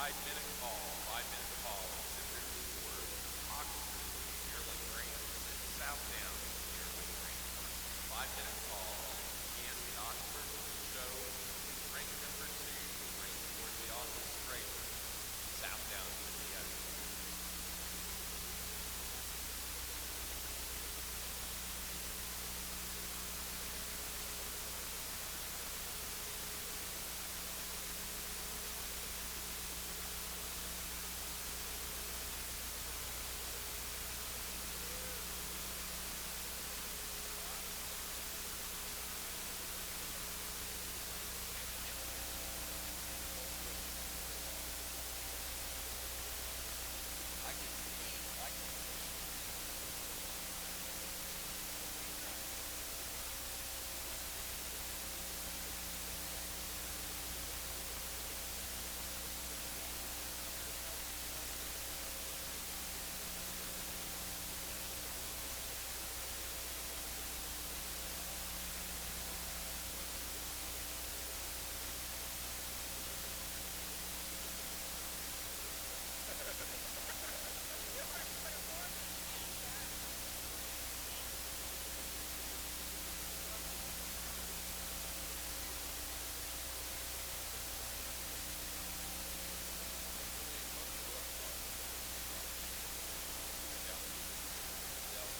5 minute call. 5 minute call. Visitors for Oxford, Maryland Rams and Southdown, Maryland Rams. 5 minute call begins in Oxford with the show ring number 2, ring for the office trailer. Southdown with the others. I can see. I can really emotional up front. Yeah. They'll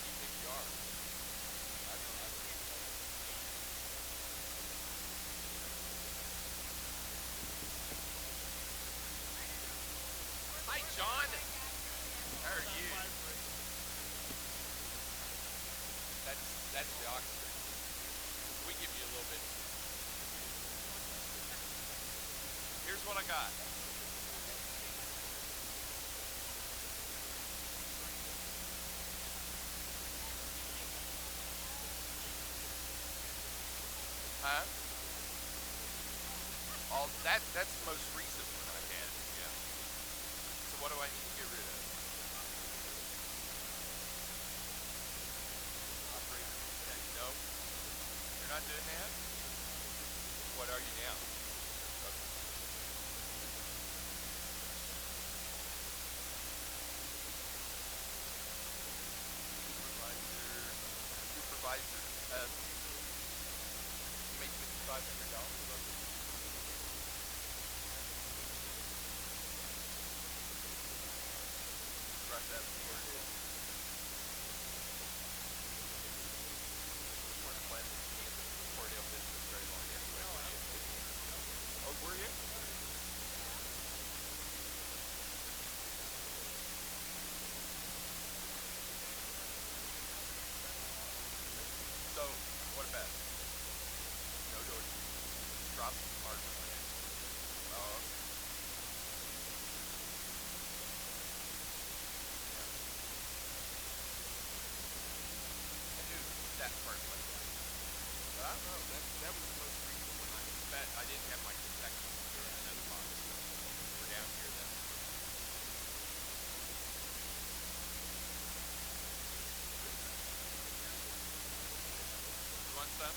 keep PPR. I believe so. Hi, John. How are you? That's the Oxford. We give you a little bit. Here's what I got. Huh? All that's the most recent one I had. Yeah. So what do I need to get rid of? Operator disconnect. No, you're not doing that. What are you now? Okay. Supervisor. Supervisor. You make $5,500 roughly. Cross that before it is. You weren't planning to be in the Cordell business very long anyway, were you? Oh, were you? So, what about it? No door. Just drop some parts on it. Oh, okay. Yeah. I knew that part like that. But I don't know. That was the most recent one. In fact, I didn't have my sections. They're in another box. They're down here though. You want some?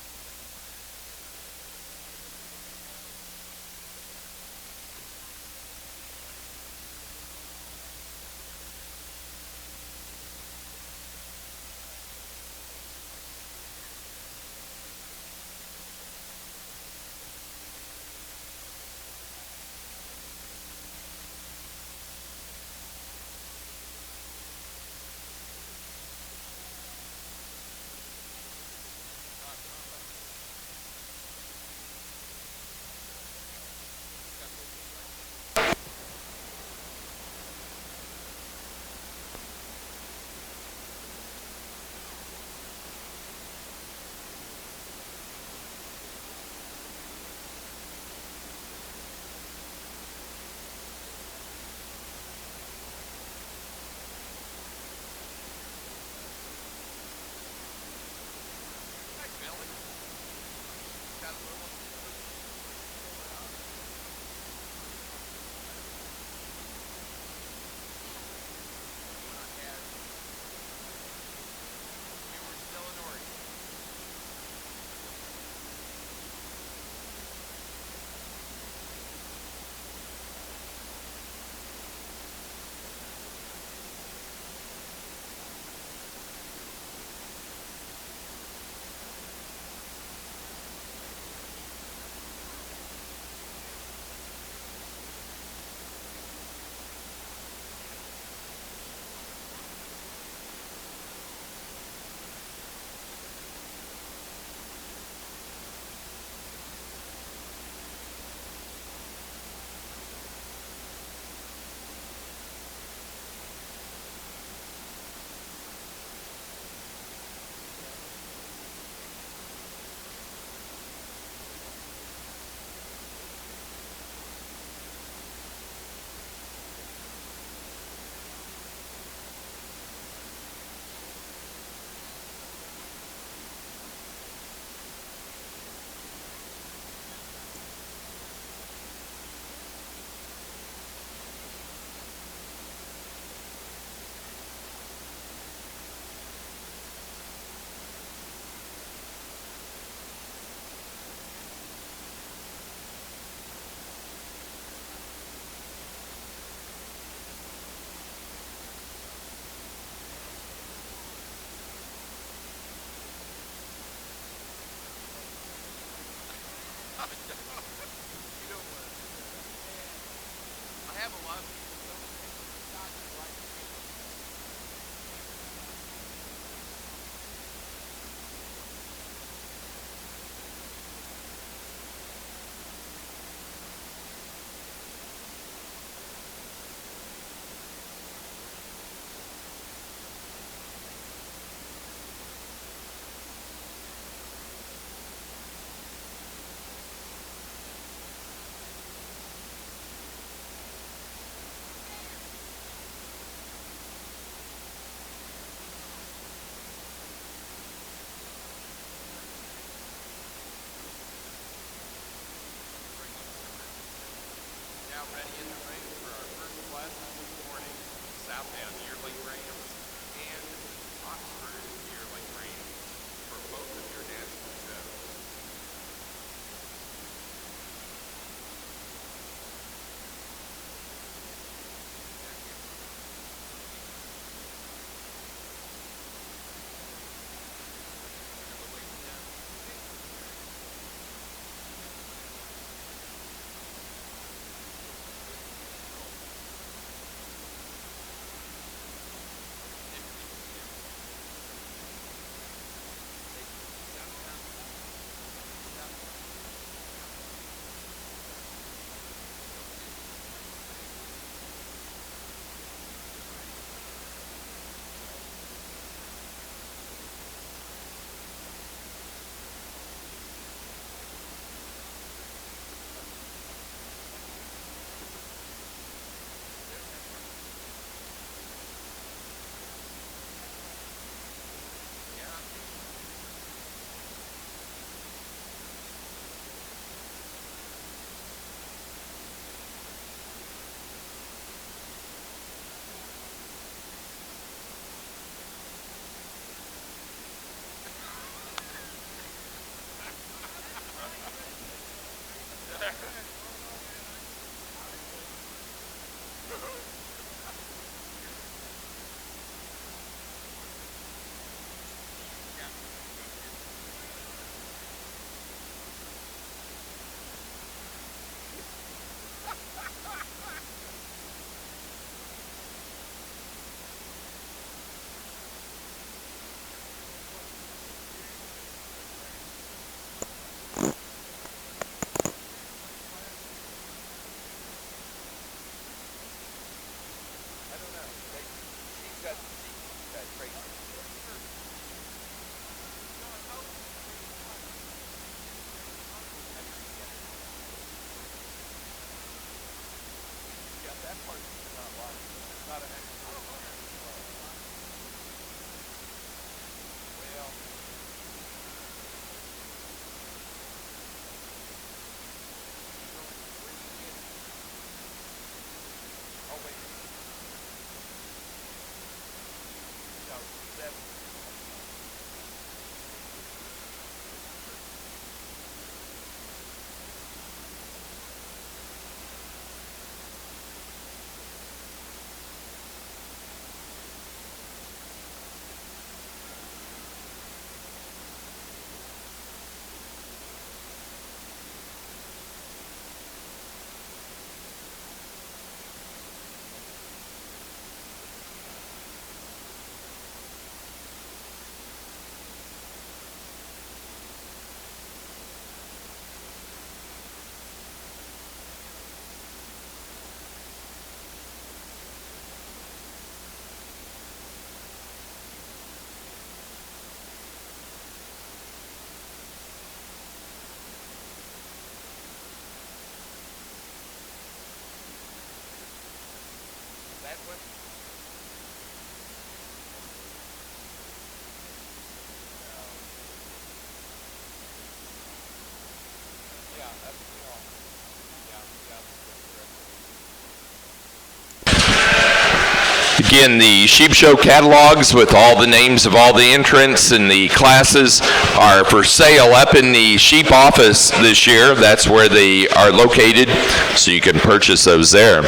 Again, the Sheep Show catalogs with all the names of all the entrants and the classes are for sale up in the sheep office this year. That's where they are located, so you can purchase those there.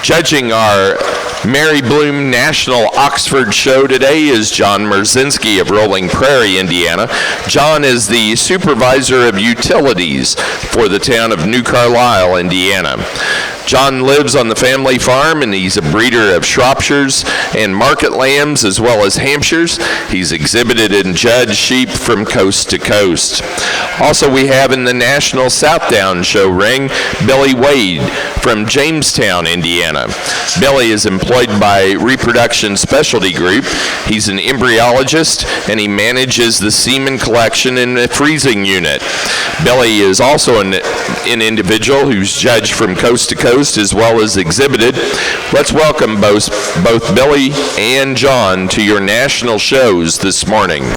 Judging our Mary Bloom National Oxford Show today is John Merzinski of Rolling Prairie, Indiana. John is the supervisor of utilities for the town of New Carlisle, Indiana. John lives on the family farm, and he's a breeder of Shropshires and market lambs as well as Hampshires. He's exhibited and judged sheep from coast to coast. Also, we have in the National Southdown Show ring Billy Wade from Jamestown, Indiana. Billy is employed by Reproduction Specialty Group. He's an embryologist, and he manages the semen collection in the freezing unit. Billy is also an individual who's judged from coast to coast as well as exhibited. Let's welcome both Billy and John to your national shows this morning.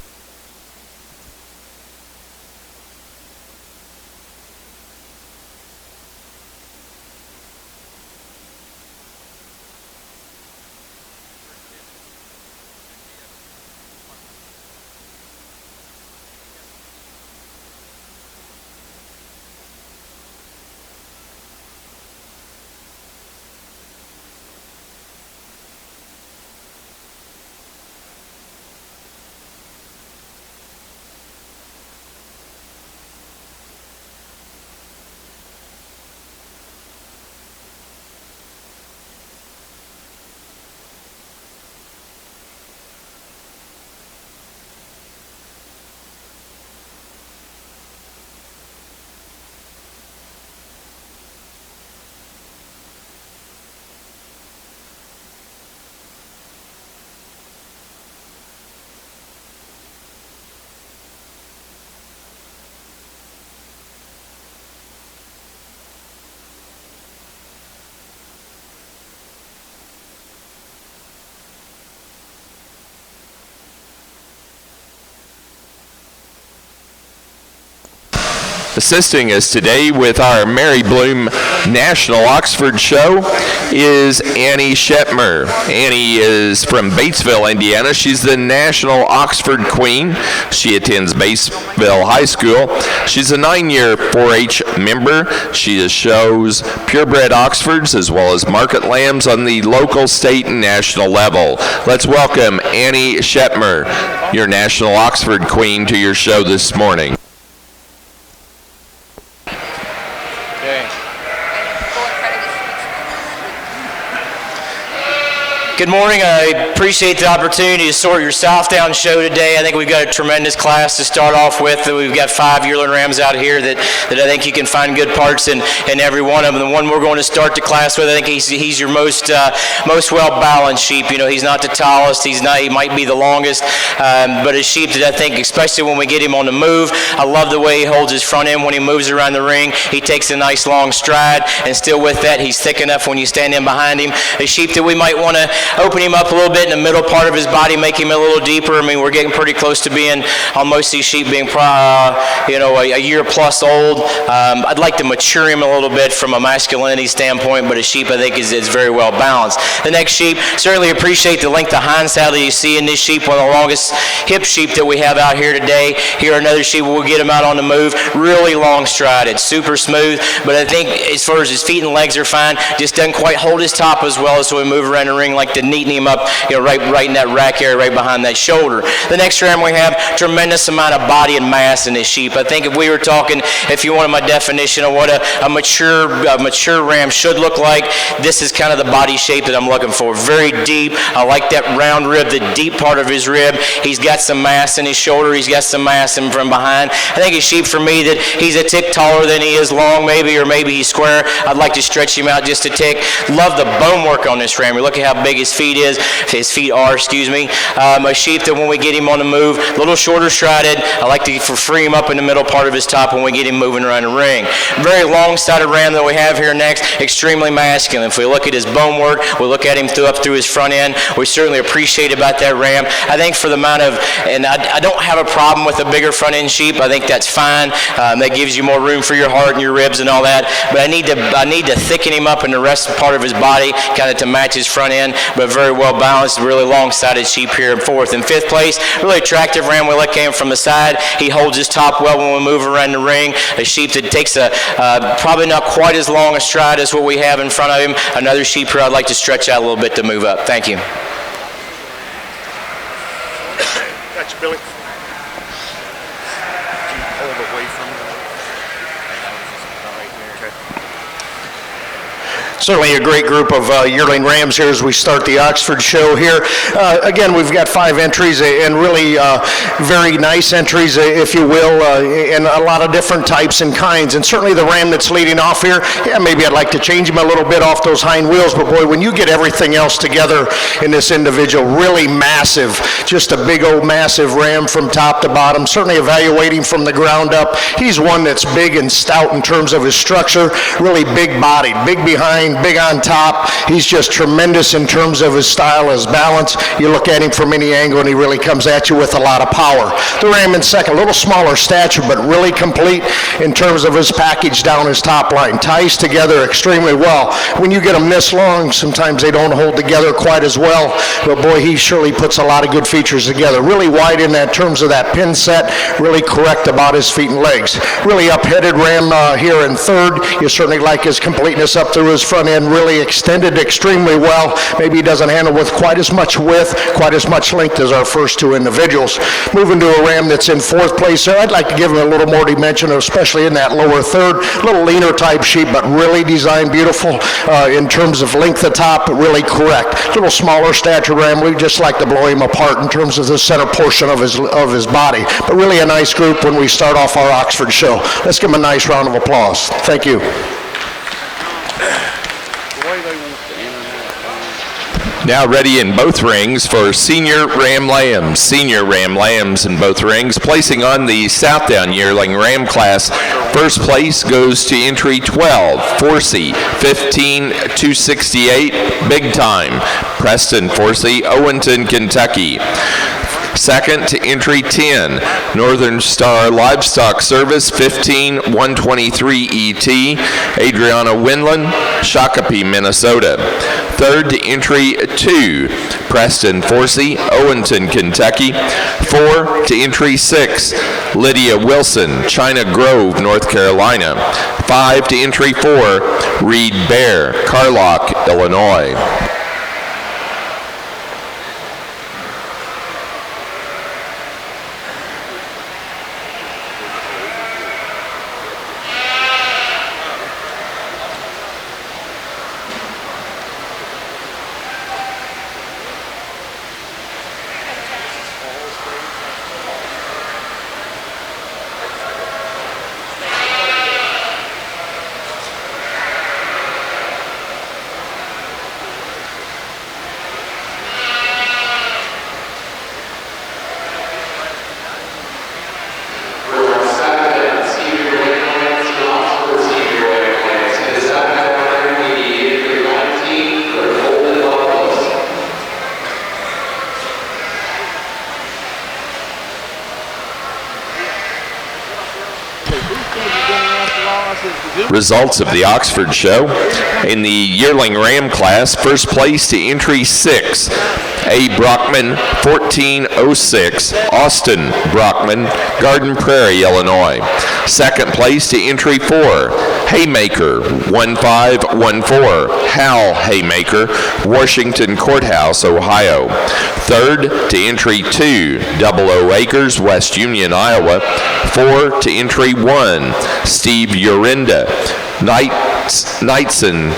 Assisting us today with our Mary Bloom National Oxford Show is Annie Shetmer. Annie is from Batesville, Indiana. She's the National Oxford Queen. She attends Batesville High School. She's a 9-year 4-H member. She shows purebred Oxfords as well as market lambs on the local, state, and national level. Let's welcome Annie Shetmer, your National Oxford Queen, to your show this morning. Good morning. I appreciate the opportunity to sort your Southdown show today. I think we've got a tremendous class to start off with. We've got 5 yearling rams out here that I think you can find good parts in every one of them. The one we're going to start the class with, I think he's your most well-balanced sheep. You know, he's not the tallest. He might be the longest, but a sheep that I think, especially when we get him on the move, I love the way he holds his front end when he moves around the ring. He takes a nice long stride, and still with that, he's thick enough when you stand in behind him. A sheep that we might want to open him up a little bit in the middle part of his body, make him a little deeper. I mean, we're getting pretty close to being, on most of these sheep being, a year plus old. I'd like to mature him a little bit from a masculinity standpoint, but a sheep I think is very well balanced. The next sheep, certainly appreciate the length of hind saddle you see in this sheep, one of the longest hip sheep that we have out here today. Here another sheep, we'll get him out on the move, really long stride. It's super smooth, but I think as far as his feet and legs are fine, just doesn't quite hold his top as well as so we move around the ring, like to neaten him up, right in that rack area, right behind that shoulder. The next ram we have, tremendous amount of body and mass in this sheep. I think if we were talking, if you wanted my definition of what a mature ram should look like, this is kind of the body shape that I'm looking for. Very deep. I like that round rib, the deep part of his rib. He's got some mass in his shoulder. He's got some mass in from behind. I think a sheep for me that he's a tick taller than he is long maybe, or maybe he's square. I'd like to stretch him out just a tick. Love the bone work on this ram. Look at how big his his feet are, a sheep that when we get him on the move, a little shorter strided. I like to free him up in the middle part of his top when we get him moving around the ring. Very long-sided ram that we have here next, extremely masculine. If we look at his bone work, we look at him up through his front end, we certainly appreciate about that ram. I think for the amount of, and I don't have a problem with a bigger front end sheep. I think that's fine. That gives you more room for your heart and your ribs and all that. But I need to thicken him up in the rest part of his body, kind of to match his front end. But very well balanced, really long-sided sheep here in fourth. In fifth place, really attractive ram. We look at him from the side. He holds his top well when we move around the ring. A sheep that takes a probably not quite as long a stride as what we have in front of him. Another sheep here I'd like to stretch out a little bit to move up. Thank you. Gotcha, Billy. Certainly a great group of yearling rams here as we start the Oxford show here. Again, we've got 5 entries and really very nice entries, if you will, and a lot of different types and kinds. And certainly the ram that's leading off here, yeah, maybe I'd like to change him a little bit off those hind wheels, but boy, when you get everything else together in this individual, really massive, just a big old massive ram from top to bottom, certainly evaluating from the ground up. He's one that's big and stout in terms of his structure, really big bodied, big behind, big on top. He's just tremendous in terms of his style, his balance. You look at him from any angle and he really comes at you with a lot of power. The ram in second, a little smaller stature, but really complete in terms of his package down his top line. Ties together extremely well. When you get them this long, sometimes they don't hold together quite as well, but boy, he surely puts a lot of good features together. Really wide in that terms of that pin set, really correct about his feet and legs. Really up-headed ram here in third. You certainly like his completeness up through his front end, really extended extremely well. Maybe he doesn't handle with quite as much width, quite as much length as our first 2 individuals. Moving to a ram that's in fourth place there, I'd like to give him a little more dimension, especially in that lower third. A little leaner type sheep, but really designed beautiful in terms of length of top, but really correct. A little smaller stature ram, we just like to blow him apart in terms of the center portion of his body. But really a nice group when we start off our Oxford show. Let's give him a nice round of applause. Thank you. Now ready in both rings for Senior Ram Lambs. Senior Ram Lambs in both rings. Placing on the Southdown Yearling Ram class, first place goes to entry 12, Forsey, 15,268, Big Time, Preston Forsey, Owenton, Kentucky. Second to entry 10, Northern Star Livestock Service, 15,123 ET, Adriana Winland, Shakopee, Minnesota. Third to entry 2, Preston Forsey, Owenton, Kentucky. 4 to entry 6, Lydia Wilson, China Grove, North Carolina. 5 to entry 4, Reed Bear, Carlock, Illinois. Results of the Oxford show. In the yearling ram class, first place to entry 6, A. Brockman, 1406, Austin Brockman, Garden Prairie, Illinois. Second place to entry 4, Haymaker, 1514, Hal Haymaker, Washington Courthouse, Ohio. Third to entry 2, 00 Acres, West Union, Iowa. 4 to entry 1, Steve Urinda, Knightson,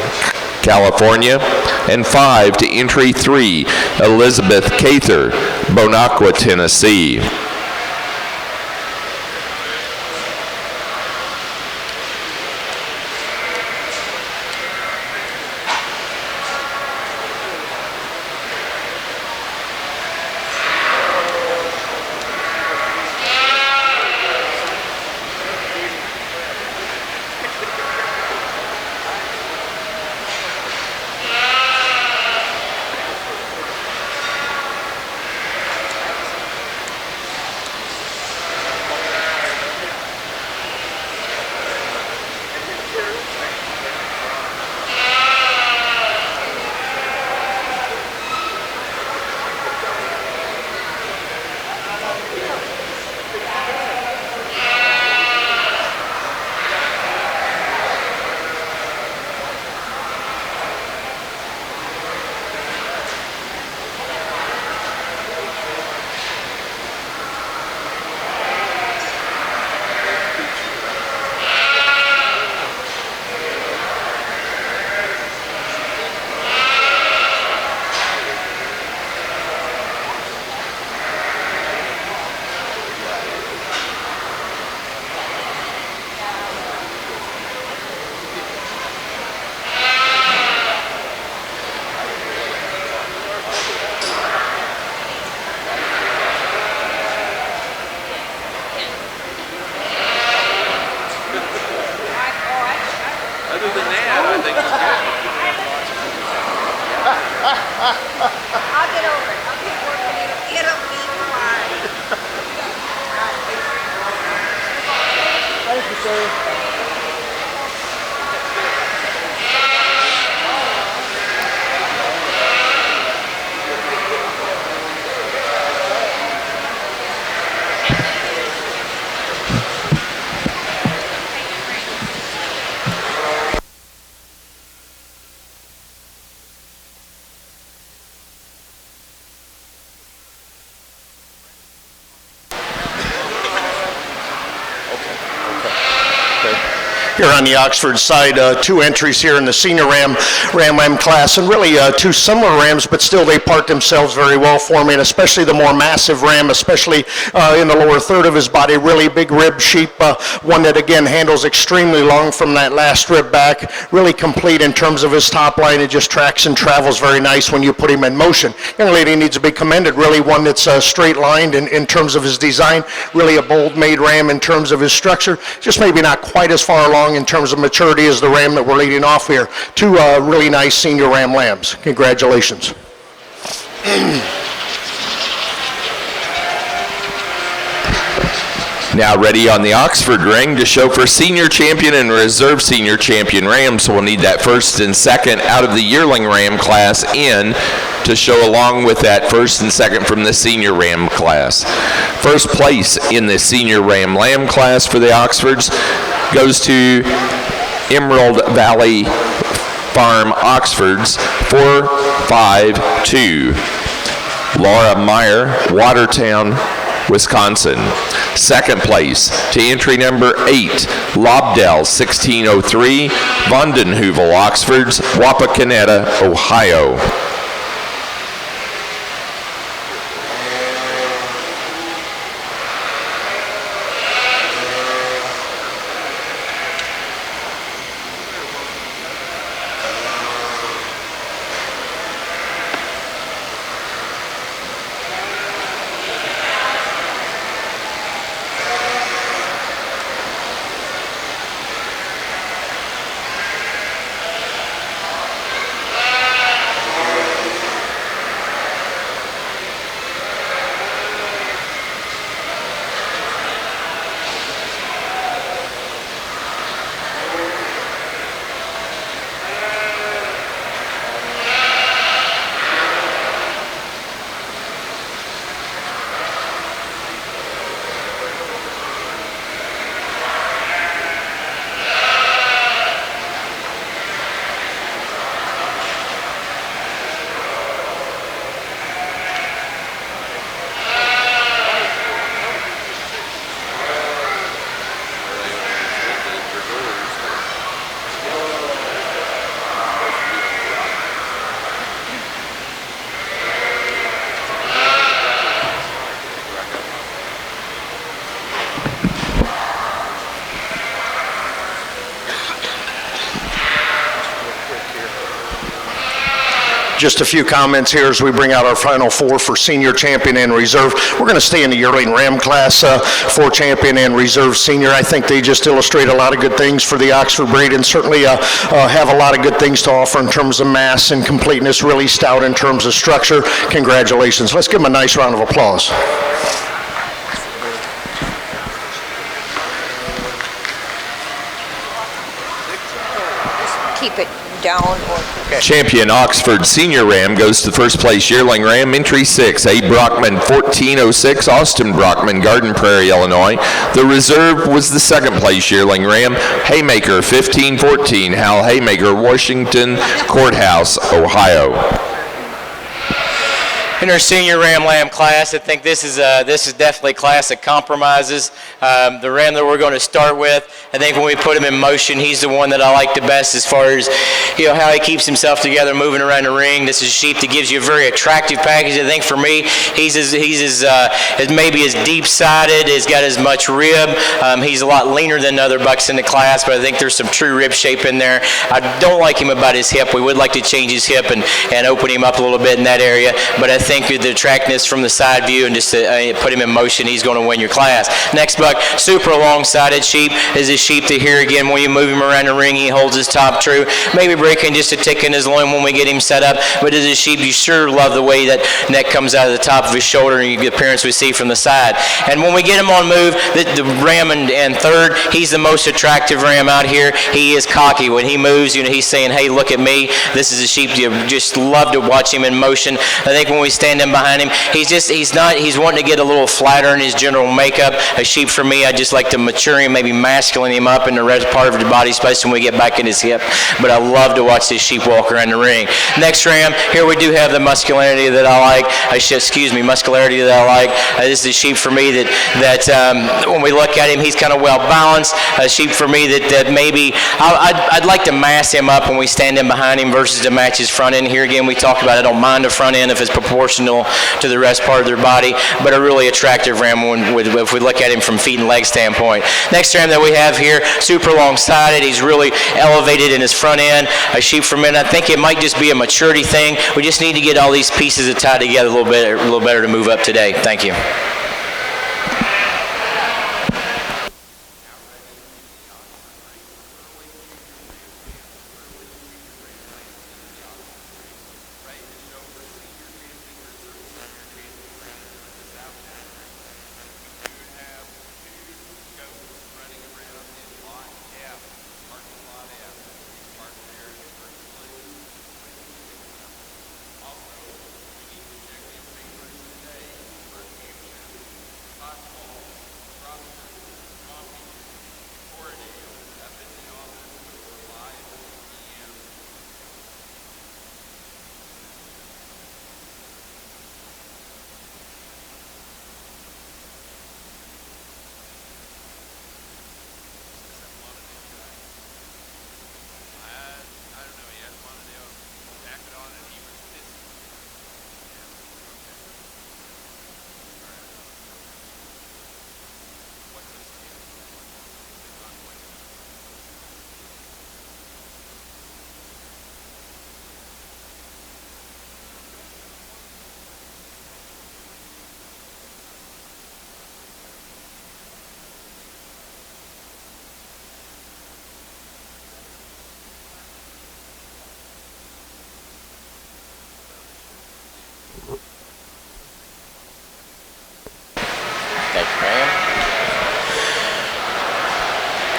California. And 5 to entry 3, Elizabeth Cather, Bonacqua, Tennessee. get over it. I'll keep working. It'll be fine. Thank you, sir. Here on the Oxford side, 2 entries here in the senior Ram class, and really 2 similar Rams, but still they part themselves very well for me, and especially the more massive Ram, especially in the lower third of his body, really big rib sheep, one that again handles extremely long from that last rib back, really complete in terms of his top line. It just tracks and travels very nice when you put him in motion. Young lady needs to be commended, really one that's straight lined in terms of his design, really a bold made Ram in terms of his structure, just maybe not quite as far along in terms of maturity as the Ram that we're leading off here. 2 really nice senior Ram lambs. Congratulations. Now ready on the Oxford ring to show for senior champion and reserve senior champion Rams. So we'll need that first and second out of the yearling Ram class in to show along with that first and second from the senior Ram class. First place in the senior Ram lamb class for the Oxfords goes to Emerald Valley Farm Oxfords 452. Laura Meyer, Watertown, Wisconsin. Second place to entry number 8, Lobdell 1603, Vondenheuvel Oxfords, Wapakoneta, Ohio. Just a few comments here as we bring out our final 4 for senior champion and reserve. We're going to stay in the yearling Ram class for champion and reserve senior. I think they just illustrate a lot of good things for the Oxford breed, and certainly have a lot of good things to offer in terms of mass and completeness, really stout in terms of structure. Congratulations. Let's give them a nice round of applause. Keep it down or... Champion Oxford Senior Ram goes to the first place yearling Ram, entry 6, A. Brockman 1406, Austin Brockman, Garden Prairie, Illinois. The reserve was the second place yearling Ram, Haymaker 1514, Hal Haymaker, Washington Courthouse, Ohio. In our senior Ram Lamb class, I think this is definitely a class that compromises. The Ram that we're going to start with, I think when we put him in motion, he's the one that I like the best as far as how he keeps himself together, moving around the ring. This is a sheep that gives you a very attractive package. I think for me, he's maybe as deep-sided, has got as much rib. He's a lot leaner than other bucks in the class, but I think there's some true rib shape in there. I don't like him about his hip. We would like to change his hip and open him up a little bit in that area, but I think the attractiveness from the side view and just to put him in motion, he's going to win your class. Next buck, super long-sided sheep, is a sheep that here again, when you move him around the ring, he holds his top true. Maybe breaking just a tick in his loin when we get him set up, but as a sheep, you sure love the way that neck comes out of the top of his shoulder and the appearance we see from the side. And when we get him on move, the ram and third, he's the most attractive ram out here. He is cocky. When he moves, he's saying, hey, look at me. This is a sheep you just love to watch him in motion. I think when we stand in behind him, he's wanting to get a little flatter in his general makeup. A sheep for me, I just like to mature him, maybe masculine him up in the rest part of the body, especially when we get back in his hip. But I love to watch this sheep walk around the ring. Next ram, here we do have the muscularity that I like. Muscularity that I like. This is a sheep for me that when we look at him, he's kind of well balanced. A sheep for me that maybe I'd like to mass him up when we stand in behind him versus to match his front end. Here again, we talked about I don't mind the front end if it's proportional to the rest part of their body, but a really attractive ram if we look at him from feet and leg standpoint. Next ram that we have here, super long-sided. He's really elevated in his front end. A sheep for me, and I think it might just be a maturity thing. We just need to get all these pieces tied together a little better to move up today. Thank you.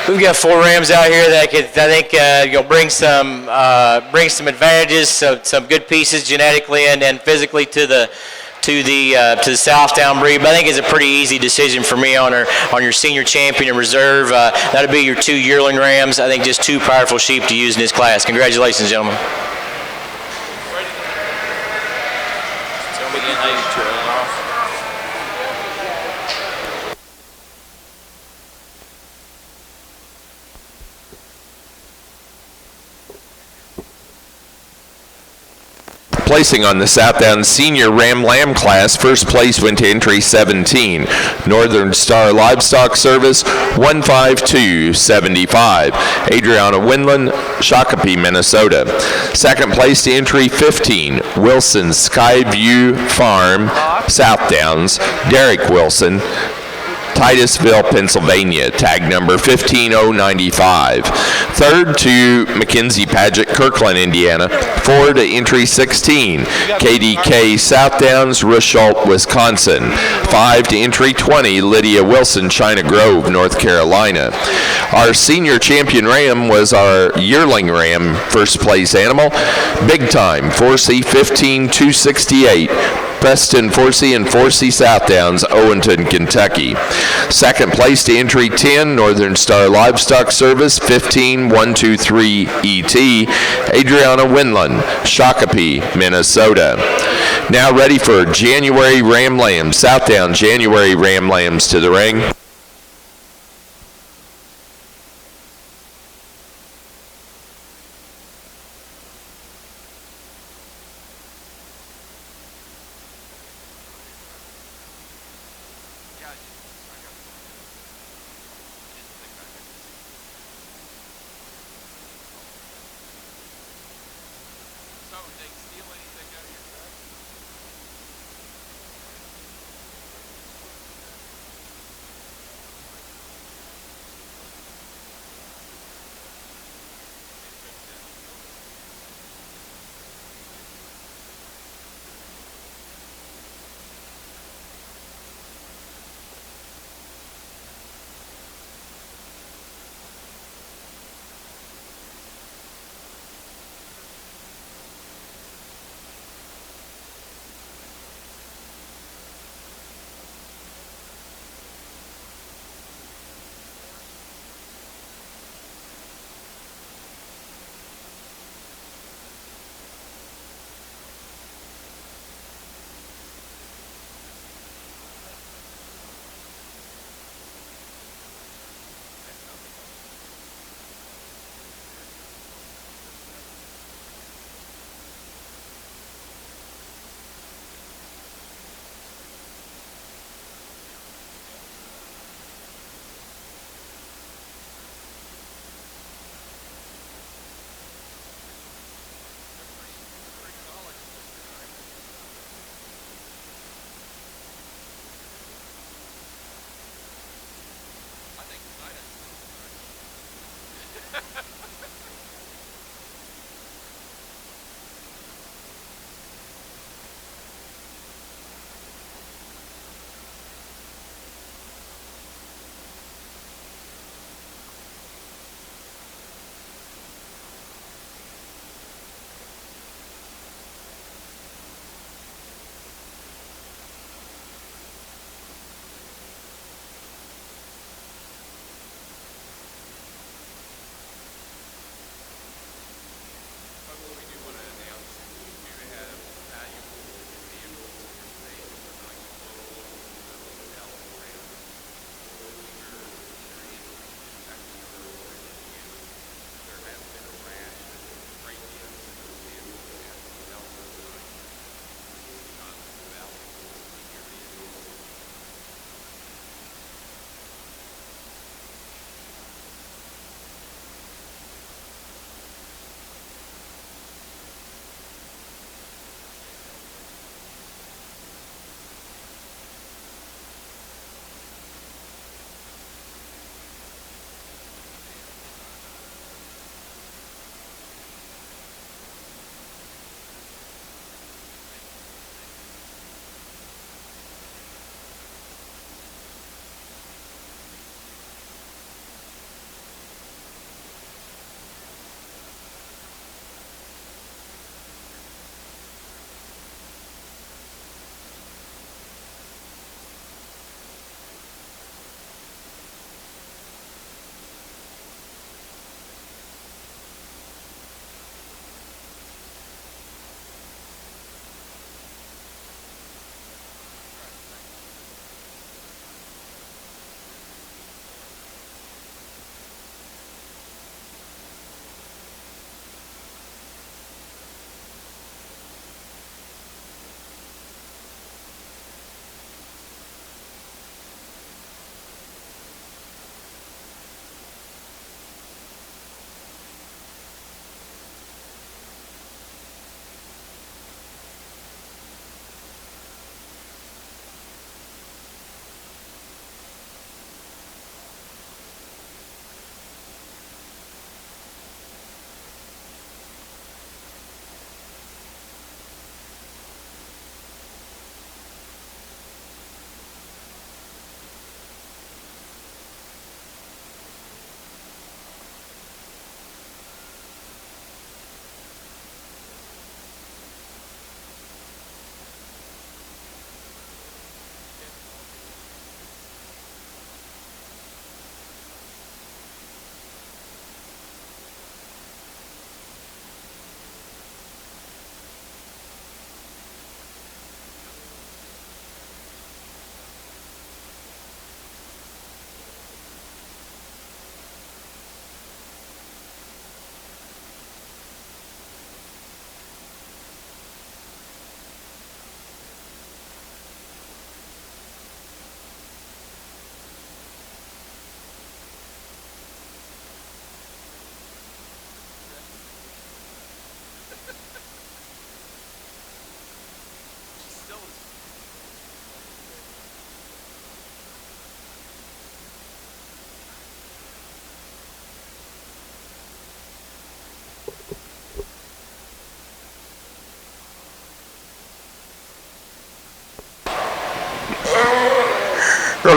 We've got 4 rams out here that I think bring some advantages, some good pieces genetically and physically to the Southdown breed. But I think it's a pretty easy decision for me on your senior champion and reserve. That'll be your 2 yearling rams. I think just 2 powerful sheep to use in this class. Congratulations, gentlemen. Placing on the Southdown Senior Ram Lamb class, first place went to entry 17, Northern Star Livestock Service 15275, Adriana Winland, Shakopee, Minnesota. Second place to entry 15, Wilson Skyview Farm, Southdowns, Derek Wilson, Titusville, Pennsylvania, tag number 15095. Third to Mackenzie Paget, Kirkland, Indiana. 4 to entry 16, KDK Southdowns, Rushalt, Wisconsin. 5 to entry 20, Lydia Wilson, China Grove, North Carolina. Our senior champion ram was our yearling ram, first place animal, Big Time, 4C 15268. Preston Forsey and Forsey Southdowns, Owenton, Kentucky. Second place to entry 10, Northern Star Livestock Service 15123 ET, Adriana Winland, Shakopee, Minnesota. Now ready for January Ram Lambs. Southdown January Ram Lambs to the ring.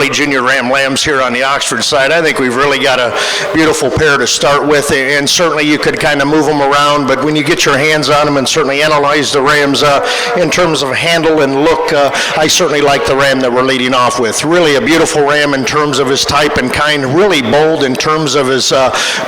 early junior Ram lambs here on the Oxford side. I think we've really got a beautiful pair to start with, and certainly you could kind of move them around, but when you get your hands on them and certainly analyze the Rams in terms of handle and look, I certainly like the Ram that we're leading off with. Really a beautiful Ram in terms of his type and kind, really bold in terms of his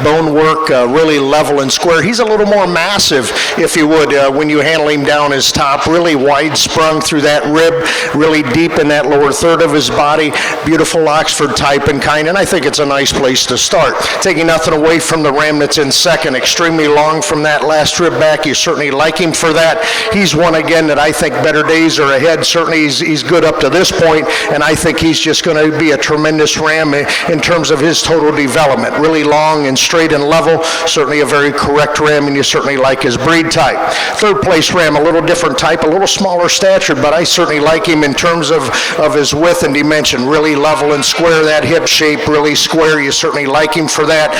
bone work, really level and square. He's a little more massive, if you would, when you handle him down his top, really wide sprung through that rib, really deep in that lower third of his body, beautiful Oxford type and kind, and I think it's a nice place to start. Taking nothing away from the Ram that's in second, extremely long from that last rib back. You certainly like him for that. He's one, again, that I think better days are ahead. Certainly he's good up to this point, and I think he's just going to be a tremendous Ram in terms of his total development. Really long and straight and level, certainly a very correct Ram, and you certainly like his breed type. Third place Ram, a little different type, a little smaller stature, but I certainly like him in terms of his width and dimension. Really level and square, that hip shape, really square. You certainly like him for that.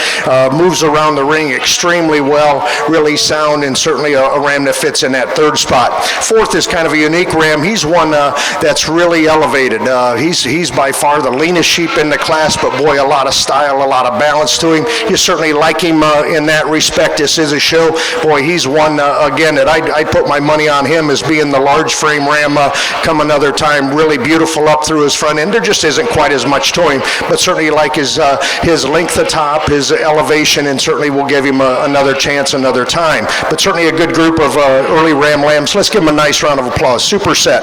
Moves around the ring extremely well, really sound, and certainly a Ram that fits in that third spot. Fourth is kind of a unique Ram. He's one that's really elevated. He's by far the leanest sheep in the class, but boy, a lot of style, a lot of balance to him. You certainly like him in that respect. This is a show. Boy, he's one, again, that I'd put my money on him as being the large frame Ram come another time. Really beautiful up through his front end. There just isn't quite as much to him, but certainly like his length of top, his elevation, and certainly we'll give him another chance another time. But certainly a good group of early Ram lambs. Let's give him a nice round of applause. Super set.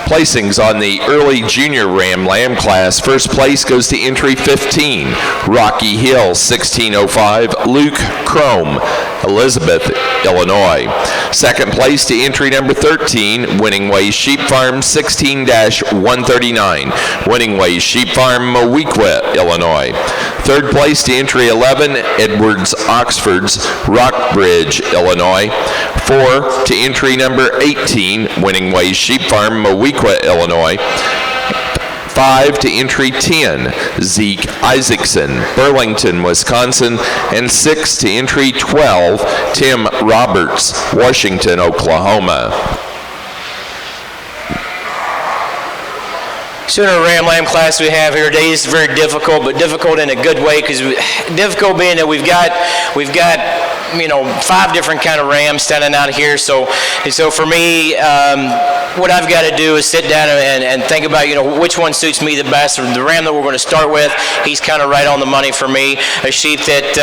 Placings on the early junior Ram lamb class. First place goes to entry 15, Rocky Hill, 1605, Luke Crome, Elizabeth, Illinois. Second place to entry number 13, Winning Ways Sheep Farm, 16-139, Winning Ways Sheep Farm, Moweaqua, Illinois. Third place to entry 11, Edwards Oxfords, Rockbridge, Illinois. 4 to entry number 18, Winning Ways Sheep Farm, Moweaqua, Illinois. 5 to entry 10, Zeke Isaacson, Burlington, Wisconsin. And 6 to entry 12, Tim Roberts, Washington, Oklahoma. Sooner Ram lamb class we have here today is very difficult, but difficult in a good way, because difficult being that we've got 5 different kind of rams standing out here. So for me, what I've got to do is sit down and think about which one suits me the best. The ram that we're going to start with, he's kind of right on the money for me. A sheep that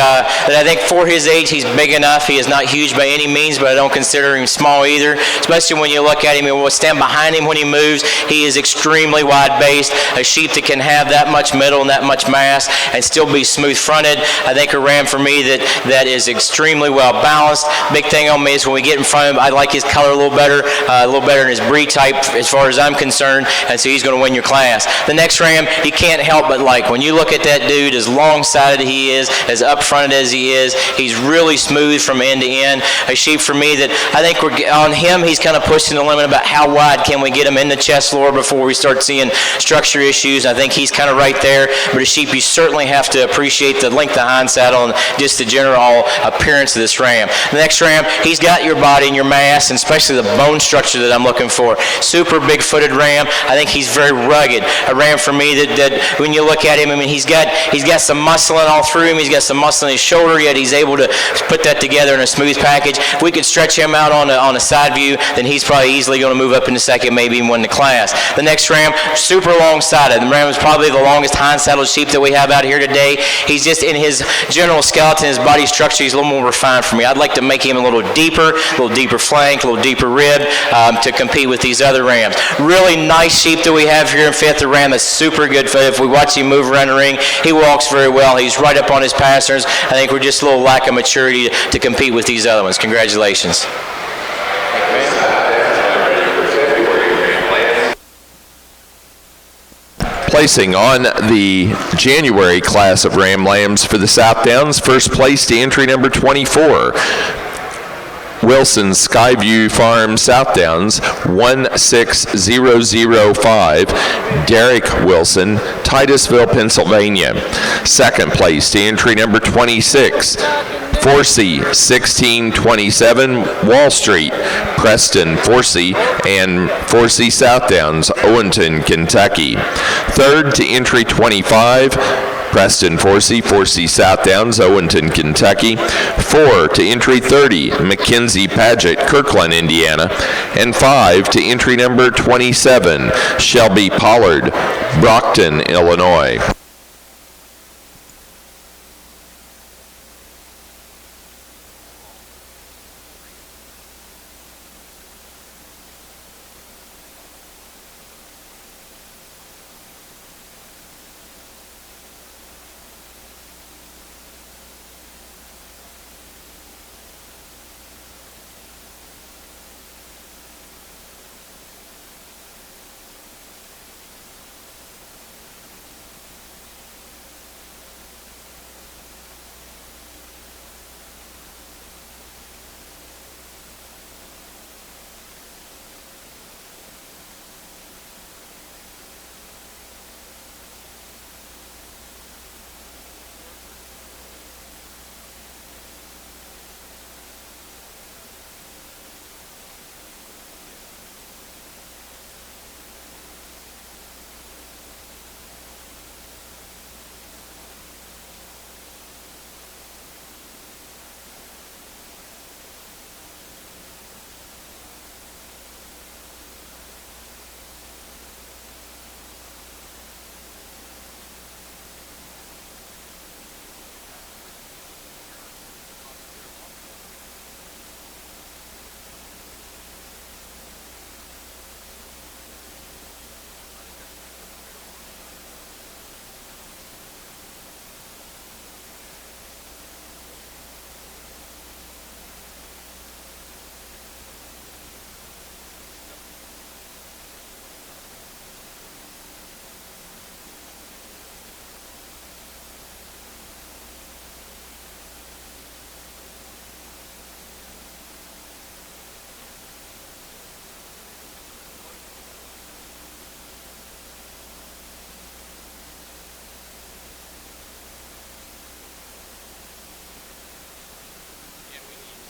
I think for his age, he's big enough. He is not huge by any means, but I don't consider him small either. Especially when you look at him and stand behind him when he moves, he is extremely wide based. A sheep that can have that much middle and that much mass and still be smooth fronted. I think a ram for me that is extremely well balanced. Big thing on me is when we get in front of him, I like his color a little better in his breed type as far as I'm concerned, and so he's going to win your class. The next ram, you can't help but like. When you look at that dude, as long-sided he is, as up-fronted as he is, he's really smooth from end to end. A sheep for me that I think on him, he's kind of pushing the limit about how wide can we get him in the chest lore before we start seeing structure issues. I think he's kind of right there, but a sheep you certainly have to appreciate the length of hind saddle and just the general appearance of this ram. The next ram, he's got your body and your mass, and especially the bone structure that I'm looking for. Super big-footed ram. I think he's very rugged. A ram for me that when you look at him, I mean, he's got some muscle in all through him. He's got some muscle in his shoulder, yet he's able to put that together in a smooth package. If we could stretch him out on a side view, then he's probably easily going to move up into second, maybe even win the class. The next ram, super long-sided. The ram is probably the longest hind-saddled sheep that we have out here today. He's just in his general skeleton, his body structure, he's a little more refined for me. I'd like to make him a little deeper flank, a little deeper rib to compete with these other rams. Really nice sheep that we have here in fifth. The ram is super good. If we watch him move around the ring, he walks very well. He's right up on his passers. I think we're just a little lack of maturity to compete with these other ones. Congratulations. Placing on the January class of Ram Lambs for the South Downs, first place to entry number 24, Wilson Skyview Farm South Downs 16005, Derek Wilson, Titusville, Pennsylvania. Second place to entry number 26, Forsey 1627 Wall Street, Preston Forsey and Forsey South Downs, Owenton, Kentucky. Third to entry 25, Preston Forsey, Forsey South Downs, Owenton, Kentucky. 4 to entry 30, Mackenzie Paget, Kirkland, Indiana. And 5 to entry number 27, Shelby Pollard, Brockton, Illinois.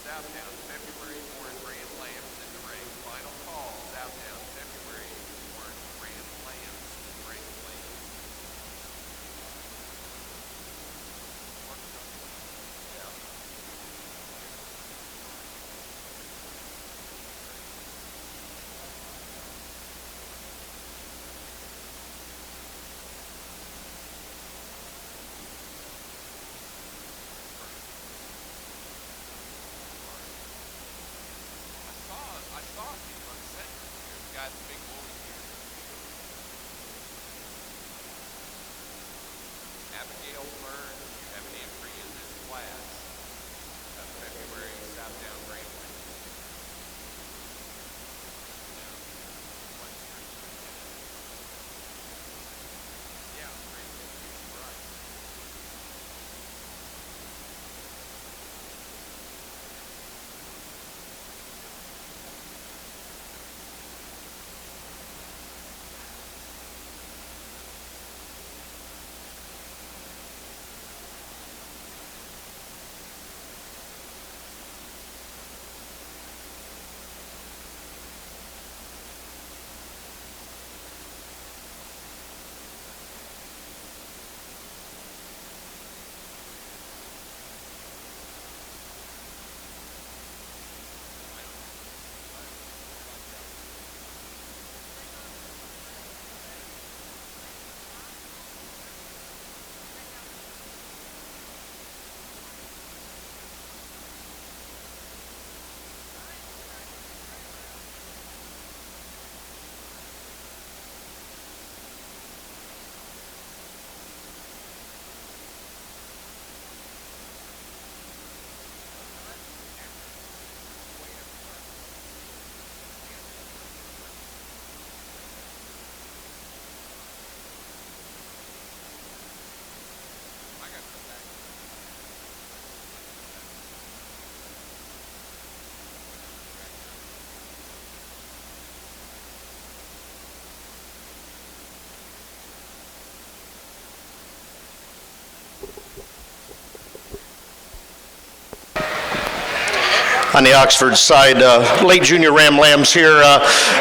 Southdown, February, Warren Grand Lambs in the ring. Final call, Southdown, February, Warren Grand Lambs in the ring, please. I saw a few on set. There's a guy with a big woolly beard. Abigail Byrne, you have an entry in this class of February Southdown Grand Lambs. Yeah, great. Right. on the Oxford side. Late junior Ram lambs here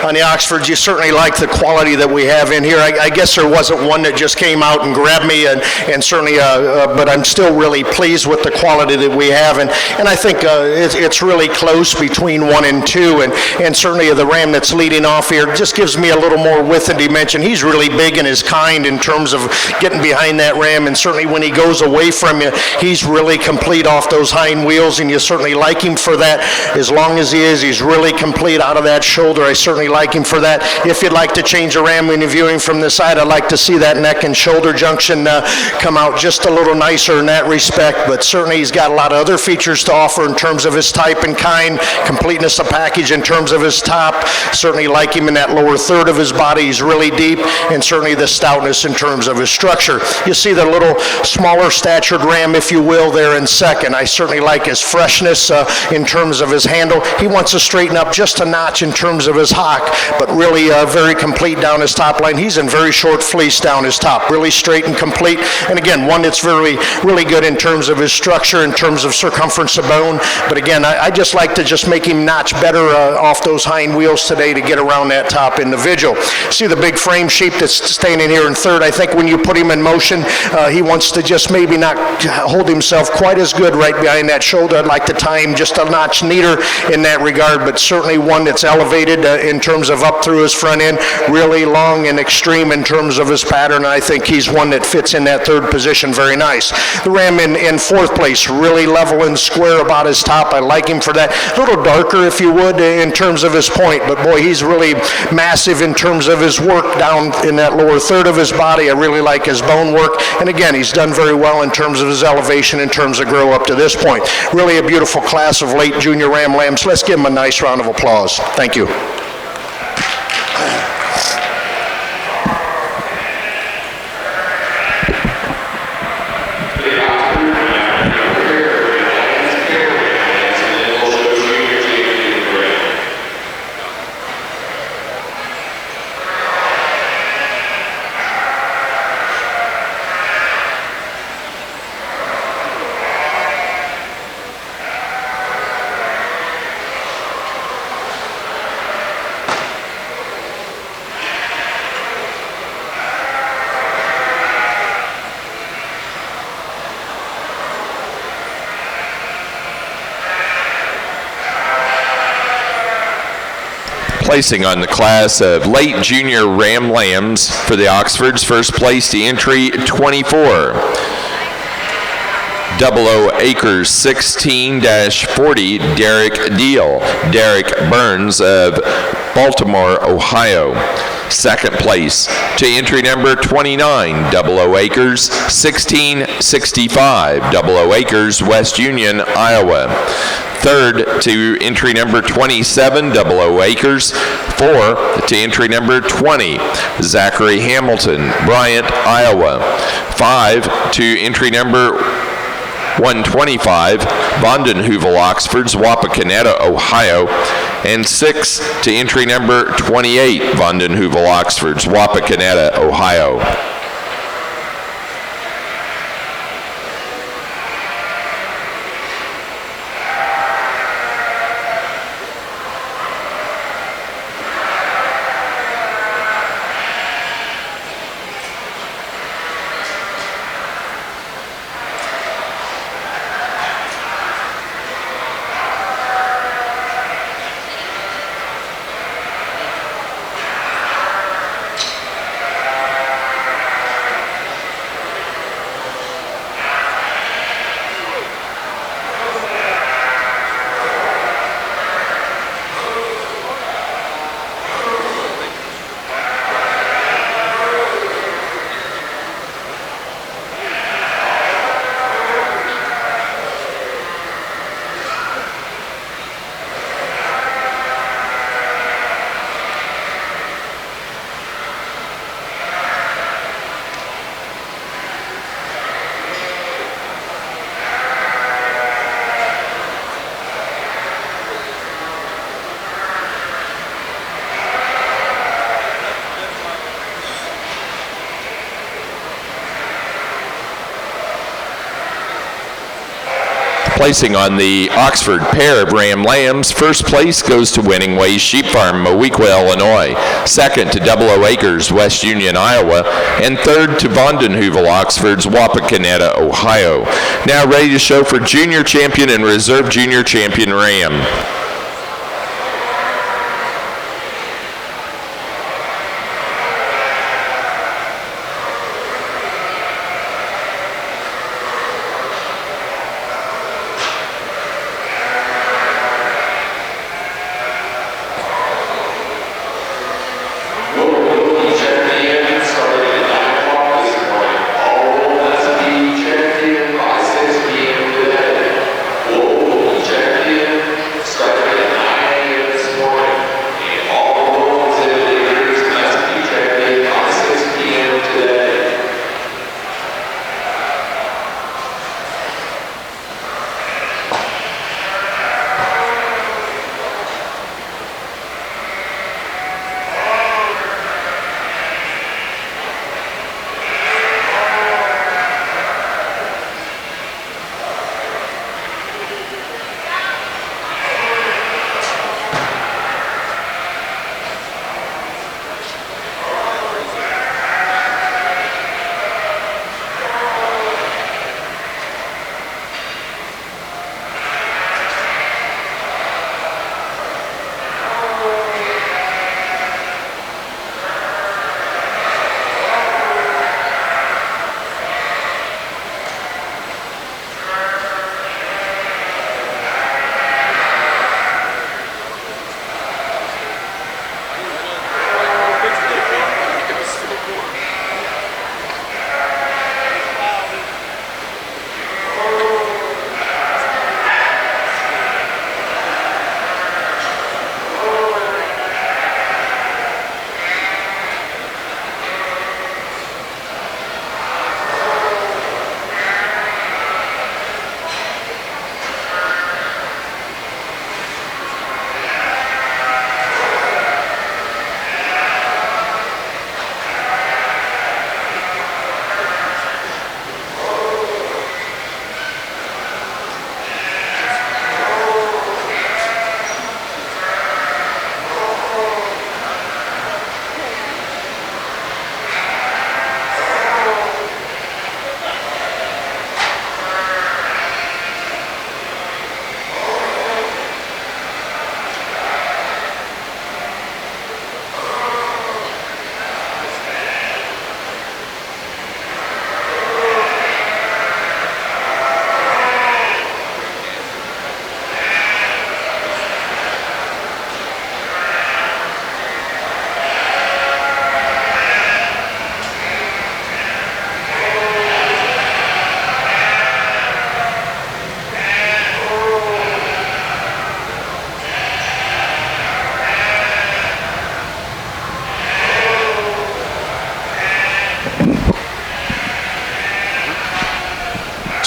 on the Oxford. You certainly like the quality that we have in here. I guess there wasn't one that just came out and grabbed me, and certainly, but I'm still really pleased with the quality that we have, and I think it's really close between 1 and 2, and certainly the Ram that's leading off here just gives me a little more width and dimension. He's really big and his kind in terms of getting behind that Ram, and certainly when he goes away from you, he's really complete off those hind wheels, and you certainly like him for that. As long as he is, he's really complete out of that shoulder. I certainly like him for that. If you'd like to change a Ram when you're viewing from the side, I'd like to see that neck and shoulder junction come out just a little nicer in that respect, but certainly he's got a lot of other features to offer in terms of his type and kind, completeness of package in terms of his top. Certainly like him in that lower third of his body. He's really deep, and certainly the stoutness in terms of his structure. You see the little smaller statured Ram, if you will, there in second. I certainly like his freshness in terms of his handle. He wants to straighten up just a notch in terms of his hock, but really very complete down his top line. He's in very short fleece down his top, really straight and complete. And again, one that's really good in terms of his structure, in terms of circumference of bone. But again, I just like to just make him notch better off those hind wheels today to get around that top individual. See the big frame sheep that's standing here in third. I think when you put him in motion, he wants to just maybe not hold himself quite as good right behind that shoulder. I'd like to tie him just a notch neater in that regard, but certainly one that's elevated in terms of up through his front end, really long and extreme in terms of his pattern. I think he's one that fits in that third position very nice. The Ram in fourth place, really level and square about his top. I like him for that. A little darker, if you would, in terms of his point, but boy, he's really massive in terms of his work down in that lower third of his body. I really like his bone work, and again, he's done very well in terms of his elevation, in terms of grow up to this point. Really a beautiful class of late junior Ram lambs. Let's give him a nice round of applause. Thank you. Placing on the class of late junior Ram lambs for the Oxfords, first place to entry 24. 00 Acres 16-40, Derek Deal. Derek Burns of Baltimore, Ohio. Second place to entry number 29, 00 Acres 1665, 00 Acres, West Union, Iowa. Third to entry number 27, 00 Acres. Fourth to entry number 20, Zachary Hamilton, Bryant, Iowa. 5 to entry number 125, Vondenheuvel Oxfords, Wapakoneta, Ohio. And 6 to entry number 28, Vondenheuvel Oxfords, Wapakoneta, Ohio. placing on the Oxford pair of Ram Lambs, first place goes to Winning Ways Sheep Farm, Moweaqua, Illinois. Second to Double O Acres, West Union, Iowa. And third to Vondenheuvel Oxfords, Wapakoneta, Ohio. Now ready to show for Junior Champion and Reserve Junior Champion Ram.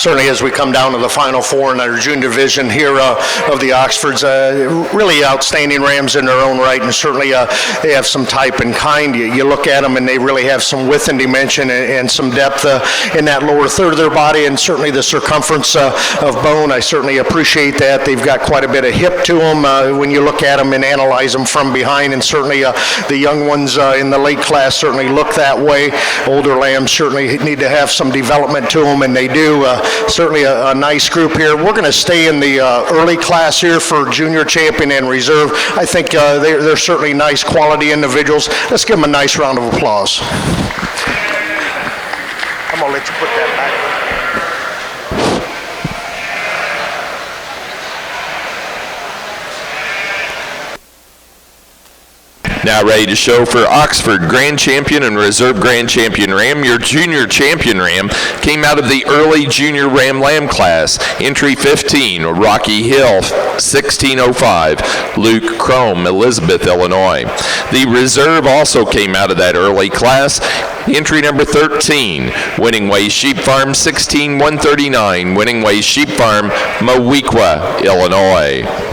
certainly as we come down to the Final Four in our junior division here of the Oxfords, really outstanding Rams in their own right, and certainly they have some type and kind. You look at them and they really have some width and dimension and some depth in that lower third of their body, and certainly the circumference of bone. I certainly appreciate that. They've got quite a bit of hip to them when you look at them and analyze them from behind, and certainly the young ones in the late class certainly look that way. Older lambs certainly need to have some development to them, and they do. Certainly a nice group here. We're going to stay in the early class here for junior champion and reserve. I think they're certainly nice quality individuals. Let's give them a nice round of applause. I'm going to let you put that back. Now ready to show for Oxford Grand Champion and Reserve Grand Champion Ram. Your Junior Champion Ram came out of the early Junior Ram Lamb class. Entry 15, Rocky Hill, 1605, Luke Chrome, Elizabeth, Illinois. The Reserve also came out of that early class. Entry number 13, Winning Ways Sheep Farm, 16139, Winning Ways Sheep Farm, Moweaqua, Illinois.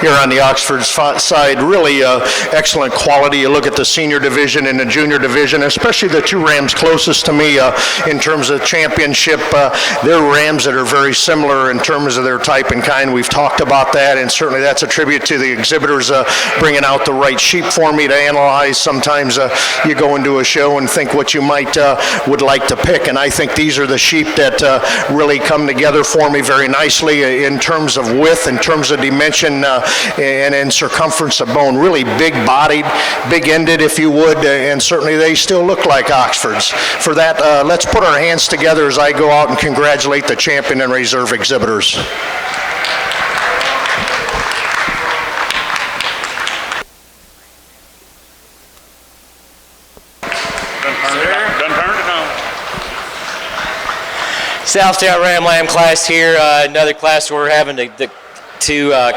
here on the Oxford side. Really excellent quality. You look at the senior division and the junior division, especially the two Rams closest to me in terms of championship. They're Rams that are very similar in terms of their type and kind. We've talked about that, and certainly that's a tribute to the exhibitors bringing out the right sheep for me to analyze. Sometimes you go into a show and think what you might would like to pick, and I think these are the sheep that really come together for me very nicely in terms of width, in terms of dimension, and in circumference of bone. Really big-bodied, big-ended, if you would, and certainly they still look like Oxfords. For that, let's put our hands together as I go out and congratulate the champion and reserve exhibitors. Southtown Ram Lamb class here, another class where we're having to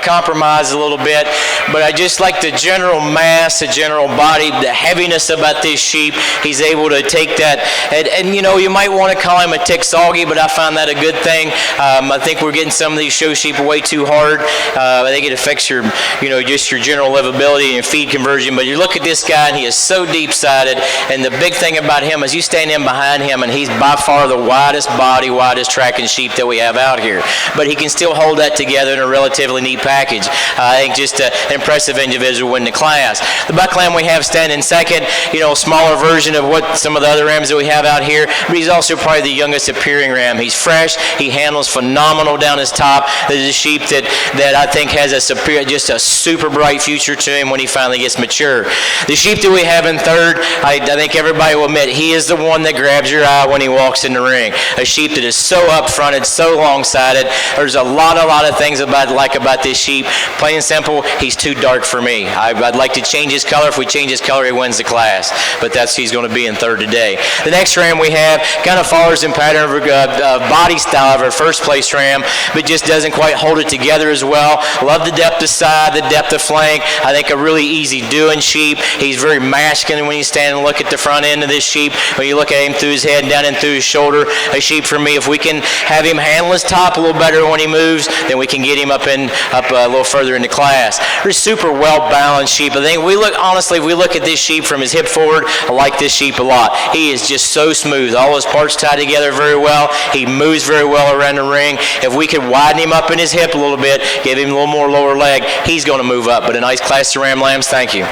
compromise a little bit, but I just like the general mass, the general body, the heaviness about this sheep. He's able to take that, and you know, you might want to call him a Texaugi, but I find that a good thing. I think we're getting some of these show sheep way too hard. I think it affects your, you know, just your general livability and feed conversion, but you look at this guy and he is so deep-sided, and the big thing about him is you stand in behind him and he's by far the widest body, widest tracking sheep that we have out here, but he can still hold that together in a relatively neat package. I think just an impressive individual win the class. The buck lamb we have standing second, you know, smaller version of what some of the other rams that we have out here, but he's also probably the youngest appearing ram. He's fresh, he handles phenomenal down his top. This is a sheep that I think has just a super bright future to him when he finally gets mature. The sheep that we have in third, I think everybody will admit, he is the one that grabs your eye when he walks in the ring. A sheep that is so up-fronted, so long-sided. There's a lot of things about this sheep. Plain and simple, he's too dark for me. I'd like to change his color. If we change his color, he wins the class. But he's going to be in third today. The next ram we have kind of follows in pattern of body style of our first place ram, but just doesn't quite hold it together as well. Love the depth of side, the depth of flank. I think a really easy doing sheep. He's very masculine when you stand and look at the front end of this sheep. When you look at him through his head, down and through his shoulder, a sheep for me, if we can have him handle his top a little better when he moves, then we can get him up a little further in the class. They're super well-balanced sheep. I think honestly, if we look at this sheep from his hip forward, I like this sheep a lot. He is just so smooth. All his parts tie together very well. He moves very well around the ring. If we could widen him up in his hip a little bit, give him a little more lower leg, he's going to move up. But a nice class to Ram Lambs. Thank you.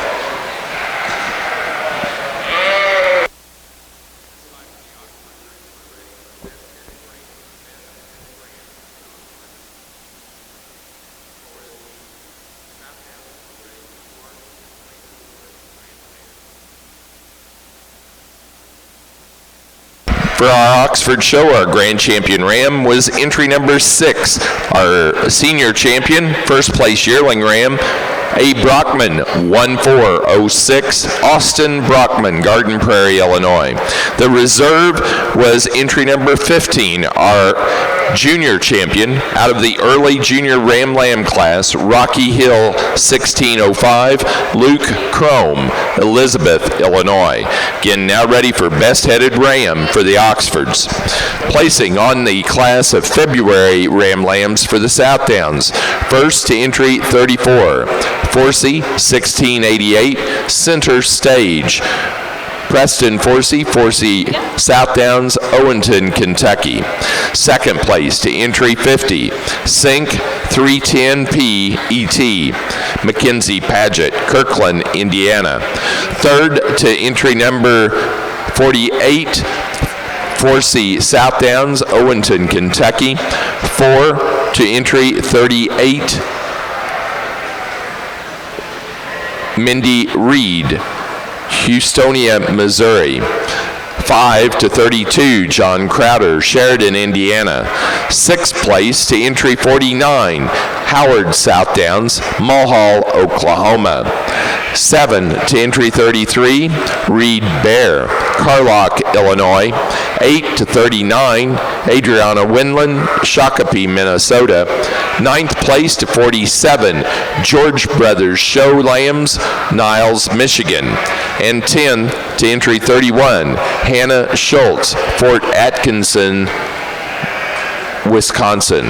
For our Oxford show, our grand champion ram was entry number 6. Our senior champion, first place yearling ram, A. Brockman, 1406, Austin Brockman, Garden Prairie, Illinois. The reserve was entry number 15, our junior champion out of the early junior Ram Lamb class, Rocky Hill, 1605, Luke Crome, Elizabeth, Illinois. Again, now ready for best headed ram for the Oxfords. Placing on the class of February Ram Lambs for the Southdowns. First to entry 34, Forsey, 1688, Center Stage. Preston Forsey, Southdowns, Owenton, Kentucky. Second place to entry 50, Sink 310P ET, Mackenzie Paget, Kirkland, Indiana. Third to entry number 48, Forsey, Southdowns, Owenton, Kentucky. 4 to entry 38, Mindy Reed, Houstonia, Missouri. 5 to 32, John Crowder, Sheridan, Indiana. 6th place to entry 49, Howard Southdowns, Mulhall, Oklahoma. 7 to entry 33, Reed Bear, Carlock, Illinois. 8 to 39, Adriana Winland, Shakopee, Minnesota. 9th place to 47, George Brothers Show Lambs, Niles, Michigan. And 10 to entry 31, Hannah Schultz, Fort Atkinson, Wisconsin.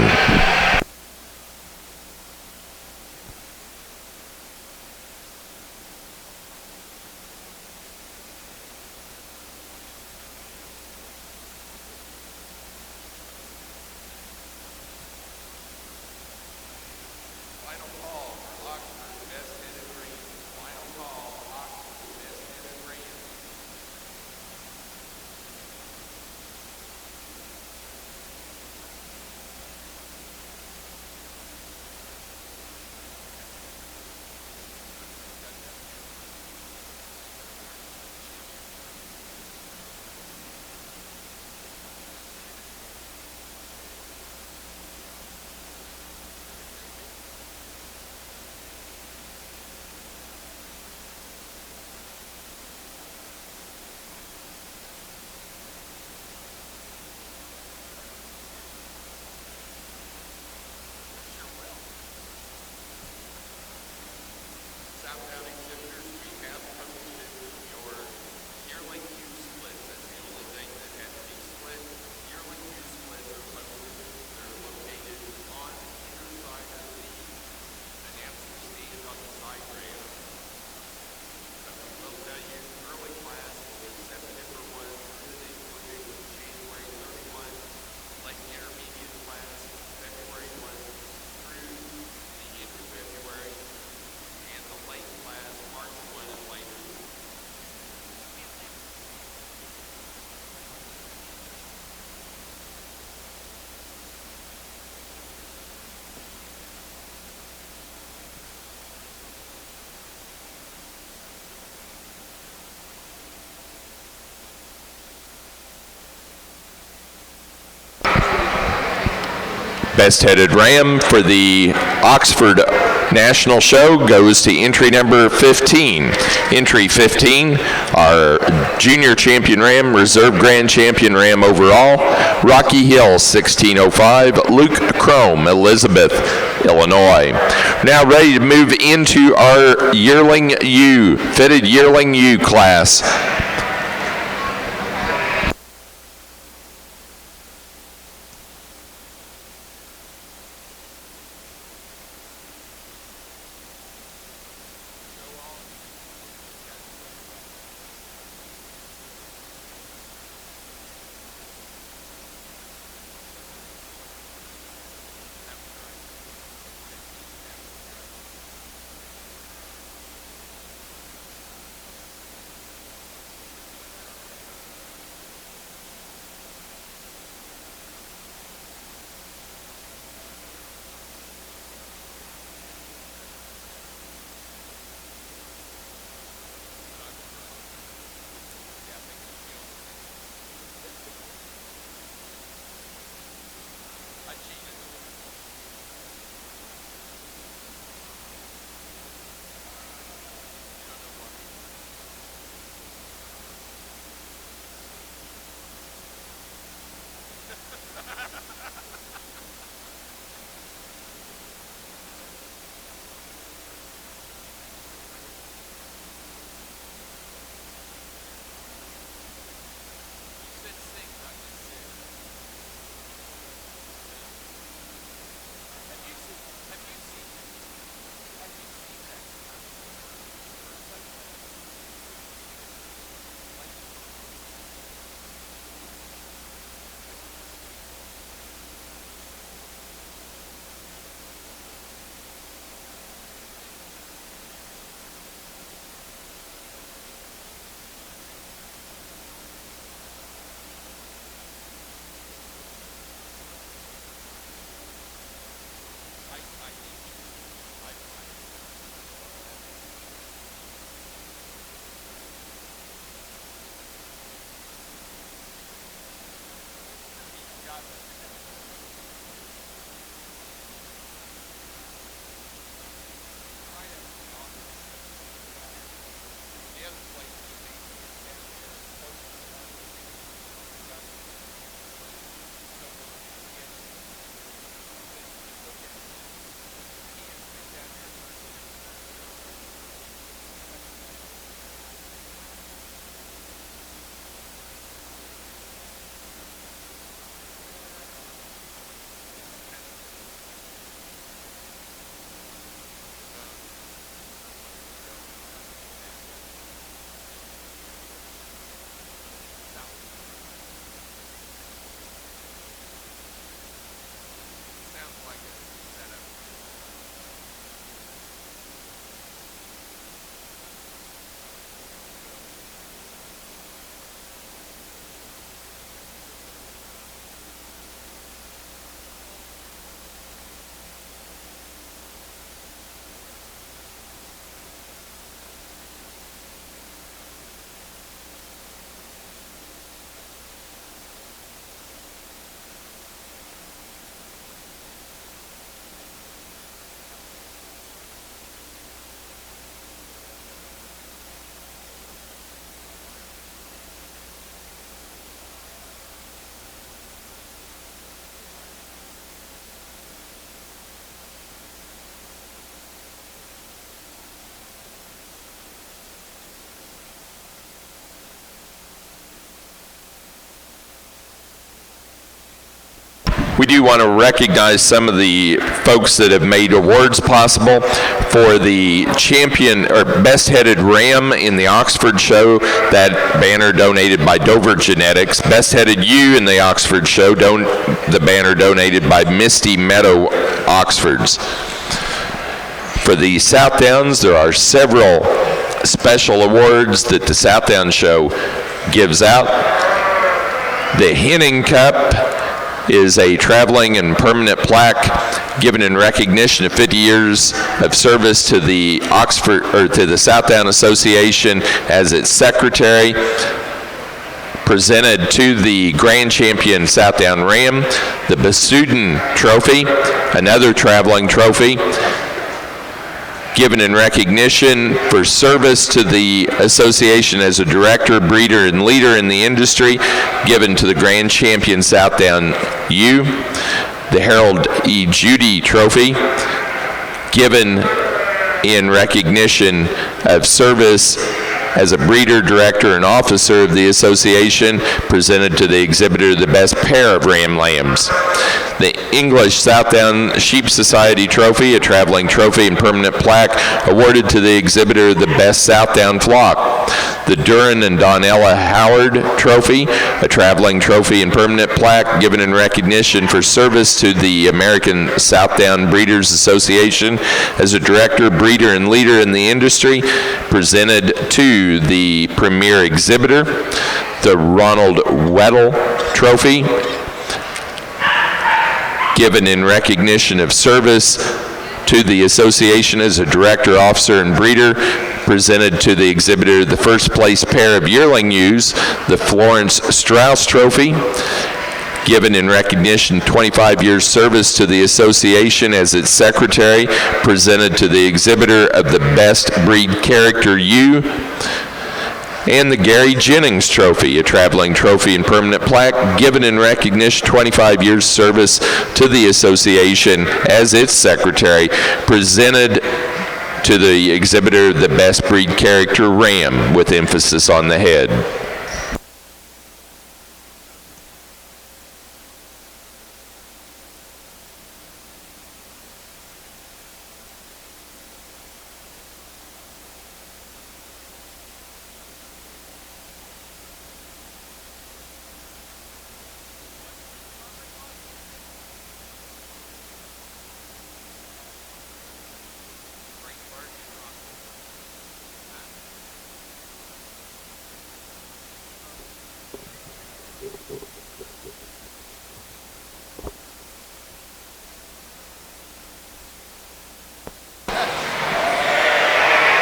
Best Headed Ram for the Oxford National Show goes to entry number 15. Entry 15, our Junior Champion Ram, Reserve Grand Champion Ram overall, Rocky Hill 1605, Luke Crome, Elizabeth, Illinois. Now ready to move into our Yearling U, fitted Yearling U class. We do want to recognize some of the folks that have made awards possible for the champion or best headed ram in the Oxford show. That banner donated by Dover Genetics. Best headed ewe in the Oxford show, the banner donated by Misty Meadow Oxfords. For the Southdowns, there are several special awards that the Southdown show gives out. The Henning Cup is a traveling and permanent plaque given in recognition of 50 years of service to the Oxford or to the Southdown Association as its secretary. presented to the grand champion Southdown Ram, the Basudin Trophy, another traveling trophy, given in recognition for service to the association as a director, breeder, and leader in the industry, given to the grand champion Southdown U, the Harold E. Judy Trophy, given in recognition of service as a breeder, director, and officer of the association, presented to the exhibitor the best pair of ram lambs. The English Southdown Sheep Society Trophy, a traveling trophy and permanent plaque, awarded to the exhibitor the best Southdown flock. The Duran and Donella Howard Trophy, a traveling trophy and permanent plaque, given in recognition for service to the American Southdown Breeders Association as a director, breeder, and leader in the industry, presented to the premier exhibitor. The Ronald Weddle Trophy, given in recognition of service to the association as a director, officer, and breeder, presented to the exhibitor the first place pair of yearling ewes, the Florence Strauss Trophy, given in recognition 25 years service to the association as its secretary, presented to the exhibitor of the best breed character ewe, and the Gary Jennings Trophy, a traveling trophy and permanent plaque, given in recognition 25 years service to the association as its secretary, presented to the exhibitor the best breed character ram, with emphasis on the head.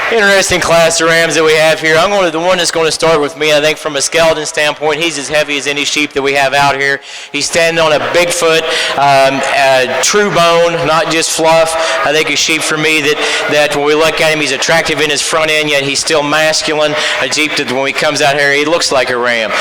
Interesting class of rams that we have here. The one that's going to start with me, I think from a skeleton standpoint, he's as heavy as any sheep that we have out here. He's standing on a Bigfoot, true bone, not just fluff. I think a sheep for me that when we look at him, he's attractive in his front end, yet he's still masculine. A sheep that when he comes out here, he looks like a ram.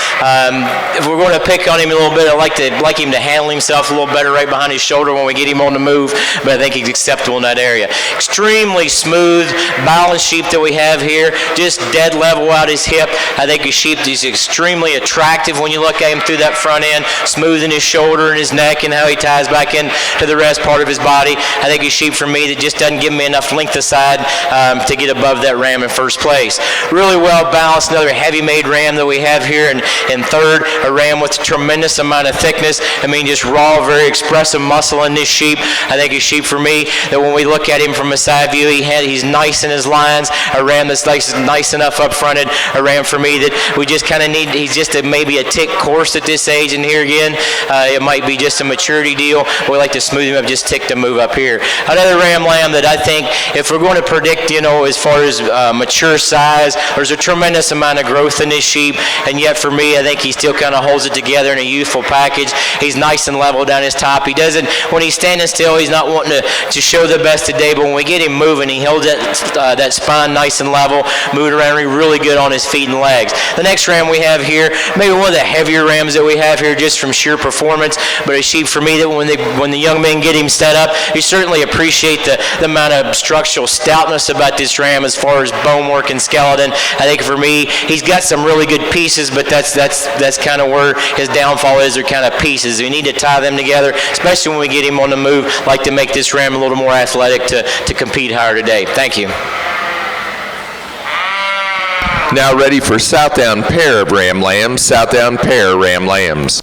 If we're going to pick on him a little bit, I'd like him to handle himself a little better right behind his shoulder when we get him on the move, but I think he's acceptable in that area. Extremely smooth, balanced sheep that we have here, just dead level out his hip. I think his sheep is extremely attractive when you look at him through that front end, smooth in his shoulder and his neck and how he ties back in to the rest part of his body. I think his sheep for me that just doesn't give me enough length aside to get above that ram in first place. Really well balanced, another heavy made ram that we have here in third, a ram with a tremendous amount of thickness. I mean, just raw, very expressive muscle in this sheep. I think his sheep for me that when we look at him from a side view, he's nice in his lines, a ram that's nice enough up fronted, a ram for me that we just kind of need. He's just maybe a tick coarse at this age, and here again, it might be just a maturity deal. We like to smooth him up, just tick to move up here. Another ram lamb that I think, if we're going to predict, as far as mature size, there's a tremendous amount of growth in this sheep, and yet for me, I think he still kind of holds it together in a youthful package. He's nice and level down his top. He doesn't, when he's standing still, he's not wanting to show the best today, but when we get him moving, he holds that spine nice and level, moving around really good on his feet and legs. The next ram we have here, maybe one of the heavier rams that we have here just from sheer performance, but a sheep for me that when the young men get him set up, you certainly appreciate the amount of structural stoutness about this ram as far as bone work and skeleton. I think for me, he's got some really good pieces, but that's kind of where his downfall is, are kind of pieces. We need to tie them together, especially when we get him on the move, like to make this ram a little more athletic to compete higher today. Thank you. Now ready for Southdown pair of ram lambs, Southdown pair ram lambs.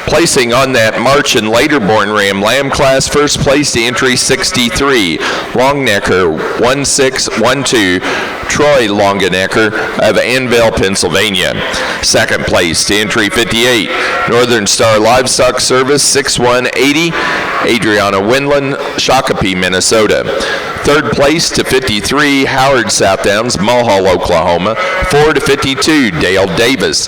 Placing on that March and later born ram lamb class, first place to entry 63, Longnecker 1612, Troy Longenecker of Annville, Pennsylvania. Second place to entry 58, Northern Star Livestock Service 6180, Adriana Windland, Shakopee, Minnesota. Third place to 53, Howard Southdowns, Mulhall, Oklahoma. 4 to 52, Dale Davis,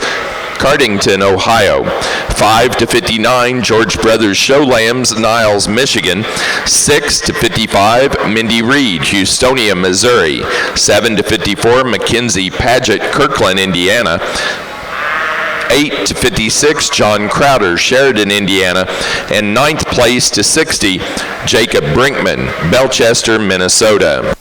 Cardington, Ohio. 5 to 59, George Brothers Show Lambs, Niles, Michigan. 6 to 55, Mindy Reed, Houstonia, Missouri. 7 to 54, Mackenzie Paget, Kirkland, Indiana. 8 to 56, John Crowder, Sheridan, Indiana. And 9th place to 60, Jacob Brinkman, Belchester, Minnesota.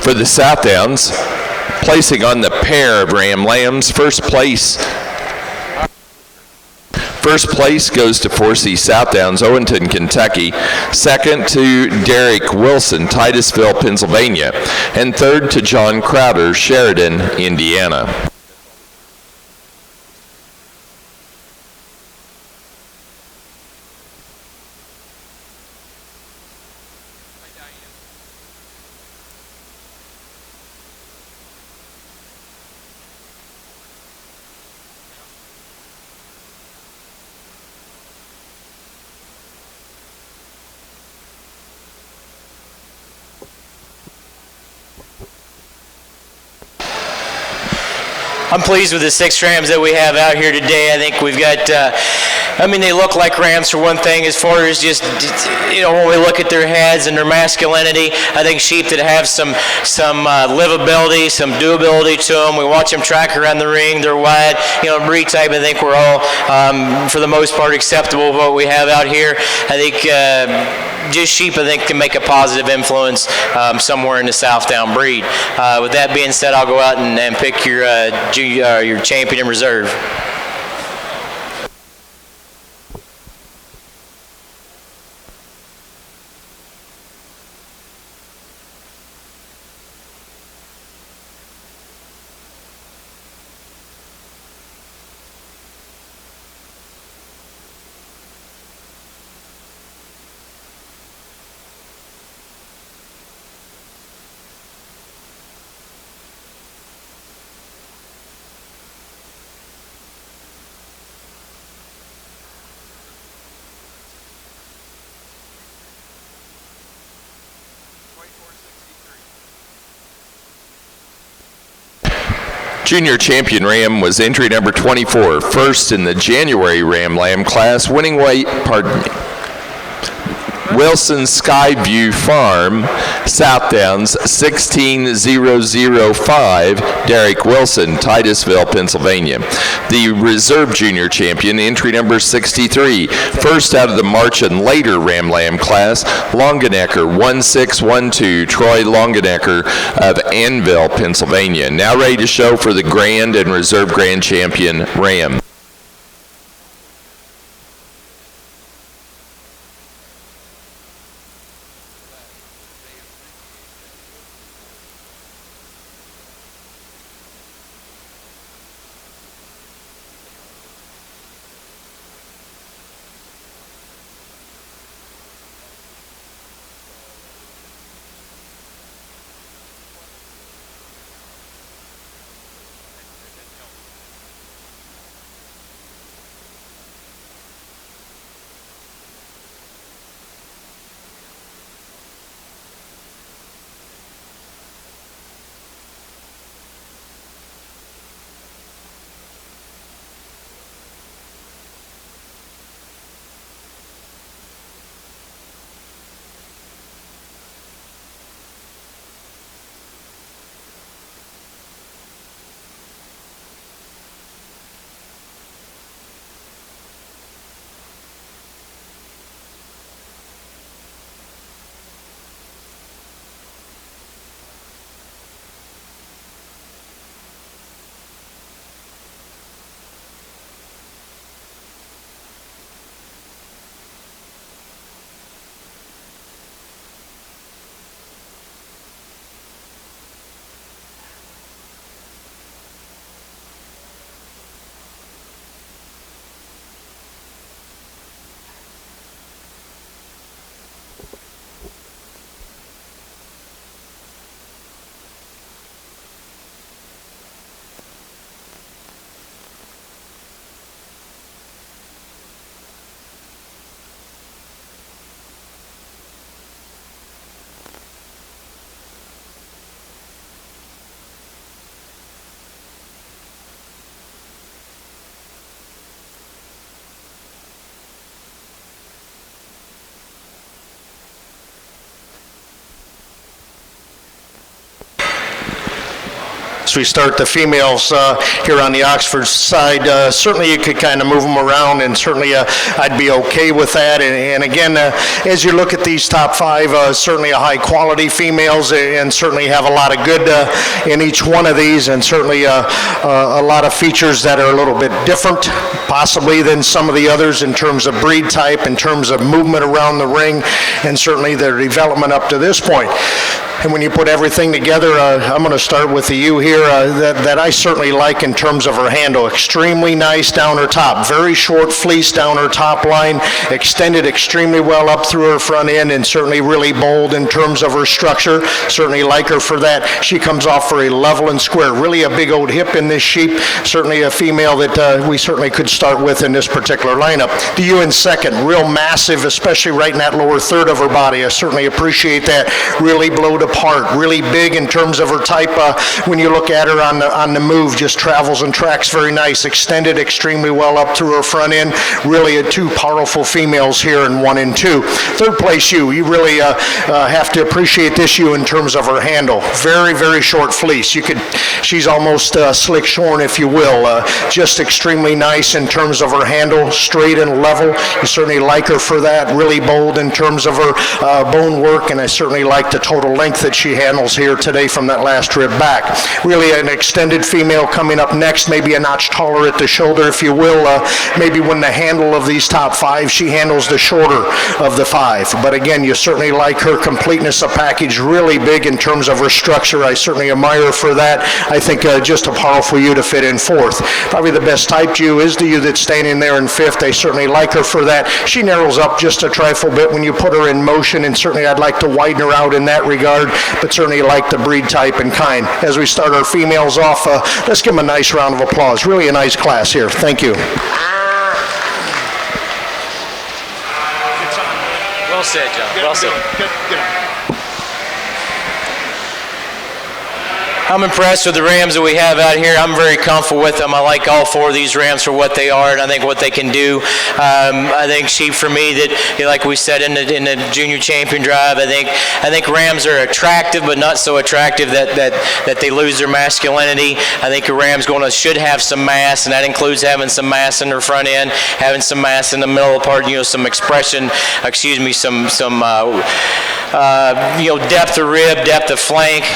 For the Southdowns, placing on the pair of Ram Lambs, first place goes to Forsey Southdowns, Owenston, Kentucky. Second to Derek Wilson, Titusville, Pennsylvania. And third to John Crowder, Sheridan, Indiana. I'm pleased with the 6 Rams that we have out here today. I think we've got, they look like Rams for one thing as far as just, when we look at their heads and their masculinity. I think sheep that have some livability, some doability to them. We watch them track around the ring. They're wide. Breed type, I think we're all, for the most part, acceptable with what we have out here. I think just sheep, I think, can make a positive influence somewhere in the Southdown breed. With that being said, I'll go out and pick your champion in reserve. Junior champion Ram was entry number 24, first in the January Ram Lamb class, winning weight, Wilson Skyview Farm, Southdowns, 16005, Derek Wilson, Titusville, Pennsylvania. The reserve junior champion, entry number 63, first out of the March and later Ram Lamb class, Longenecker, 1612, Troy Longenecker of Annville, Pennsylvania. Now ready to show for the grand and reserve grand champion, Ram. As we start the females here on the Oxford side, certainly you could kind of move them around, and certainly I'd be okay with that. And again, as you look at these top five, certainly a high quality females, and certainly have a lot of good in each one of these, and certainly a lot of features that are a little bit different possibly than some of the others in terms of breed type, in terms of movement around the ring, and certainly their development up to this point. And when you put everything together, I'm going to start with the ewe here that I certainly like in terms of her handle. Extremely nice down her top. Very short fleece down her top line. Extended extremely well up through her front end, and certainly really bold in terms of her structure. Certainly like her for that. She comes off very level and square. Really a big old hip in this sheep. Certainly a female that we certainly could start with in this particular lineup. The ewe in second. Real massive, especially right in that lower third of her body. I certainly appreciate that. Really blowed apart, really big in terms of her type. When you look at her on the move, just travels and tracks very nice. Extended extremely well up through her front end. Really two powerful females here in 1 and 2. Third place ewe, you really have to appreciate this ewe in terms of her handle. Very, very short fleece. She's almost slick shorn, if you will. Just extremely nice in terms of her handle, straight and level. You certainly like her for that. Really bold in terms of her bone work, and I certainly like the total length that she handles here today from that last rib back. Really an extended female coming up next, maybe a notch taller at the shoulder, if you will. Maybe when the handle of these top five, she handles the shorter of the five. But again, you certainly like her completeness of package, really big in terms of her structure. I certainly admire her for that. I think just a powerful ewe to fit in fourth. Probably the best typed ewe is the ewe that's standing there in fifth. I certainly like her for that. She narrows up just a trifle bit when you put her in motion, and certainly I'd like to widen her out in that regard, but certainly like the breed type and kind. As we start our females off, let's give them a nice round of applause. Really a nice class here. Thank you. Well said, John. Well said. I'm impressed with the rams that we have out here. I'm very comfortable with them. I like all four of these rams for what they are, and I think what they can do. I think sheep for me that, like we said in the junior champion drive, I think rams are attractive, but not so attractive that they lose their masculinity. I think a ram's should have some mass, and that includes having some mass in their front end, having some mass in the middle part, some expression, some depth of rib, depth of flank.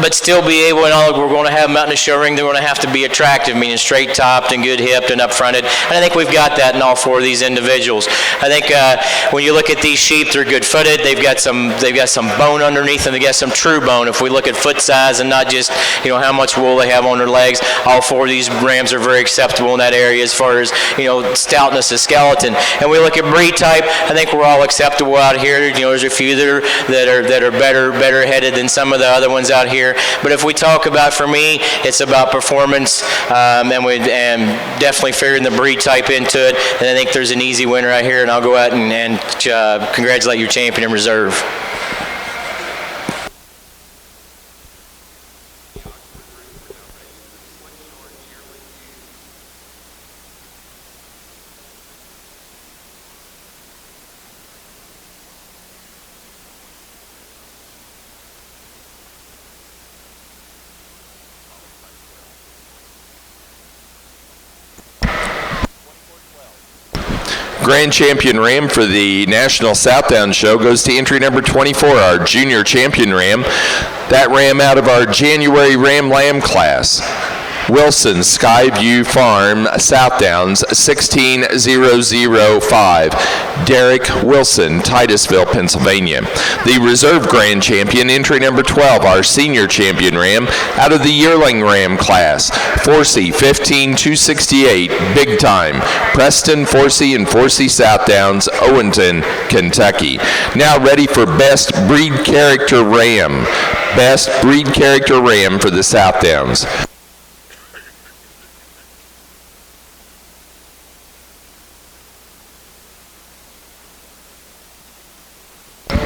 But still be able, and all we're going to have them out in the show ring, they're going to have to be attractive, meaning straight topped and good hipped and up fronted. And I think we've got that in all four of these individuals. I think when you look at these sheep, they're good footed. They've got some bone underneath them. They got some true bone. If we look at foot size and not just how much wool they have on their legs, all four of these rams are very acceptable in that area as far as stoutness of skeleton. And we look at breed type, I think we're all acceptable out here. There's a few that are better headed than some of the other ones out here. But if we talk about, for me, it's about performance, and definitely figuring the breed type into it. And I think there's an easy winner right here, and I'll go out and congratulate your champion in reserve. Grand champion ram for the National Southdown Show goes to entry number 24, our junior champion ram. That ram out of our January Ram Lamb class. Wilson, Skyview Farm, Southdowns, 16005. Derek Wilson, Titusville, Pennsylvania. The reserve grand champion, entry number 12, our senior champion ram, out of the yearling ram class. Forsey, 15268, big time. Preston, Forsey, and Forsey Southdowns, Owenton, Kentucky. Now ready for best breed character ram. Best breed character ram for the Southdowns.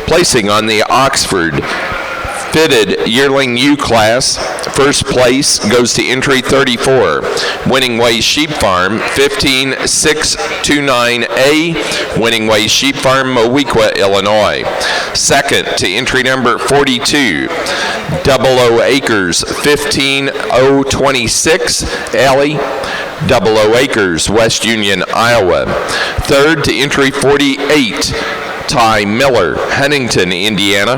Placing on the Oxford Fitted Yearling U class. First place goes to entry 34, Winning Ways Sheep Farm, 15629A, Winning Ways Sheep Farm, Moweaqua, Illinois. Second to entry number 42, Double O Acres, 15026, Alley, Double O Acres, West Union, Iowa. Third to entry 48, Ty Miller, Huntington, Indiana.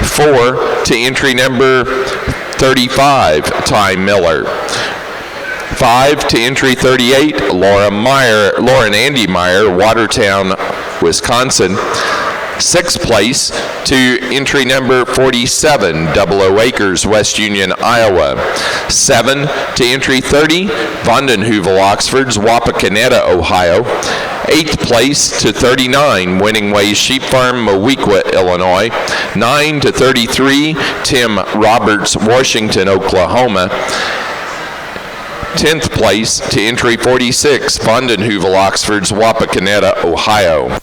4 to entry number 35, Ty Miller. 5 to entry 38, Lauren Andy Meyer, Watertown, Wisconsin. 6th place to entry number 47, Double O Acres, West Union, Iowa. 7 to entry 30, Vondenheuvel Oxfords, Wapakoneta, Ohio. 8th place to 39, Winning Ways Sheep Farm, Moweaqua, Illinois. 9 to 33, Tim Roberts, Washington, Oklahoma. 10th place to entry 46, Vondenheuvel Oxfords, Wapakoneta, Ohio.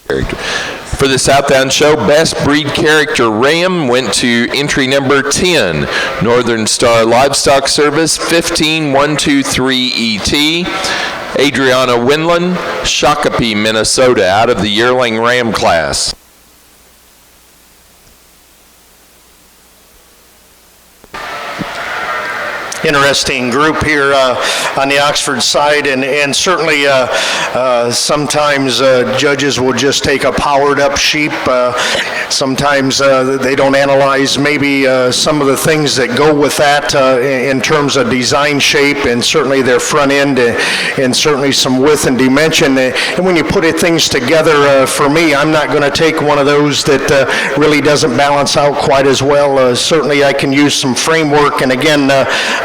For the Southdown Show, Best Breed Character Ram went to entry number 10, Northern Star Livestock Service 15123ET. Adriana Winland, Shakopee, Minnesota, out of the yearling Ram class. Interesting group here on the Oxford side, and certainly sometimes judges will just take a powered up sheep. Sometimes they don't analyze maybe some of the things that go with that in terms of design shape, and certainly their front end, and certainly some width and dimension. And when you put things together, for me, I'm not going to take one of those that really doesn't balance out quite as well. Certainly I can use some framework, and again,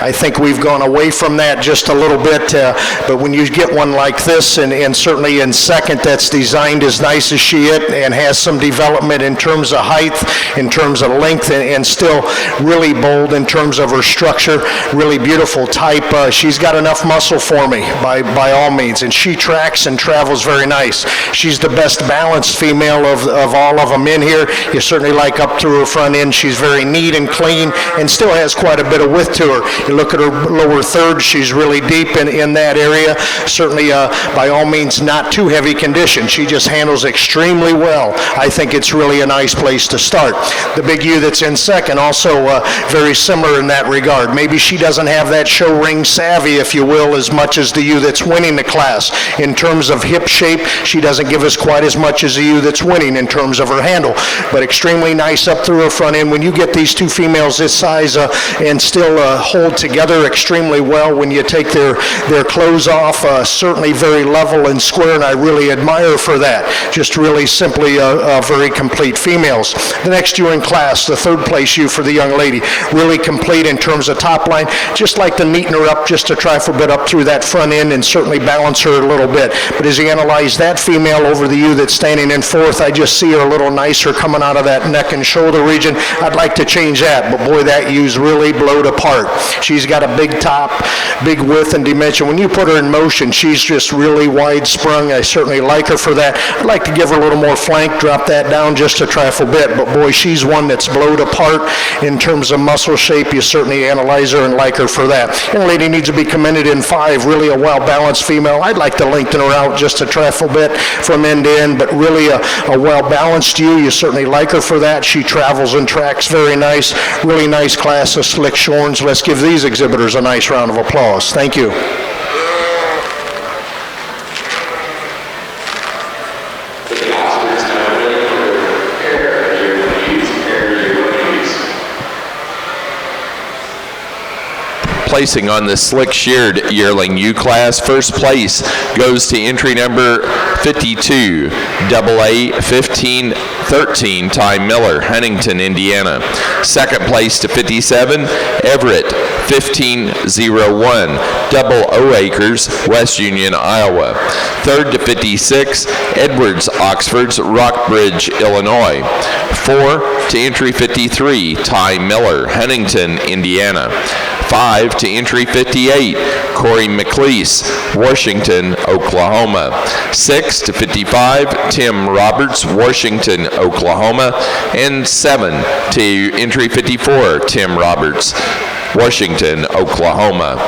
I think we've gone away from that just a little bit, but when you get one like this, and certainly in second that's designed as nice as she is and has some development in terms of height, in terms of length, and still really bold in terms of her structure, really beautiful type. She's got enough muscle for me by all means, and she tracks and travels very nice. She's the best balanced female of all of them in here. You certainly like up through her front end. She's very neat and clean and still has quite a bit of width to her. You look at her lower third, she's really deep in that area. Certainly by all means not too heavy condition. She just handles extremely well. I think it's really a nice place to start. The big ewe that's in second also very similar in that regard. Maybe she doesn't have that show ring savvy, if you will, as much as the ewe that's winning the class. In terms of hip shape, she doesn't give us quite as much as the ewe that's winning in terms of her handle, but extremely nice up through her front end. When you get these two females this size and still hold together extremely well when you take their clothes off, certainly very level and square, and I really admire for that. Just really simply very complete females. The next ewe in class, the third place ewe for the young lady, really complete in terms of top line. Just like to neaten her up just a trifle bit up through that front end and certainly balance her a little bit. But as you analyze that female over the ewe that's standing in fourth, I just see her a little nicer coming out of that neck and shoulder region. I'd like to change that, but boy, that ewe's really blowed apart. She's got a big top, big width and dimension. When you put her in motion, she's just really wide sprung. I certainly like her for that. I'd like to give her a little more flank, drop that down just a trifle bit, but boy, she's one that's blowed apart in terms of muscle shape. You certainly analyze her and like her for that. Young lady needs to be commended in five, really a well-balanced female. I'd like to lengthen her out just a trifle bit from end to end, but really a well-balanced ewe. You certainly like her for that. She travels and tracks very nice. Really nice class of slick shorns. Let's give these exhibitors a nice round of applause. Thank you. Placing on the slick-sheared yearling ewe class, first place goes to entry number 52, AA 1513, Ty Miller, Huntington, Indiana. Second place to 57, Everett 1501, Double O Acres, West Union, Iowa. Third to 56, Edwards Oxfords, Rockbridge, Illinois. 4 to entry 53, Ty Miller, Huntington, Indiana. 5 to entry 58, Corey McLeese, Washington, Oklahoma. 6 to 55, Tim Roberts, Washington, Oklahoma. And 7 to entry 54, Tim Roberts, Washington, Oklahoma.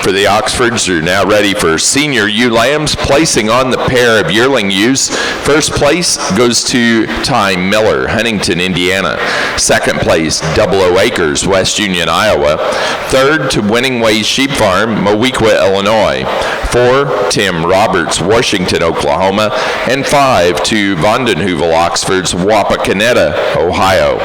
For the Oxfords, are now ready for senior ewe lambs, placing on the pair of yearling ewes. First place goes to Ty Miller, Huntington, Indiana. Second place, 00 Acres, West Union, Iowa. Third to Winning Ways Sheep Farm, Moweaqua, Illinois. 4, Tim Roberts, Washington, Oklahoma. And 5 to Vondenheuvel Oxfords, Wapakoneta, Ohio.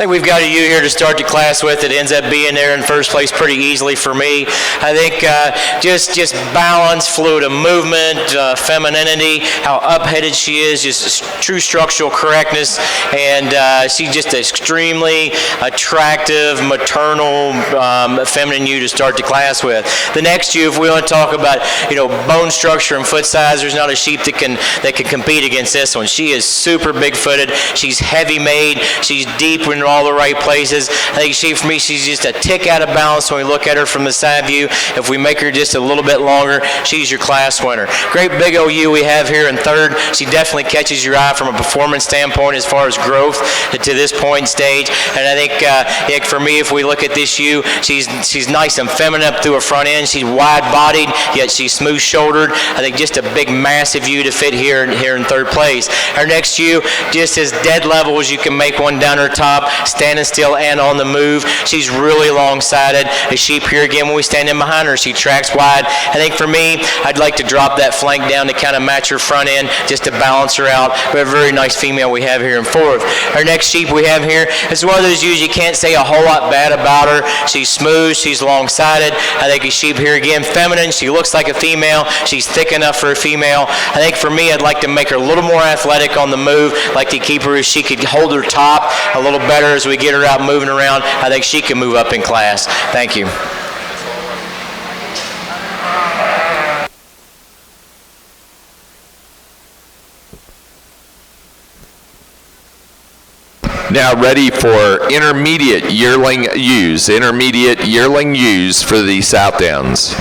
think we've got a ewe here to start the class with. It ends up being there in first place pretty easily for me. I think just balance, fluid of movement, femininity, how up-headed she is, just true structural correctness, and she's just an extremely attractive, maternal, feminine ewe to start the class with. The next ewe, if we want to talk about bone structure and foot size, there's not a sheep that can compete against this one. She is super big-footed. She's heavy-made. She's deep in all the right places. I think for me, she's just a tick out of balance when we look at her from the side view. If we make her just a little bit longer, she's your class winner. Great big old ewe we have here in third. She definitely catches your eye from a performance standpoint as far as growth to this point stage. And I think for me, if we look at this ewe, she's nice and feminine up through her front end. She's wide-bodied, yet she's smooth-shouldered. I think just a big, massive ewe to fit here in third place. Our next ewe, just as dead level as you can make one down her top, standing still and on the move. She's really long-sided. The sheep here again, when we stand in behind her, she tracks wide. I think for me, I'd like to drop that flank down to kind of match her front end, just to balance her out. We have a very nice female we have here in fourth. Our next sheep we have here is one of those ewes you can't say a whole lot bad about her. She's smooth, she's long-sided. I think a sheep here again, feminine. She looks like a female. She's thick enough for a female. I think for me, I'd like to make her a little more athletic on the move, like to keep her, if she could hold her top a little better as we get her out moving around. I think she can move up in class. Thank you. Now ready for intermediate yearling ewes for the Southdowns.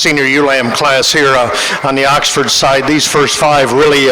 senior ULAM class here on the Oxford side. These first 5 really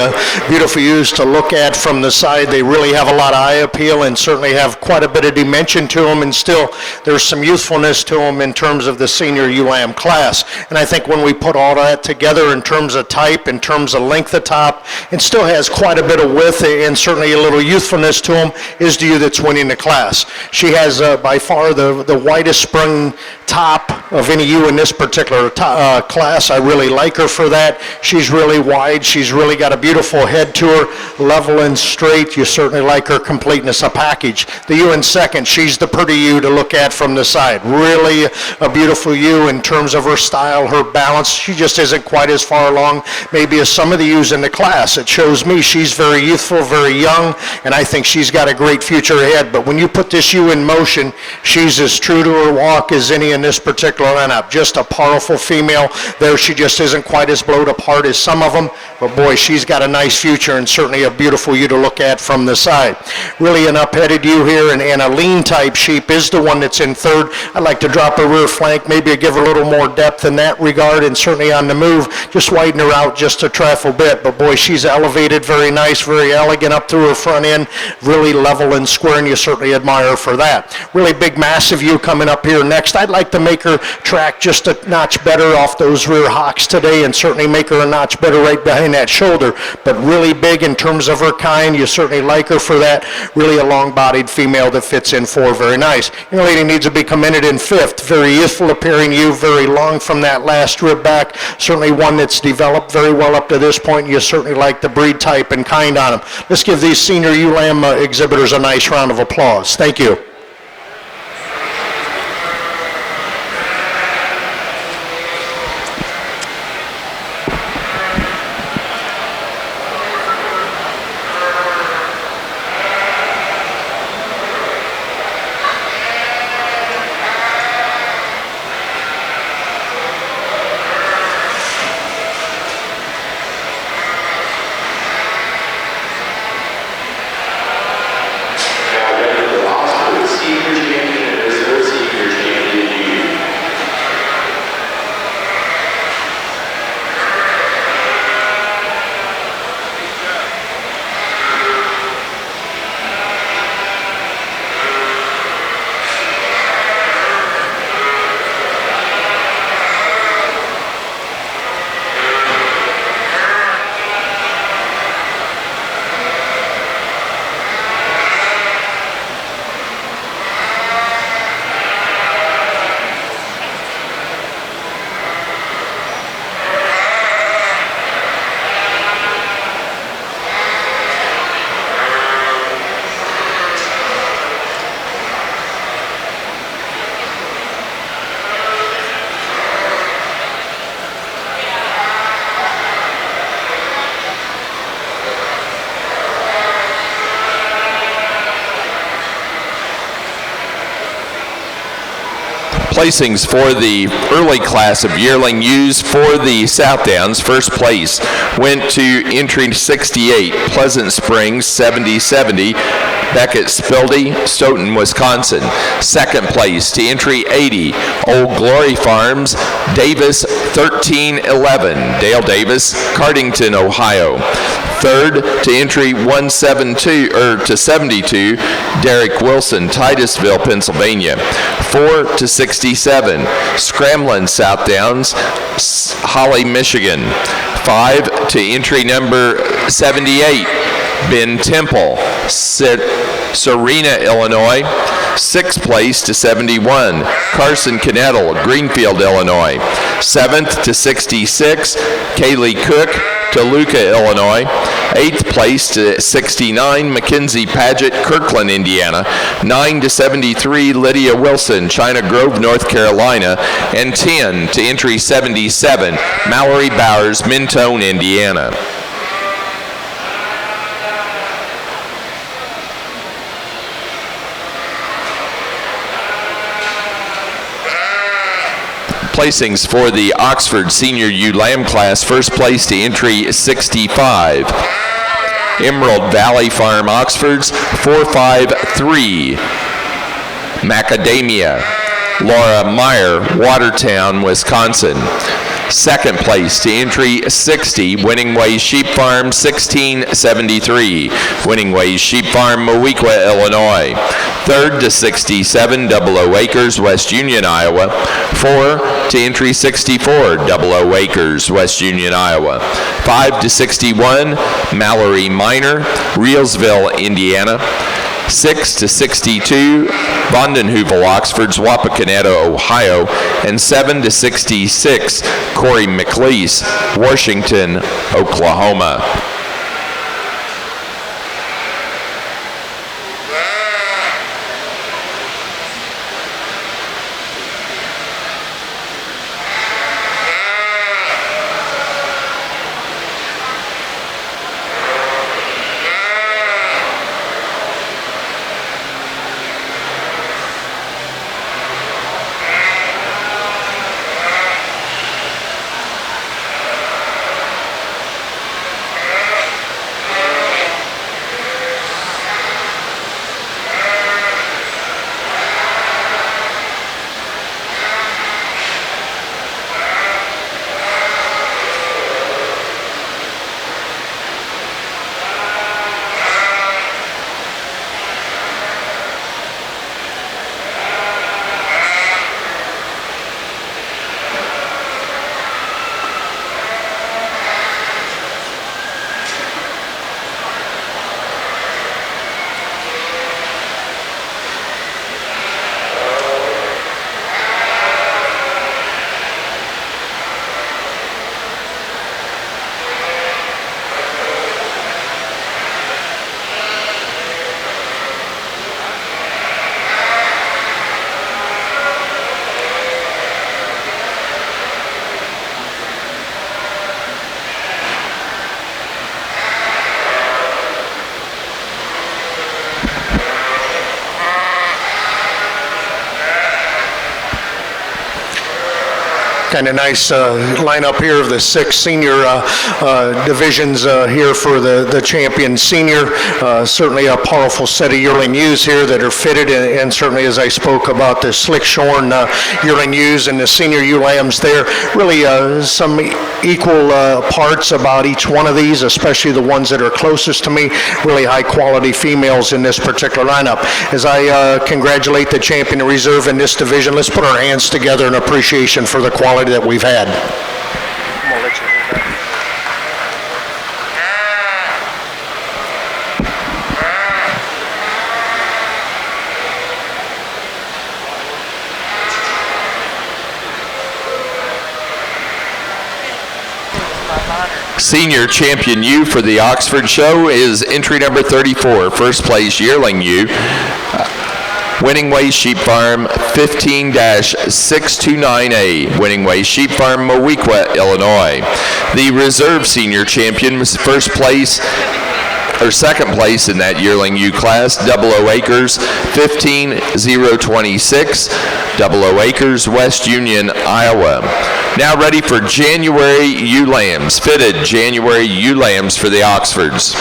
beautiful ewes to look at from the side. They really have a lot of eye appeal and certainly have quite a bit of dimension to them, and still there's some youthfulness to them in terms of the senior ULAM class. And I think when we put all that together in terms of type, in terms of length of top, it still has quite a bit of width and certainly a little youthfulness to them, is the ewe that's winning the class. She has by far the widest sprung top of any ewe in this particular class. I really like her for that. She's really wide. She's really got a beautiful head to her, level and straight. You certainly like her completeness of package. The ewe in second, she's the pretty ewe to look at from the side. Really a beautiful ewe in terms of her style, her balance. She just isn't quite as far along maybe as some of the ewes in the class. It shows me she's very youthful, very young, and I think she's got a great future ahead. But when you put this ewe in motion, she's as true to her walk as any in this particular lineup. Just a powerful female. There she just isn't quite as blowed apart as some of them, but boy, she's got a nice future and certainly a beautiful ewe to look at from the side. Really an up-headed ewe here, and a lean type sheep is the one that's in third. I'd like to drop her rear flank, maybe give her a little more depth in that regard, and certainly on the move, just widen her out just a trifle bit. But boy, she's elevated, very nice, very elegant up through her front end, really level and square, and you certainly admire her for that. Really big, massive ewe coming up here next. I'd like to make her track just a notch better off those rear hocks today, and certainly make her a notch better right behind that shoulder, but really big in terms of her kind. You certainly like her for that. Really a long-bodied female that fits in 4 very nice. Your lady needs to be commended in 5th. Very youthful appearing ewe, very long from that last rib back. Certainly one that's developed very well up to this point. You certainly like the breed type and kind on them. Let's give these senior ULAM exhibitors a nice round of applause. Thank you. Placings for the early class of yearling ewes for the Southdowns. First place went to entry 68, Pleasant Springs 7070, Beckett Spildy, Stoughton, Wisconsin. Second place to entry 80, Old Glory Farms, Davis 1311, Dale Davis, Cardington, Ohio. Third to entry 72, Derek Wilson, Titusville, Pennsylvania. 4 to 67, Scramlin Southdowns, Holly, Michigan. 5 to entry number 78, Ben Temple, Serena, Illinois. 6th place to 71, Carson Knettle, Greenfield, Illinois. 7th to 66, Kaylee Cook, Toluca, Illinois. 8th place to 69, Mackenzie Paget, Kirkland, Indiana. 9 to 73, Lydia Wilson, China Grove, North Carolina. And 10 to entry 77, Mallory Bowers, Mentone, Indiana. Placings for the Oxford Senior Ewe Lamb class. First place to entry 65, Emerald Valley Farm Oxfords 453, Macadamia, Laura Meyer, Watertown, Wisconsin. Second place to entry 60, Winning Ways Sheep Farm 1673, Winning Ways Sheep Farm, Moweaqua, Illinois. Third to 67, Double O Acres, West Union, Iowa. 4 to entry 64, Double O Acres, West Union, Iowa. 5 to 61, Mallory Minor, Reelsville, Indiana. 6 to 62, Vondenheuvel, Oxford's Wapakoneta, Ohio, and 7 to 66, Corey McLeese, Washington, Oklahoma. Kind of nice lineup here of the 6 senior divisions here for the champion senior. Certainly a powerful set of yearling ewes here that are fitted, and certainly as I spoke about the slick shorn yearling ewes and the senior ewe lambs there, really some equal parts about each one of these, especially the ones that are closest to me, really high quality females in this particular lineup. As I congratulate the champion reserve in this division, let's put our hands together in appreciation for the quality that we've had. Senior champion ewe for the Oxford Show is entry number 34, first place yearling ewe. Winning Ways Sheep Farm 15-629A, Winning Ways Sheep Farm, Moweaqua, Illinois. The reserve senior champion was first place, or second place in that yearling ewe class, Double O Acres 15026, Double O Acres, West Union, Iowa. Now ready for January ewe lambs, fitted January ewe lambs for the Oxfords.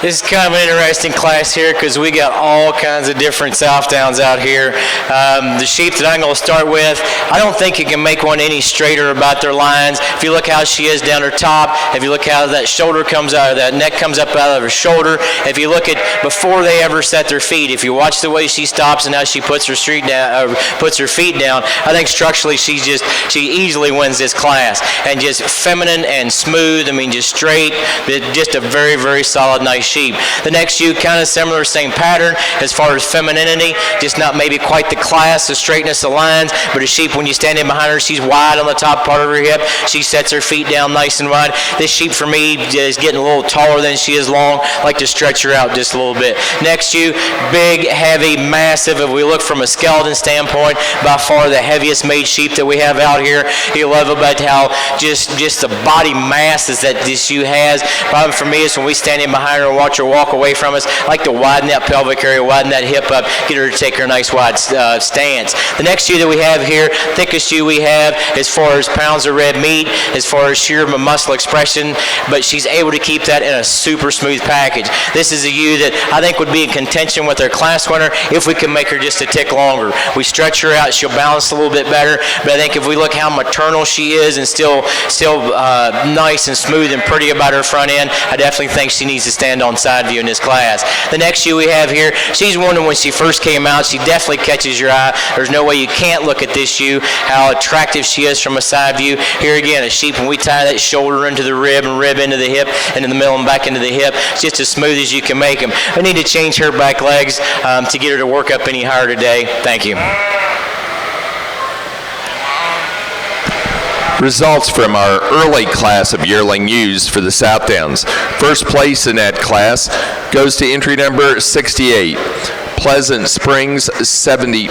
This is kind of an interesting class here because we got all kinds of different Southdowns out here. The sheep that I'm going to start with, I don't think you can make one any straighter about their lines. If you look how she is down her top, if you look how that shoulder comes out, that neck comes up out of her shoulder, if you look at before they ever set their feet, if you watch the way she stops and how she puts her feet down, I think structurally she easily wins this class. And just feminine and smooth, I mean just straight, but just a very, very solid, nice sheep. The next ewe, kind of similar, same pattern as far as femininity, just not maybe quite the class, the straightness of lines, but a sheep, when you stand in behind her, she's wide on the top part of her hip. She sets her feet down nice and wide. This sheep for me is getting a little taller than she is long. I like to stretch her out just a little bit. Next ewe, big, heavy, massive. If we look from a skeleton standpoint, by far the heaviest made sheep that we have out here. You love about how just the body masses that this ewe has. Problem for me is when we stand in behind her and watch her walk away from us, I like to widen that pelvic area, widen that hip up, get her to take her nice wide stance. The next ewe that we have here, thickest ewe we have as far as pounds of red meat, as far as sheer muscle expression, but she's able to keep that in a super smooth package. This is a ewe that I think would be in contention with our class winner if we can make her just a tick longer. We stretch her out, she'll balance a little bit better, but I think if we look how maternal she is and still nice and smooth and pretty about her front end, I definitely think she needs to stand on side view in this class. The next ewe we have here, she's one when she first came out, she definitely catches your eye. There's no way you can't look at this ewe, how attractive she is from a side view. Here again, a sheep, when we tie that shoulder into the rib and rib into the hip, into the middle and back into the hip, it's just as smooth as you can make them. I need to change her back legs to get her to work up any higher today. Thank you. Results from our early class of yearling ewes for the Southdowns. First place in that class goes to entry number 68, Pleasant Springs 70.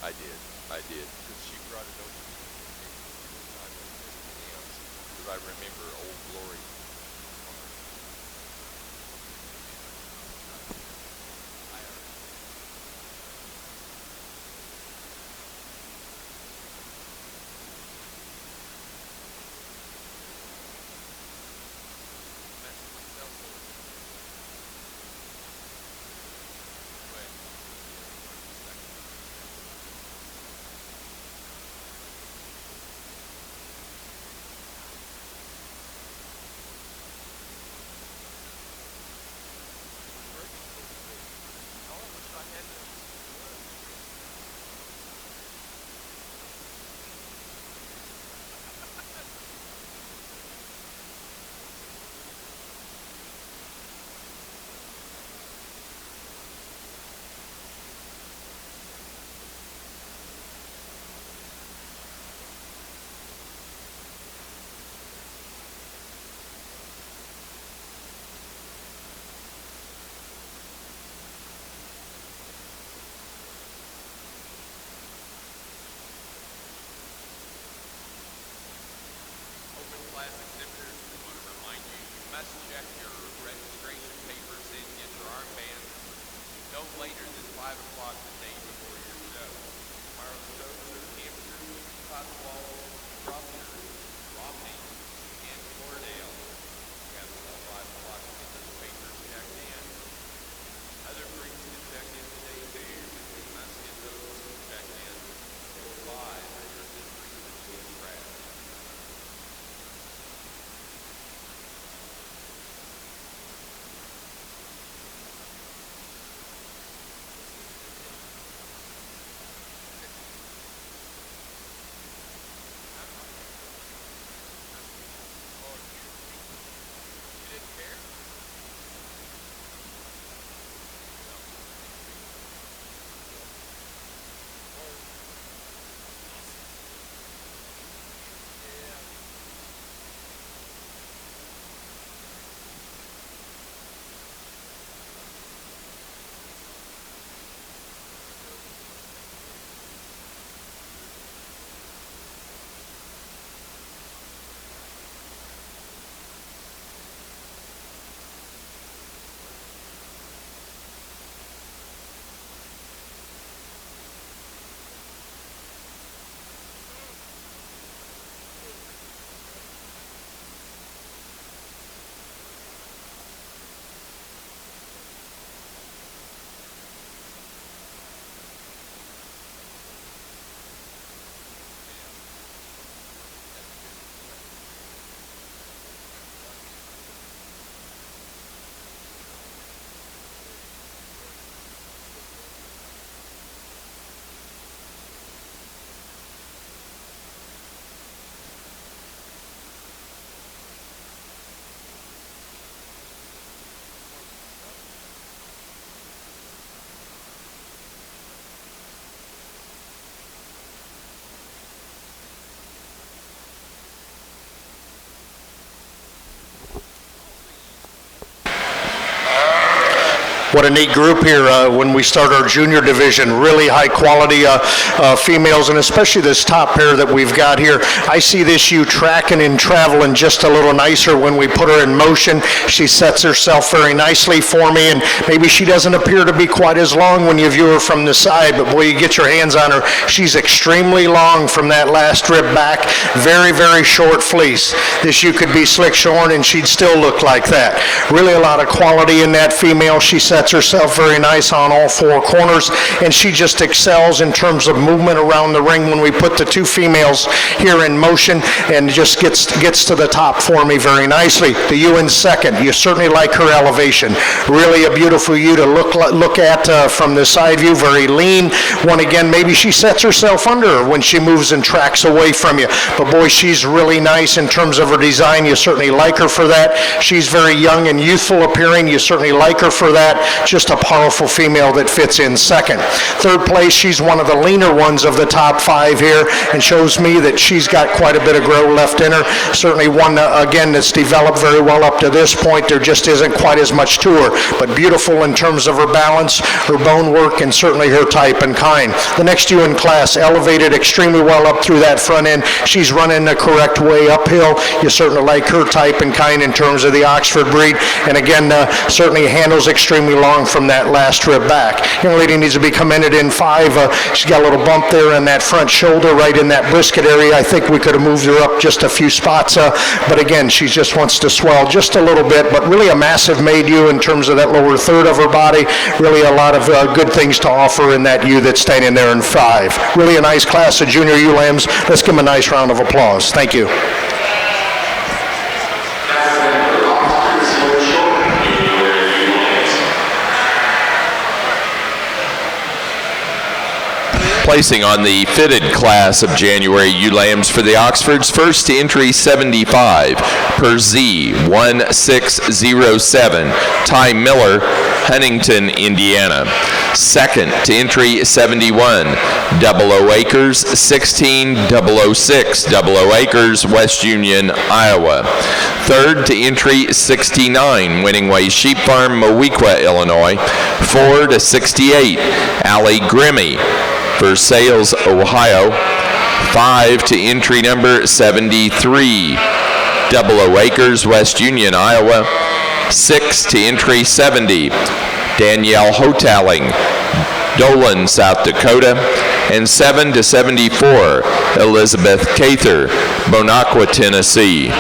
I did, because she brought it over to me. Because I remember Old Glory. Class exhibitors, we want to remind you, you must check your registration papers in, get your armbands no later than 5 o'clock the day before your show. Tomorrow's shows are Hampshire, Cotswold, Crawford, Romney, and Flordale. You have until 5 o'clock to get those papers checked in. Other breeds can check in today too, but you must get those checked in till 5 or your district will be trashed. What a neat group here when we start our junior division. Really high quality females, and especially this top pair that we've got here. I see this ewe tracking and traveling just a little nicer when we put her in motion. She sets herself very nicely for me, and maybe she doesn't appear to be quite as long when you view her from the side, but boy, you get your hands on her. She's extremely long from that last rib back. Very, very short fleece. This ewe could be slick shorn and she'd still look like that. Really a lot of quality in that female. She sets herself very nice on all four corners, and she just excels in terms of movement around the ring when we put the two females here in motion, and just gets to the top for me very nicely. The ewe in second, you certainly like her elevation. Really a beautiful ewe to look at from the side view, very lean. One again, maybe she sets herself under her when she moves and tracks away from you. But boy, she's really nice in terms of her design. You certainly like her for that. She's very young and youthful appearing. You certainly like her for that. Just a powerful female that fits in second. Third place, she's one of the leaner ones of the top five here, and shows me that she's got quite a bit of grow left in her. Certainly one, again, that's developed very well up to this point. There just isn't quite as much to her, but beautiful in terms of her balance, her bone work, and certainly her type and kind. The next ewe in class, elevated extremely well up through that front end. She's running the correct way uphill. You certainly like her type and kind in terms of the Oxford breed, and again, certainly handles extremely long from that last rib back. Young lady needs to be commended in five. She's got a little bump there in that front shoulder, right in that brisket area. I think we could have moved her up just a few spots, but again, she just wants to swell just a little bit, but really a massive made ewe in terms of that lower third of her body. Really a lot of good things to offer in that ewe that's standing there in five. Really a nice class of junior ewe lambs. Let's give them a nice round of applause. Thank you. Placing on the fitted class of January ewe lambs for the Oxfords, first to entry 75, per Z 1607, Ty Miller, Huntington, Indiana. Second to entry 71, 00 Acres 16006, 00 Acres, West Union, Iowa. Third to entry 69, Winning Way Sheep Farm, Moweaqua, Illinois. 4 to 68, Allie Grimmy, Versailles, Ohio. 5 to entry number 73, 00 Acres, West Union, Iowa. 6 to entry 70, Danielle Hotaling, Dolan, South Dakota. And 7 to 74, Elizabeth Cather, Bonacqua, Tennessee.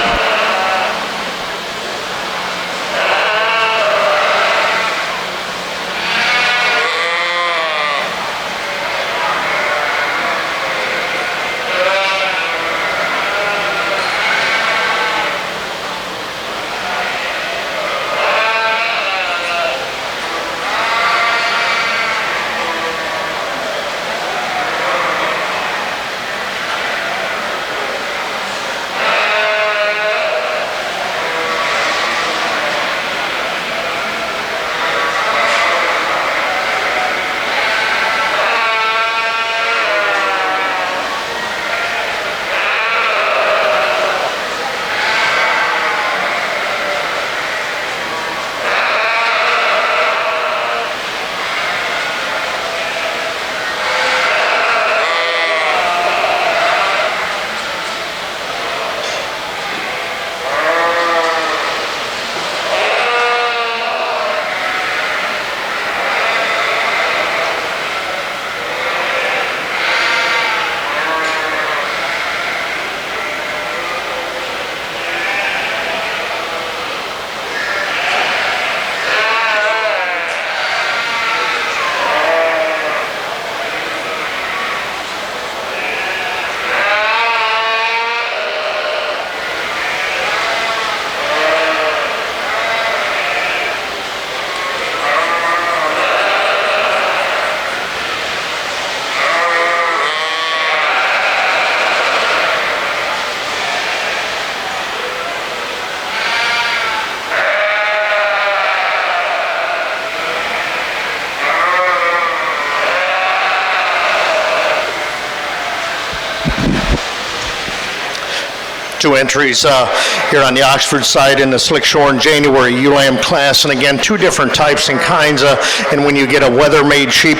Two entries here on the Oxford side in the Slick Shore in January ULAM class, and again, two different types and kinds. And when you get a weather-made sheep,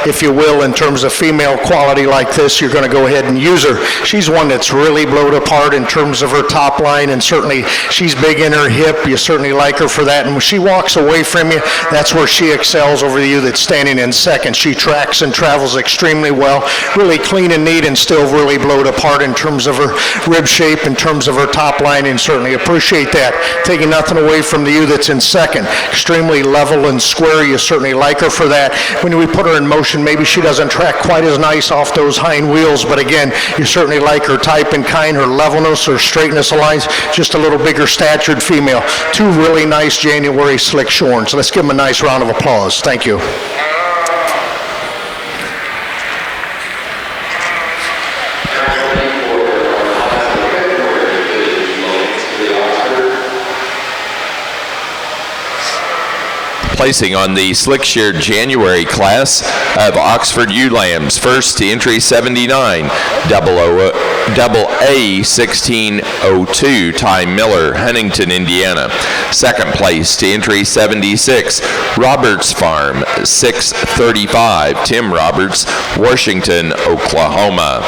if you will, in terms of female quality like this, you're going to go ahead and use her. She's one that's really blowed apart in terms of her top line, and certainly she's big in her hip. You certainly like her for that. And when she walks away from you, that's where she excels over you that's standing in second. She tracks and travels extremely well, really clean and neat, and still really blowed apart in terms of her rib shape, in terms of her top line, and certainly appreciate that. Taking nothing away from the you that's in second. Extremely level and square. You certainly like her for that. When we put her in motion, maybe she doesn't track quite as nice off those hind wheels, but again, you certainly like her type and kind, her levelness, her straightness of lines, just a little bigger statured female. Two really nice January Slick Shorns. Let's give them a nice round of applause. Thank you. Placing on the Slick Shear January class of Oxford ewe lambs. First to entry 79, double A 1602, Ty Miller, Huntington, Indiana. Second place to entry 76, Roberts Farm 635, Tim Roberts, Washington, Oklahoma.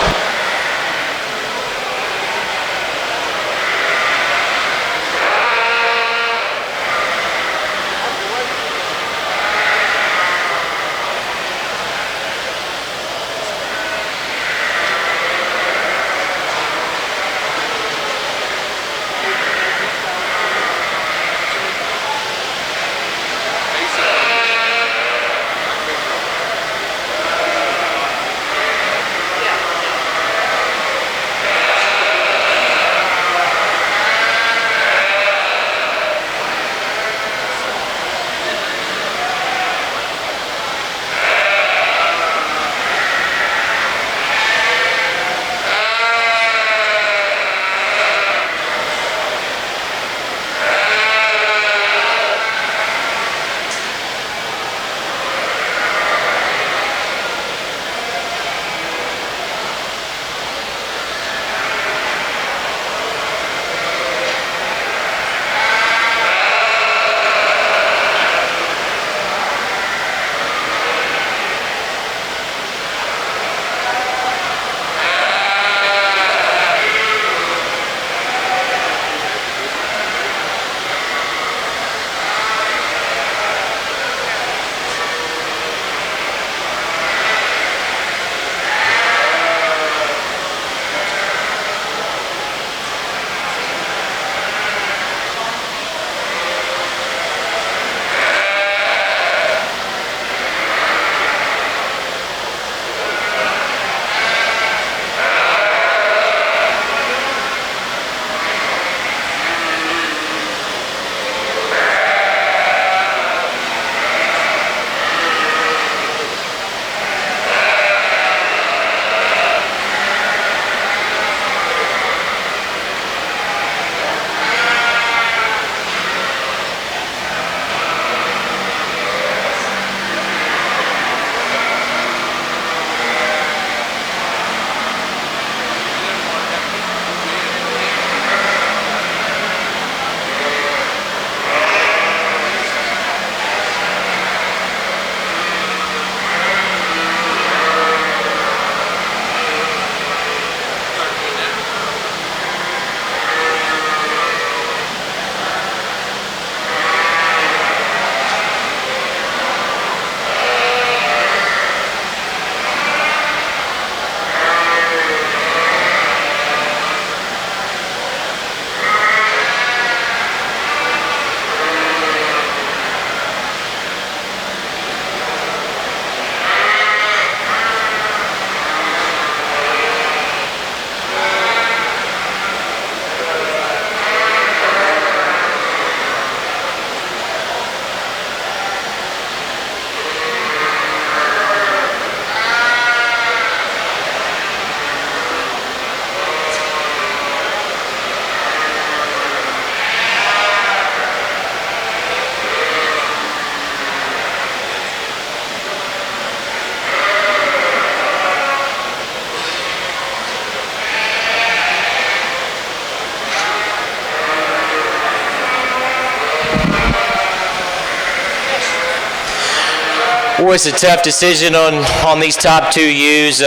it's a tough decision on these top two ewes.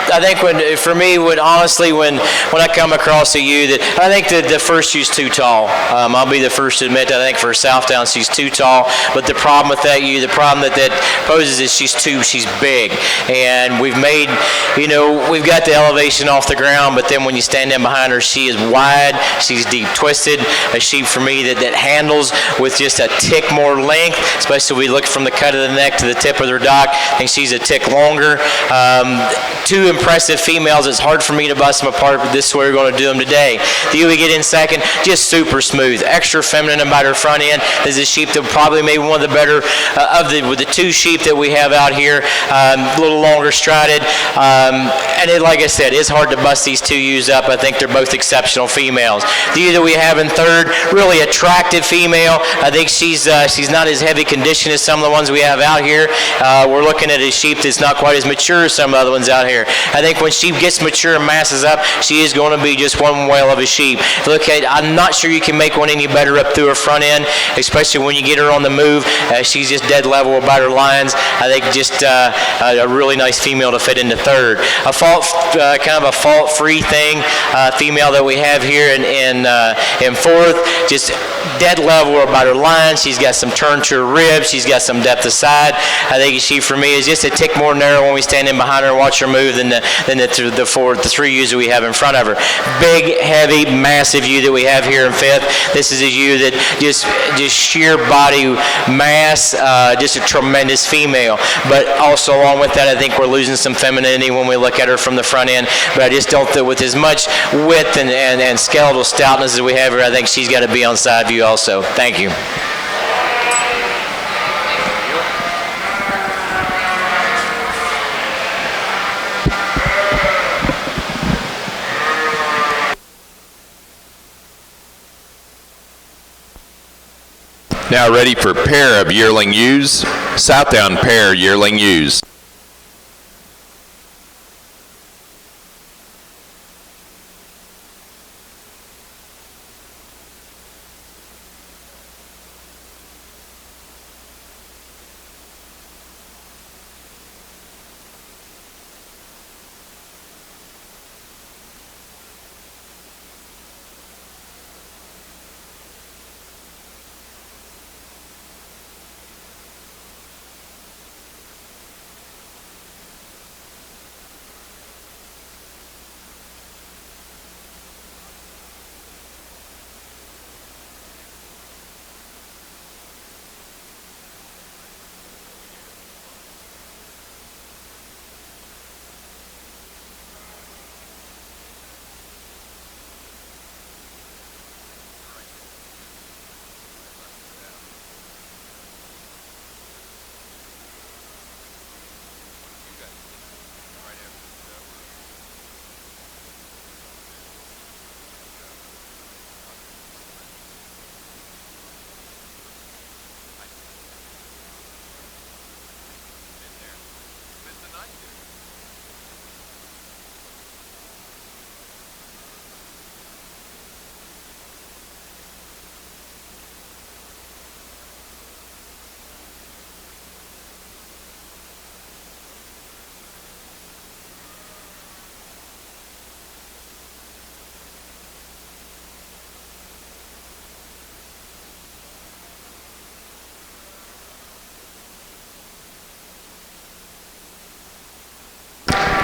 I think for me, honestly, when I come across a ewe that I think that the first ewe's too tall. I'll be the first to admit that I think for Southdown she's too tall. But the problem with that ewe, the problem that poses is she's big, and we've got the elevation off the ground, but then when you stand in behind her, she is wide, she's deep twisted. A sheep for me that handles with just a tick more length, especially we look from the cut of the neck to the tip of their dock. I think she's a tick longer. Two impressive females. It's hard for me to bust them apart, but this is where we're going to do them today. The ewe we get in second, just super smooth, extra feminine about her front end. This is a sheep that probably maybe one of the better with the two sheep that we have out here, a little longer strided. Like I said, it's hard to bust these two ewes up. I think they're both exceptional females. The ewe that we have in third, really attractive female. I think she's not as heavy conditioned as some of the ones we have out here. We're looking at a sheep that's not quite as mature as some of the other ones out here. I think when she gets mature and masses up, she is going to be just one whale of a sheep. Look at, I'm not sure you can make one any better up through her front end, especially when you get her on the move. She's just dead level about her lines. I think just a really nice female to fit into third. Kind of a fault-free thing, female that we have here in fourth, just dead level about her lines. She's got some turn to her ribs. She's got some depth of side. I think she, for me, is just a tick more narrow when we stand in behind her and watch her move than the three ewes that we have in front of her. Big, heavy, massive ewe that we have here in fifth. This is a ewe that just sheer body mass, just a tremendous female. But also along with that, I think we're losing some femininity when we look at her from the front end. But I just don't think with as much width and skeletal stoutness as we have here, I think she's got to be on side view also. Thank you. Now ready for pair of yearling ewes, Southdown pair yearling ewes.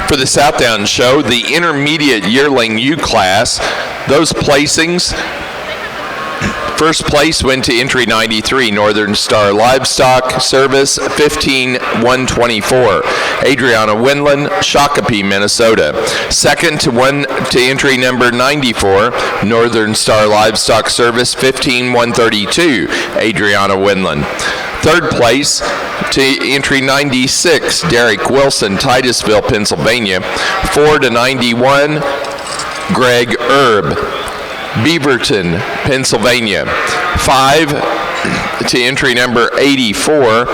For the Southdown show, the intermediate yearling ewe class, those placings, first place went to entry 93, Northern Star Livestock Service 15124, Adriana Windland, Shakopee, Minnesota. Second to entry number 94, Northern Star Livestock Service 15132, Adriana Windland. Third place to entry 96, Derek Wilson, Titusville, Pennsylvania. 4 to 91, Greg Erb, Beaverton, Pennsylvania. 5 to entry number 84,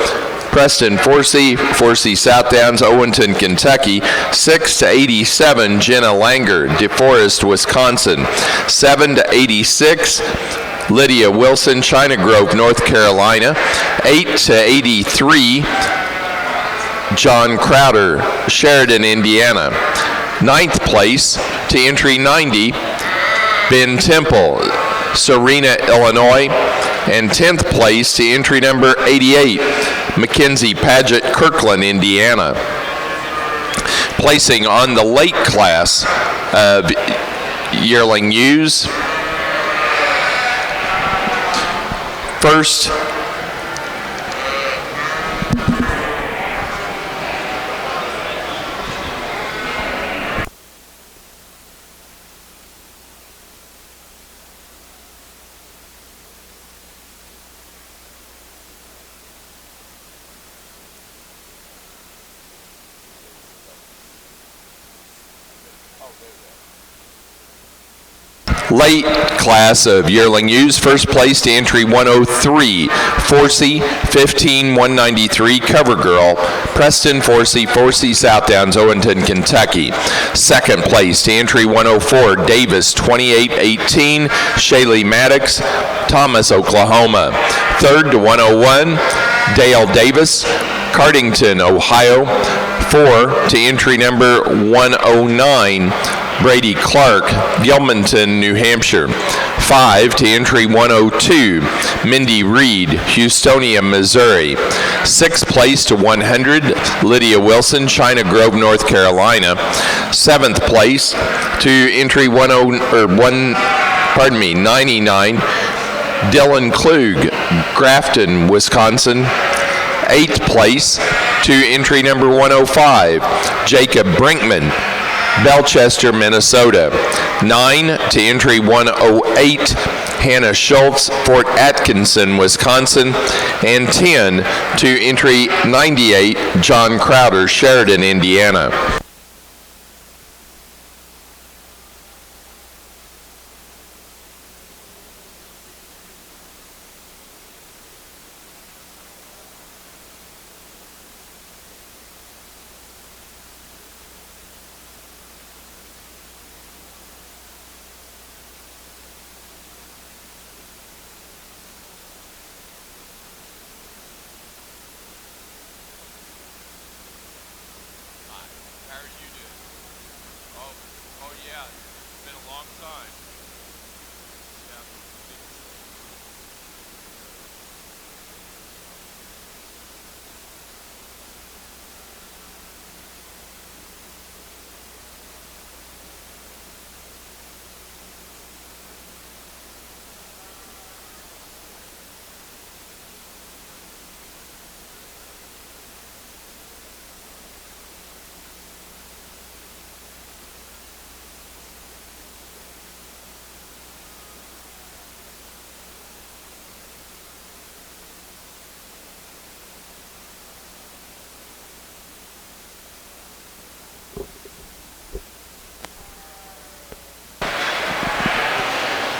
Preston Forsey, Forsey Southdowns, Owenton, Kentucky. 6 to 87, Jenna Langer, DeForest, Wisconsin. 7 to 86, Lydia Wilson, China Grove, North Carolina. 8 to 83, John Crowder, Sheridan, Indiana. 9th place to entry 90, Ben Temple, Serena, Illinois. And 10th place to entry number 88, Mackenzie Paget, Kirkland, Indiana. Placing on the late class of yearling ewes. First, late class of yearling ewes. First place to entry 103, Forsey, 15-193, Cover Girl, Preston Forsey, Forsey South Downs, Owenston, Kentucky. Second place to entry 104, Davis, 28-18, Shaylee Maddox, Thomas, Oklahoma. Third to 101, Dale Davis, Cardington, Ohio. 4 to entry number 109, Brady Clark, Gilmanton, New Hampshire. 5 to entry 102, Mindy Reed, Houstonia, Missouri. 6th place to 100, Lydia Wilson, China Grove, North Carolina. 7th place to entry 99, Dylan Klug, Grafton, Wisconsin. 8th place to entry number 105, Jacob Brinkman, Belchester, Minnesota. 9 to entry 108, Hannah Schultz, Fort Atkinson, Wisconsin. And 10 to entry 98, John Crowder, Sheridan, Indiana. How are you doing? Oh yeah, it's been a long time. Yeah.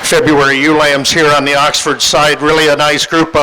February ewe lambs here on the Oxford side. Really a nice group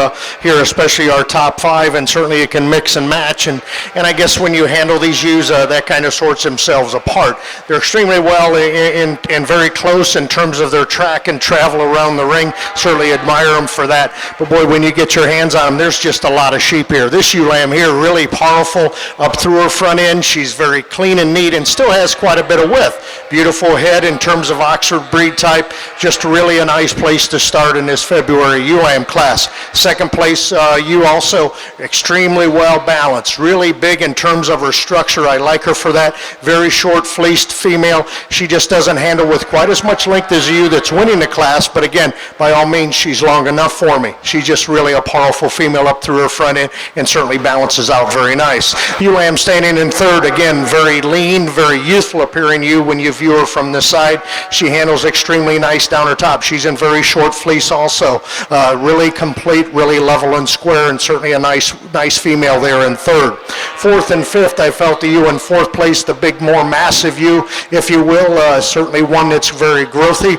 here, especially our top 5, and certainly you can mix and match. And I guess when you handle these ewes, that kind of sorts themselves apart. They're extremely well and very close in terms of their track and travel around the ring. Certainly admire them for that. But boy, when you get your hands on them, there's just a lot of sheep here. This ewe lamb here, really powerful up through her front end. She's very clean and neat and still has quite a bit of width. Beautiful head in terms of Oxford breed type. Just really a nice place to start in this February ewe lamb class. Second place ewe also extremely well balanced. Really big in terms of her structure. I like her for that. Very short fleeced female. She just doesn't handle with quite as much length as the ewe that's winning the class, but again, by all means, she's long enough for me. She's just really a powerful female up through her front end and certainly balances out very nice. Ewe lamb standing in third, again, very lean, very youthful appearing ewe when you view her from the side. She handles extremely nice down her top. She's in very short fleece also. Really complete, really level and square, and certainly a nice female there in third. Fourth and fifth, I felt the ewe in fourth place, the big, more massive ewe, if you will. Certainly one that's very growthy.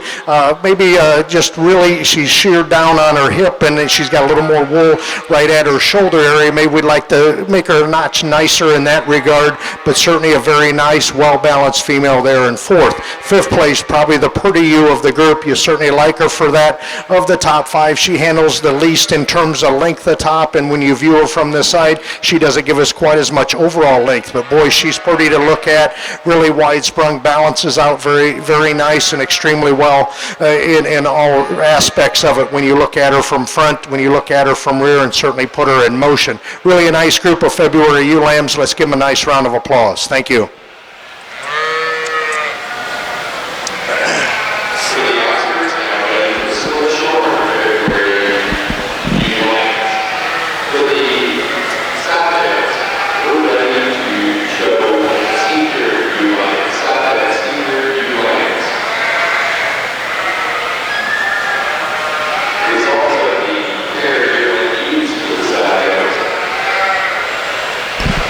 Maybe just really, she's sheared down on her hip, and she's got a little more wool right at her shoulder area. Maybe we'd like to make her a notch nicer in that regard, but certainly a very nice, well-balanced female there in fourth. Fifth place, probably the pretty ewe of the group. You certainly like her for that. Of the top 5, she handles the least in terms of length of top, and when you view her from the side, she doesn't give us quite as much overall length, but boy, she's pretty to look at, really wide sprung, balances out very, very nice and extremely well in all aspects of it when you look at her from front, when you look at her from rear, and certainly put her in motion. Really a nice group of February ewe lambs. Let's give them a nice round of applause. Thank you.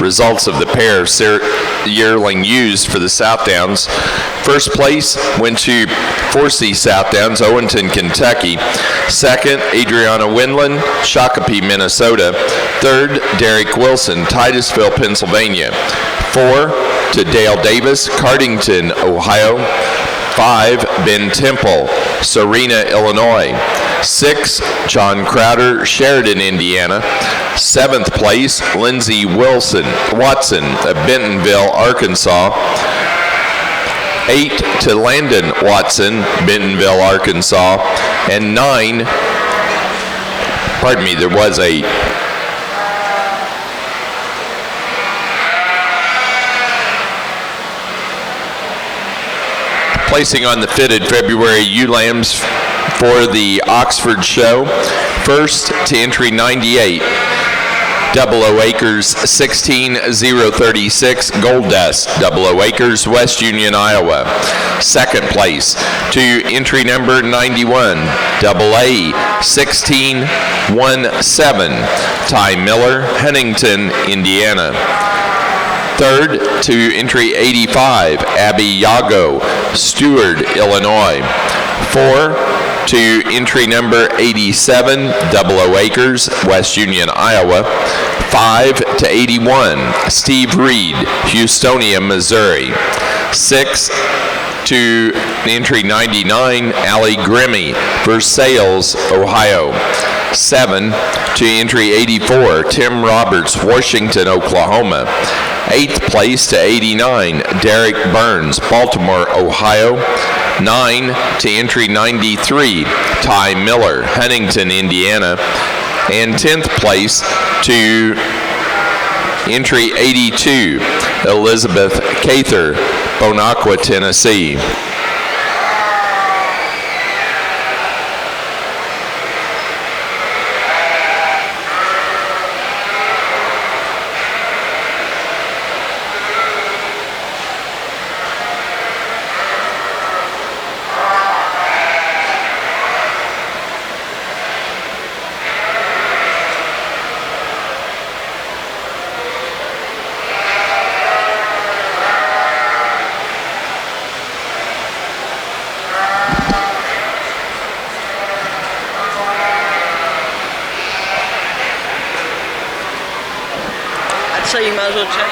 Results of the pair yearling used for the Southdowns. First place went to Forsey Southdowns, Owenston, Kentucky. Second, Adriana Windland, Shakopee, Minnesota. Third, Derek Wilson, Titusville, Pennsylvania. 4 to Dale Davis, Cardington, Ohio. 5, Ben Temple, Serena, Illinois. 6, John Crowder, Sheridan, Indiana. 7th place, Lindsey Watson of Bentonville, Arkansas. 8 to Landon Watson, Bentonville, Arkansas. And 9, pardon me, there was 8. Placing on the fitted February ewe lambs for the Oxford Show. First to entry 98, 00 Acres 16036, Gold Dust, 00 Acres, West Union, Iowa. Second place to entry number 91, AA 1617, Ty Miller, Huntington, Indiana. Third to entry 85, Abby Yago, Stewart, Illinois. 4 to entry number 87, 00 Acres, West Union, Iowa. 5 to 81, Steve Reed, Houstonia, Missouri. 6 to entry 99, Allie Grimmy, Versailles, Ohio. 7 to entry 84, Tim Roberts, Washington, Oklahoma. 8th place to 89, Derek Burns, Baltimore, Ohio. 9 to entry 93, Ty Miller, Huntington, Indiana. And 10th place to entry 82, Elizabeth Cather, Bonacqua, Tennessee. So you might as well change.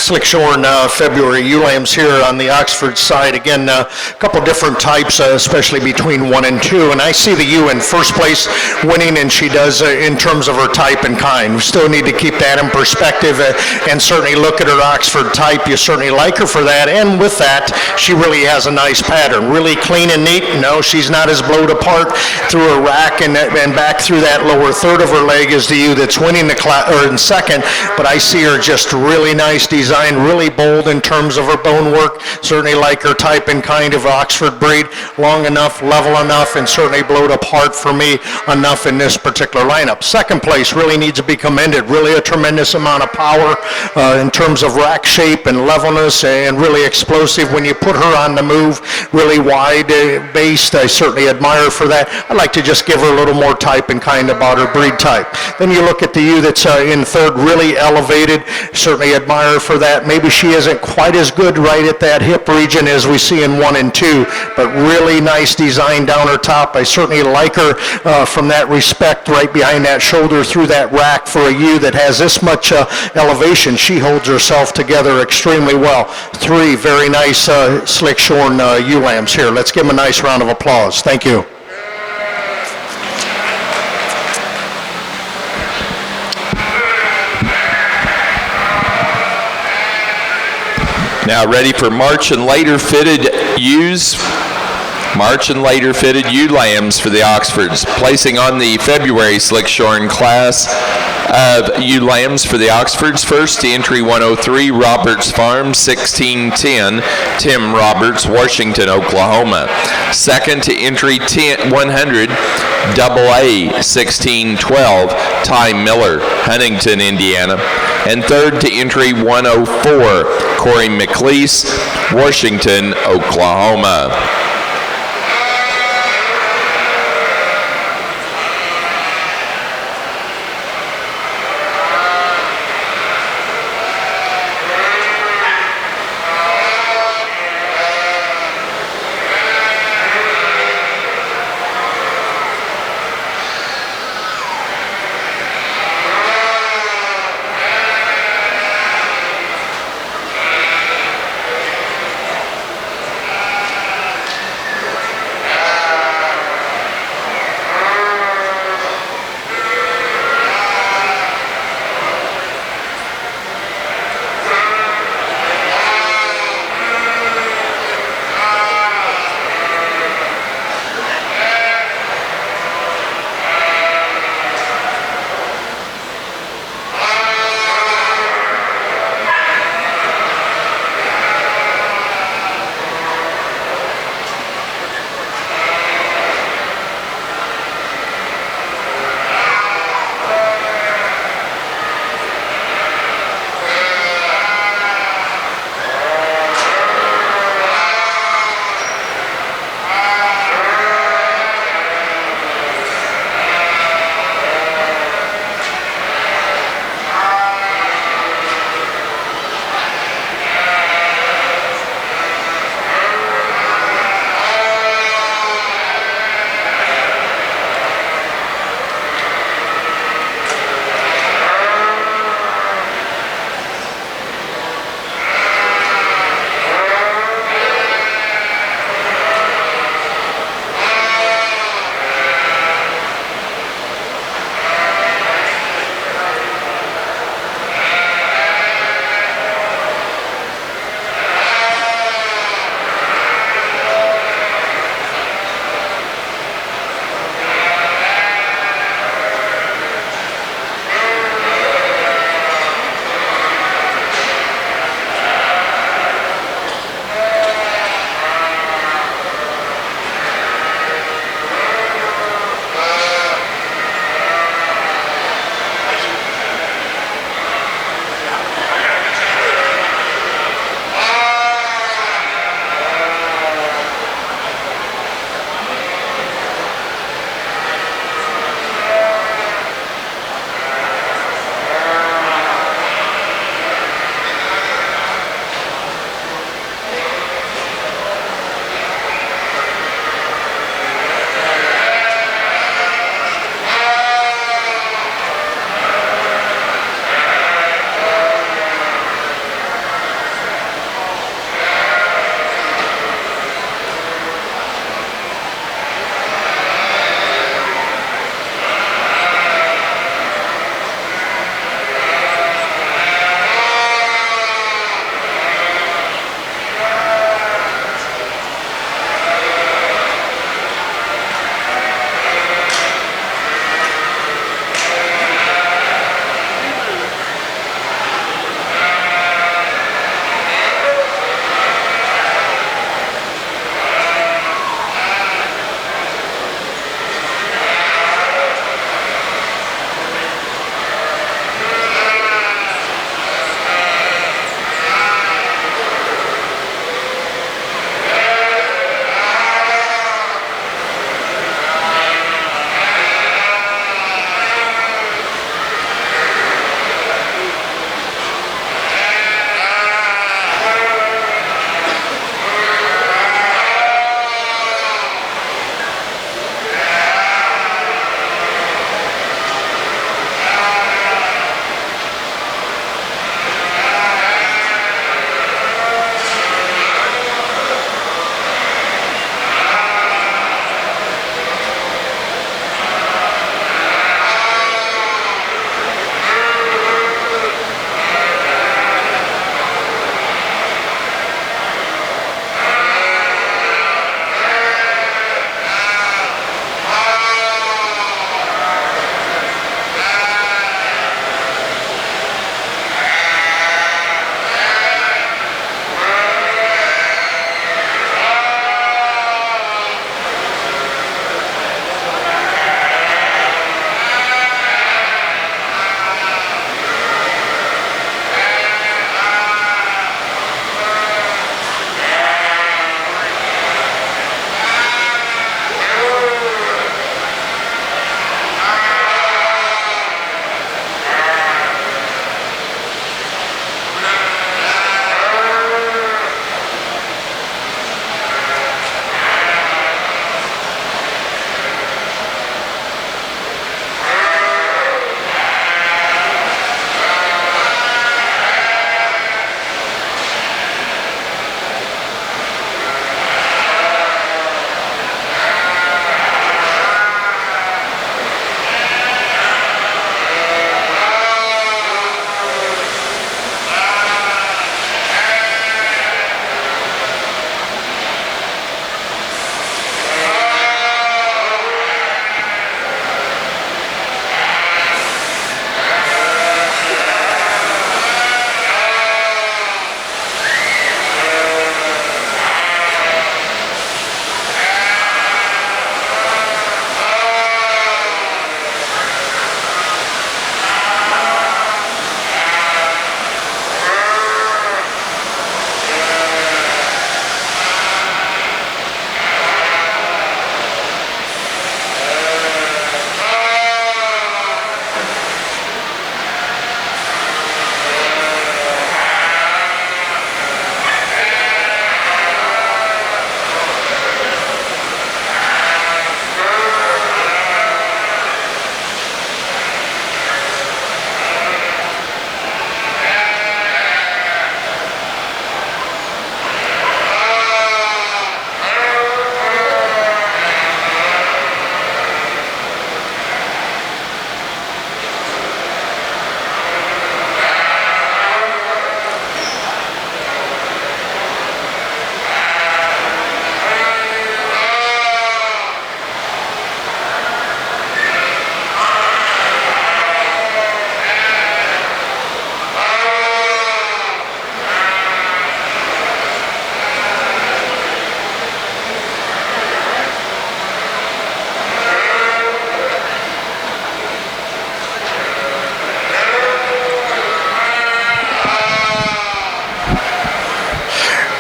Slick Shorn February ewe lambs here on the Oxford side. Again, a couple different types, especially between 1 and 2. And I see the ewe in first place winning, and she does in terms of her type and kind. We still need to keep that in perspective and certainly look at her Oxford type. You certainly like her for that. And with that, she really has a nice pattern. Really clean and neat. No, she's not as blowed apart through her rack and back through that lower third of her leg as the ewe that's winning the class, or in second. But I see her just really nice design, really bold in terms of her bone work. Certainly like her type and kind of Oxford breed. Long enough, level enough, and certainly blowed apart for me enough in this particular lineup. Second place really needs to be commended. Really a tremendous amount of power in terms of rack shape and levelness, and really explosive when you put her on the move. Really wide based. I certainly admire for that. I'd like to just give her a little more type and kind about her breed type. Then you look at the ewe that's in third, really elevated. Certainly admire for that. Maybe she isn't quite as good right at that hip region as we see in 1 and 2, but really nice design down her top. I certainly like her from that respect, right behind that shoulder through that rack. For a ewe that has this much elevation, she holds herself together extremely well. 3 very nice Slick Shorn ewe lambs here. Let's give them a nice round of applause. Thank you. Now ready for March and later fitted ewes. March and later fitted ewe lambs for the Oxfords. Placing on the February Slick Shorn class of ewe lambs for the Oxfords. First to entry 103, Roberts Farm, 1610, Tim Roberts, Washington, Oklahoma. Second to entry 100, Double A, 1612, Ty Miller, Huntington, Indiana. And third to entry 104, Corey McLeese, Washington, Oklahoma.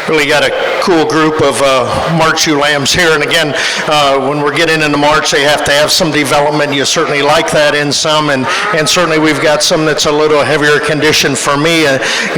Really got a cool group of March ewe lambs here. And again, when we're getting into March, they have to have some development. You certainly like that in some, and certainly we've got some that's a little heavier condition for me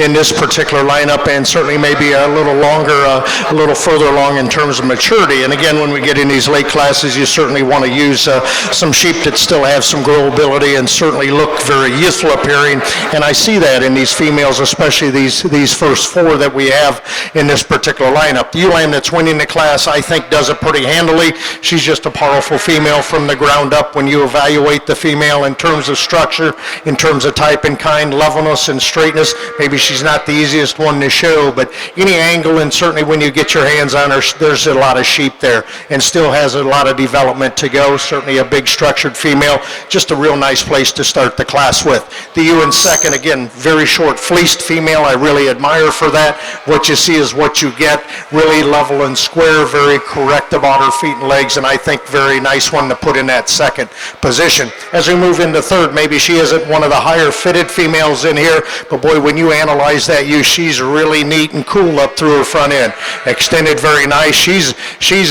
in this particular lineup, and certainly maybe a little longer, a little further along in terms of maturity. And again, when we get in these late classes, you certainly want to use some sheep that still have some growability and certainly look very youthful appearing. And I see that in these females, especially these first four that we have in this particular lineup. The ewe lamb that's winning the class, I think, does it pretty handily. She's just a powerful female from the ground up when you evaluate the female in terms of structure, in terms of type and kind, levelness and straightness. Maybe she's not the easiest one to show, but any angle, and certainly when you get your hands on her, there's a lot of sheep there and still has a lot of development to go. Certainly a big structured female, just a real nice place to start the class with. The ewe in second, again, very short fleeced female. I really admire for that. What you see is what you get. Really level and square, very correct about her feet and legs, and I think very nice one to put in that second position. As we move into third, maybe she isn't one of the higher fitted females in here, but boy, when you analyze that ewe, she's really neat and cool up through her front end. Extended very nice. She's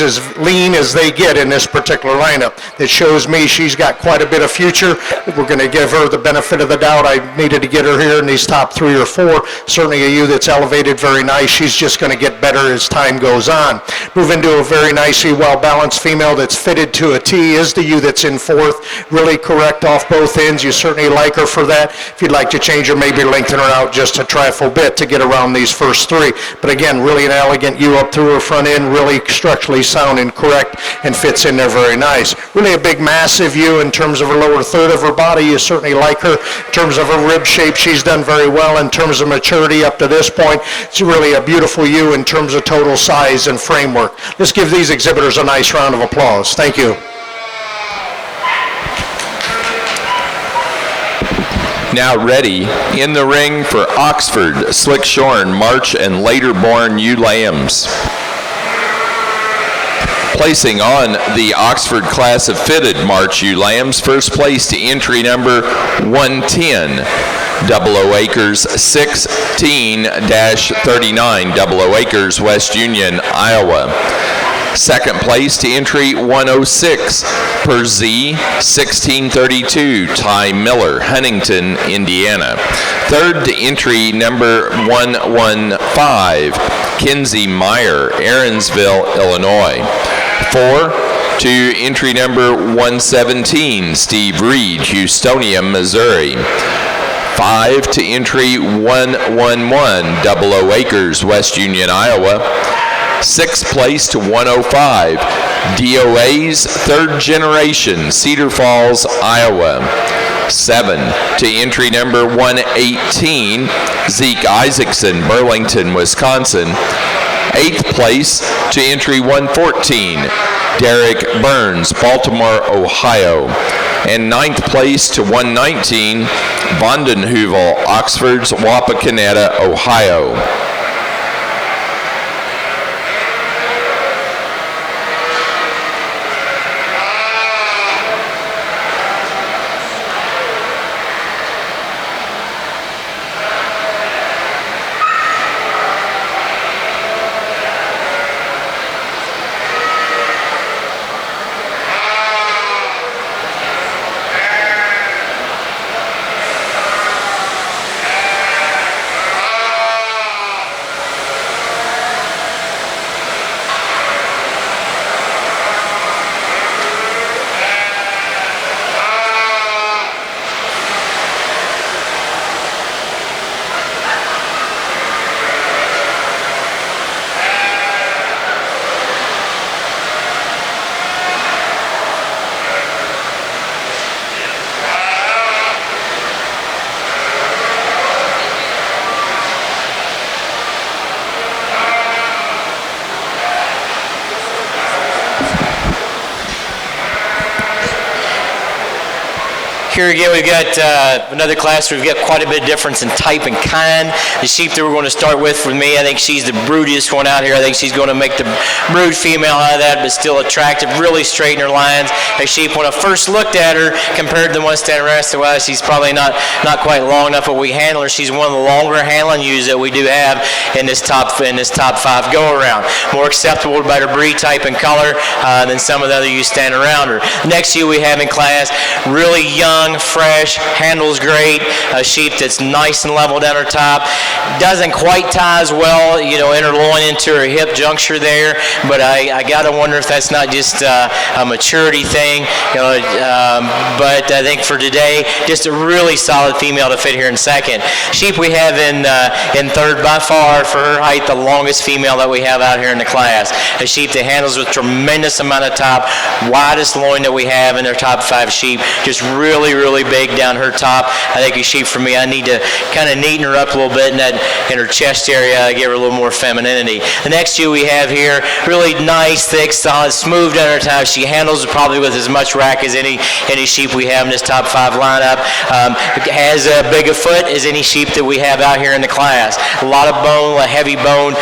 as lean as they get in this particular lineup. That shows me she's got quite a bit of future. We're going to give her the benefit of the doubt. I needed to get her here in these top 3 or 4. Certainly a ewe that's elevated very nice. She's just going to get better as time goes on. Move into a very nicely well-balanced female that's fitted to a T is the ewe that's in fourth. Really correct off both ends. You certainly like her for that. If you'd like to change her, maybe lengthen her out just a trifle bit to get around these first 3. But again, really an elegant ewe up through her front end, really structurally sound and correct, and fits in there very nice. Really a big, massive ewe in terms of her lower third of her body. You certainly like her. In terms of her rib shape, she's done very well. In terms of maturity up to this point, it's really a beautiful ewe in terms of total size and framework. Let's give these exhibitors a nice round of applause. Thank you. Now ready in the ring for Oxford, Slick Shorn, March, and later born ewe lambs. Placing on the Oxford class of fitted March ewe lambs, first place to entry number 110, 00 Acres 16-39, 00 Acres, West Union, Iowa. Second place to entry 106, per Z 1632, Ty Miller, Huntington, Indiana. Third to entry number 115, Kinsey Meyer, Aaronsville, Illinois. 4 to entry number 117, Steve Reed, Houstonia, Missouri. 5 to entry 111, 00 Acres, West Union, Iowa. 6th place to 105, DOA's third generation, Cedar Falls, Iowa. 7 to entry number 118, Zeke Isaacson, Burlington, Wisconsin. 8th place to entry 114, Derek Burns, Baltimore, Ohio. And 9th place to 119, Vondenheuvel, Oxford's Wapakoneta, Ohio. Here again, we've got another class where we've got quite a bit of difference in type and kind. The sheep that we're going to start with for me, I think she's the broodiest one out here. I think she's going to make the brood female out of that, but still attractive, really straight in her lines. A sheep, when I first looked at her, compared to the one standing around, I said, well, she's probably not quite long enough, but we handle her. She's one of the longer handling ewes that we do have in this top 5 go-around. More acceptable about her breed type and color than some of the other ewes standing around her. Next ewe we have in class, really young, fresh, handles great, a sheep that's nice and level down her top. Doesn't quite tie as well, in her loin into her hip juncture there, but I got to wonder if that's not just a maturity thing, but I think for today, just a really solid female to fit here in second. Sheep we have in third, by far, for her height, the longest female that we have out here in the class. A sheep that handles with tremendous amount of top, widest loin that we have in their top 5 sheep, just really, really big down her top. I think a sheep for me, I need to kind of neaten her up a little bit in her chest area, give her a little more femininity. The next ewe we have here, really nice, thick, solid, smooth down her top. She handles probably with as much rack as any sheep we have in this top 5 lineup. Has as big a foot as any sheep that we have out here in the class. A lot of bone, a heavy bone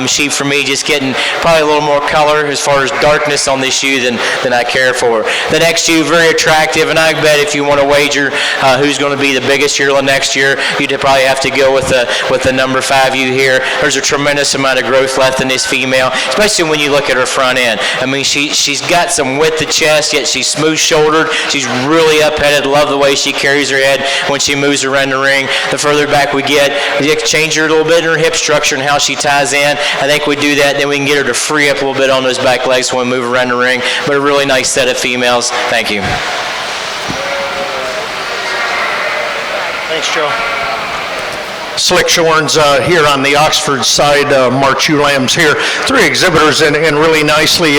sheep for me, just getting probably a little more color as far as darkness on this ewe than I care for. The next ewe, very attractive, and I bet if you want to wager who's going to be the biggest yearling next year, you'd probably have to go with the number 5 ewe here. There's a tremendous amount of growth left in this female, especially when you look at her front end. I mean, she's got some width of chest, yet she's smooth-shouldered. She's really up-headed. Love the way she carries her head when she moves around the ring. The further back we get, we change her a little bit in her hip structure and how she ties in. I think we do that, then we can get her to free up a little bit on those back legs when we move around the ring. But a really nice set of females. Thank you. Thanks, Joe. Slick Shorns here on the Oxford side, March Ewe Lambs here. 3 exhibitors and really nicely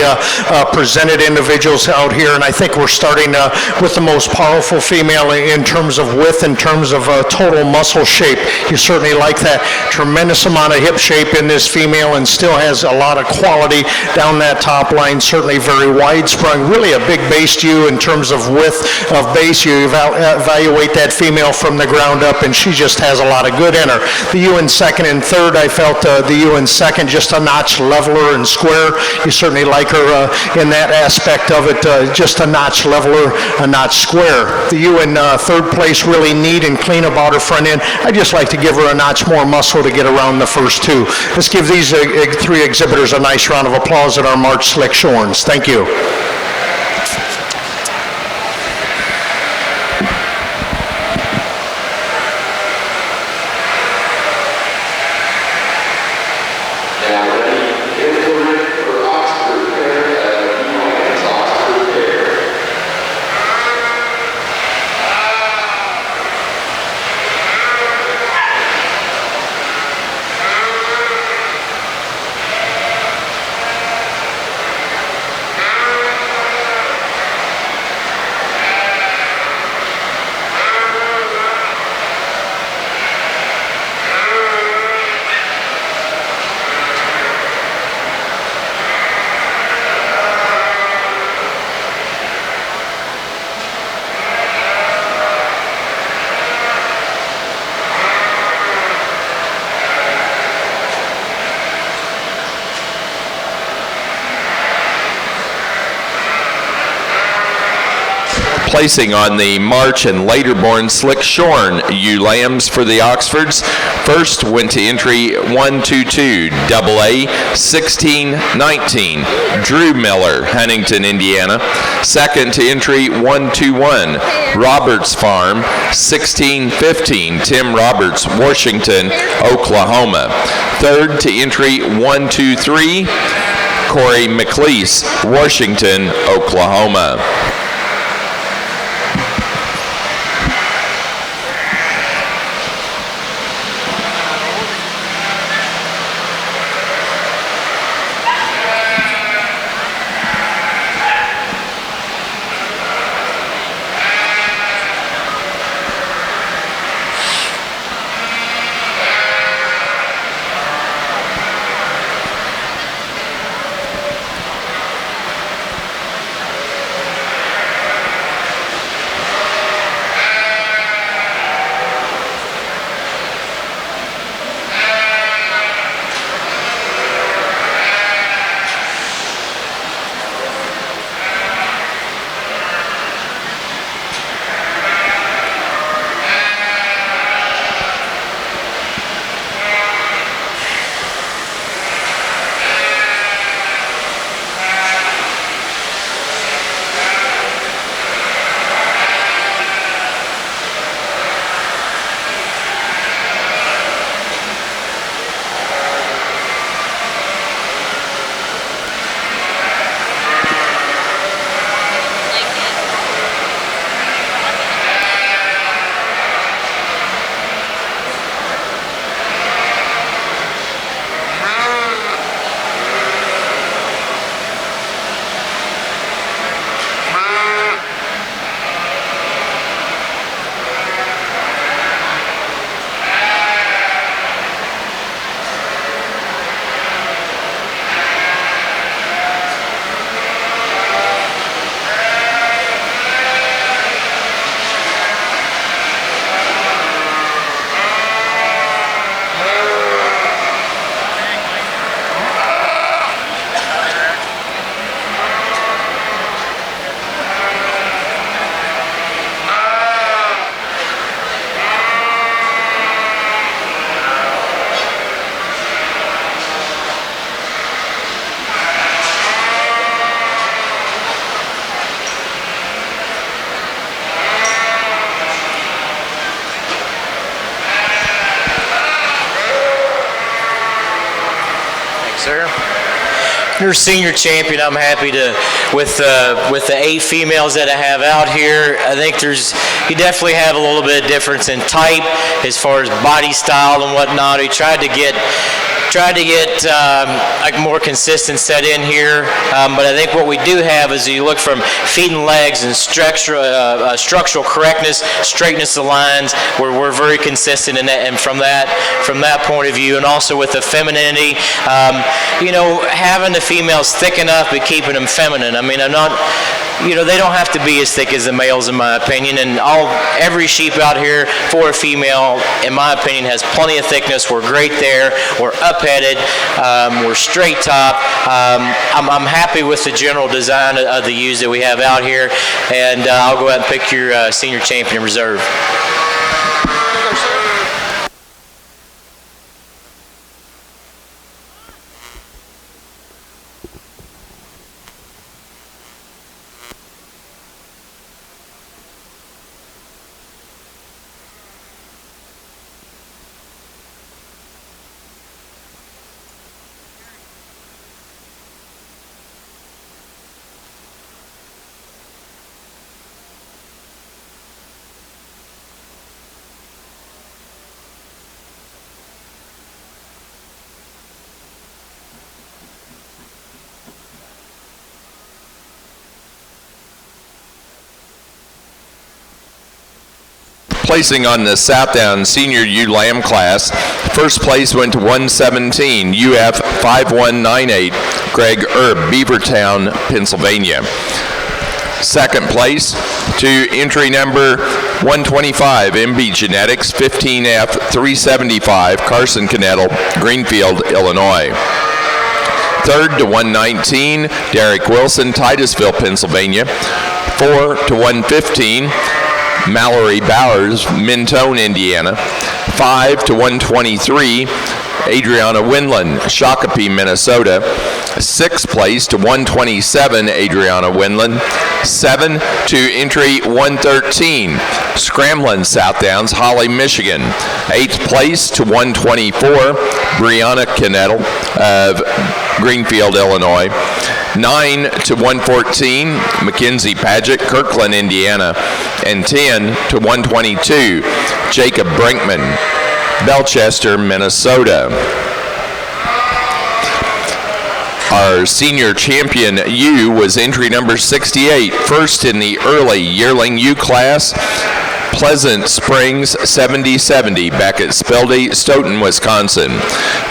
presented individuals out here, and I think we're starting with the most powerful female in terms of width, in terms of total muscle shape. You certainly like that. Tremendous amount of hip shape in this female, and still has a lot of quality down that top line, certainly very wide sprung. Really a big based ewe in terms of width of base. You evaluate that female from the ground up, and she just has a lot of good in her. The ewe in second and third, I felt the ewe in second just a notch leveler and square. You certainly like her in that aspect of it, just a notch leveler, a notch square. The ewe in third place, really neat and clean about her front end. I just like to give her a notch more muscle to get around the first 2. Let's give these 3 exhibitors a nice round of applause at our March Slick Shorns. Thank you. Placing on the March and later born Slick Shorn ewe lambs for the Oxfords. First went to entry 122 AA 1619 Drew Miller, Huntington, Indiana. Second to entry 121 Roberts Farm 1615 Tim Roberts, Washington, Oklahoma. Third to entry 123 Corey McLeese, Washington, Oklahoma. Sir. Your senior champion, I'm happy to, with the 8 females that I have out here, I think you definitely have a little bit of difference in type as far as body style and whatnot. We tried to get like more consistent set in here, but I think what we do have is you look from feet and legs and structural correctness, straightness of lines, where we're very consistent in that, and from that point of view, and also with the femininity, having the females thick enough but keeping them feminine. I mean, I'm not, they don't have to be as thick as the males in my opinion, and every sheep out here for a female, in my opinion, has plenty of thickness. We're great there. We're up-headed. We're straight top. I'm happy with the general design of the ewes that we have out here, and I'll go ahead and pick your senior champion in reserve. Placing on the Southdown Senior Ewe Lamb class, first place went to 117, UF 5198, Greg Erb, Beavertown, Pennsylvania. Second place to entry number 125, MB Genetics, 15F 375, Carson Cannettle, Greenfield, Illinois. Third to 119, Derek Wilson, Titusville, Pennsylvania. 4 to 115, Mallory Bowers, Mentone, Indiana. 5 to 123, Adriana Windland, Shakopee, Minnesota. 6th place to 127, Adriana Windland. 7 to entry 113, Scramlin Southdowns, Holly, Michigan. 8th place to 124, Brianna Cannettle of Greenfield, Illinois. 9 to 114, Mackenzie Paget, Kirkland, Indiana. And 10 to 122, Jacob Brinkman, Belchester, Minnesota. Our senior champion ewe was entry number 68, first in the early yearling ewe class, Pleasant Springs 7070, back at Stoughton, Wisconsin.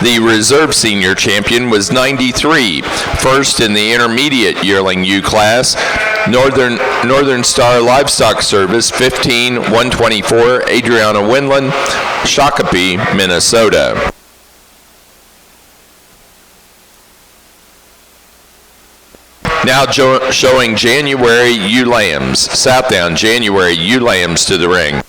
The reserve senior champion was 93, first in the intermediate yearling ewe class, Northern Star Livestock Service 15124, Adriana Windland, Shakopee, Minnesota. Now showing January ewe lambs, Southdown January ewe lambs to the ring.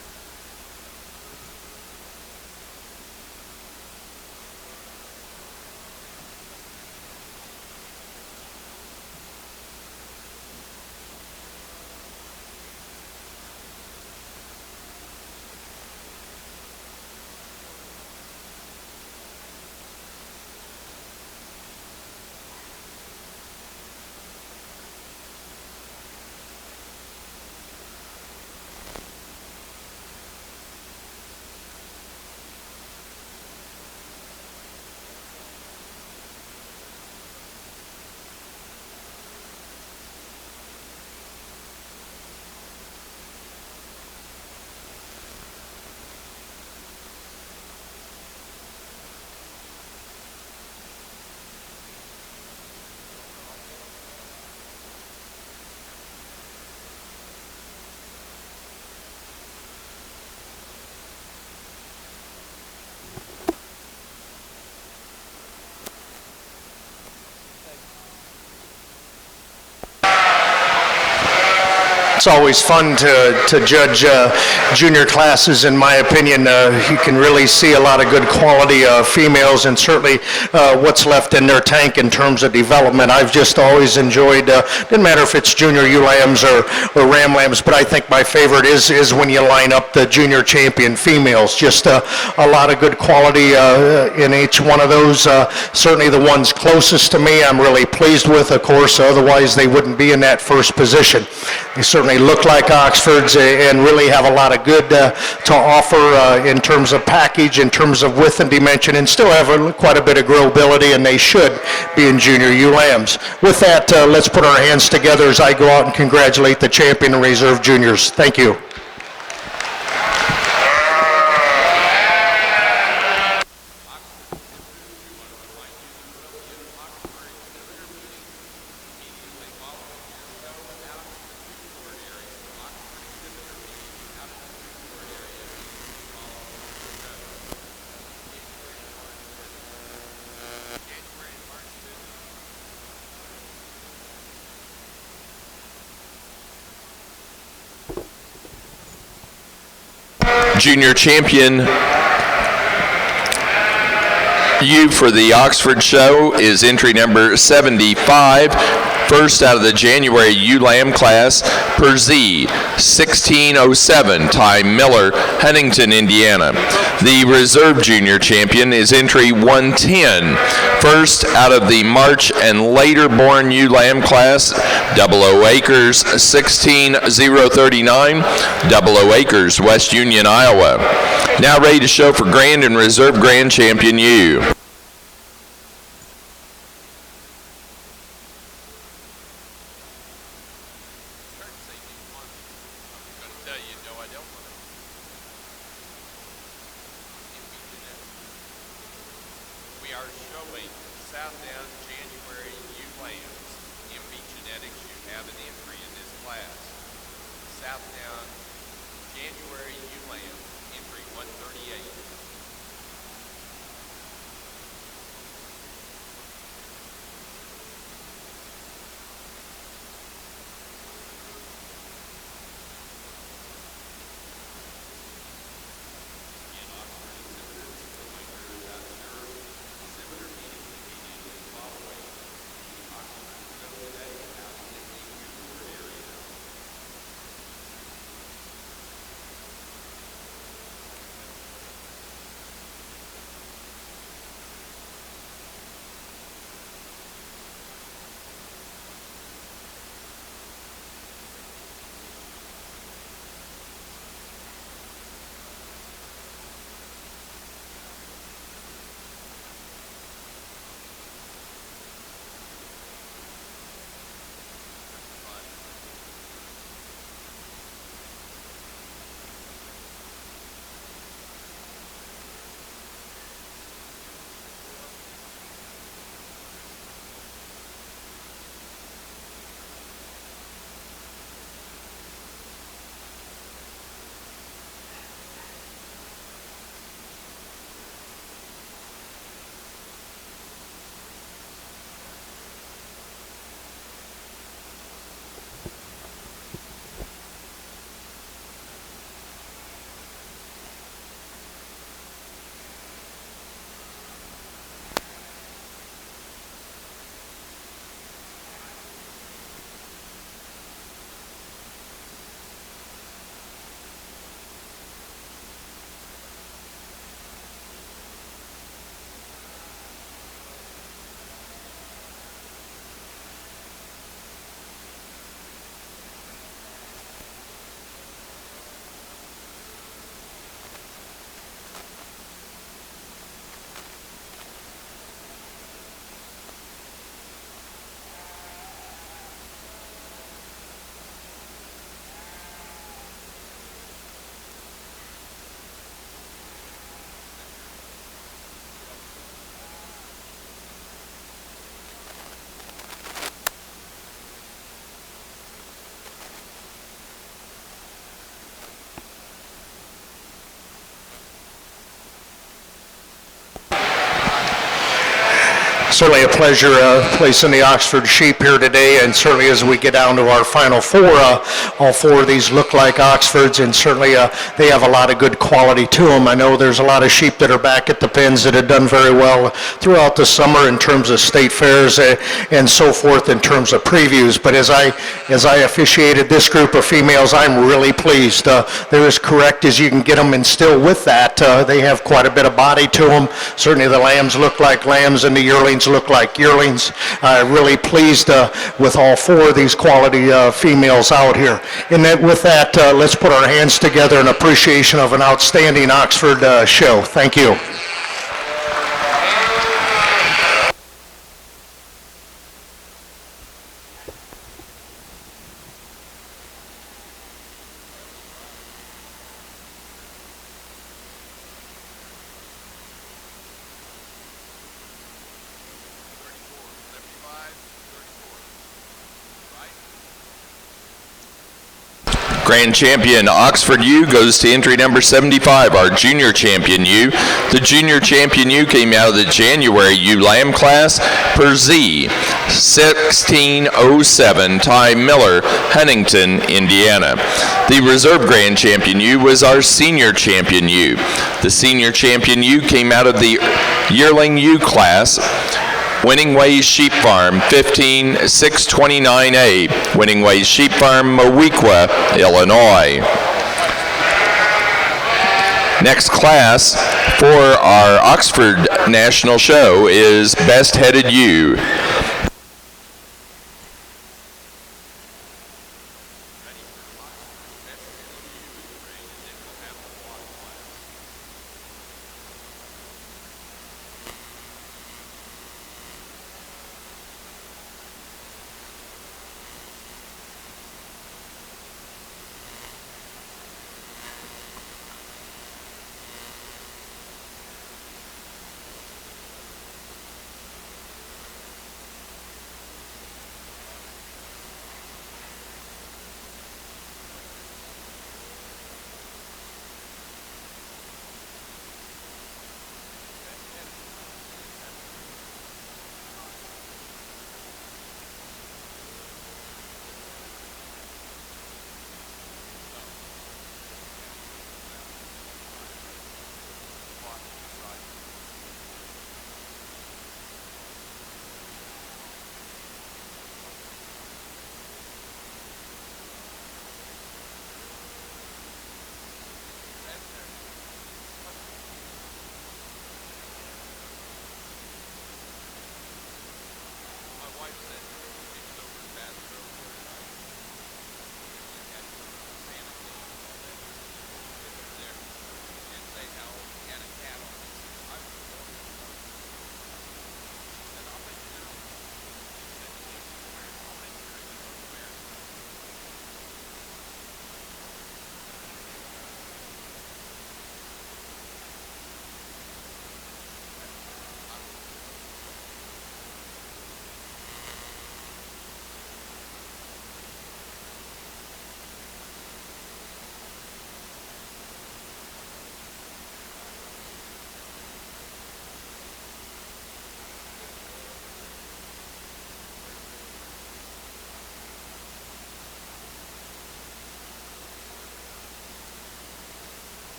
It's always fun to judge junior classes, in my opinion. You can really see a lot of good quality females, and certainly what's left in their tank in terms of development. I've just always enjoyed, didn't matter if it's junior ewe lambs or ram lambs, but I think my favorite is when you line up the junior champion females. Just a lot of good quality in each one of those. Certainly the ones closest to me I'm really pleased with, of course, otherwise they wouldn't be in that first position. They certainly look like Oxfords and really have a lot of good to offer in terms of package, in terms of width and dimension, and still have quite a bit of growability, and they should be in junior ewe lambs. With that, let's put our hands together as I go out and congratulate the champion and reserve juniors. Thank you. Junior champion ewe for the Oxford Show is entry number 75. First out of the January ewe lamb class, per Z, 1607, Ty Miller, Huntington, Indiana. The reserve junior champion is entry 110. First out of the March and later born ewe lamb class, 00 Acres, 16039, 00 Acres, West Union, Iowa. Now ready to show for grand and reserve grand champion ewe. We are showing Southdown January ewe lambs. MB Genetics, you have an entry in this class. Southdown January ewe lambs, entry 138. certainly a pleasure placing the Oxford sheep here today, and certainly as we get down to our final four, all four of these look like Oxfords, and certainly they have a lot of good quality to them. I know there's a lot of sheep that are back at the pens that have done very well throughout the summer in terms of state fairs and so forth in terms of previews, but as I officiated this group of females, I'm really pleased. They're as correct as you can get them, and still with that, they have quite a bit of body to them. Certainly the lambs look like lambs and the yearlings look like yearlings. Really pleased with all four of these quality females out here. And then with that, let's put our hands together in appreciation of an outstanding Oxford show. Thank you. Grand Champion Oxford U goes to entry number 75, our Junior Champion U. The Junior Champion U came out of the January U Lamb class per Z 1607, Ty Miller, Huntington, Indiana. The Reserve Grand Champion U was our Senior Champion U. The Senior Champion U came out of the Yearling U class, Winning Ways Sheep Farm, 15629A, Winning Ways Sheep Farm, Moweaqua, Illinois. Next class for our Oxford National Show is Best Headed Ewe.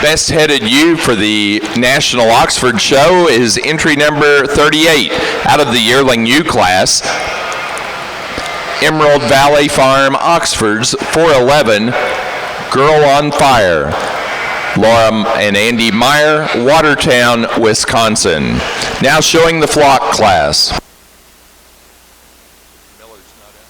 Best headed ewe for the National Oxford Show is entry number 38 out of the yearling ewe class. Emerald Valley Farm, Oxford's 411, Girl on Fire. Laura and Andy Meyer, Watertown, Wisconsin. Now showing the flock class. Miller's not out.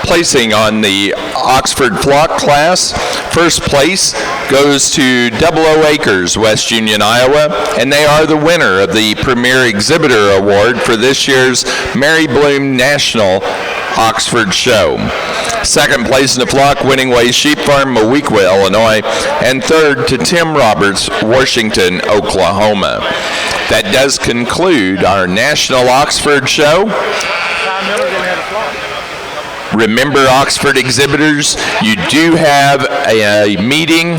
Placing on the Oxford flock class, first place goes to Double O Acres, West Union, Iowa, and they are the winner of the Premier Exhibitor Award for this year's Mary Bloom National Oxford Show. Second place in the flock, Winning Ways Sheep Farm, Moweaqua, Illinois, and third to Tim Roberts, Washington, Oklahoma. That does conclude our National Oxford Show. Remember, Oxford exhibitors, you do have a meeting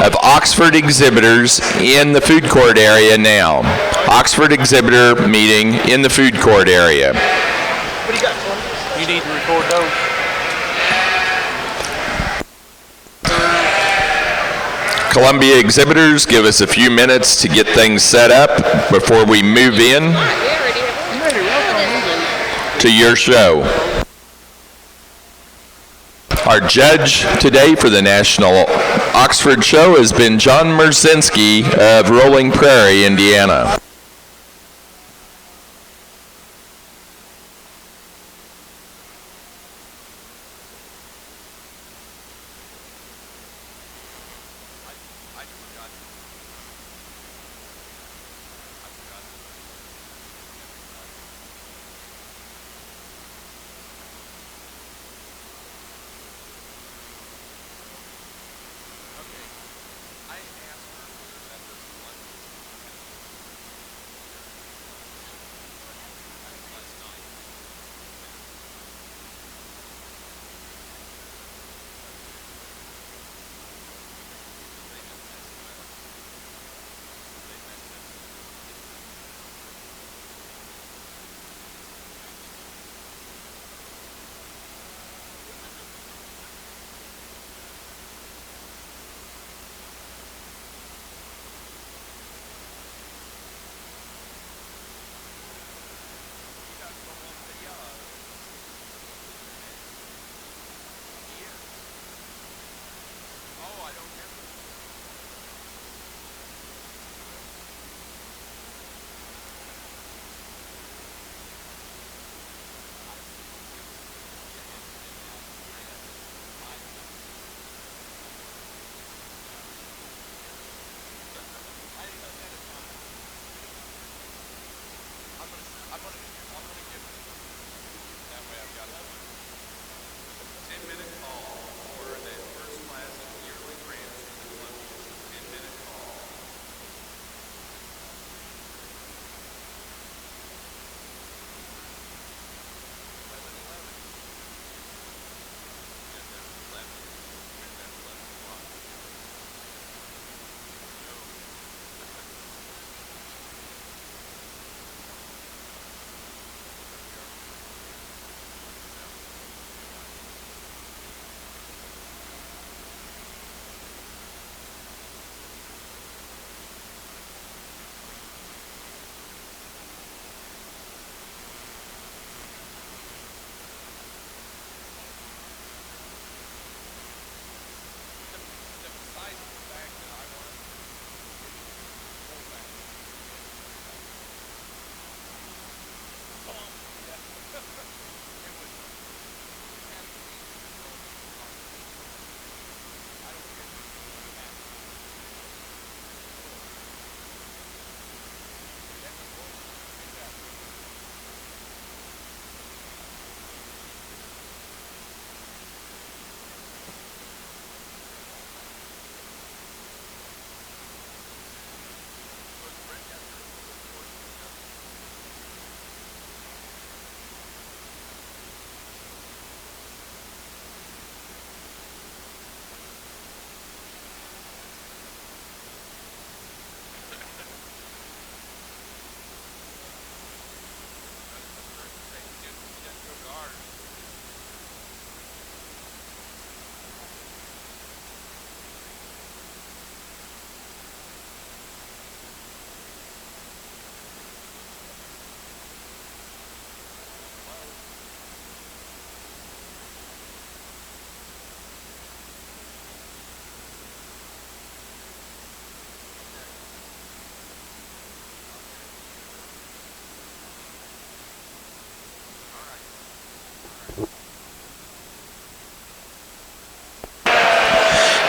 of Oxford exhibitors in the food court area now. Oxford exhibitor meeting in the food court area. What do you got, Tony? You need to record those. Columbia exhibitors, give us a few minutes to get things set up before we move in to your show. Our judge today for the National Oxford Show has been John Merzinski of Rolling Prairie, Indiana.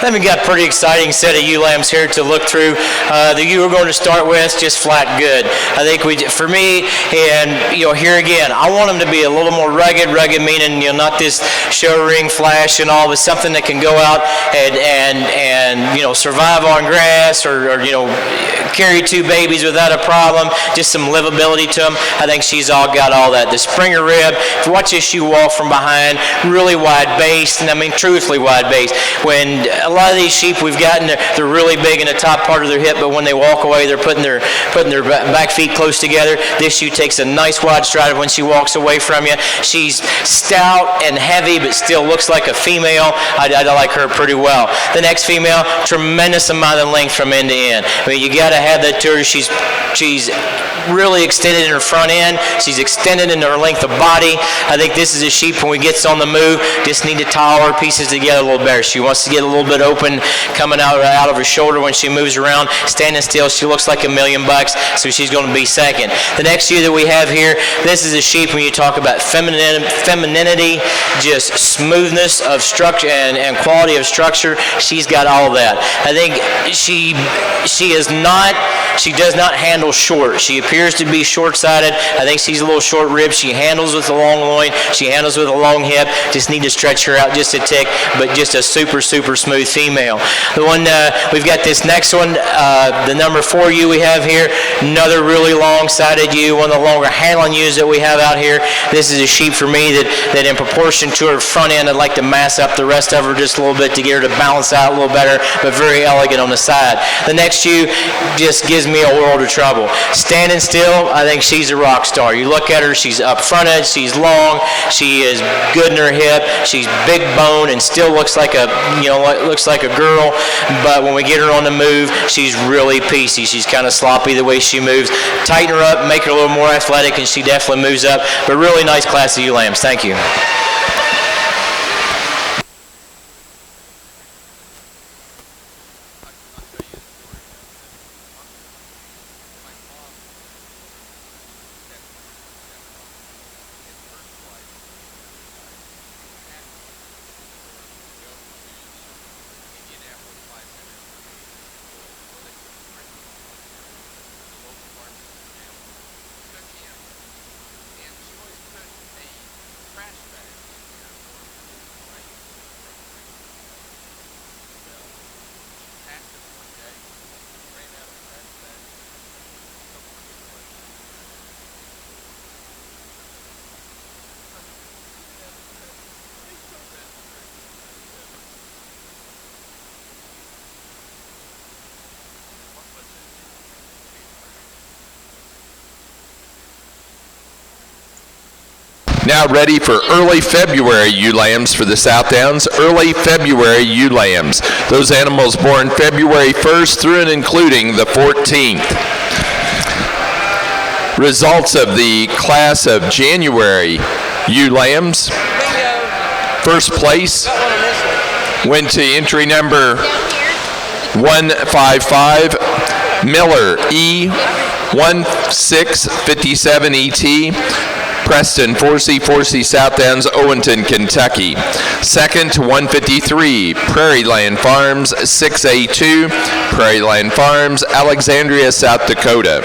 Then we got a pretty exciting set of ewe lambs here to look through. The ewe we're going to start with, just flat good. I think for me, and here again, I want them to be a little more rugged meaning not this show ring flash and all, but something that can go out and survive on grass or carry two babies without a problem. Just some livability to them. I think she's got all that. The Springer rib. If you watch this ewe walk from behind, really wide based, and I mean truthfully wide based. When a lot of these sheep we've gotten, they're really big in the top part of their hip, but when they walk away, they're putting their back feet close together. This ewe takes a nice wide stride when she walks away from you. She's stout and heavy, but still looks like a female. I like her pretty well. The next female, tremendous amount of length from end to end. I mean, you got to have that to her. She's really extended in her front end. She's extended in her length of body. I think this is a sheep when we gets on the move, just need to tie all her pieces together a little better. She wants to get a little bit open coming out of her shoulder when she moves around. Standing still, she looks like $1,000,000, so she's going to be second. The next ewe that we have here, this is a sheep when you talk about femininity, just smoothness of structure and quality of structure. She's got all that. I think she does not handle short. She appears to be short-sided. I think she's a little short-ribbed. She handles with a long loin. She handles with a long hip. Just need to stretch her out just a tick, but just a super, super smooth female. The one, we've got this next one, the number 4 ewe we have here, another really long-sided ewe, one of the longer handling ewes that we have out here. This is a sheep for me that in proportion to her front end, I'd like to mass up the rest of her just a little bit to get her to balance out a little better, but very elegant on the side. The next ewe just gives me a world of trouble. Standing still, I think she's a rock star. You look at her, she's up-fronted, she's long, she is good in her hip, she's big bone and still looks like a girl, but when we get her on the move, she's really piecey. She's kind of sloppy the way she moves. Tighten her up, make her a little more athletic, and she definitely moves up. But really nice class of ewe lambs. Thank you. Now ready for early February ewe lambs for the South Downs. Early February ewe lambs. Those animals born February 1st through and including the 14th. Results of the class of January ewe lambs. First place went to entry number 155, Miller E. 1657 ET. Preston Forsey, South Downs, Owenton, Kentucky. Second to 153, Prairie Land Farms, 6A2, Prairie Land Farms, Alexandria, South Dakota.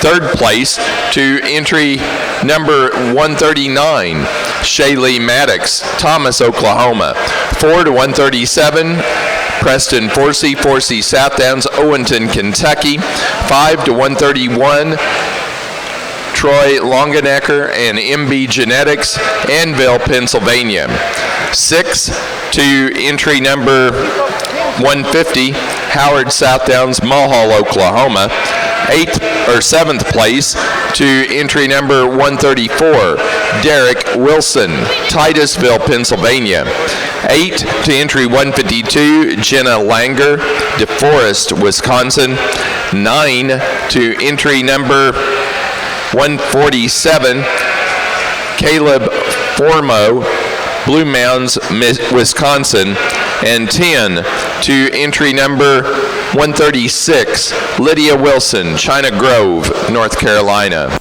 Third place to entry number 139, Shaylee Maddox, Thomas, Oklahoma. 4 to 137, Preston Forsey, South Downs, Owenton, Kentucky. 5 to 131, Troy Longenecker and MB Genetics, Annville, Pennsylvania. 6 to entry number 150, Howard, South Downs, Mulhall, Oklahoma. 7th place to entry number 134, Derek Wilson, Titusville, Pennsylvania. 8 to entry 152, Jenna Langer, DeForest, Wisconsin. 9 to entry number 147, Caleb Formo, Blue Mounds, Wisconsin. And 10 to entry number 136, Lydia Wilson, China Grove, North Carolina.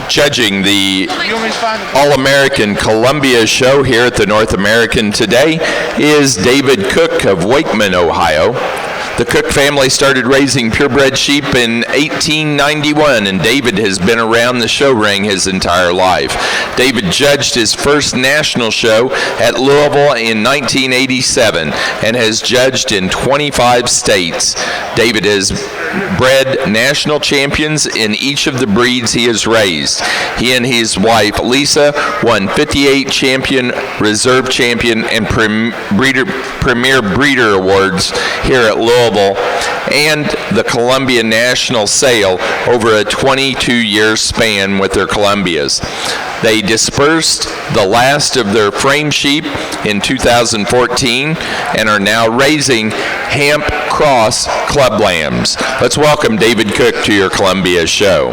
Judging the You want me to find the All-American Columbia show here at the North American today is David Cook of Wakeman, Ohio. The Cook family started raising purebred sheep in 1891, and David has been around the show ring his entire life. David judged his first national show at Louisville in 1987 and has judged in 25 states. David has bred national champions in each of the breeds he has raised. He and his wife, Lisa, won 58 champion, reserve champion, and premier breeder awards here at Louisville and the Columbia National Sale over a 22-year span with their Columbias. They dispersed the last of their frame sheep in 2014 and are now raising Hamp Cross club lambs. Let's welcome David Cook to your Columbia show.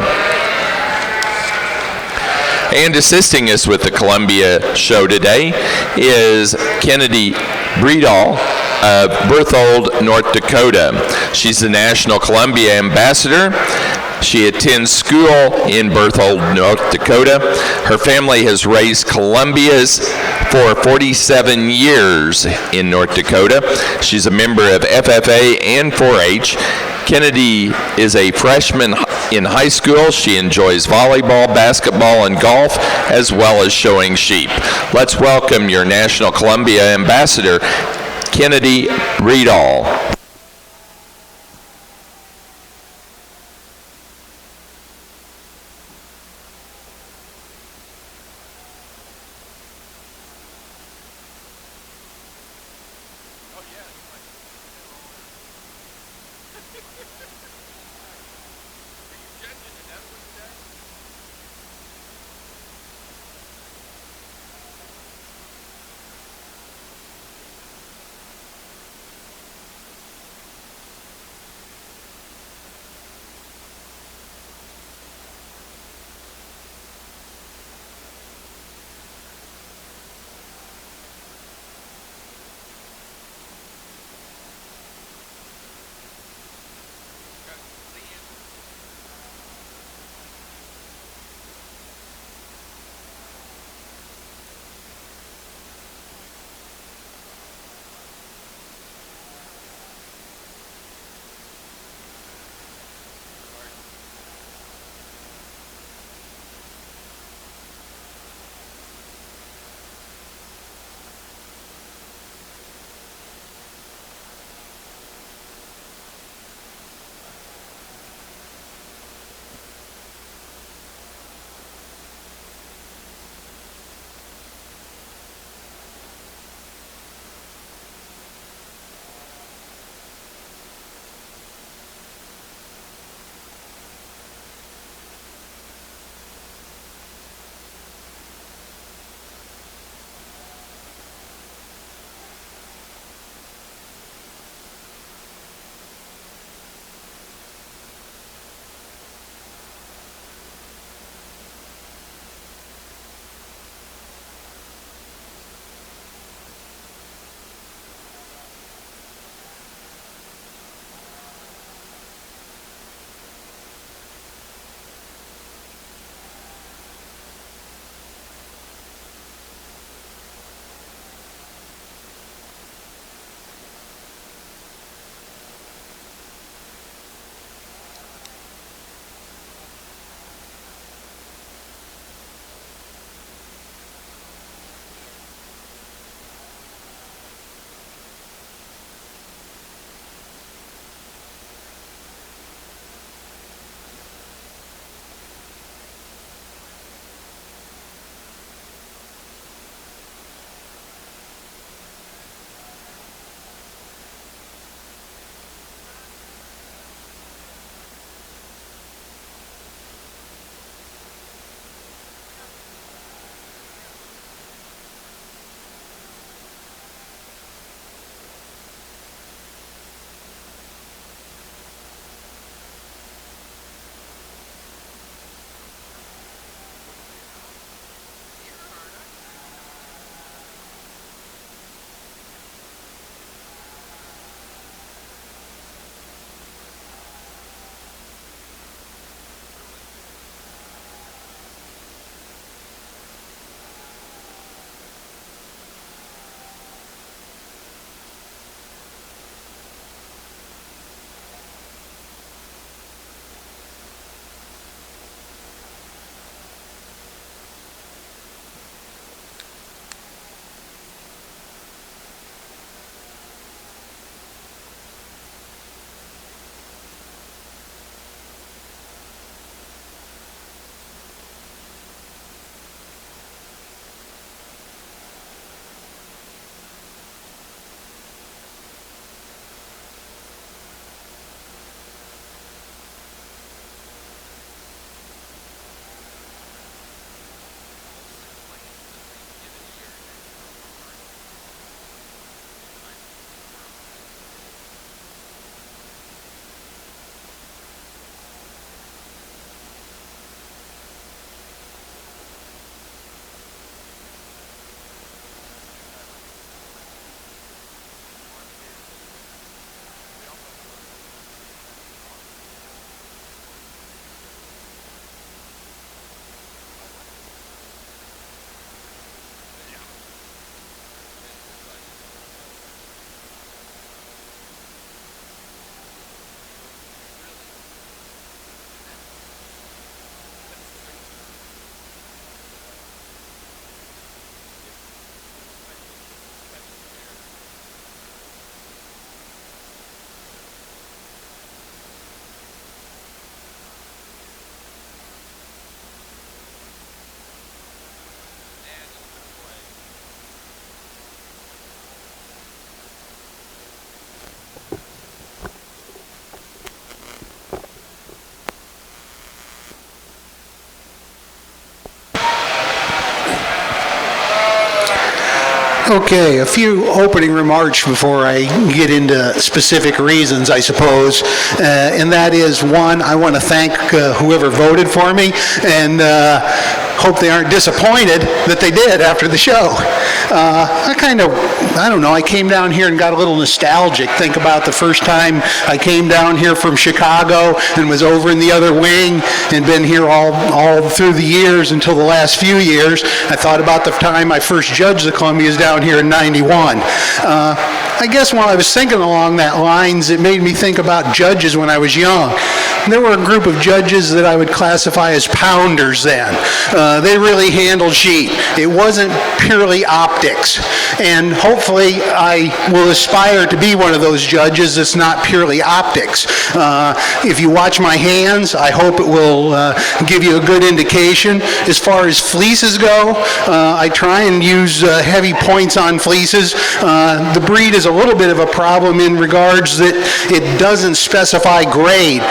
And assisting us with the Columbia show today is Kennedy Breedall of Berthold, North Dakota. She's the National Columbia Ambassador. She attends school in Berthold, North Dakota. Her family has raised Columbias for 47 years in North Dakota. She's a member of FFA and 4-H. Kennedy is a freshman in high school. She enjoys volleyball, basketball, and golf, as well as showing sheep. Let's welcome your National Columbia Ambassador, Kennedy Breedall. Okay, a few opening remarks before I get into specific reasons, I suppose. And that is, one, I want to thank whoever voted for me, and hope they aren't disappointed that they did after the show. I don't know, I came down here and got a little nostalgic. Think about the first time I came down here from Chicago and was over in the other wing and been here all through the years until the last few years. I thought about the time I first judged the Columbias down here in '91. I guess while I was thinking along that lines, it made me think about judges when I was young. There were a group of judges that I would classify as pounders then. They really handled sheep. It wasn't purely optics. And hopefully I will aspire to be one of those judges that's not purely optics. If you watch my hands, I hope it will give you a good indication. As far as fleeces go, I try and use heavy points on fleeces. The breed is a little bit of a problem in regards that it doesn't specify grade.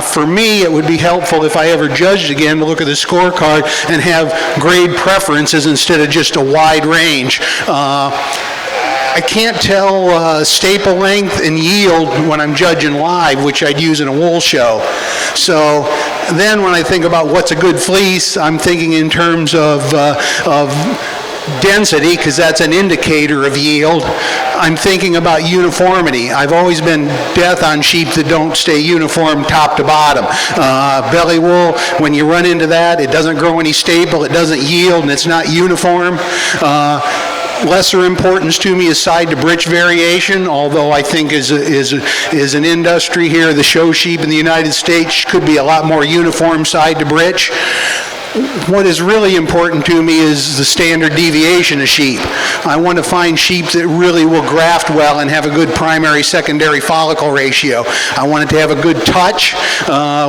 For me, it would be helpful if I ever judged again to look at the scorecard and have grade preferences instead of just a wide range. I can't tell staple length and yield when I'm judging live, which I'd use in a wool show. So then when I think about what's a good fleece, I'm thinking in terms of density, because that's an indicator of yield. I'm thinking about uniformity. I've always been death on sheep that don't stay uniform top to bottom. Belly wool, when you run into that, it doesn't grow any staple, it doesn't yield, and it's not uniform. Lesser importance to me is side to breech variation, although I think is an industry here, the show sheep in the United States could be a lot more uniform side to breech. What is really important to me is the standard deviation of sheep. I want to find sheep that really will graft well and have a good primary-secondary follicle ratio. I want it to have a good touch.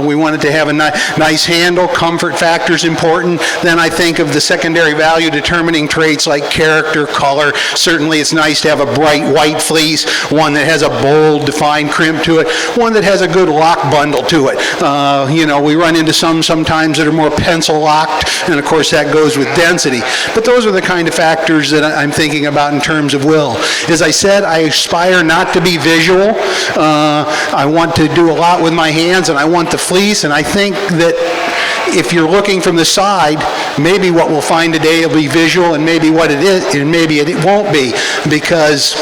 We want it to have a nice handle. Comfort factor is important. Then I think of the secondary value determining traits like character, color. Certainly it's nice to have a bright white fleece, one that has a bold, defined crimp to it, one that has a good lock bundle to it. We run into sometimes that are more pencil locked, and of course that goes with density. But those are the kind of factors that I'm thinking about in terms of will. As I said, I aspire not to be visual. I want to do a lot with my hands, and I want the fleece, and I think that if you're looking from the side, maybe what we'll find today will be visual, and maybe what it is, and maybe it won't be, because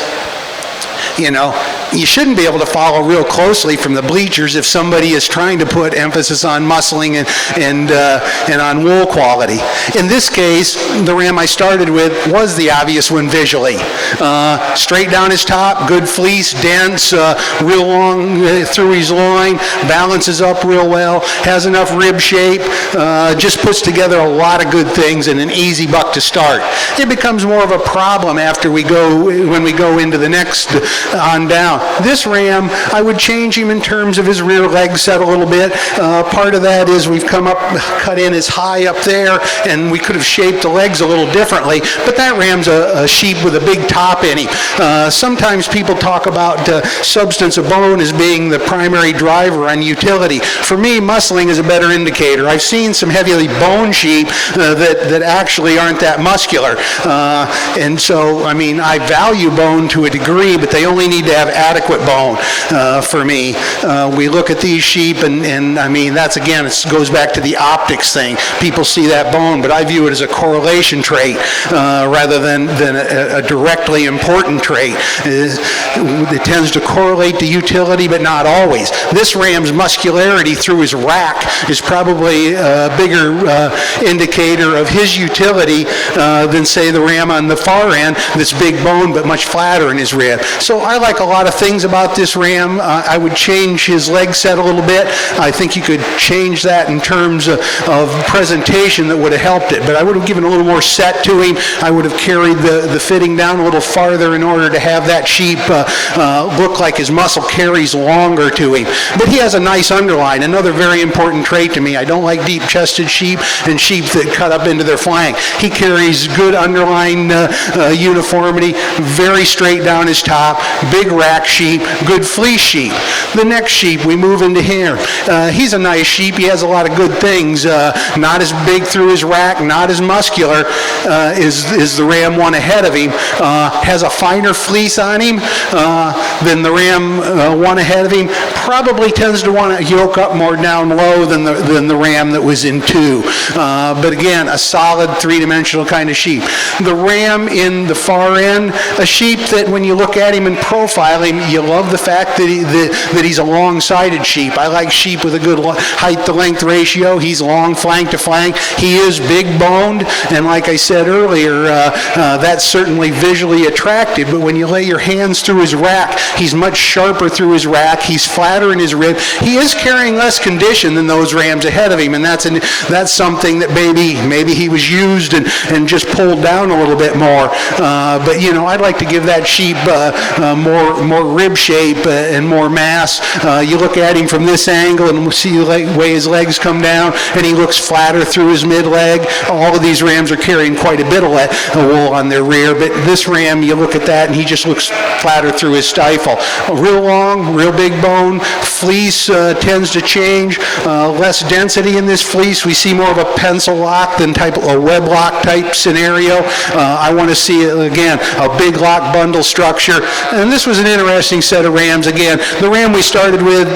you shouldn't be able to follow real closely from the bleachers if somebody is trying to put emphasis on muscling and on wool quality. In this case, the ram I started with was the obvious one visually. Straight down his top, good fleece, dense, real long through his loin, balances up real well, has enough rib shape, just puts together a lot of good things and an easy buck to start. It becomes more of a problem after when we go into the next on down. This ram, I would change him in terms of his rear leg set a little bit. Part of that is we've cut in as high up there, and we could have shaped the legs a little differently, but that ram's a sheep with a big top in him. Sometimes people talk about substance of bone as being the primary driver on utility. For me, muscling is a better indicator. I've seen some heavily boned sheep that actually aren't that muscular. And so, I value bone to a degree, but they only need to have adequate bone for me. We look at these sheep, and that's again, it goes back to the optics thing. People see that bone, but I view it as a correlation trait rather than a directly important trait. It tends to correlate to utility, but not always. This ram's muscularity through his rack is probably a bigger indicator of his utility than, say, the ram on the far end that's big bone but much flatter in his rib. So I like a lot of things about this ram. I would change his leg set a little bit. I think you could change that in terms of presentation that would have helped it, but I would have given a little more set to him. I would have carried the fitting down a little farther in order to have that sheep look like his muscle carries longer to him. But he has a nice underline, another very important trait to me. I don't like deep-chested sheep and sheep that cut up into their flank. He carries good underline uniformity, very straight down his top, big rack rack sheep, good fleece sheep. The next sheep, we move into here. He's a nice sheep. He has a lot of good things. Not as big through his rack, not as muscular is the ram one ahead of him. Has a finer fleece on him than the ram one ahead of him. Probably tends to want to yoke up more down low than the ram that was in 2. But again, a solid three-dimensional kind of sheep. The ram in the far end, a sheep that when you look at him and profile him, you love the fact that he's a long-sided sheep. I like sheep with a good height to length ratio. He's long flank to flank. He is big boned, and like I said earlier, that's certainly visually attractive, but when you lay your hands through his rack, he's much sharper through his rack. He's flatter in his rib. He is carrying less condition than those rams ahead of him, and that's something that maybe he was used and just pulled down a little bit more. But you know, I'd like to give that sheep more rib shape and more mass. You look at him from this angle and see the way his legs come down, and he looks flatter through his mid-leg. All of these rams are carrying quite a bit of wool on their rear, but this ram, you look at that and he just looks flatter through his stifle. Real long, real big bone. Fleece tends to change. Less density in this fleece. We see more of a pencil lock than a web lock type scenario. I want to see, again, a big lock bundle structure. And this was an interesting set of rams. Again, the ram we started with,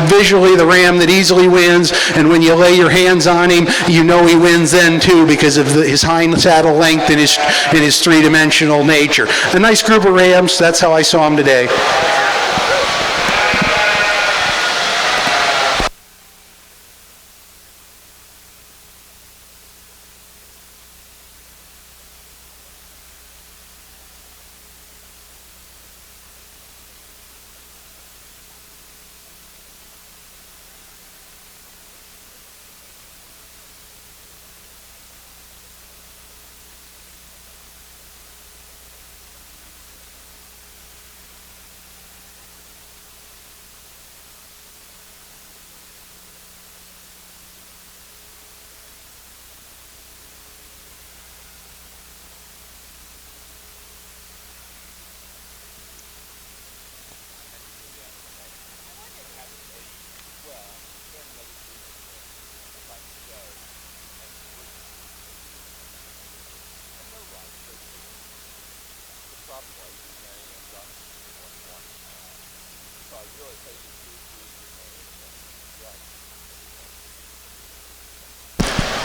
visually the ram that easily wins, and when you lay your hands on him, you know he wins then too because of his hind saddle length and his three-dimensional nature. A nice group of rams. That's how I saw him today.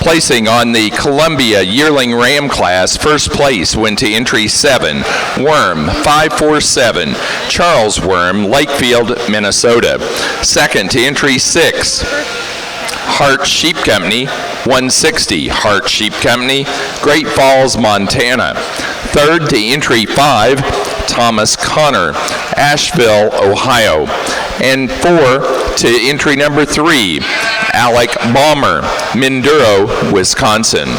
Placing on the Columbia Yearling Ram class, first place went to entry 7, Worm 547, Charles Worm, Lakefield, Minnesota. Second to entry 6, Hart Sheep Company 160, Hart Sheep Company, Great Falls, Montana. Third to entry 5, Thomas Connor, Asheville, Ohio. And 4 to entry number 3, Alec Balmer, Minduro, Wisconsin.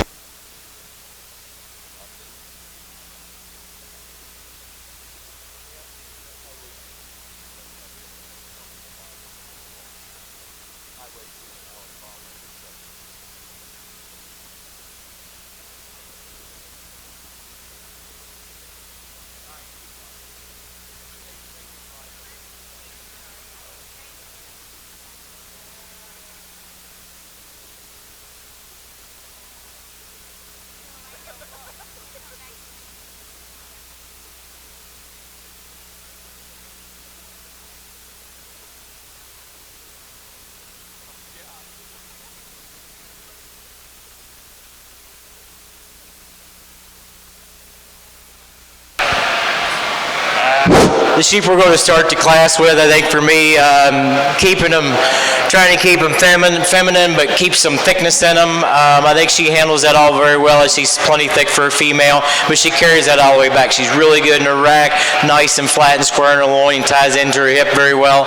The sheep we're going to start the class with, I think for me, trying to keep them feminine, but keep some thickness in them. I think she handles that all very well. She's plenty thick for a female, but she carries that all the way back. She's really good in her rack, nice and flat and square in her loin, ties into her hip very well.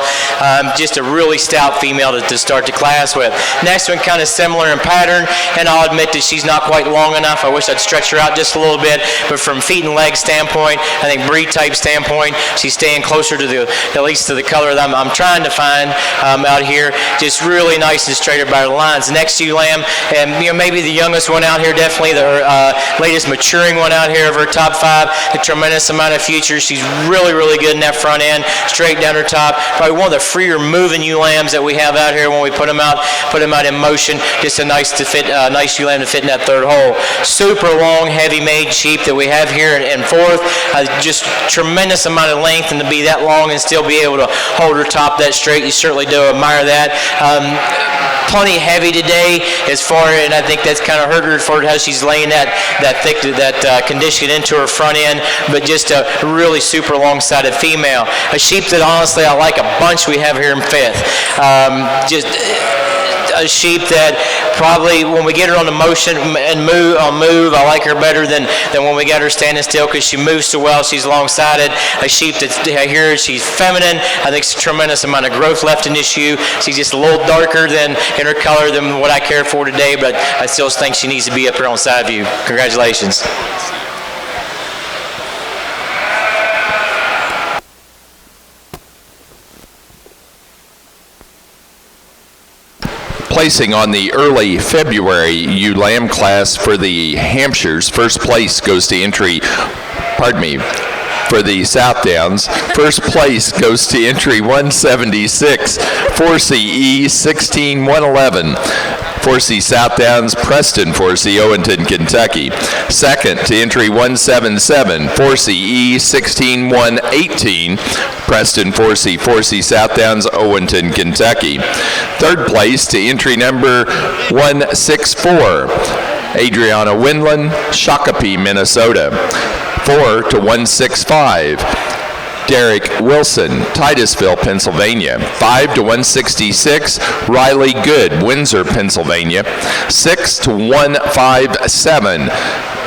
Just a really stout female to start the class with. Next one kind of similar in pattern, and I'll admit that she's not quite long enough. I wish I'd stretch her out just a little bit, but from feet and legs standpoint, I think breed type standpoint, she's staying closer to at least to the color that I'm trying to find out here. Just really nice and straight about the lines. Next ewe lamb, and maybe the youngest one out here, definitely the latest maturing one out here of her top 5. A tremendous amount of future. She's really, really good in that front end, straight down her top. Probably one of the freer moving ewe lambs that we have out here when we put them out in motion. Just a nice ewe lamb to fit in that third hole. Super long, heavy made sheep that we have here in fourth. Just tremendous amount of length, and to be that long and still be able to hold her top that straight, you certainly do admire that. Plenty heavy today as far, and I think that's kind of hurt her for how she's laying that condition into her front end, but just a really super long-sided female. A sheep that honestly I like a bunch we have here in fifth. Just a sheep that probably when we get her on the motion and move, I like her better than when we got her standing still, because she moves so well. She's long-sided. A sheep that's here, she's feminine. I think it's a tremendous amount of growth left in this ewe. She's just a little darker than in her color than what I care for today, but I still think she needs to be up here on side view. Congratulations. Placing on the early February ewe lamb class for the Hampshires, first place goes to entry, for the South Downs, first place goes to entry 176, 4CE 16111. 4C South Downs, Preston 4C, Owenton, Kentucky. Second to entry 177, 4CE 16118, Preston 4C, 4C South Downs, Owenton, Kentucky. Third place to entry number 164, Adriana Windland, Shakopee, Minnesota. 4 to 165, Derek Wilson, Titusville, Pennsylvania. 5 to 166, Riley Good, Windsor, Pennsylvania. 6 to 157,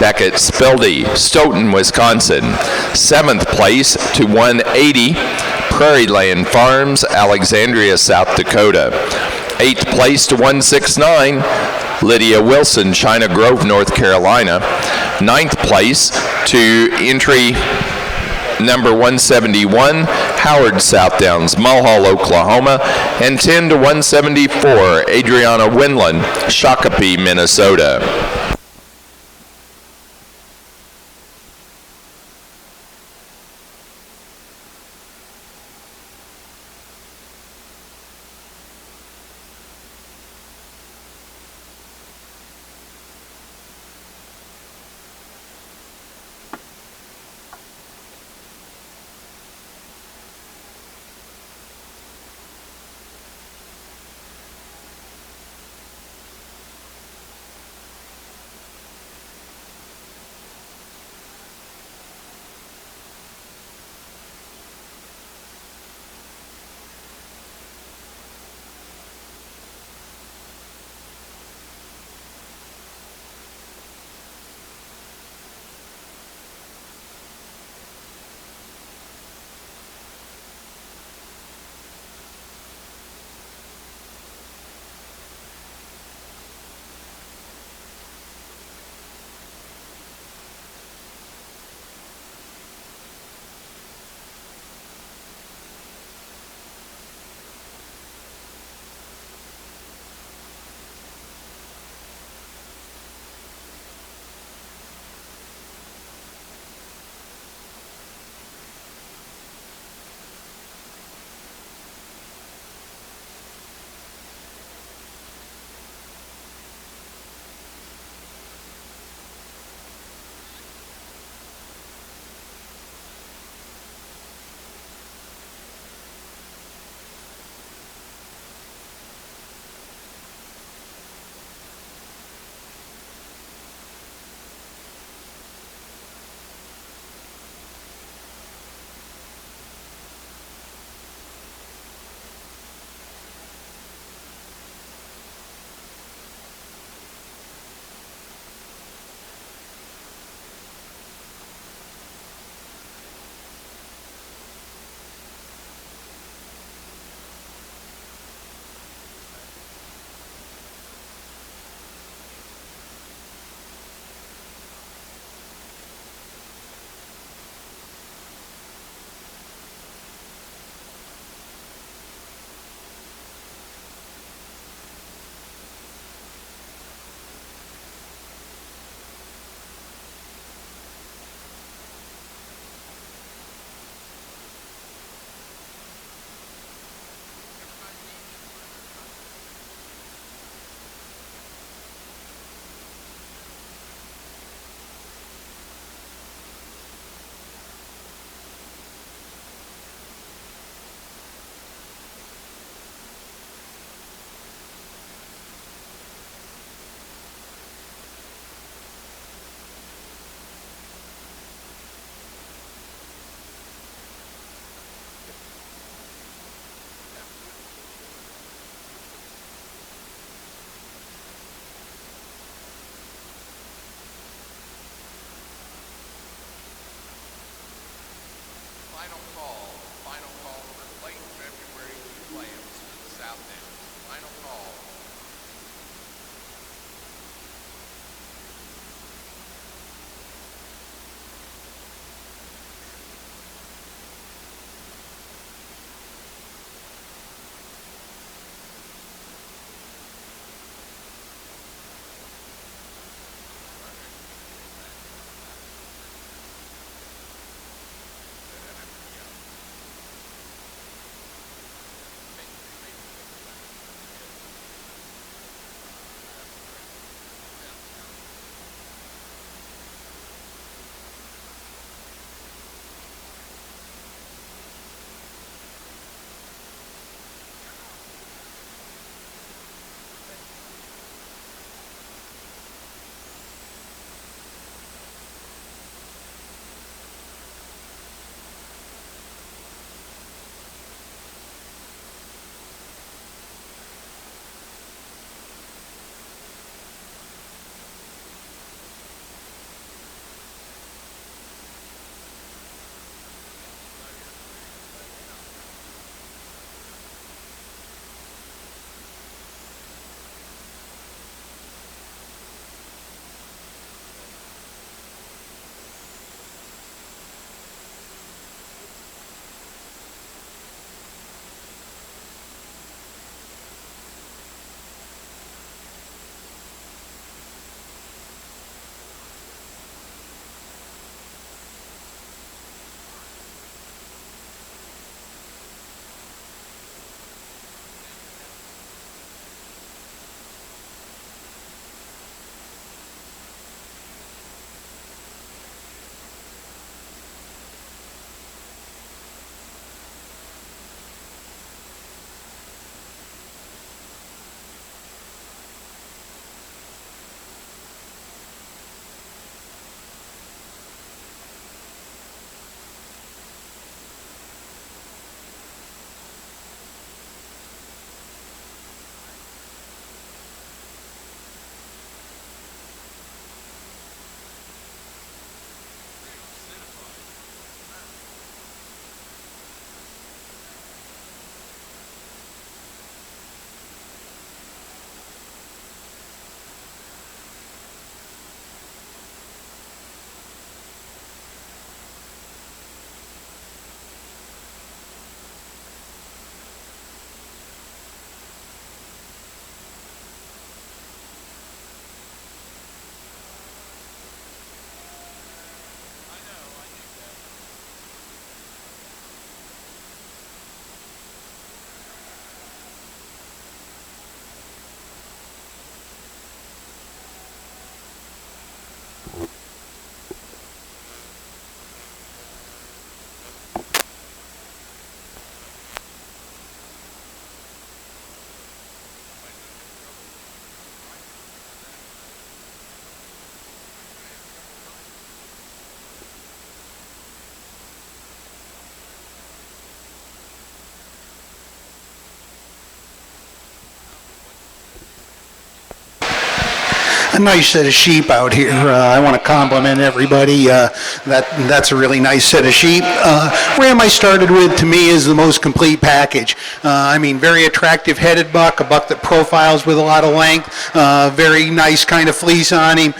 Beckett Spildy, Stoughton, Wisconsin. 7th place to 180, Prairie Land Farms, Alexandria, South Dakota. 8th place to 169, Lydia Wilson, China Grove, North Carolina. 9th place to entry number 171, Howard South Downs, Mulhall, Oklahoma. And 10 to 174, Adriana Windland, Shakopee, Minnesota. down. Final call. A nice set of sheep out here. I want to compliment everybody. That's a really nice set of sheep. Ram I started with, to me, is the most complete package. I mean, very attractive headed buck, a buck that profiles with a lot of length, very nice kind of fleece on him.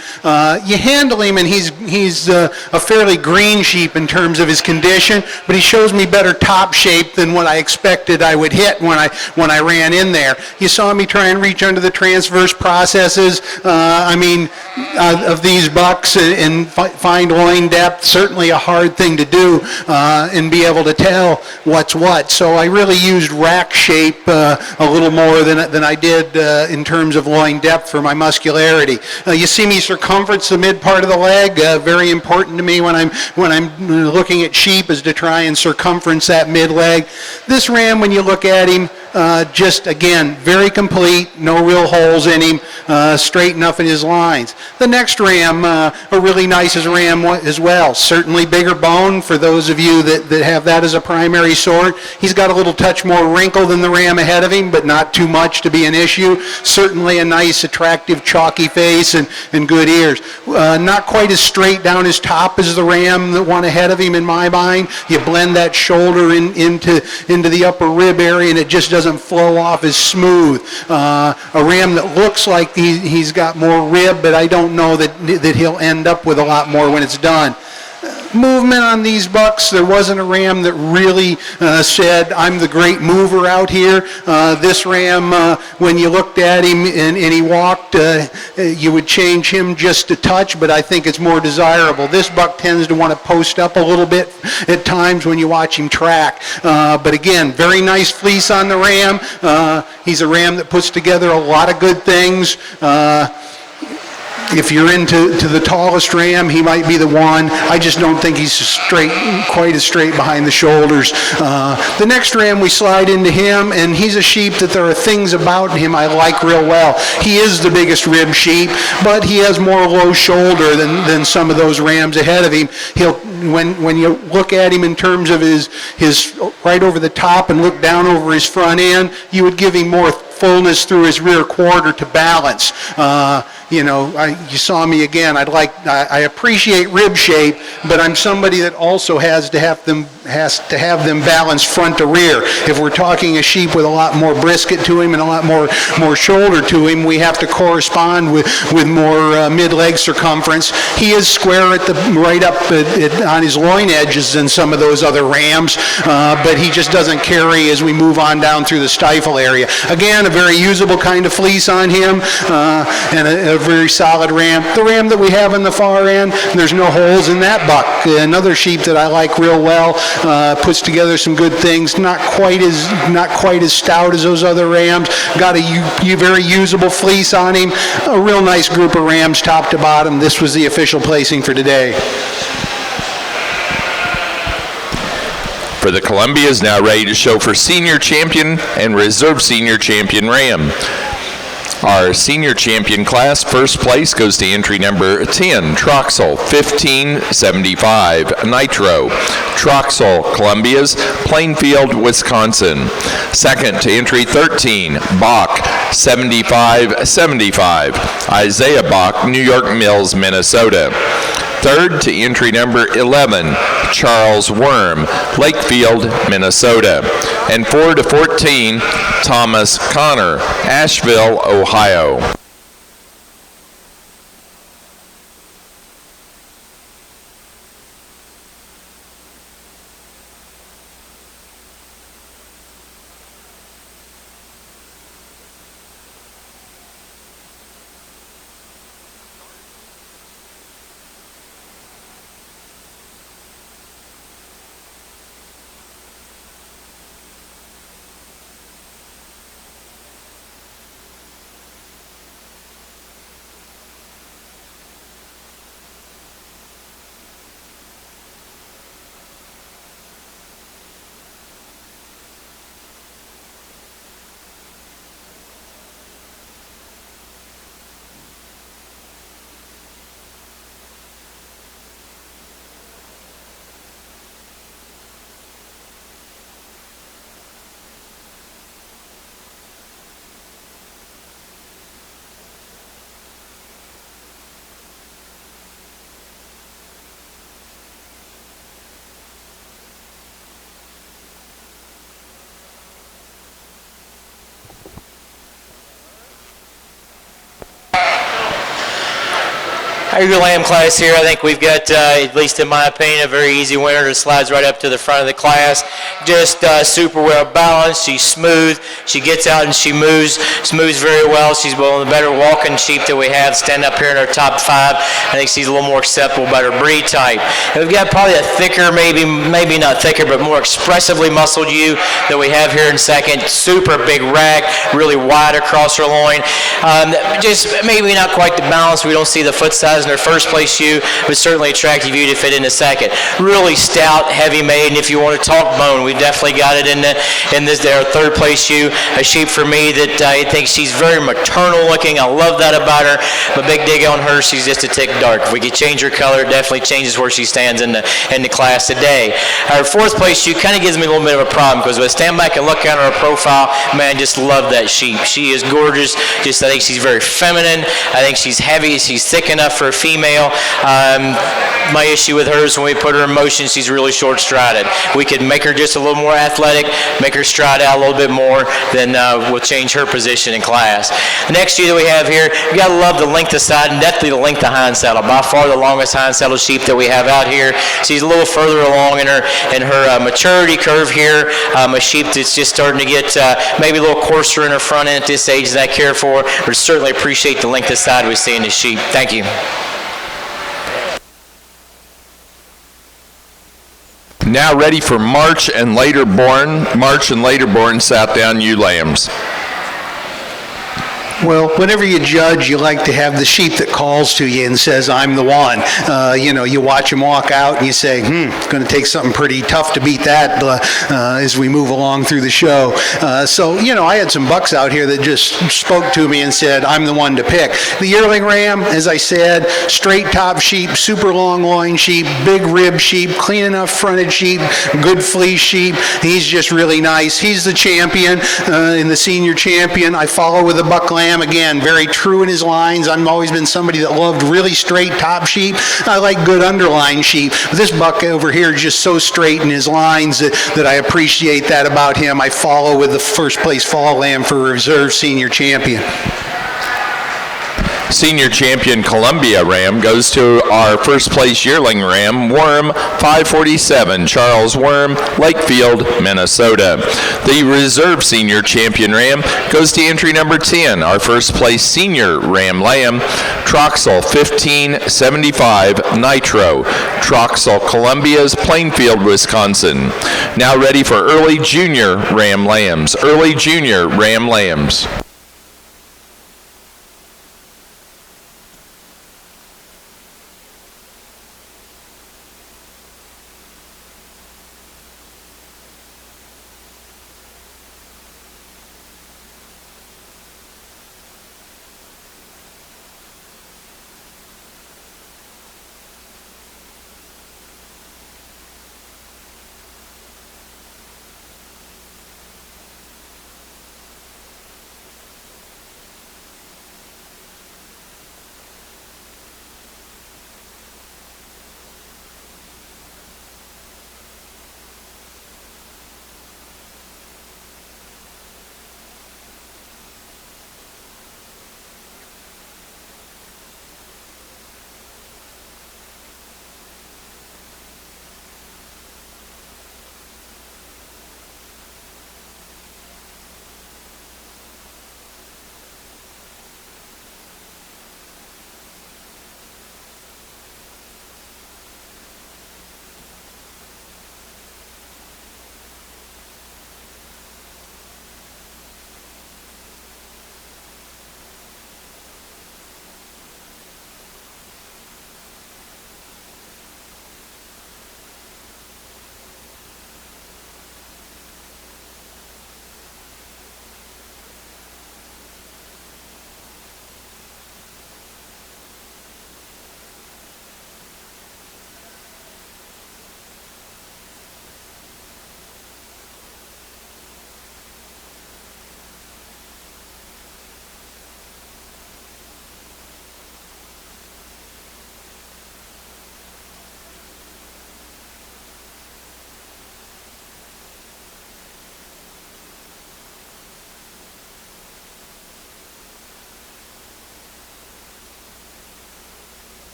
You handle him, and he's a fairly green sheep in terms of his condition, but he shows me better top shape than what I expected I would hit when I ran in there. You saw me try and reach under the transverse processes. I mean, of these bucks and find loin depth, certainly a hard thing to do and be able to tell what's what. So I really used rack shape a little more than I did in terms of loin depth for my muscularity. You see me circumference the mid part of the leg. Very important to me when I'm looking at sheep is to try and circumference that mid leg. This ram, when you look at him, just again very complete, no real holes in him, straight enough in his lines. The next ram, a really nice ram as well. Certainly bigger bone for those of you that have that as a primary sort. He's got a little touch more wrinkle than the ram ahead of him, but not too much to be an issue. Certainly a nice, attractive, chalky face and good ears. Not quite as straight down his top as the ram, the one ahead of him in my mind. You blend that shoulder into the upper rib area, and it just doesn't flow off as smooth. A ram that looks like he's got more rib, but I don't know that he'll end up with a lot more when it's done. Movement on these bucks, there wasn't a ram that really said, I'm the great mover out here. This ram, when you looked at him and he walked, you would change him just a touch, but I think it's more desirable. This buck tends to want to post up a little bit at times when you watch him track. But again, very nice fleece on the ram. He's a ram that puts together a lot of good things. If you're into the tallest ram, he might be the one. I just don't think he's quite as straight behind the shoulders. The next ram, we slide into him, and he's a sheep that there are things about him I like real well. He is the biggest rib sheep, but he has more low shoulder than some of those rams ahead of him. When you look at him in terms of his right over the top and look down over his front end, you would give him more fullness through his rear quarter to balance. You saw me again. I appreciate rib shape, but I'm somebody that also has to have them balanced front to rear. If we're talking a sheep with a lot more brisket to him and a lot more shoulder to him, we have to correspond with more mid-leg circumference. He is square right up on his loin edges than some of those other rams, but he just doesn't carry as we move on down through the stifle area. Again, a very usable kind of fleece on him, and a very solid ram. The ram that we have in the far end, there's no holes in that buck. Another sheep that I like real well, puts together some good things. Not quite as stout as those other rams. Got a very usable fleece on him. A real nice group of rams, top to bottom. This was the official placing for today. For the Columbias, now ready to show for senior champion and reserve senior champion ram. Our senior champion class, first place goes to entry number 10, Troxel, 1575, Nitro. Troxel, Columbias, Plainfield, Wisconsin. Second to entry 13, Bach, 7575, Isaiah Bach, New York Mills, Minnesota. Third to entry number 11, Charles Worm, Lakefield, Minnesota. And 4 to 14, Thomas Connor, Asheville, Ohio. Our Eagle Lamb class here, I think we've got, at least in my opinion, a very easy winner that slides right up to the front of the class. Just super well balanced. She's smooth. She gets out and she moves very well. She's one of the better walking sheep that we have stand up here in our top 5. I think she's a little more acceptable, better breed type. And we've got probably a thicker, maybe not thicker, but more expressively muscled ewe that we have here in second. Super big rack, really wide across her loin. Just maybe not quite the balance. We don't see the foot size in her first place ewe, but certainly attractive ewe to fit in a second. Really stout, heavy made, and if you want to talk bone, we definitely got it in this there third place ewe. A sheep for me that I think she's very maternal looking. I love that about her. But big dig on her, she's just a tick dark. If we could change her color, it definitely changes where she stands in the class today. Our fourth place ewe kind of gives me a little bit of a problem because when I stand back and look at her profile, man, I just love that sheep. She is gorgeous. I think she's very feminine. I think she's heavy. She's thick enough for for a female. My issue with her is when we put her in motion, she's really short-strided. We could make her just a little more athletic, make her stride out a little bit more, then we'll change her position in class. The next sheep that we have here, you gotta love the length of side and definitely the length of hind saddle. By far the longest hind saddle sheep that we have out here. She's a little further along in her maturity curve here. A sheep that's just starting to get maybe a little coarser in her front end at this age that I care for, but certainly appreciate the length of side we see in this sheep. Thank you. Now ready for March and later born sat down ewe lambs. Well, whenever you judge, you like to have the sheep that calls to you and says, I'm the one. You watch them walk out and you say, it's going to take something pretty tough to beat that as we move along through the show. I had some bucks out here that just spoke to me and said, I'm the one to pick. The yearling ram, as I said, straight top sheep, super long loin sheep, big rib sheep, clean enough fronted sheep, good fleece sheep. He's just really nice. He's the champion in the senior champion. I follow with a buck lamb. Again, very true in his lines. I've always been somebody that loved really straight top sheep. I like good underline sheep. But this buck over here is just so straight in his lines that I appreciate that about him. I follow with the first place fall lamb for reserve senior champion. Senior champion Columbia ram goes to our first place yearling ram, Worm 547, Charles Worm, Lakefield, Minnesota. The reserve senior champion ram goes to entry number 10, our first place senior ram lamb, Troxel 1575 Nitro, Troxel, Columbia's Plainfield, Wisconsin. Now ready for early junior ram lambs. Early junior ram lambs.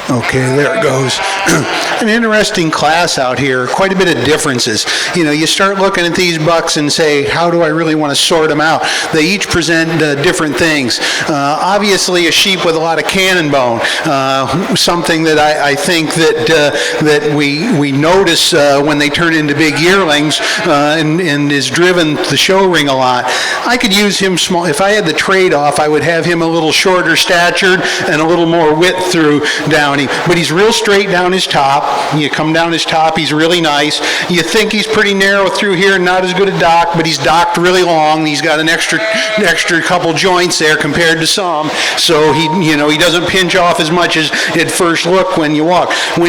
Okay, there it goes. An interesting class out here, quite a bit of differences. You know, you start looking at these bucks and say, how do I really want to sort them out? They each present different things. Obviously, a sheep with a lot of cannon bone, something that I think that we notice when they turn into big yearlings and is driven the show ring a lot. I could use him small. If I had the trade-off, I would have him a little shorter statured and a little more width through down him. But he's real straight down his top. You come down his top, he's really nice. You think he's pretty narrow through here, not as good a dock, but he's docked really long. He's got an extra couple joints there compared to some, so he doesn't pinch off as much as at first look when you walk. When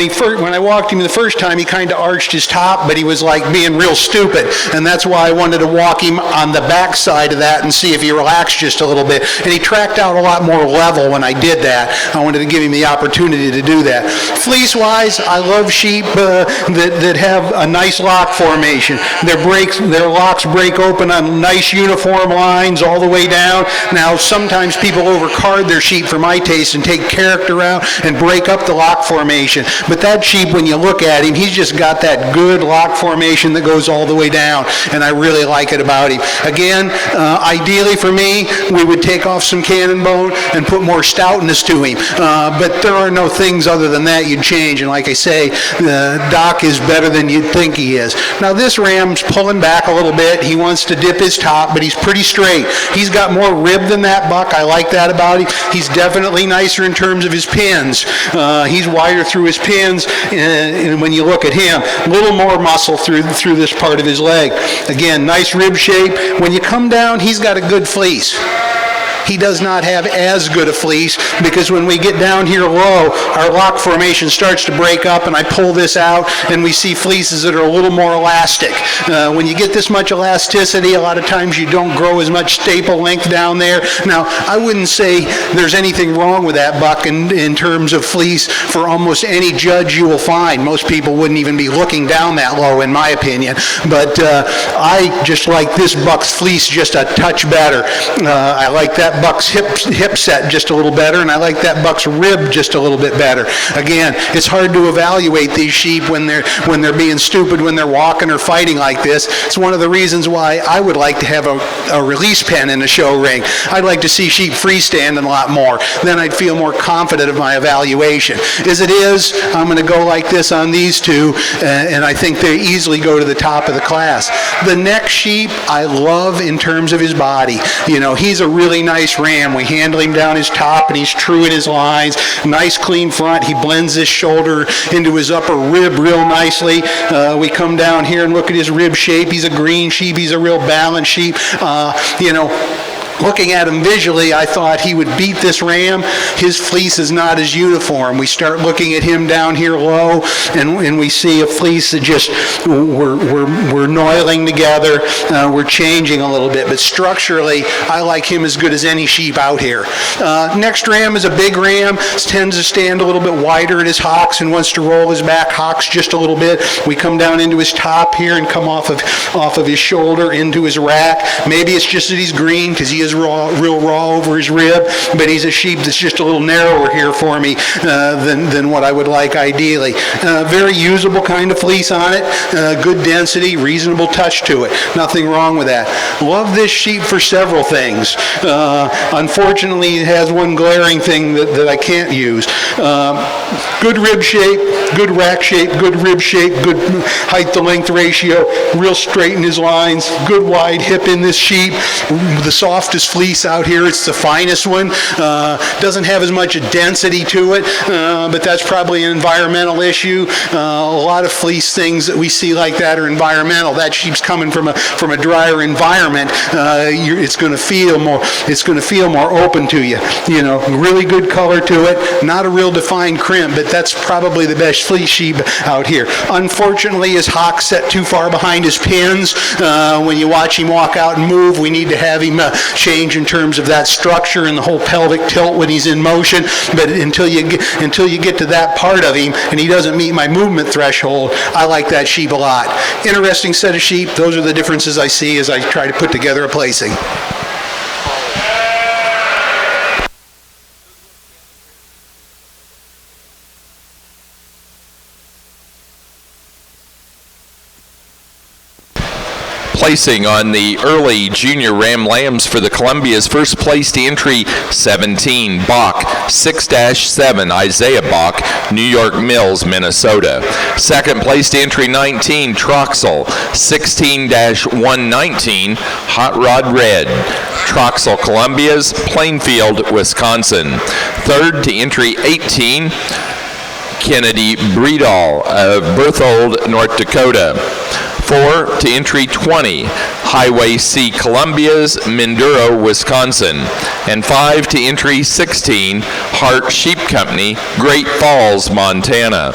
I walked him the first time, he kind of arched his top, but he was like being real stupid, and that's why I wanted to walk him on the back side of that and see if he relaxed just a little bit. And he tracked out a lot more level when I did that. I wanted to give him the opportunity to do that. Fleece-wise, I love sheep that have a nice lock formation. Their locks break open on nice uniform lines all the way down. Now, sometimes people overcard their sheep for my taste and take character out and break up the lock formation. But that sheep, when you look at him, he's just got that good lock formation that goes all the way down, and I really like it about him. Again, ideally for me, we would take off some cannon bone and put more stoutness to him. But there are no things other than that you'd change, and like I say, Doc is better than you'd think he is. Now this ram's pulling back a little bit. He wants to dip his top, but he's pretty straight. He's got more rib than that buck. I like that about him. He's definitely nicer in terms of his pins. He's wider through his pins, and when you look at him, a little more muscle through this part of his leg. Again, nice rib shape. When you come down, he's got a good fleece. He does not have as good a fleece, because when we get down here low, our lock formation starts to break up, and I pull this out, and we see fleeces that are a little more elastic. When you get this much elasticity, a lot of times you don't grow as much staple length down there. Now, I wouldn't say there's anything wrong with that buck in terms of fleece for almost any judge you will find. Most people wouldn't even be looking down that low, in my opinion. But I just like this buck's fleece just a touch better. I like that buck's hip set just a little better, and I like that buck's rib just a little bit better. Again, it's hard to evaluate these sheep when they're being stupid when they're walking or fighting like this. It's one of the reasons why I would like to have a release pen in the show ring. I'd like to see sheep freestanding a lot more. Then I'd feel more confident of my evaluation. As it is, I'm going to go like this on these two, and I think they easily go to the top of the class. The next sheep I love in terms of his body. You know, he's a really nice ram. We handle him down his top, and he's true in his lines. Nice clean front. He blends his shoulder into his upper rib real nicely. We come down here and look at his rib shape. He's a green sheep. He's a real balanced sheep. Looking at him visually, I thought he would beat this ram. His fleece is not as uniform. We start looking at him down here low, and we see a fleece that just, we're noiling together. We're changing a little bit, but structurally, I like him as good as any sheep out here. Next ram is a big ram. Tends to stand a little bit wider at his hocks and wants to roll his back hocks just a little bit. We come down into his top here and come off of his shoulder into his rack. Maybe it's just that he's green, because he is real raw over his rib, but he's a sheep that's just a little narrower here for me than what I would like ideally. Very usable kind of fleece on it, good density, reasonable touch to it. Nothing wrong with that. Love this sheep for several things. Unfortunately, it has one glaring thing that I can't use. Good rib shape, good rack shape, good rib shape, good height to length ratio, real straight in his lines, good wide hip in this sheep, the softest fleece out here. It's the finest one. Doesn't have as much density to it, but that's probably an environmental issue. A lot of fleece things that we see like that are environmental. That sheep's coming from a drier environment. It's going to feel more. It's going to feel more open to you. You know, really good color to it. Not a real defined crimp, but that's probably the best fleece sheep out here. Unfortunately, his hock's set too far behind his pins. When you watch him walk out and move, we need to have him change in terms of that structure and the whole pelvic tilt when he's in motion. But until you get to that part of him and he doesn't meet my movement threshold, I like that sheep a lot. Interesting set of sheep. Those are the differences I see as I try to put together a placing. placing on the early junior Ram Lambs for the Columbia's first placed entry 17, Bach, 6-7, Isaiah Bach, New York Mills, Minnesota. Second placed entry 19, Troxel, 16-119, Hot Rod Red, Troxel Columbia's, Plainfield, Wisconsin. Third to entry 18, Kennedy Breedall of Berthold, North Dakota. 4 to entry 20, Highway C Columbia's, Minduro, Wisconsin. And 5 to entry 16, Hart Sheep Company, Great Falls, Montana.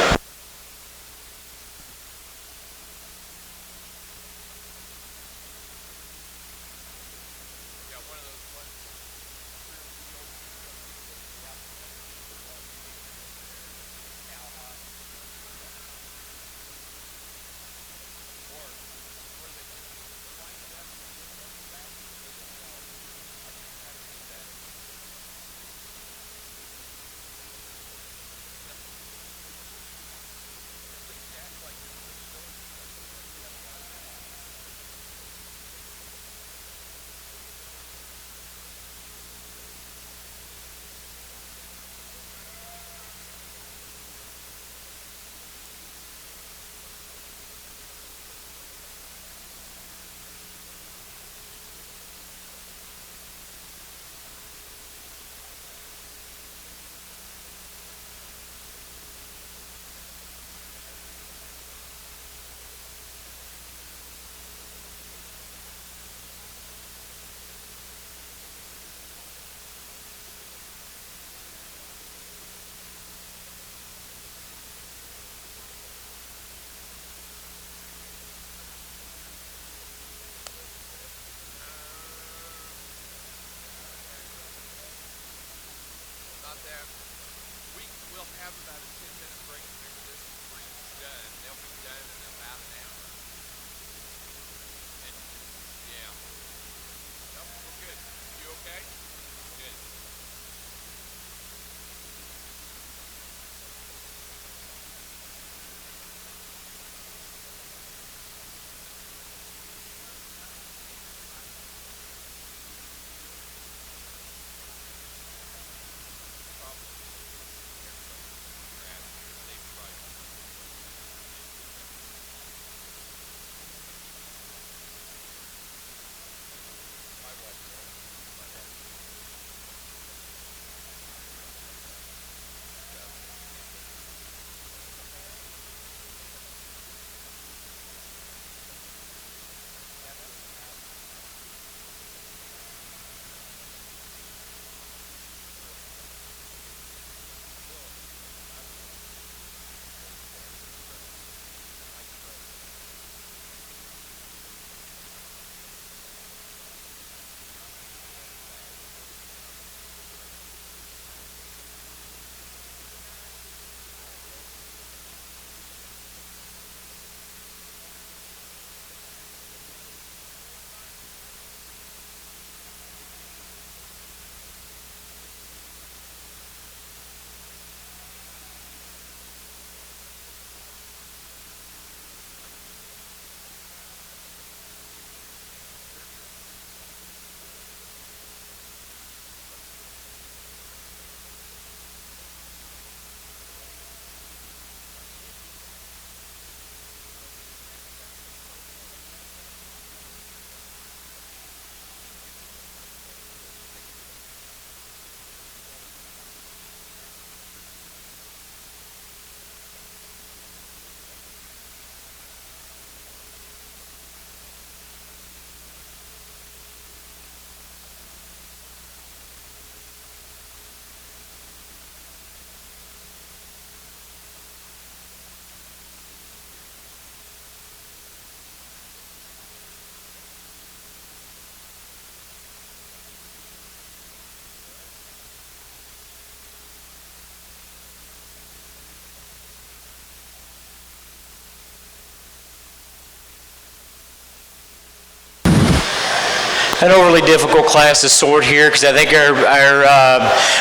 an overly difficult class to sort here because I think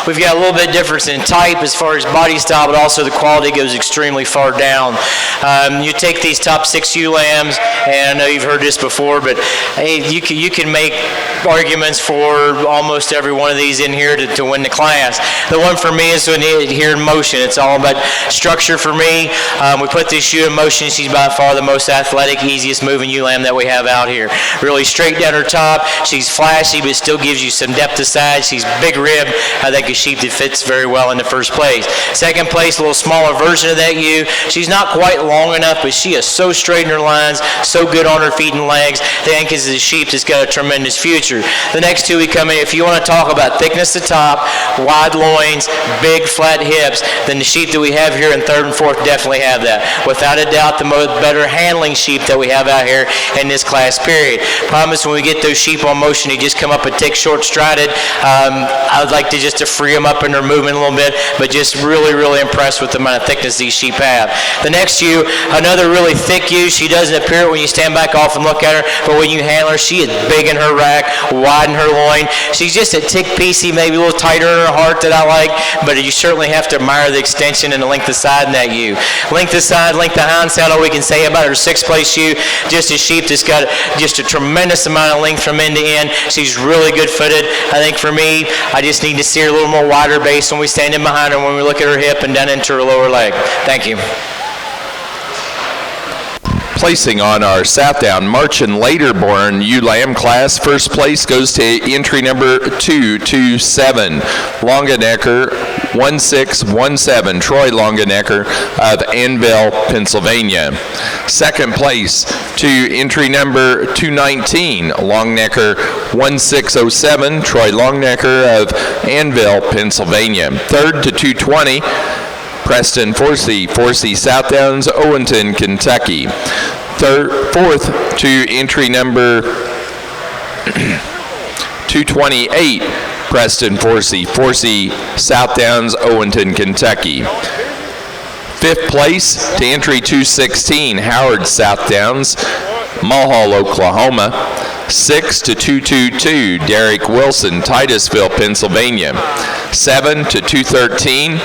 we've got a little bit difference in type as far as body style, but also the quality goes extremely far down. You take these top 6 ewe lambs, and I know you've heard this before, but hey, you can make arguments for almost every one of these in here to win the class. The one for me is here in motion. It's all about structure for me. We put this ewe in motion. She's by far the most athletic, easiest moving ewe lamb that we have out here. Really straight down her top. She's flashy, but still gives you some depth to side. She's big rib. I think a sheep that fits very well in the first place. Second place, a little smaller version of that ewe. She's not quite long enough, but she is so straight in her lines, so good on her feet and legs. I think this is a sheep that's got a tremendous future. The next two we come in, if you want to talk about thickness to top, wide loins, big flat hips, then the sheep that we have here in third and fourth definitely have that. Without a doubt, the better handling sheep that we have out here in this class period. Promise when we get those sheep on motion, they just come up and take short strided. I would like to just to free them up in their movement a little bit, but just really, really impressed with the amount of thickness these sheep have. The next ewe, another really thick ewe. She doesn't appear when you stand back off and look at her, but when you handle her, she is big in her rack, wide in her loin. She's just a tick piecey, maybe a little tighter in her heart that I like, but you certainly have to admire the extension and the length of side in that ewe. Length of side, length of hind side, all we can say about her sixth place ewe, just a sheep that's got just a tremendous amount of length from end to end. She's really good footed. I think for me, I just need to see her a little more wider base when we stand in behind her, when we look at her hip and down into her lower leg. Thank you. Placing on our Southdown March and Later born ewe lamb class, first place goes to entry number 227, Longenecker 1617, Troy Longenecker of Annville, Pennsylvania. Second place to entry number 219, Longnecker 1607, Troy Longnecker of Annville, Pennsylvania. Third to 220, Preston Forsey, Forsey Southdowns, Owenton, Kentucky. Fourth to entry number 228, Preston Forsey, Forsey Southdowns, Owenton, Kentucky. Fifth place to entry 216, Howard Southdowns, Mulhall, Oklahoma. 6 to 222, Derek Wilson, Titusville, Pennsylvania. 7 to 213,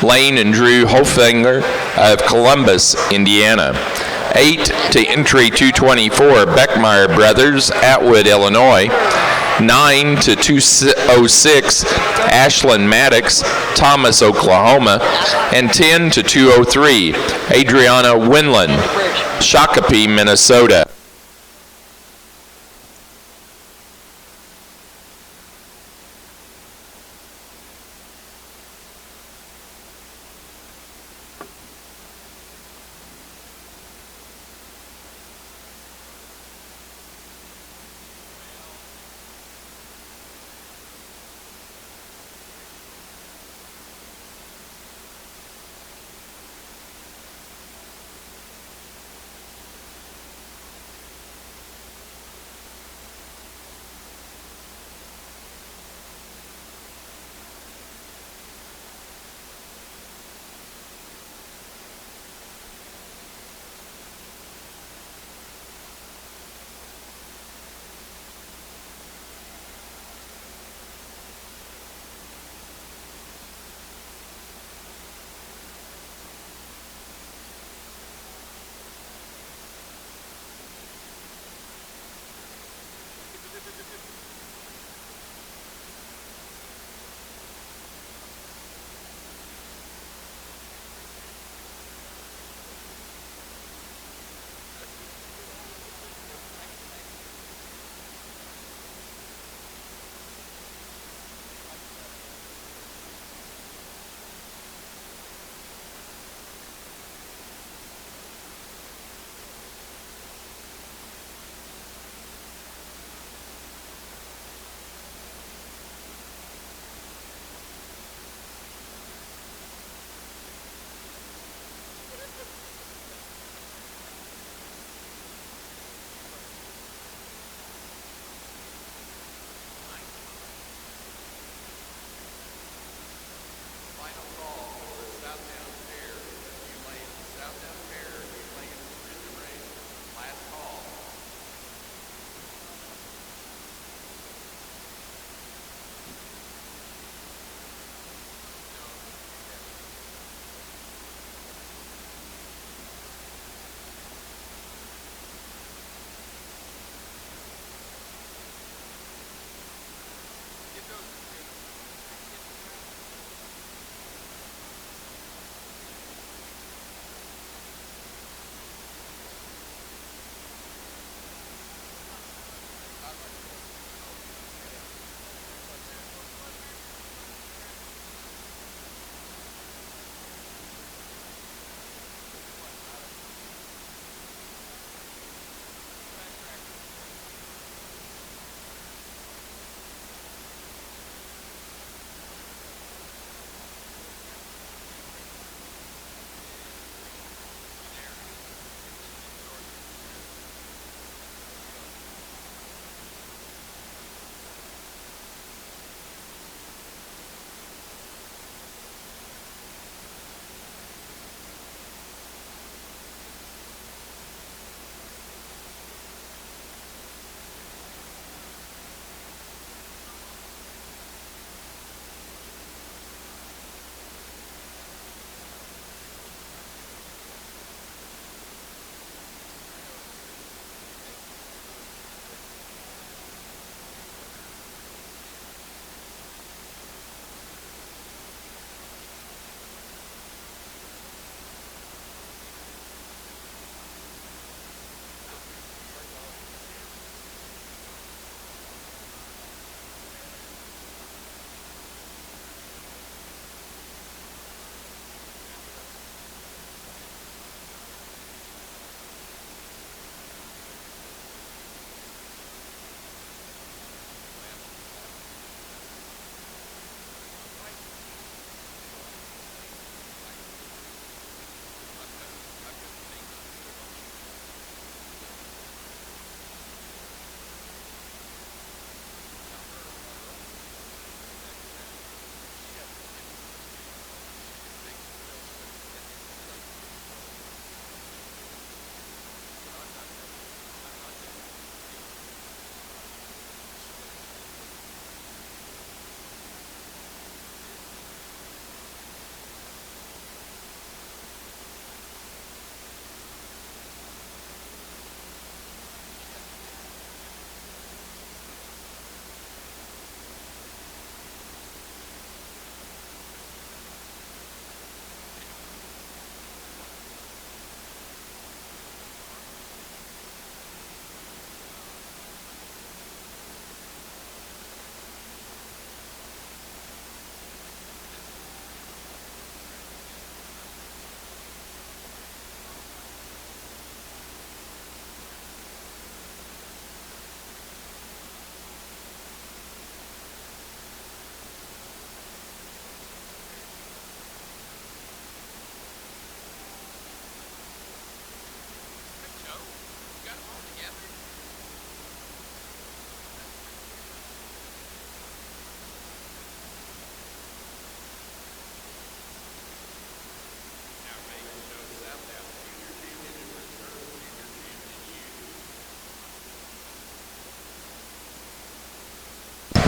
Lane and Drew Hofinger of Columbus, Indiana. 8 to entry 224, Beckmeyer Brothers, Atwood, Illinois. 9 to 206, Ashland Maddox, Thomas, Oklahoma. And 10 to 203, Adriana Winland, Shakopee, Minnesota.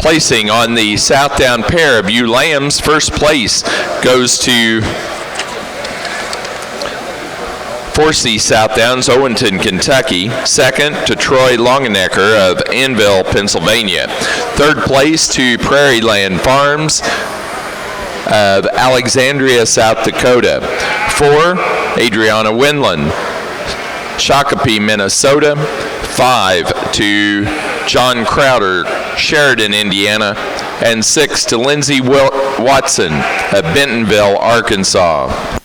Placing on the Southdown pair of ewe lambs, first place goes to Forsey Southdowns, Owenton, Kentucky. Second to Troy Longenecker of Annville, Pennsylvania. Third place to Prairie Land Farms of Alexandria, South Dakota. 4, Adriana Winland, Shakopee, Minnesota. 5 to John Crowder, Sheridan, Indiana. And 6 to Lindsey Watson of Bentonville, Arkansas.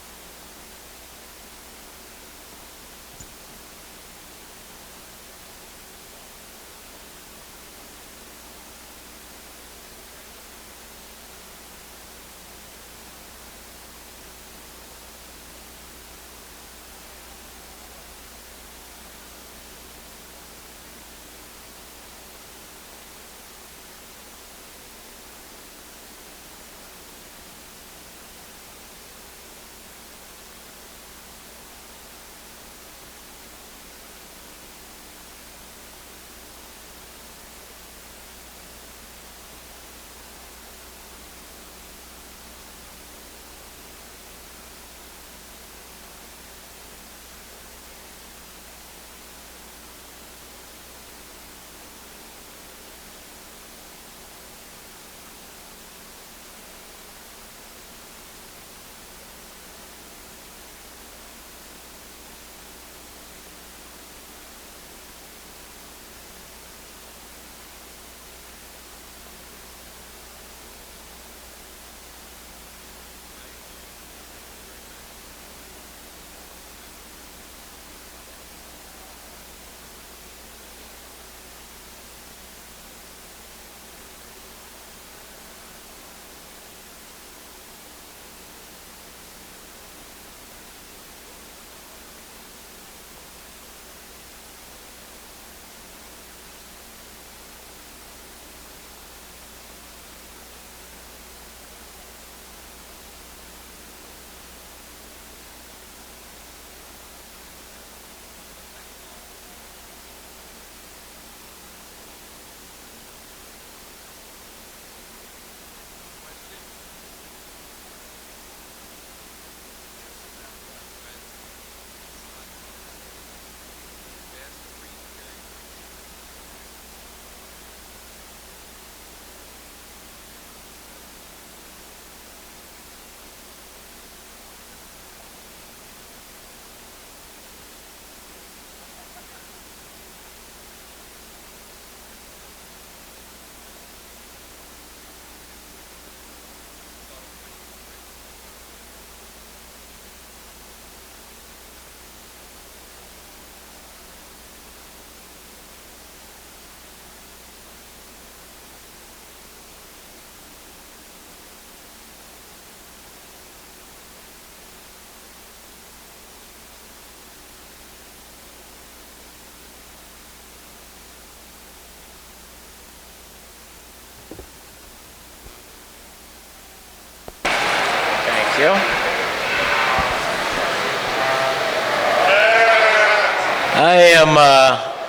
you.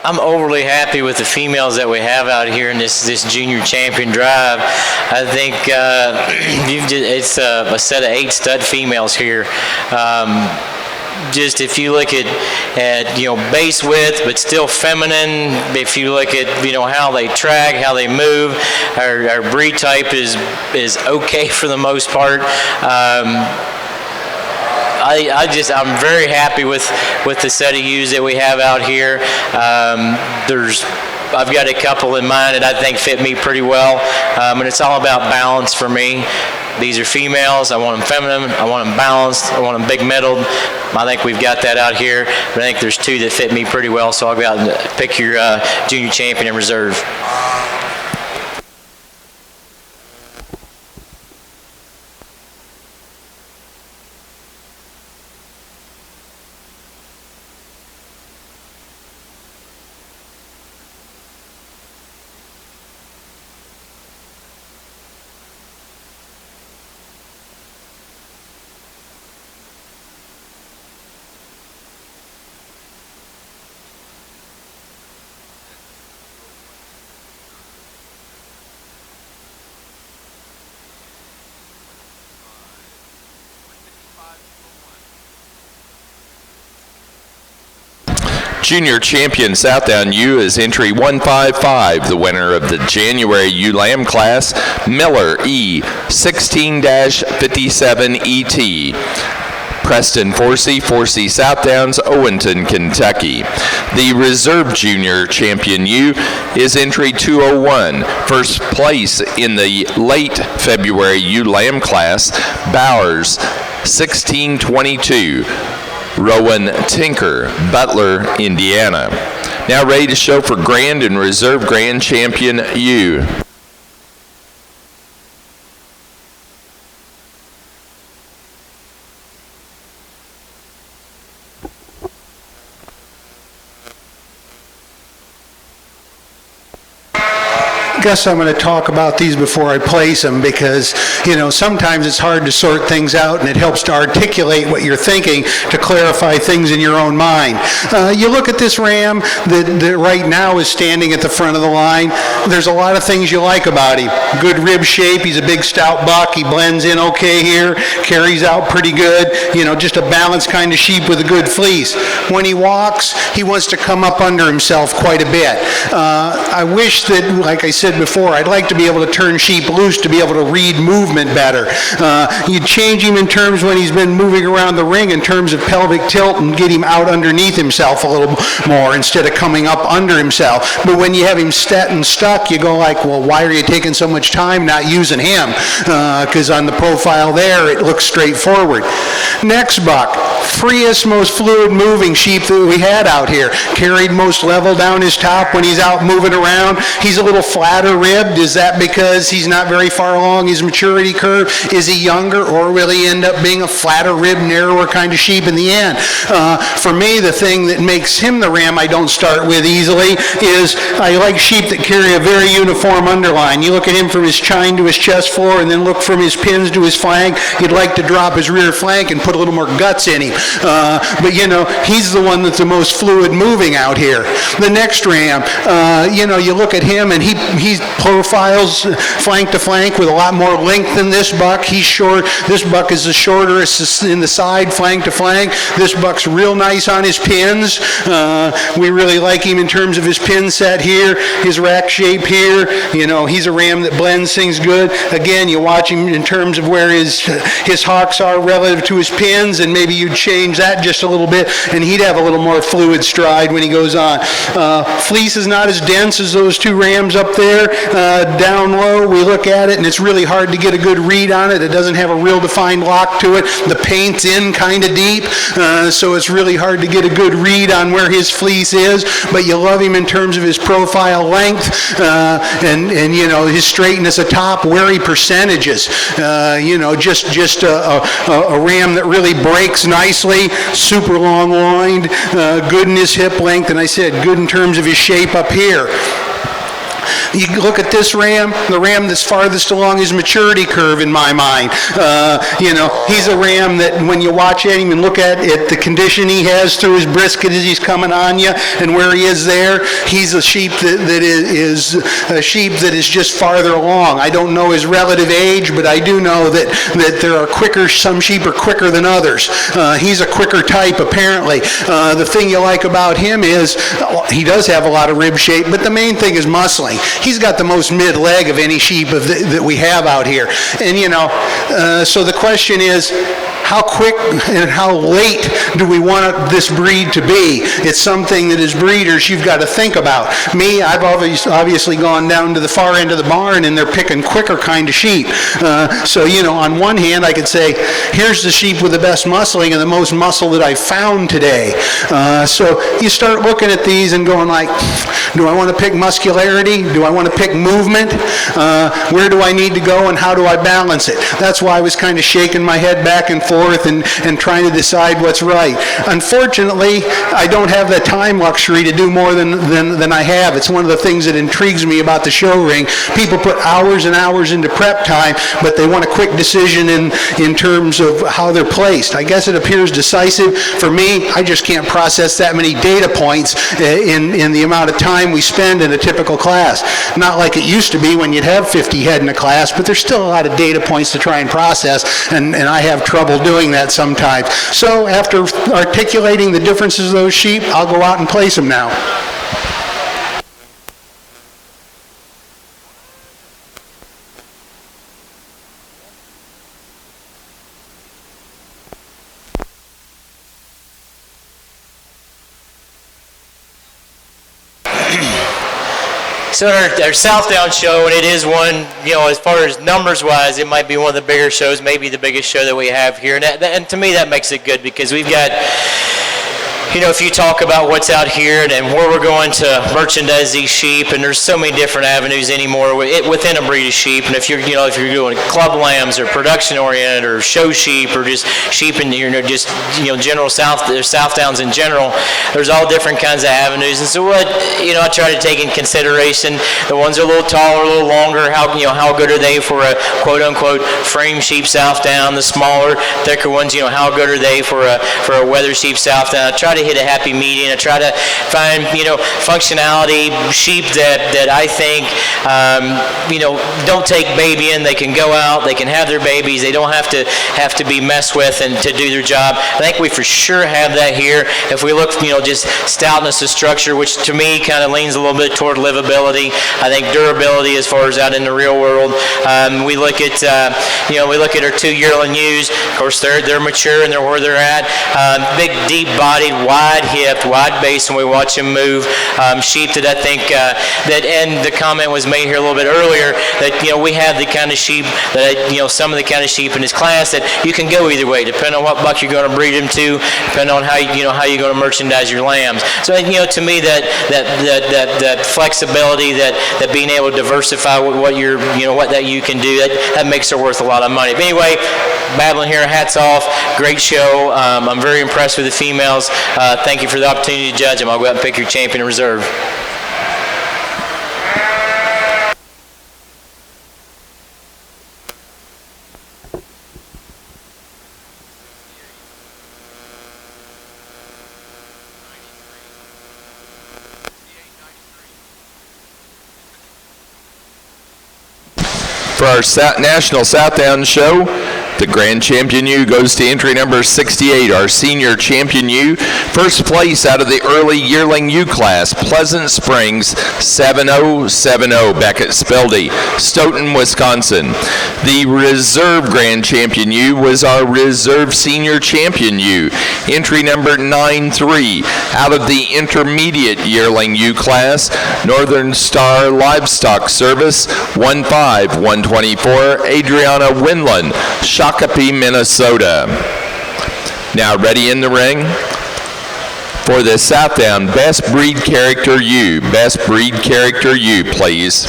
I'm overly happy with the females that we have out here in this junior champion drive. I think it's a set of 8 stud females here. Just if you look at base width, but still feminine. If you look at how they track, how they move, our breed type is okay for the most part. I'm very happy with the set of ewes that we have out here. I've got a couple in mind that I think fit me pretty well, and it's all about balance for me. These are females. I want them feminine. I want them balanced. I want them big mettled. I think we've got that out here, but I think there's 2 that fit me pretty well, so I'll go out and pick your junior champion in reserve. Junior champion Southdown U is entry 155, the winner of the January ULAM class, Miller E. 16-57 ET. Preston Forsey, Forsey Southdowns, Owenton, Kentucky. The reserve junior champion U is entry 201. First place in the late February ULAM class, Bowers, 1622. Rowan Tinker, Butler, Indiana. Now ready to show for Grand and Reserve Grand Champion U. I guess I'm going to talk about these before I place them because, you know, sometimes it's hard to sort things out and it helps to articulate what you're thinking to clarify things in your own mind. You look at this ram that right now is standing at the front of the line. There's a lot of things you like about him. Good rib shape. He's a big stout buck. He blends in okay here. Carries out pretty good. You know, just a balanced kind of sheep with a good fleece. When he walks, he wants to come up under himself quite a bit. I wish that, like I said before, I'd like to be able to turn sheep loose to be able to read movement better. You change him in terms when he's been moving around the ring in terms of pelvic tilt and get him out underneath himself a little more instead of coming up under himself. But when you have him set and stuck, you go like, well, why are you taking so much time not using him? Because on the profile there, it looks straightforward. Next buck, freest, most fluid moving sheep that we had out here. Carried most level down his top when he's out moving around. He's a little flatter ribbed. Is that because he's not very far along his maturity curve? Is he younger, or will he end up being a flatter ribbed, narrower kind of sheep in the end? For me, the thing that makes him the ram I don't start with easily is I like sheep that carry a very uniform underline. You look at him from his chine to his chest floor and then look from his pins to his flank. You'd like to drop his rear flank and put a little more guts in him. But you know, he's the one that's the most fluid moving out here. The next ram, you know, you look at him and he profiles flank to flank with a lot more length than this buck. He's short. This buck is the shorter in the side, flank to flank. This buck's real nice on his pins. We really like him in terms of his pin set here, his rack shape here. You know, he's a ram that blends things good. Again, you watch him in terms of where his hocks are relative to his pins, and maybe you'd change that just a little bit, and he'd have a little more fluid stride when he goes on. Fleece is not as dense as those two rams up there. Down low, we look at it, and it's really hard to get a good read on it. It doesn't have a real defined lock to it. The paint's in kind of deep, so it's really hard to get a good read on where his fleece is, but you love him in terms of his profile length, and you know, his straightness atop, wary percentages. You know, just a ram that really breaks nicely, super long loined, good in his hip length, and I said good in terms of his shape up here. You look at this ram, the ram that's farthest along his maturity curve in my mind. You know, he's a ram that when you watch at him and look at it, the condition he has through his brisket as he's coming on you and where he is there, he's a sheep that is a sheep that is just farther along. I don't know his relative age, but I do know that there are quicker, some sheep are quicker than others. He's a quicker type apparently. The thing you like about him is he does have a lot of rib shape, but the main thing is muscling. He's got the most mid-leg of any sheep that we have out here. And, you know, so the question is, how quick and how late do we want this breed to be? It's something that as breeders you've got to think about. Me, I've obviously gone down to the far end of the barn and they're picking quicker kind of sheep. So, you know, on one hand I could say, here's the sheep with the best muscling and the most muscle that I've found today. So you start looking at these and going like, do I want to pick muscularity? Do I want to pick movement? Where do I need to go and how do I balance it? That's why I was kind of shaking my head back and forth and trying to decide what's right. Unfortunately, I don't have the time luxury to do more than I have. It's one of the things that intrigues me about the show ring. People put hours and hours into prep time, but they want a quick decision in terms of how they're placed. I guess it appears decisive. For me, I just can't process that many data points in the amount of time we spend in a typical class. Not like it used to be when you'd have 50 head in a class, but there's still a lot of data points to try and process, and I have trouble doing that sometimes. So after articulating the differences of those sheep, I'll go out and place them now. So our Southdown show, and it is one, as far as numbers-wise, it might be one of the bigger shows, maybe the biggest show that we have here. And to me, that makes it good because we've got, if you talk about what's out here and where we're going to merchandise these sheep, and there's so many different avenues anymore within a breed of sheep. And if you're doing club lambs or production-oriented or show sheep or just sheep in general Southdowns in general, there's all different kinds of avenues. And so what I try to take in consideration, the ones that are a little taller, a little longer, how good are they for a quote-unquote frame sheep Southdown? The smaller, thicker ones, how good are they for a weather sheep Southdown? I try to hit a happy median. I try to find, functionality sheep that I think, don't take baby in. They can go out, they can have their babies. They don't have to be messed with and to do their job. I think we for sure have that here. If we look, just stoutness of structure, which to me kind of leans a little bit toward livability. I think durability as far as out in the real world. We look at, our 2 yearling ewes. Of course, they're mature and they're where they're at. Big, deep-bodied, wide-hipped, wide-based, and we watch them move. Sheep that I think and the comment was made here a little bit earlier that we have the kind of sheep that some of the kind of sheep in this class that you can go either way, depending on what buck you're going to breed them to, depending on how you're going to merchandise your lambs. So to me that flexibility, that being able to diversify what you can do, that makes it worth a lot of money. But anyway, battling here, hats off, great show. I'm very impressed with the females. Thank you for the opportunity to judge them. I'll go out and pick your champion in reserve. For our National Southdown show, the grand champion ewe goes to entry number 68, our senior champion ewe. First place out of the early yearling ewe class, Pleasant Springs 7070, Beckett Speldy, Stoughton, Wisconsin. The reserve grand champion ewe was our reserve senior champion ewe. Entry number 93 out of the intermediate yearling ewe class, Northern Star Livestock Service 15124, Adriana Winland, Shakopee, Minnesota. Now ready in the ring for the Southdown Best Breed Character ewe. Best Breed Character ewe, please.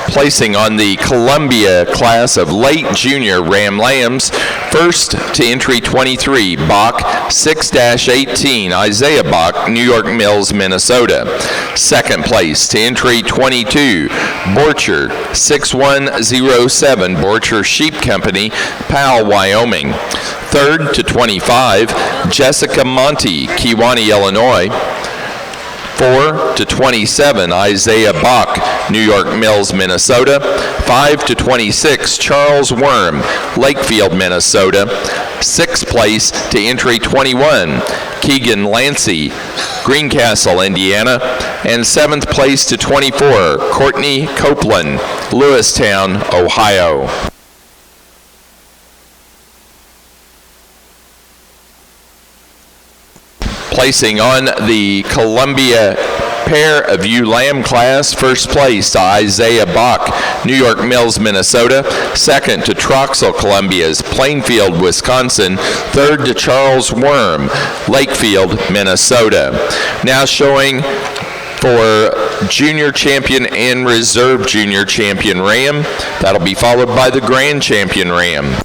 Placing on the Columbia class of late junior Ram Lambs, first to entry 23, Bach 6-18, Isaiah Bach, New York Mills, Minnesota. Second place to entry 22, Borcher 6107, Borcher Sheep Company, Powell, Wyoming. Third to 25, Jessica Monty, Kewanee, Illinois. 4 to 27, Isaiah Bach, New York Mills, Minnesota. 5 to 26, Charles Worm, Lakefield, Minnesota. Sixth place to entry 21, Keegan Lancey, Greencastle, Indiana. And seventh place to 24, Courtney Copeland, Lewistown, Ohio. Placing on the Columbia pair of ewe lamb class, first place to Isaiah Bach, New York Mills, Minnesota. Second to Troxel Columbia's Plainfield, Wisconsin. Third to Charles Worm, Lakefield, Minnesota. Now showing for junior champion and reserve junior champion Ram. That'll be followed by the grand champion Ram.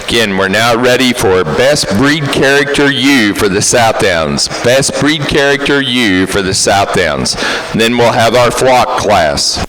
Again, we're now ready for Best Breed Character U for the Southdowns. Best Breed Character U for the Southdowns. Then we'll have our flock class.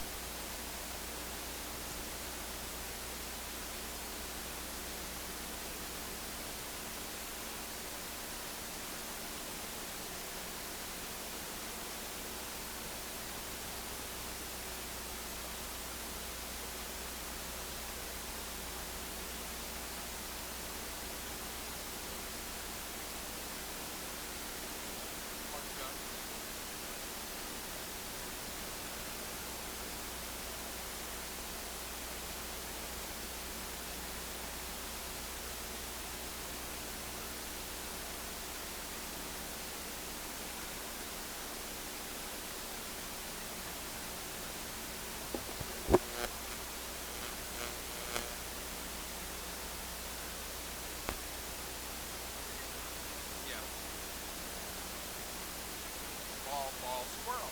Ball, squirrel.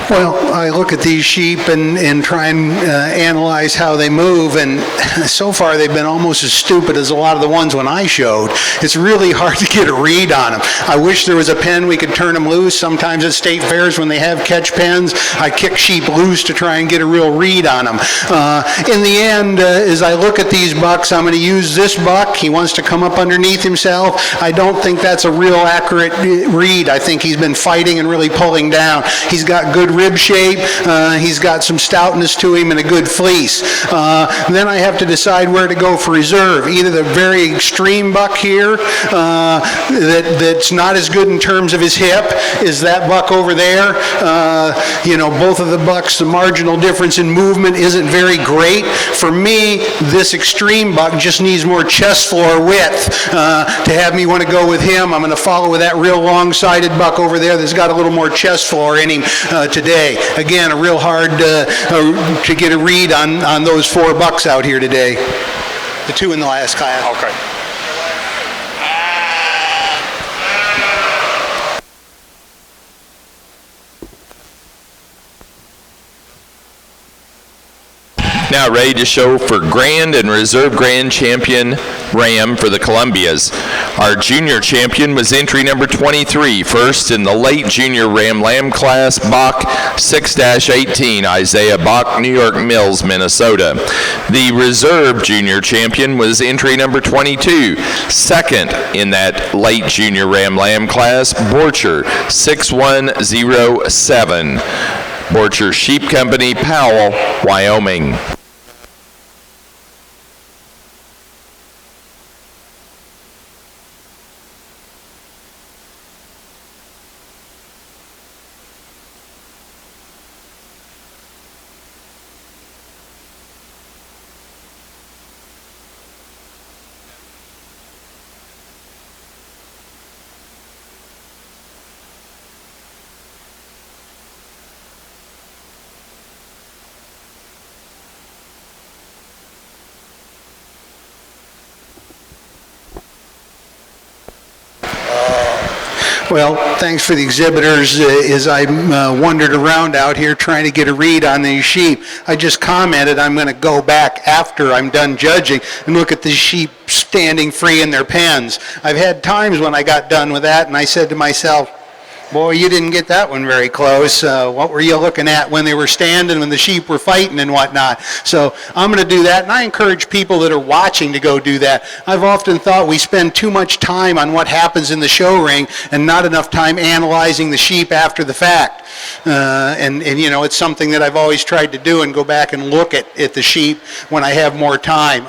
Well, I look at these sheep and try and analyze how they move, and so far they've been almost as stupid as a lot of the ones when I showed. It's really hard to get a read on them. I wish there was a pen we could turn them loose. Sometimes at state fairs when they have catch pens, I kick sheep loose to try and get a real read on them. In the end, as I look at these bucks, I'm going to use this buck. He wants to come up underneath himself. I don't think that's a real accurate read. I think he's been fighting and really pulling down. He's got good rib shape, he's got some stoutness to him and a good fleece. Then I have to decide where to go for reserve. Either the very extreme buck here that's not as good in terms of his hip is that buck over there. Both of the bucks, the marginal difference in movement isn't very great. For me, this extreme buck just needs more chest floor width to have me want to go with him. I'm going to follow with that real long-sided buck over there that's got a little more chest floor in him today. Again, a real hard to get a read on those four bucks out here today. The two in the last class. Okay. Now ready to show for Grand and Reserve Grand Champion Ram for the Columbias. Our junior champion was entry number 23, first in the late junior Ram Lamb class, Bach 6-18, Isaiah Bach, New York Mills, Minnesota. The reserve junior champion was entry number 22, second in that late junior Ram Lamb class, Borcher 6107. Borcher Sheep Company, Powell, Wyoming. Well, thanks for the exhibitors. As I wandered around out here trying to get a read on these sheep, I just commented I'm going to go back after I'm done judging and look at the sheep standing free in their pens. I've had times when I got done with that and I said to myself, boy, you didn't get that one very close. What were you looking at when they were standing, when the sheep were fighting and whatnot? So I'm going to do that, and I encourage people that are watching to go do that. I've often thought we spend too much time on what happens in the show ring and not enough time analyzing the sheep after the fact. And it's something that I've always tried to do, and go back and look at the sheep when I have more time.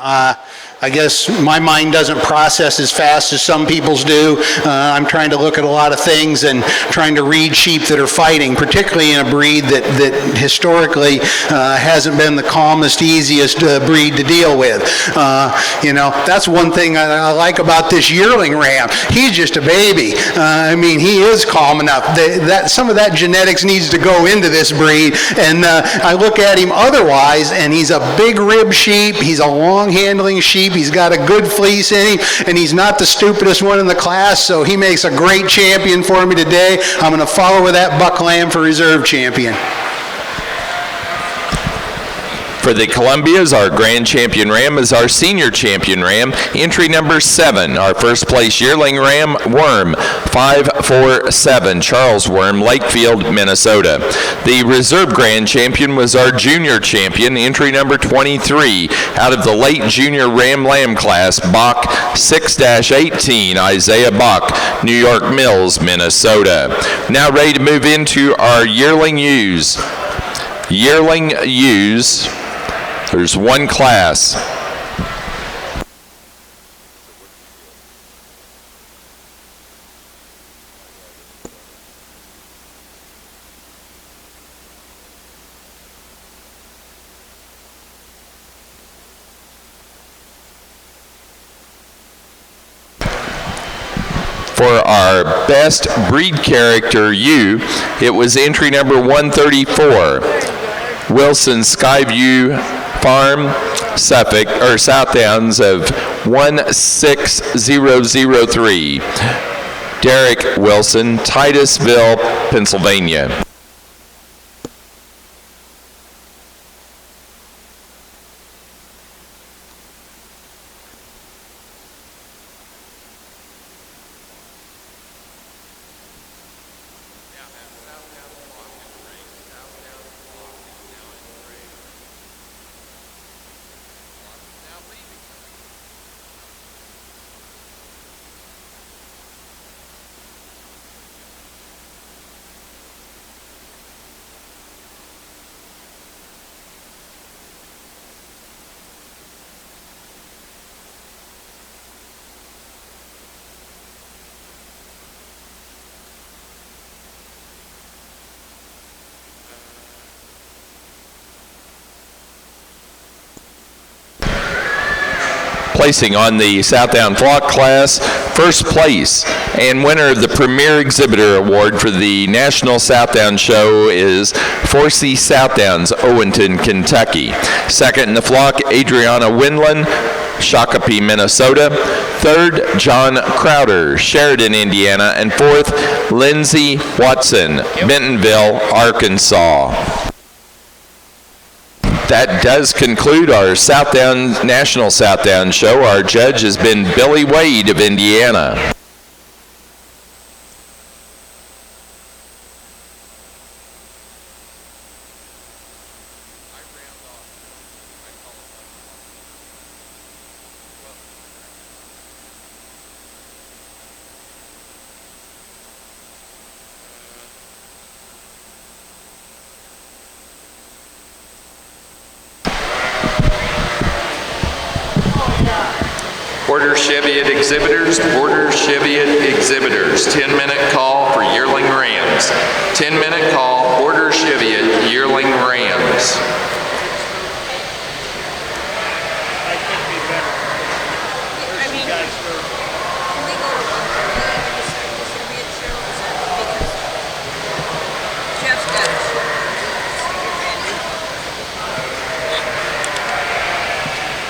I guess my mind doesn't process as fast as some people's do. I'm trying to look at a lot of things and trying to read sheep that are fighting, particularly in a breed that historically hasn't been the calmest, easiest breed to deal with. That's one thing I like about this yearling ram. He's just a baby. He is calm enough. Some of that genetics needs to go into this breed, and I look at him otherwise, and he's a big rib sheep. He's a long handling sheep. He's got a good fleece in him, and he's not the stupidest one in the class, so he makes a great champion for me today. I'm going to follow with that buck lamb for reserve champion. For the Columbias, our grand champion ram is our senior champion ram, entry number 7, our first place yearling ram, Worm, 547, Charles Worm, Lakefield, Minnesota. The reserve grand champion was our junior champion, entry number 23, out of the late junior ram lamb class, Bach 6-18, Isaiah Bach, New York Mills, Minnesota. Now ready to move into our yearling ewes. Yearling ewes. There's one class. For our best breed character ewe, it was entry number 134, Wilson Skyview Farm, Suffolk, or South Downs of 16003. Derek Wilson, Titusville, Pennsylvania. Placing on the Southdown Flock class, first place and winner of the Premier Exhibitor Award for the National Southdown Show is Forsey Southdowns, Owenton, Kentucky. Second in the flock, Adriana Windland, Shakopee, Minnesota. Third, John Crowder, Sheridan, Indiana. And fourth, Lindsey Watson, Bentonville, Arkansas. That does conclude our National Southdown Show. Our judge has been Billy Wade of Indiana. Border Cheviot Exhibitors, 10-minute call for yearling rams. 10-minute call, Border Cheviot yearling rams.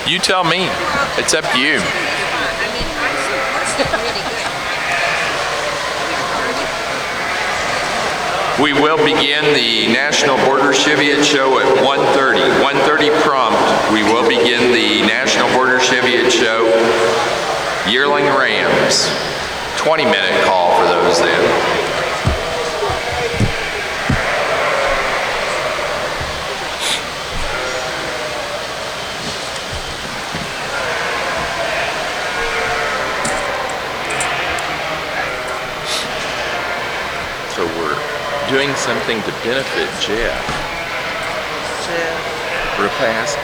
You tell me. It's up to you. We will begin the National Border Cheviot Show at 1:30. 1:30 prompt, we will begin the National Border Cheviot Show. Yearling rams. 20-minute call for those then. So we're doing something to benefit Jeff. Rapace.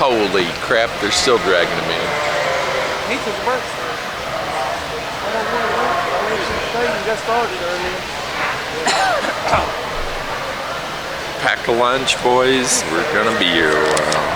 Holy crap, they're still dragging him in. Heath is first. I don't know what you got started earlier. Pack a lunch, boys. We're gonna be here a while.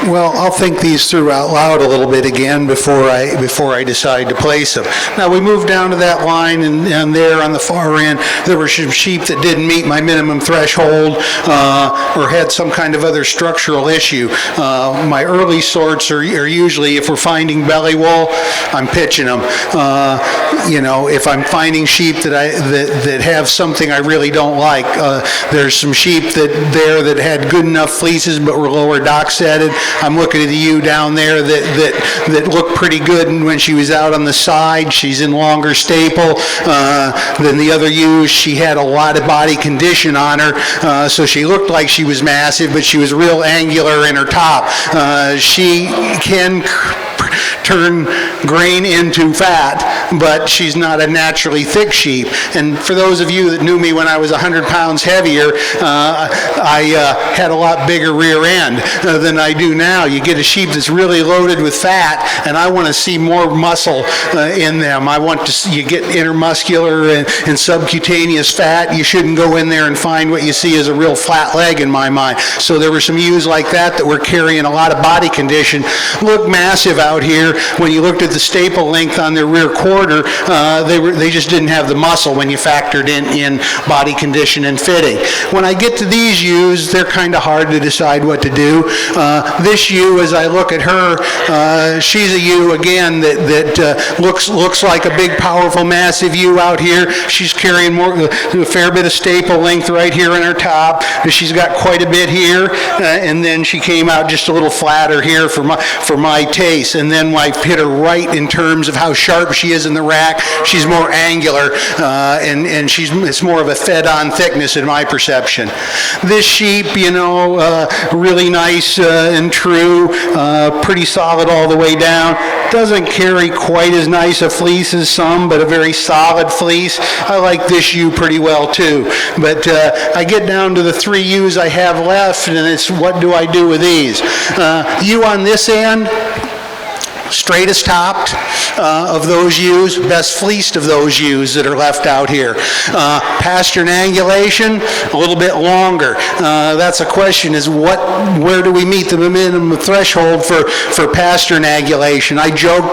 Well, I'll think these through out loud a little bit again before I decide to place them. Now, we moved down to that line, and there on the far end, there were some sheep that didn't meet my minimum threshold or had some kind of other structural issue. My early sorts are usually, if we're finding belly wool, I'm pitching them. If I'm finding sheep that have something I really don't like, there's some sheep that had good enough fleeces but were lower dock setted. I'm looking at the ewe down there that looked pretty good, and when she was out on the side, she's in longer staple than the other ewes. She had a lot of body condition on her, so she looked like she was massive, but she was real angular in her top. She can turn grain into fat, but she's not a naturally thick sheep. And for those of you that knew me when I was 100 pounds heavier, I had a lot bigger rear end than I do now. You get a sheep that's really loaded with fat, and I want to see more muscle in them. I want to see, you get intermuscular and subcutaneous fat. You shouldn't go in there and find what you see as a real flat leg in my mind. So there were some ewes like that were carrying a lot of body condition. Look massive out here. When you looked at the staple length on their rear quarter, they just didn't have the muscle when you factored in body condition and fitting. When I get to these ewes, they're kind of hard to decide what to do. This ewe, as I look at her, she's a ewe again that looks like a big, powerful, massive ewe out here. She's carrying a fair bit of staple length right here in her top. She's got quite a bit here, and then she came out just a little flatter here for my taste. And then I hit her right in terms of how sharp she is in the rack. She's more angular, and it's more of a fed-on thickness in my perception. This sheep, really nice and true, pretty solid all the way down. Doesn't carry quite as nice a fleece as some, but a very solid fleece. I like this ewe pretty well too. But I get down to the 3 ewes I have left, and it's what do I do with these? Ewe on this end, straightest topped of those ewes, best fleeced of those ewes that are left out here. Pasture and angulation, a little bit longer. That's a question, is where do we meet the minimum threshold for pasture and angulation? I joke,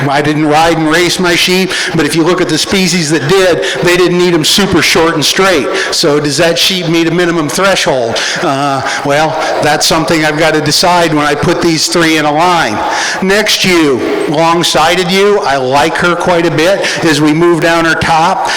I didn't ride and race my sheep, but if you look at the species that did, they didn't need them super short and straight. So does that sheep meet a minimum threshold? Well, that's something I've got to decide when I put these 3 in a line. Next ewe, long-sided ewe, I like her quite a bit. As we move down her top,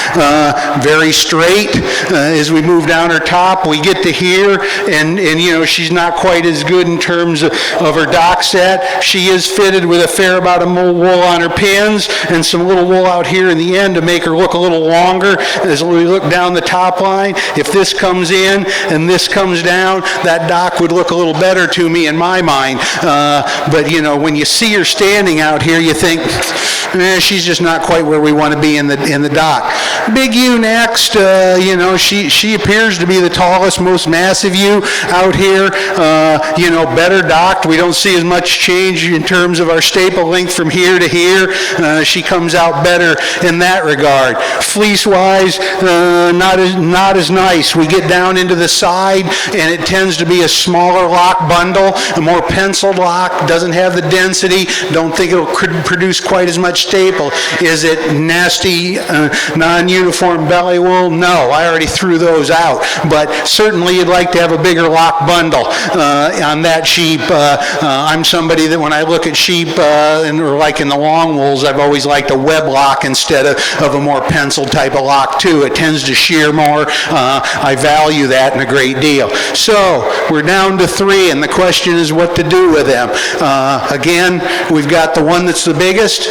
very straight. As we move down her top, we get to here, and she's not quite as good in terms of her dock set. She is fitted with a fair amount of wool on her pins, and some little wool out here in the end to make her look a little longer. As we look down the top line, if this comes in and this comes down, that dock would look a little better to me in my mind. But when you see her standing out here, you think, she's just not quite where we want to be in the dock. Big ewe next, she appears to be the tallest, most massive ewe out here. Better docked. We don't see as much change in terms of our staple length from here to here. She comes out better in that regard. Fleece-wise, not as nice. We get down into the side, and it tends to be a smaller lock bundle, a more penciled lock, doesn't have the density. Don't think it'll produce quite as much staple. Is it nasty, non-uniform belly wool? No, I already threw those out. But certainly you'd like to have a bigger lock bundle on that sheep. I'm somebody that when I look at sheep, or like in the long wools, I've always liked a web lock instead of a more penciled type of lock too. It tends to shear more. I value that in a great deal. So we're down to 3, and the question is what to do with them. Again, we've got the one that's the biggest,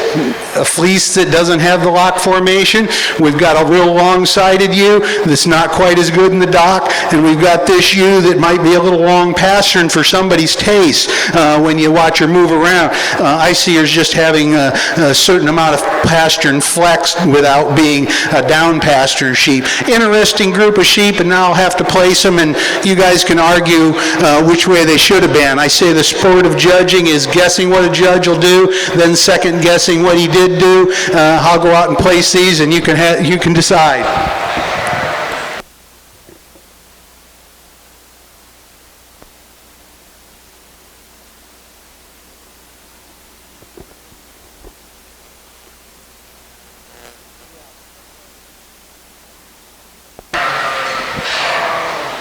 a fleece that doesn't have the lock formation. We've got a real long-sided ewe that's not quite as good in the dock, and we've got this ewe that might be a little long pasturing for somebody's taste when you watch her move around. I see her as just having a certain amount of pasture and flex without being a down pasture sheep. Interesting group of sheep, and now I'll have to place them, and you guys can argue which way they should have been. I say the sport of judging is guessing what a judge will do, then second guessing what he did do. I'll go out and place these, and you can decide.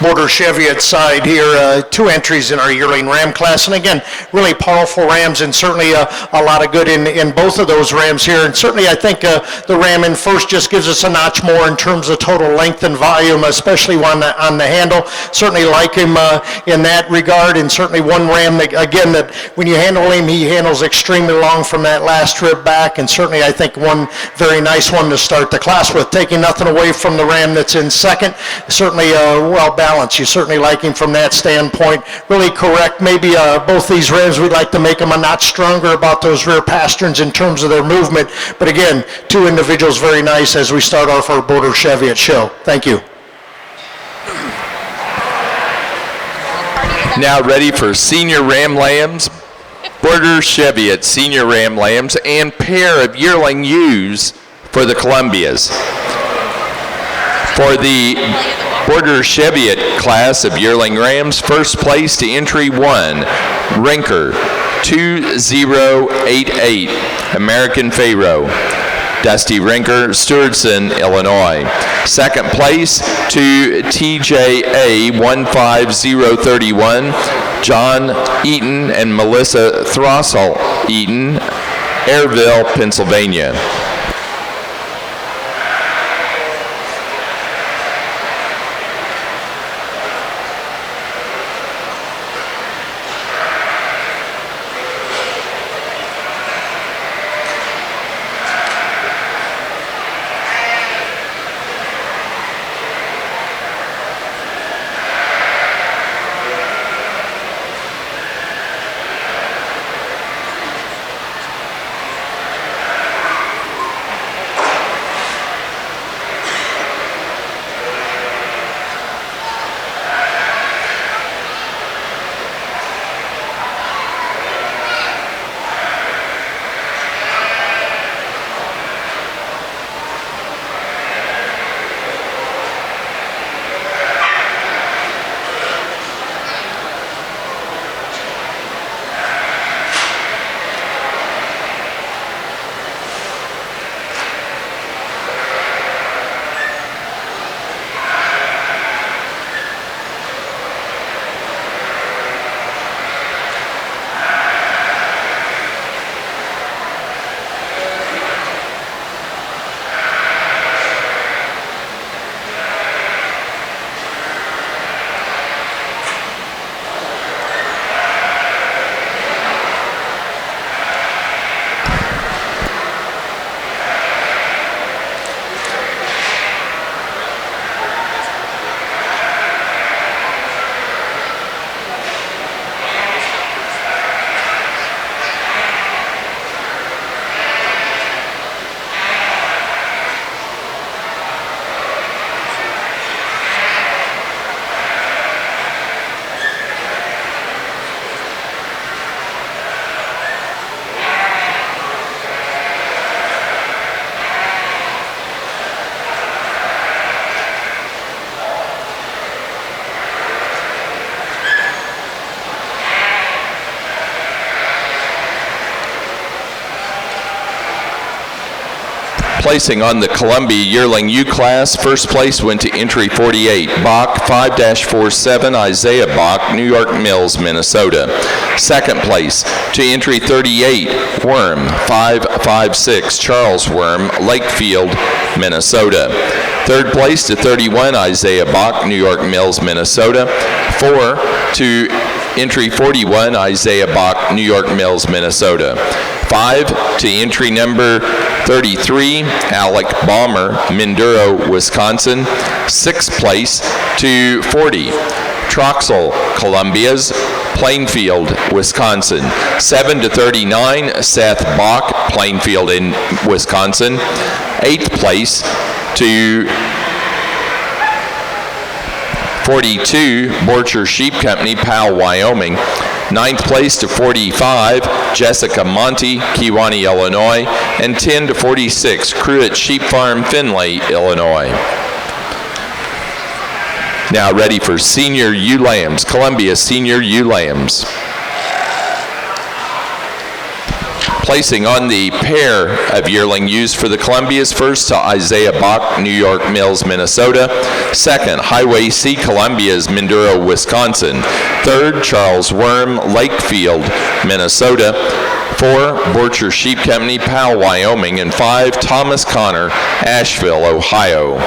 Border Cheviot side here, 2 entries in our yearling ram class. And again, really powerful rams, and certainly a lot of good in both of those rams here. And certainly I think the ram in first just gives us a notch more in terms of total length and volume, especially on the handle. Certainly like him in that regard, and certainly one ram that, again, that when you handle him, he handles extremely long from that last rib back, and certainly I think one very nice one to start the class with. Taking nothing away from the ram that's in second, certainly well balanced. You certainly like him from that standpoint. Really correct. Maybe both these rams, we'd like to make them a notch stronger about those rear pasterns in terms of their movement. But again, 2 individuals very nice as we start off our Border Cheviot show. Thank you. Now ready for senior ram lambs, Border Cheviot senior ram lambs, and pair of yearling ewes for the Columbias. For the Border Cheviot class of yearling rams, first place to entry 1, Rinker 2088, American Pharaoh. Dusty Rinker, Stewardson, Illinois. Second place to TJA 15031, John Eaton and Melissa Throssell Eaton, Airville, Pennsylvania. Placing on the Columbia Yearling U class, first place went to entry 48, Bach 5-47, Isaiah Bach, New York Mills, Minnesota. Second place to entry 38, Worm 556, Charles Worm, Lakefield, Minnesota. Third place to 31, Isaiah Bach, New York Mills, Minnesota. 4 to entry 41, Isaiah Bach, New York Mills, Minnesota. 5 to entry number 33, Alec Balmer, Minduro, Wisconsin. Sixth place to 40, Troxel, Columbia's, Plainfield, Wisconsin. 7 to 39, Seth Bach, Plainfield in Wisconsin. Eighth place to 42, Borcher Sheep Company, Powell, Wyoming. Ninth place to 45, Jessica Monty, Kewanee, Illinois. And 10 to 46, Cruitt Sheep Farm, Findlay, Illinois. Now ready for senior ewe lambs, Columbia senior ewe lambs. Placing on the pair of yearling ewes for the Columbias, first to Isaiah Bach, New York Mills, Minnesota. Second, Highway C Columbias, Minduro, Wisconsin. Third, Charles Worm, Lakefield, Minnesota. 4, Borcher Sheep Company, Powell, Wyoming. And 5, Thomas Connor, Asheville, Ohio.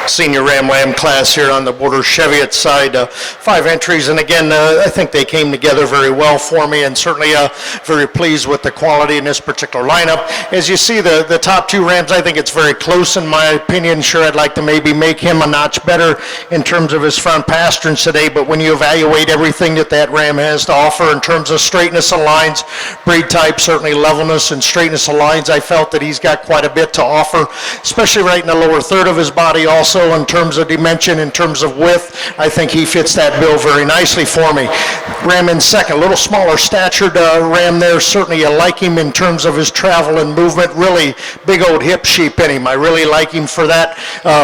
Senior Ram Lamb class here on the Border Cheviot side. 5 entries, and again, I think they came together very well for me, and certainly very pleased with the quality in this particular lineup. As you see, the top 2 Rams, I think it's very close in my opinion. Sure, I'd like to maybe make him a notch better in terms of his front pasterns today, but when you evaluate everything that Ram has to offer in terms of straightness of lines, breed type, certainly levelness and straightness of lines, I felt that he's got quite a bit to offer, especially right in the lower third of his body also in terms of dimension, in terms of width. I think he fits that bill very nicely for me. Ram in second, a little smaller statured Ram there. Certainly I like him in terms of his travel and movement. Really big old hip sheep in him. I really like him for that.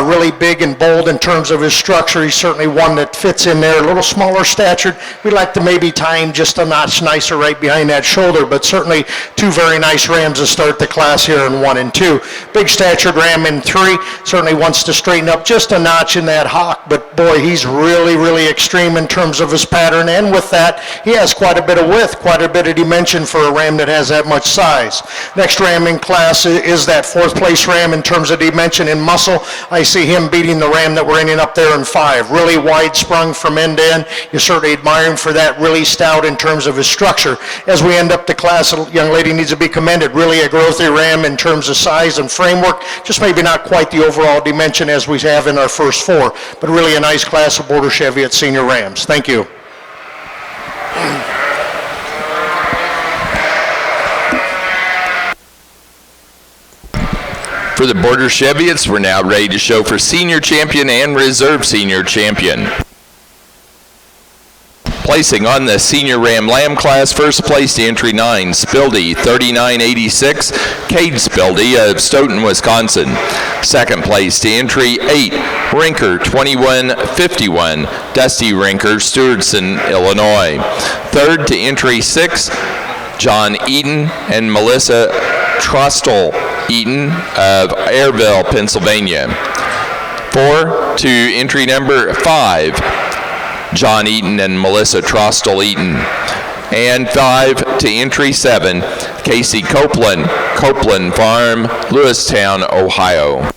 Really big and bold in terms of his structure. He's certainly one that fits in there. A little smaller statured. We'd like to maybe tie him just a notch nicer right behind that shoulder, but certainly 2 very nice Rams to start the class here in 1 and 2. Big statured Ram in 3. Certainly wants to straighten up up just a notch in that hock, but boy, he's really, really extreme in terms of his pattern, and with that, he has quite a bit of width, quite a bit of dimension for a ram that has that much size. Next ram in class is that fourth place ram in terms of dimension and muscle. I see him beating the ram that we're ending up there in 5. Really wide sprung from end to end. You certainly admire him for that, really stout in terms of his structure. As we end up the class, a young lady needs to be commended. Really a growthy ram in terms of size and framework, just maybe not quite the overall dimension as we have in our first 4, but really a nice class of Border Cheviot senior rams. Thank you. For the Border Cheviots, we're now ready to show for senior champion and reserve senior champion. Placing on the senior Ram Lamb class, first place to entry 9, Spildy, 3986, Cade Spildy of Stoughton, Wisconsin. Second place to entry 8, Rinker, 2151, Dusty Rinker, Stewardson, Illinois. Third to entry 6, John Eaton and Melissa Trostel Eaton of Airville, Pennsylvania. 4 to entry number 5, John Eaton and Melissa Trostel Eaton. And 5 to entry 7, Casey Copeland, Copeland Farm, Lewistown, Ohio.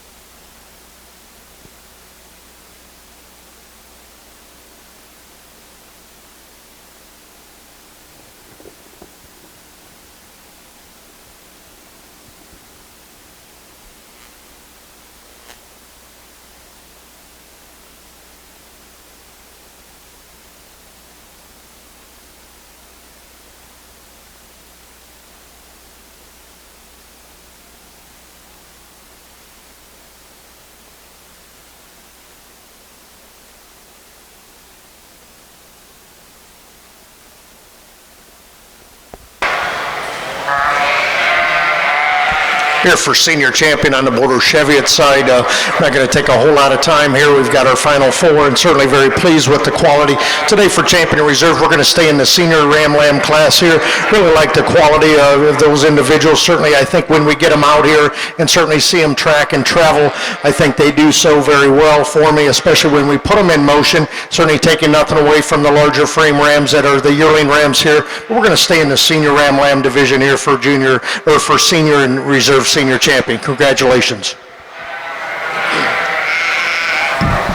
Here for senior champion on the Border Cheviot side, we're not going to take a whole lot of time here. We've got our final 4 and certainly very pleased with the quality. Today for champion and reserve, we're going to stay in the senior Ram Lamb class here. Really like the quality of those individuals. Certainly I think when we get them out here and certainly see them track and travel, I think they do so very well for me, especially when we put them in motion. Certainly taking nothing away from the larger frame rams that are the yearling rams here. But we're going to stay in the senior Ram Lamb division here for junior or for senior and reserve senior champion. Congratulations.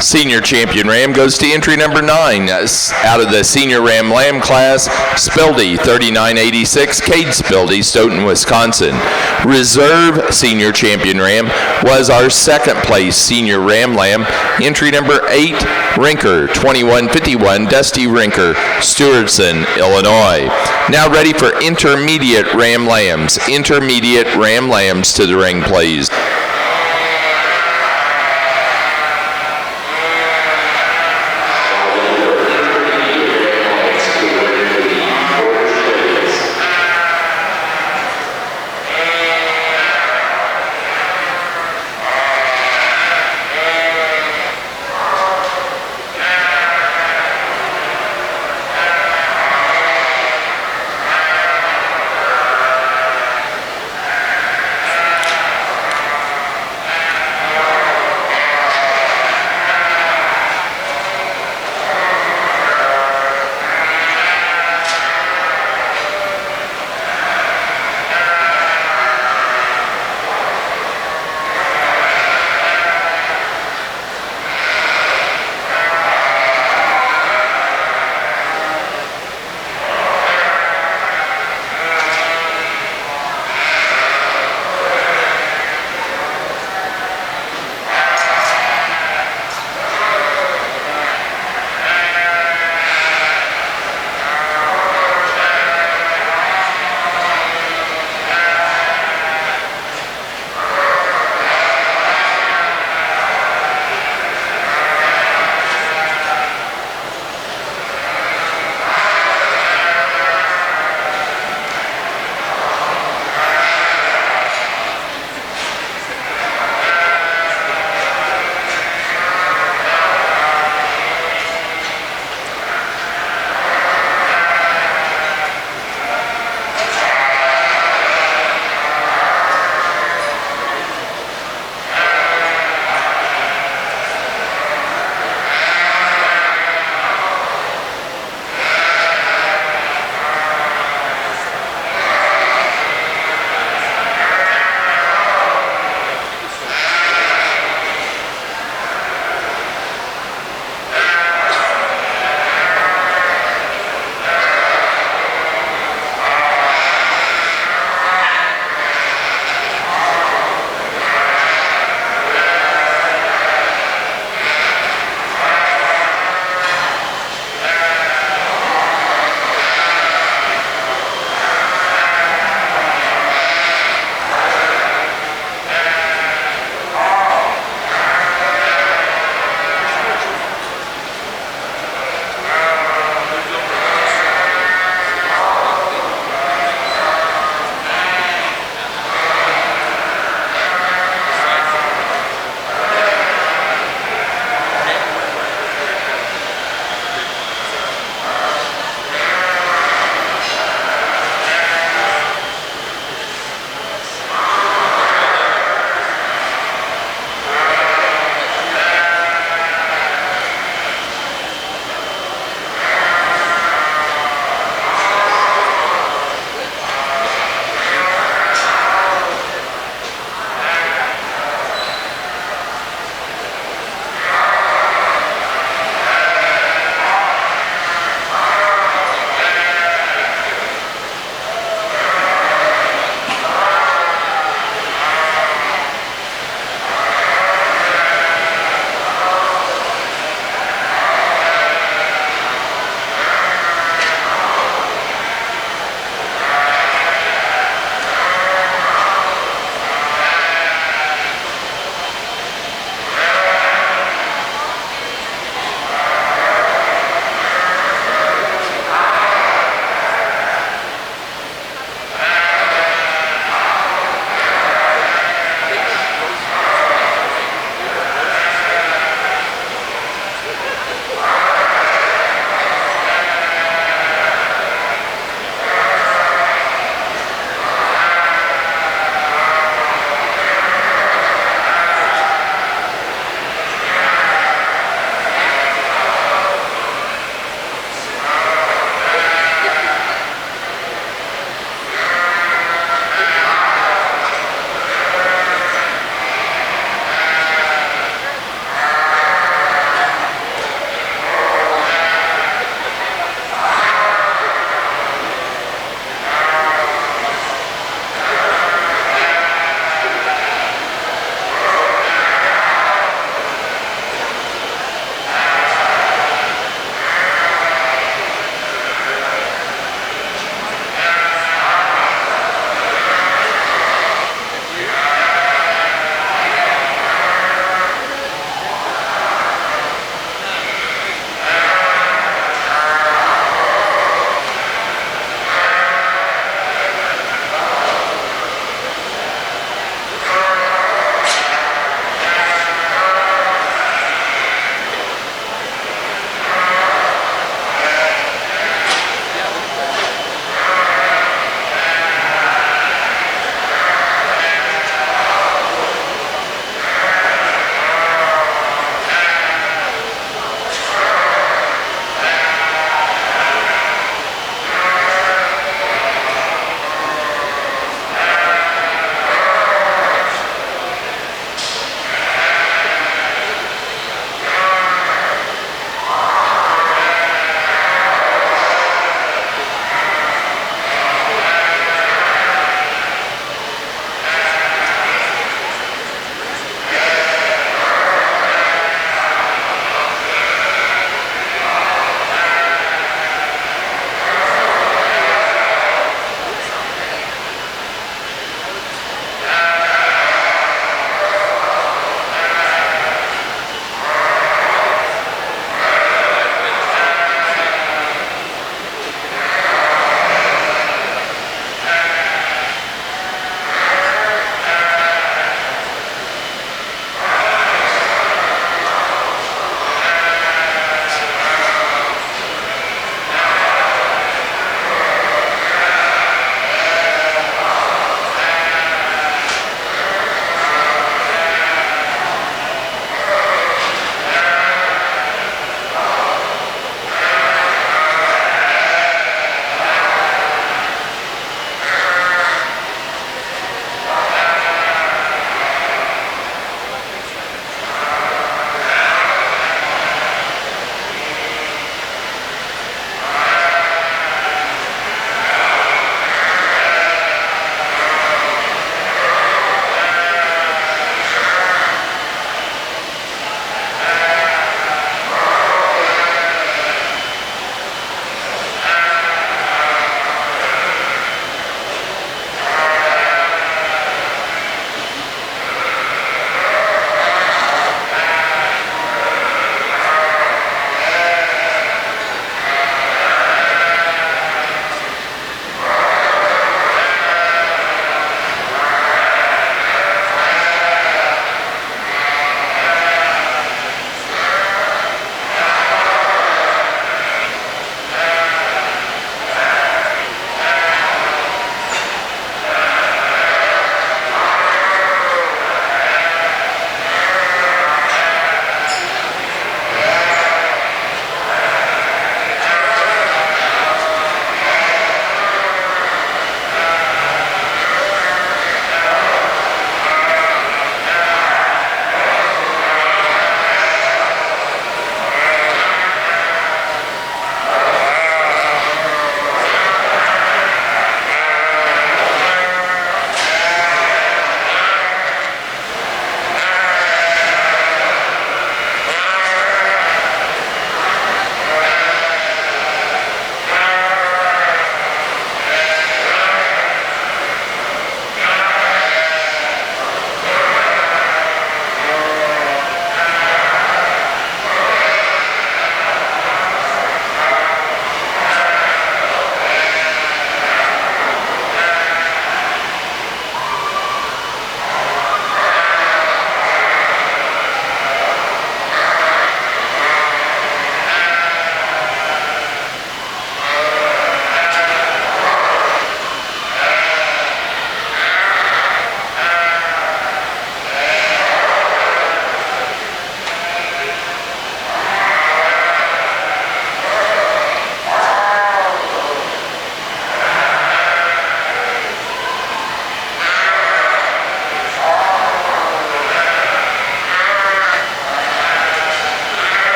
Senior champion Ram goes to entry number 9 out of the senior Ram Lamb class, Spildy, 3986, Cade Spildy, Stoughton, Wisconsin. Reserve senior champion Ram was our second place senior Ram Lamb, entry number 8, Rinker, 2151, Dusty Rinker, Stewardson, Illinois. Now ready for intermediate Ram Lambs. Intermediate Ram Lambs to the ring, please.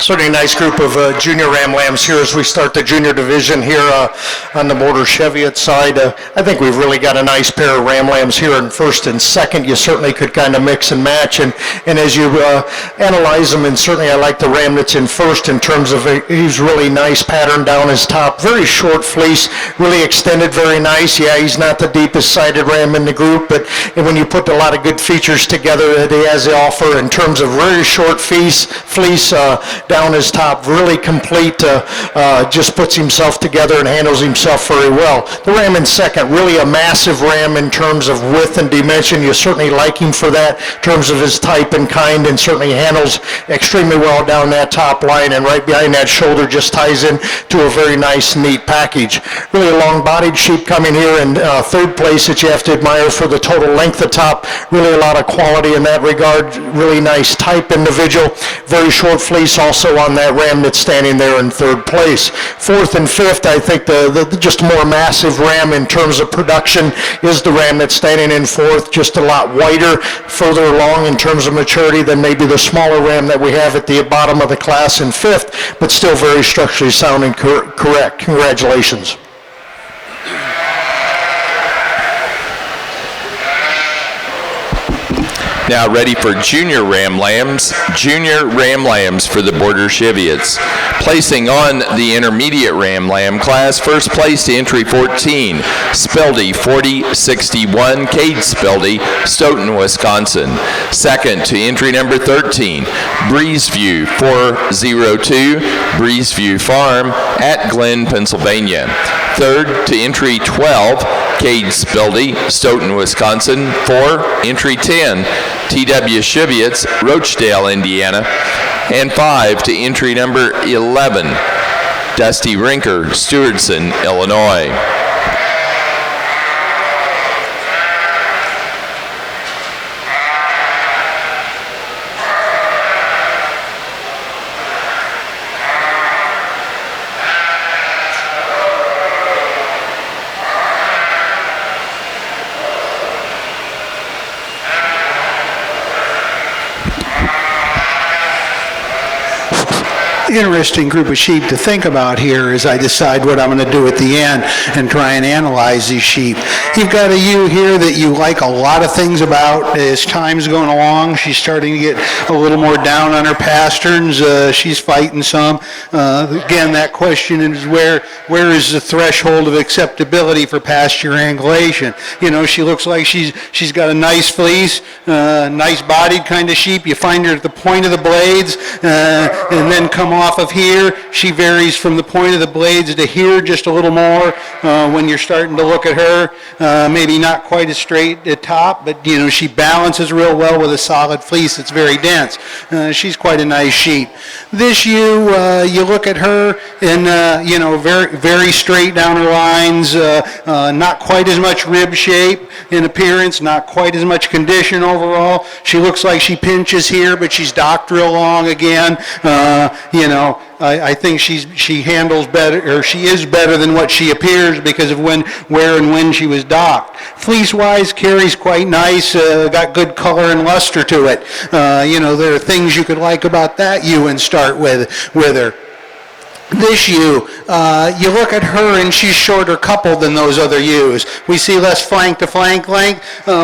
Certainly a nice group of junior Ram lambs here as we start the junior division here on the Border Cheviot side. I think we've really got a nice pair of Ram lambs here in first and second. You certainly could kind of mix and match, and as you analyze them, and certainly I like the Ram that's in first in terms of he's really nice pattern down his top, very short fleece, really extended, very nice. Yeah, he's not the deepest sided Ram in the group, but when you put a lot of good features together that he has to offer in terms of very short fleece down his top, really complete, just puts himself together and handles himself very well. The Ram in second, really a massive Ram in terms of width and dimension. You certainly like him for that in terms of his type and kind, and certainly handles extremely well down that top line, and right behind that shoulder just ties in to a very nice, neat package. Really a long-bodied sheep coming here in third place that you have to admire for the total length of top. Really a lot of quality in that regard. Really nice type individual. Very short fleece also on that Ram that's standing there in third place. Fourth and fifth, I think the just more massive Ram in terms of production is the Ram that's standing in fourth, just a lot whiter, further along in terms of maturity than maybe the smaller Ram that we have at the bottom of the class in fifth, but still very structurally sound and correct. Congratulations. Now ready for junior Ram lambs. Junior Ram lambs for the Border Cheviots. Placing on the intermediate Ram lamb class, first place to entry 14, Speldy 4061, Cade Speldy, Stoughton, Wisconsin. Second to entry number 13, Breezeview 402, Breezeview Farm at Glen, Pennsylvania. Third to entry 12, Cade Speldy, Stoughton, Wisconsin. 4, entry 10, T.W. Cheviots, Rochdale, Indiana. And 5 to entry number 11, Dusty Rinker, Stewardson, Illinois. Interesting group of sheep to think about here as I decide what I'm going to do at the end and try and analyze these sheep. You've got a ewe here that you like a lot of things about. As time's going along, she's starting to get a little more down on her pasterns. She's fighting some. Again, that question is where is the threshold of acceptability for pasture angulation? You know, she looks like she's got a nice fleece, nice bodied kind of sheep. You find her at the point of the blades and then come off of here. She varies from the point of the blades to here just a little more when you're starting to look at her. Maybe not quite as straight at top, but you know, she balances real well with a solid fleece that's very dense. She's quite a nice sheep. This ewe, you look at her and you know, very, very straight down her lines, not quite as much rib shape in appearance, not quite as much condition overall. She looks like she pinches here, but she's docked real long again. You know, I think she handles better, or she is better than what she appears because of where and when she was docked. Fleece-wise, carries quite nice, got good color and luster to it. You know, there are things you could like about that ewe and start with her. This ewe, you look at her and she's shorter coupled than those other ewes. We see less flank to flank length.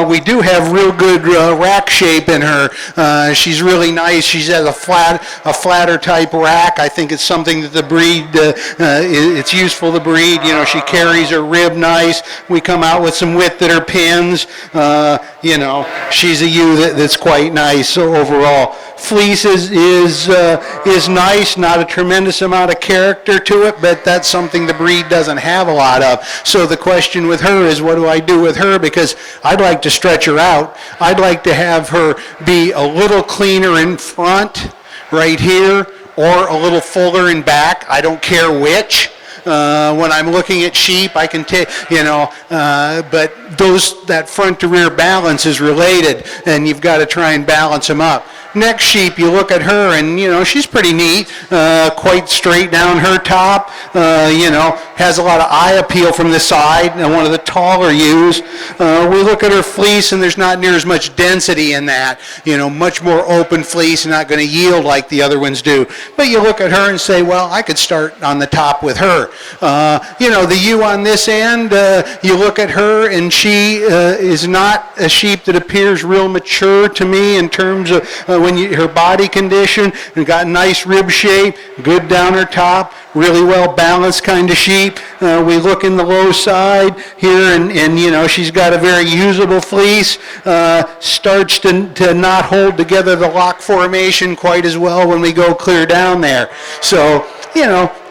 We do have real good rack shape in her. She's really nice. She has a flatter type rack. I think it's something that the breed, it's useful to breed. You know, she carries her rib nice. We come out with some width at her pins. You know, she's a ewe that's quite nice overall. Fleece is nice, not a tremendous amount of character to it, but that's something the breed doesn't have a lot of. So the question with her is, what do I do with her? Because I'd like to stretch her out. I'd like to have her be a little cleaner in front, right here, or a little fuller in back. I don't care which. When I'm looking at sheep, I can take, you know, but that front to rear balance is related, and you've got to try and balance them up. Next sheep, you look at her, and she's pretty neat, quite straight down her top. Has a lot of eye appeal from the side, and one of the taller ewes. We look at her fleece, and there's not near as much density in that. Much more open fleece, and not going to yield like the other ones do. But you look at her and say, well, I could start on the top with her. The ewe on this end, you look at her, and she is not a sheep that appears real mature to me in terms of her body condition, and got nice rib shape, good down her top, really well balanced kind of sheep. We look in the low side here, and she's got a very usable fleece. Starts to not hold together the lock formation quite as well when we go clear down there. So,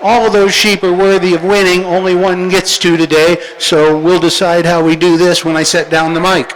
all of those sheep are worthy of winning. Only one gets to today, so we'll decide how we do this when I set down the mic.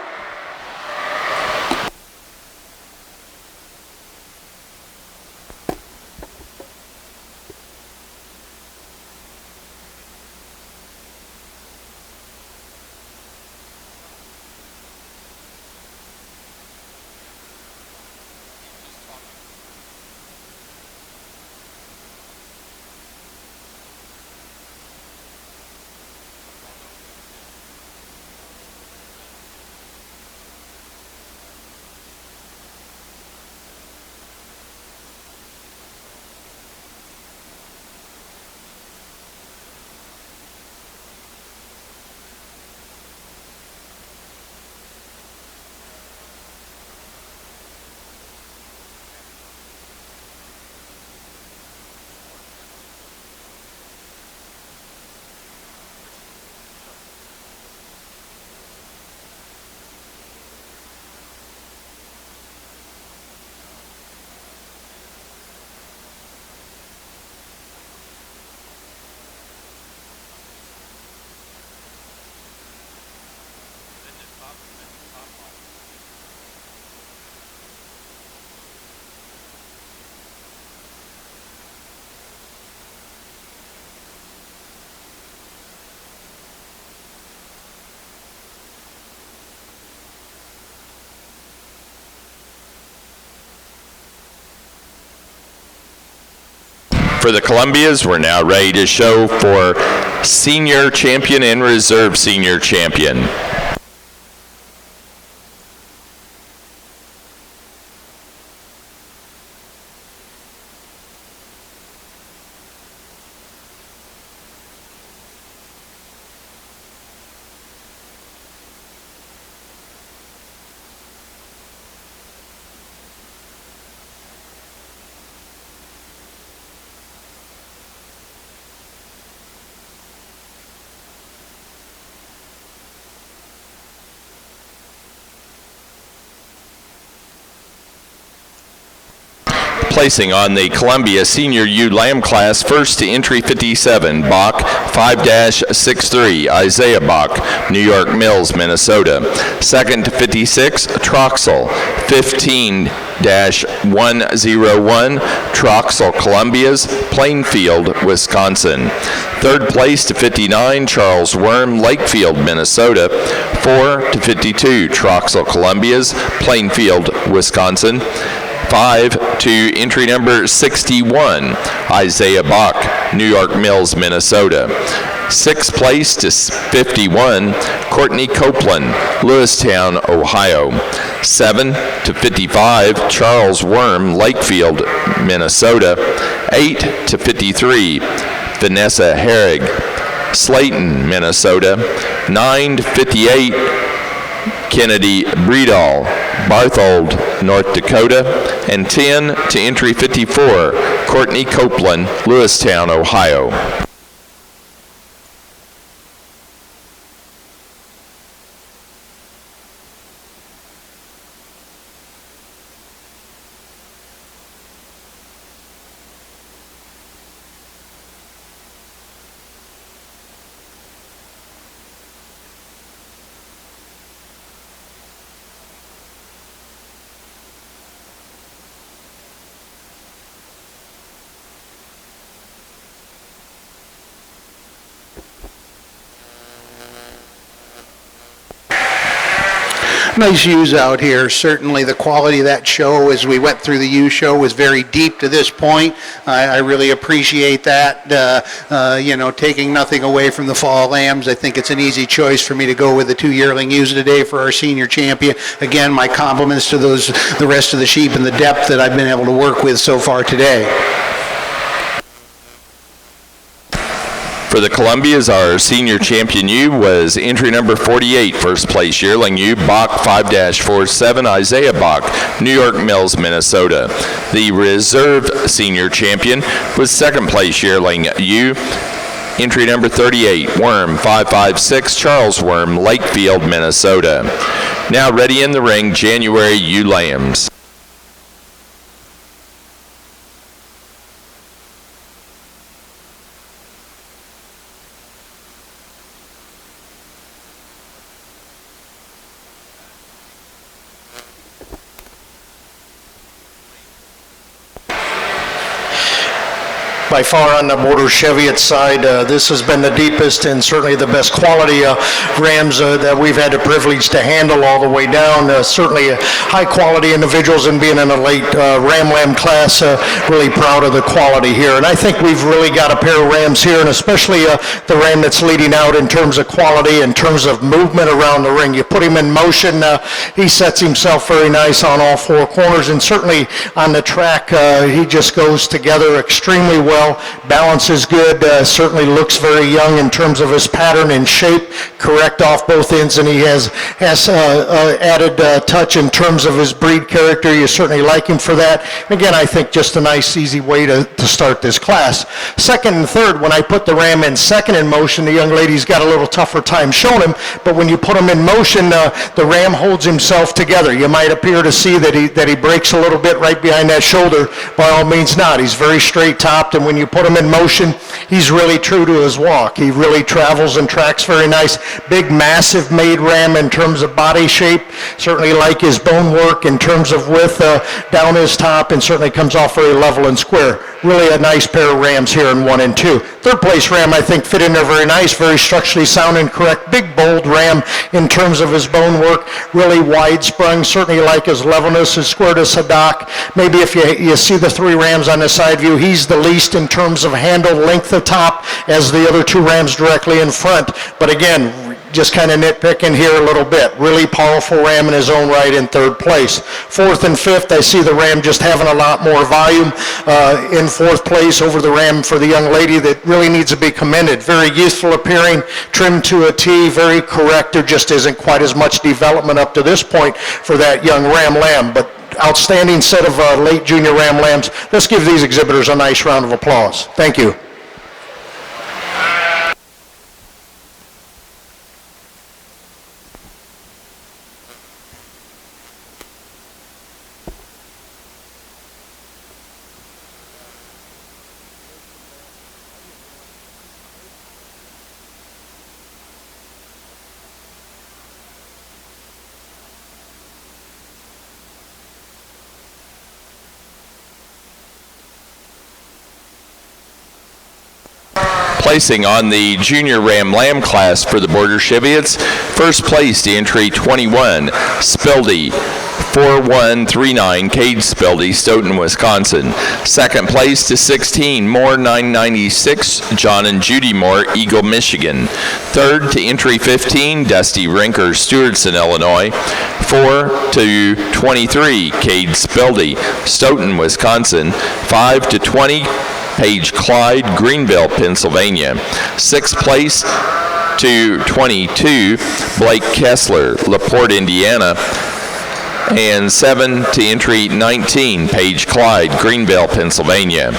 For the Columbias, we're now ready to show for Senior Champion and Reserve Senior Champion. Placing on the Columbia Senior Ewe Lamb class, first to entry 57, Bach 5-63, Isaiah Bach, New York Mills, Minnesota. Second to 56, Troxel 15-101, Troxel Columbias, Plainfield, Wisconsin. Third place to 59, Charles Worm, Lakefield, Minnesota. 4 to 52, Troxel Columbias, Plainfield, Wisconsin. 5 to entry number 61, Isaiah Bach, New York Mills, Minnesota. Sixth place to 51, Courtney Copeland, Lewistown, Ohio. 7 to 55, Charles Worm, Lakefield, Minnesota. 8 to 53, Vanessa Herrig, Slayton, Minnesota. 9 to 58, Kennedy Breedall, Barthold, North Dakota. And 10 to entry 54, Courtney Copeland, Lewistown, Ohio. Nice views out here. Certainly the quality of that show as we went through the U show was very deep to this point. I really appreciate that. Taking nothing away from the fall lambs, I think it's an easy choice for me to go with the 2 yearling ewes today for our senior champion. Again, my compliments to the rest of the sheep and the depth that I've been able to work with so far today. For the Columbias, our senior champion ewe was entry number 48, first place yearling ewe, Bach 5-47, Isaiah Bach, New York Mills, Minnesota. The reserve senior champion was second place yearling ewe, entry number 38, Worm 556, Charles Worm, Lakefield, Minnesota. Now ready in the ring, January ewe lambs. By far on the Border Cheviot side, this has been the deepest and certainly the best quality rams that we've had the privilege to handle all the way down. Certainly high quality individuals, and being in a late ram lamb class, really proud of the quality here. And I think we've really got a pair of rams here, and especially the ram that's leading out in terms of quality, in terms of movement around the ring. You put him in motion, he sets himself very nice on all four corners, and certainly on the track, he just goes together extremely well. Balance is good, certainly looks very young in terms of his pattern and shape, correct off both ends, and he has added touch in terms of his breed character. You certainly like him for that. Again, I think just a nice, easy way to start this class. Second and third, when I put the ram in second in motion, the young lady's got a little tougher time showing him, but when you put him in motion, the ram holds himself together. You might appear to see that he breaks a little bit right behind that shoulder. By all means not. He's very straight topped, and when you put him in motion, he's really true to his walk. He really travels and tracks very nice. Big, massive made ram in terms of body shape. Certainly like his bone work in terms of width down his top, and certainly comes off very level and square. Really a nice pair of rams here in 1 and 2. Third place ram, I think, fit in there very nice, very structurally sound and correct. Big, bold ram in terms of his bone work. Really wide sprung, certainly like his levelness, his squareness, haddock. Maybe if you see the 3 rams on the side view, he's the least in terms of handle, length of top, as the other 2 rams directly in front. But again, just kind of nitpicking here a little bit. Really powerful ram in his own right in third place. Fourth and fifth, I see the ram just having a lot more volume in fourth place over the ram for the young lady that really needs to be commended. Very youthful appearing, trimmed to a T, very correct. There just isn't quite as much development up to this point for that young ram lamb, but outstanding set of late junior ram lambs. Let's give these exhibitors a nice round of applause. Thank you. Placing on the junior ram lamb class for the Border Cheviots, first place to entry 21, Spildy, 4139, Cade Spildy, Stoughton, Wisconsin. Second place to 16, Moore 996, John and Judy Moore, Eagle, Michigan. Third to entry 15, Dusty Rinker, Stewartson, Illinois. 4 to 23, Cade Spildy, Stoughton, Wisconsin. 5 to 20, Paige Clyde, Greenville, Pennsylvania. Sixth place to 22, Blake Kessler, LaPorte, Indiana. And 7 to entry 19, Paige Clyde, Greenville, Pennsylvania.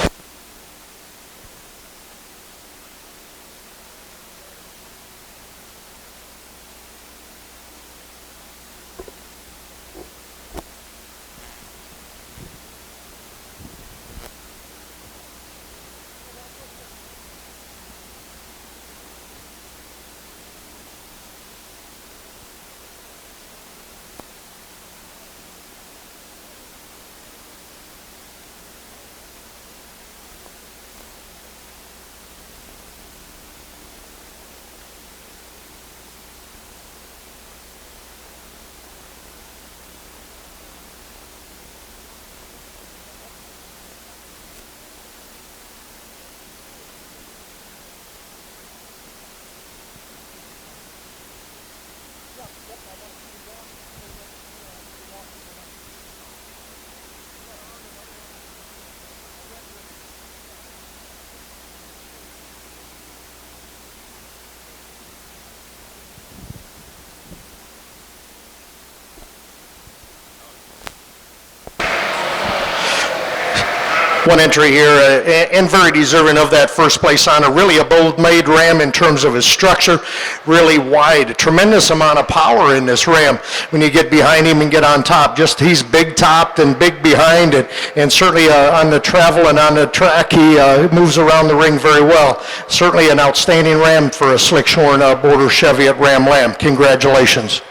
one entry here, and very deserving of that first place honor. Really a bold-made ram in terms of his structure, really wide. Tremendous amount of power in this ram when you get behind him and get on top. Just he's big-topped and big behind, and certainly on the travel and on the track, he moves around the ring very well. Certainly an outstanding ram for a Slick-Shorn Border Chevy at Ram Lamb. Congratulations.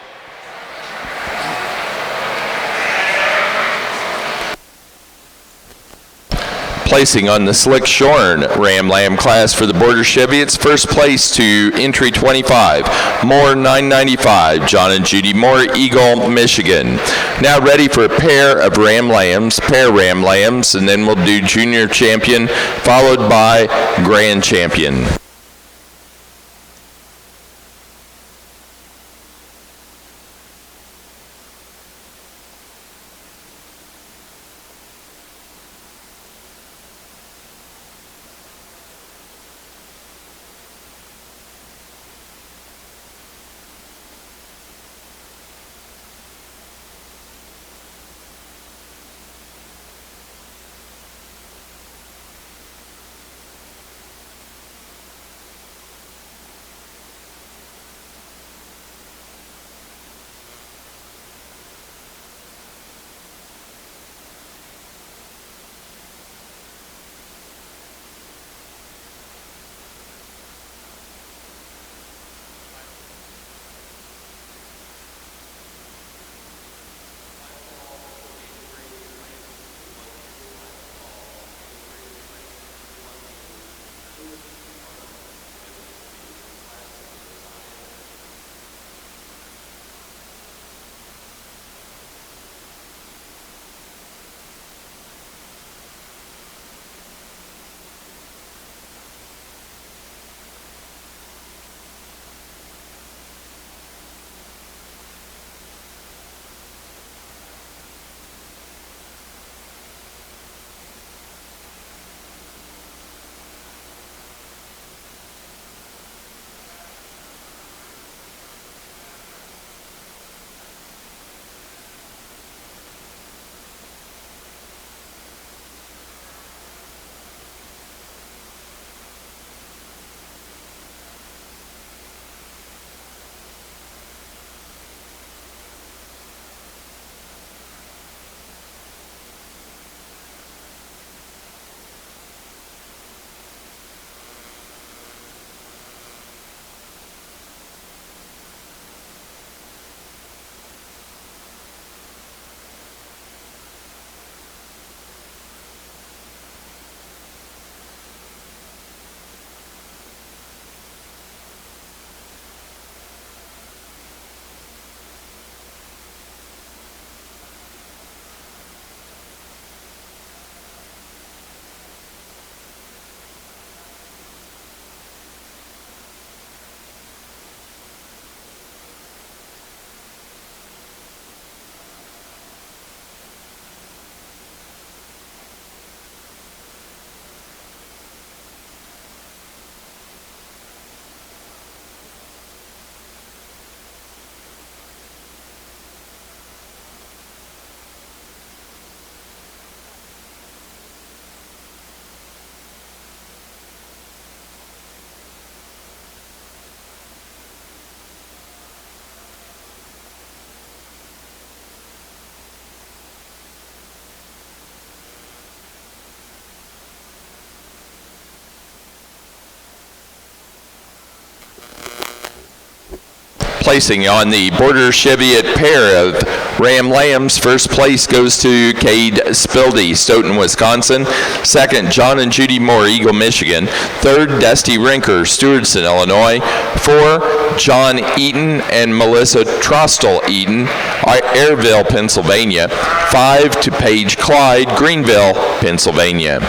Placing on the Slick-Shorn Ram Lamb class for the Border Chevy, it's first place to entry 25, Moore 995, John and Judy Moore, Eagle, Michigan. Now ready for a pair Ram Lambs, and then we'll do junior champion, followed by grand champion. Placing on the Border Cheviot pair of Ram Lambs, first place goes to Cade Spildy, Stoughton, Wisconsin. Second, John and Judy Moore, Eagle, Michigan. Third, Dusty Rinker, Stewardson, Illinois. 4, John Eaton and Melissa Trostel Eaton, Airville, Pennsylvania. 5 to Paige Clyde, Greenville, Pennsylvania.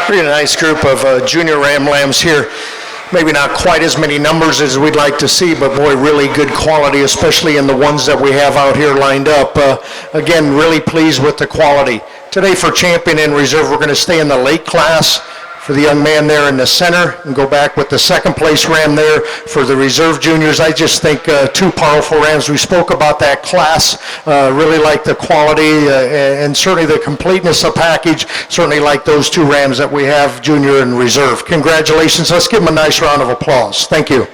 Pretty nice group of junior Ram Lambs here. Maybe not quite as many numbers as we'd like to see, but boy, really good quality, especially in the ones that we have out here lined up. Again, really pleased with the quality. Today for champion and reserve, we're going to stay in the late class for the young man there in the center and go back with the second place Ram there for the reserve juniors. I just think two powerful Rams. We spoke about that class, really like the quality and certainly the completeness of package, certainly like those two Rams that we have, junior and reserve. Congratulations. Let's give them a nice round of applause. Thank you.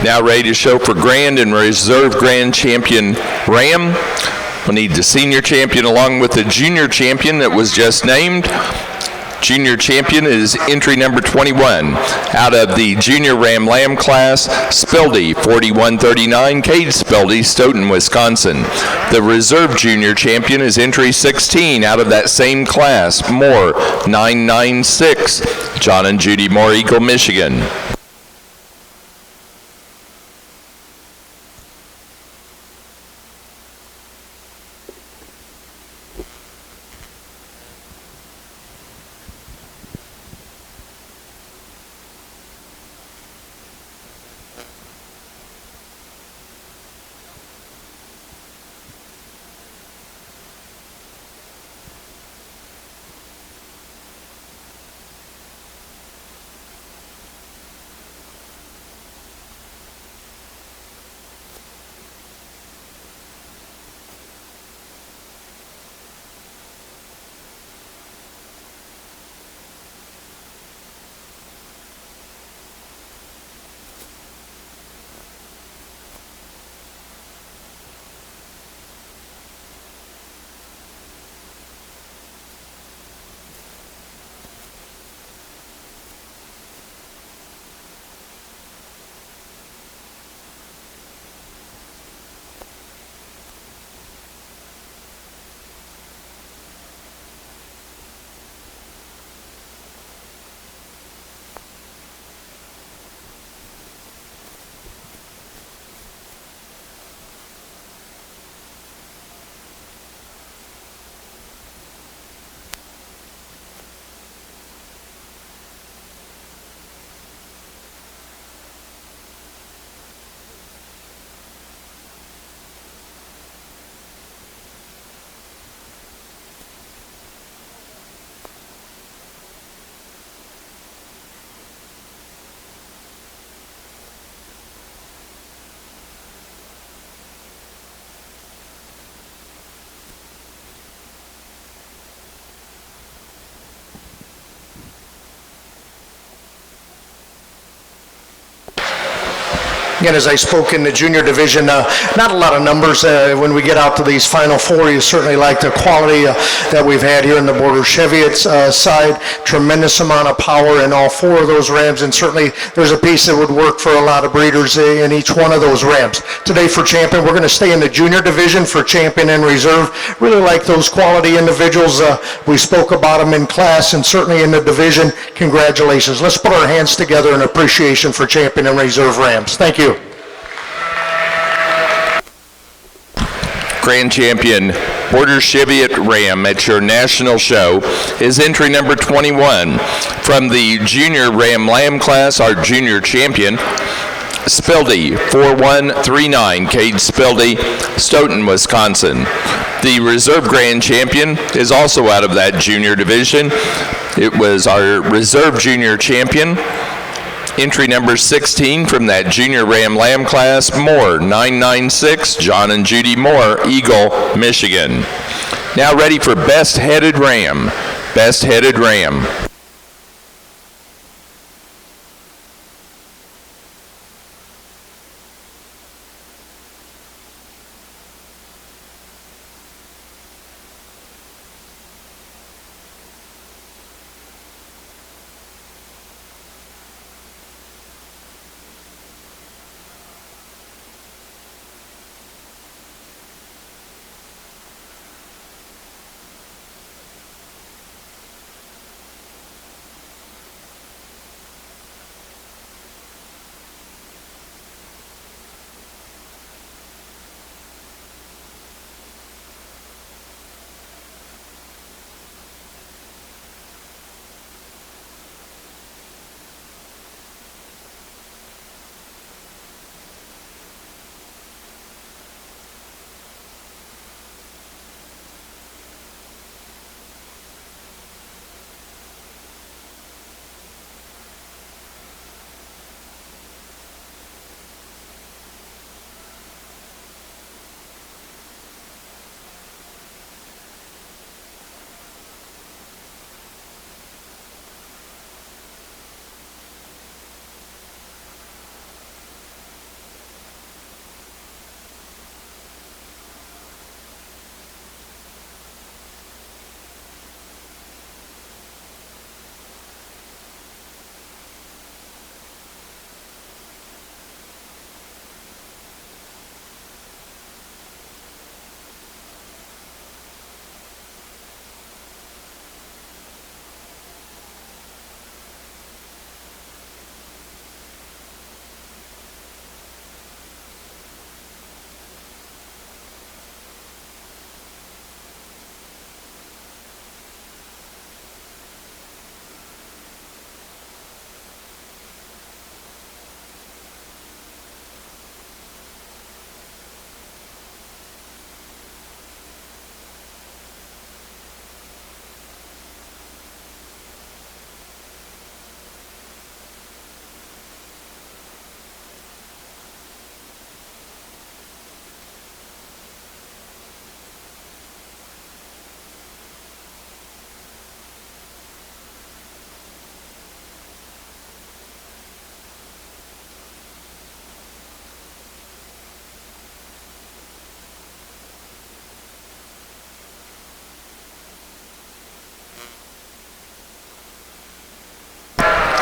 Now ready to show for Grand and Reserve Grand Champion Ram. We'll need the senior champion along with the junior champion that was just named. Junior champion is entry number 21. Out of the junior Ram Lamb class, Spildy, 4139, Cade Spildy, Stoughton, Wisconsin. The reserve junior champion is entry 16 out of that same class, Moore, 996, John and Judy Moore, Eagle, Michigan. Again, as I spoke in the junior division, not a lot of numbers when we get out to these Final Four. You certainly like the quality that we've had here in the Border Cheviot side. Tremendous amount of power in all four of those Rams, and certainly there's a piece that would work for a lot of breeders in each one of those Rams. Today for champion, we're going to stay in the junior division for champion and reserve. Really like those quality individuals. We spoke about them in class and certainly in the division. Congratulations. Let's put our hands together in appreciation for champion and reserve Rams. Thank you. Grand champion Border Cheviot Ram at your national show is entry number 21. From the junior Ram Lamb class, our junior champion, Spildy, 4139, Cade Spildy, Stoughton, Wisconsin. The reserve grand champion is also out of that junior division. It was our reserve junior champion, entry number 16 from that junior Ram Lamb class, Moore, 996, John and Judy Moore, Eagle, Michigan. Now ready for Best Headed Ram. Best Headed Ram.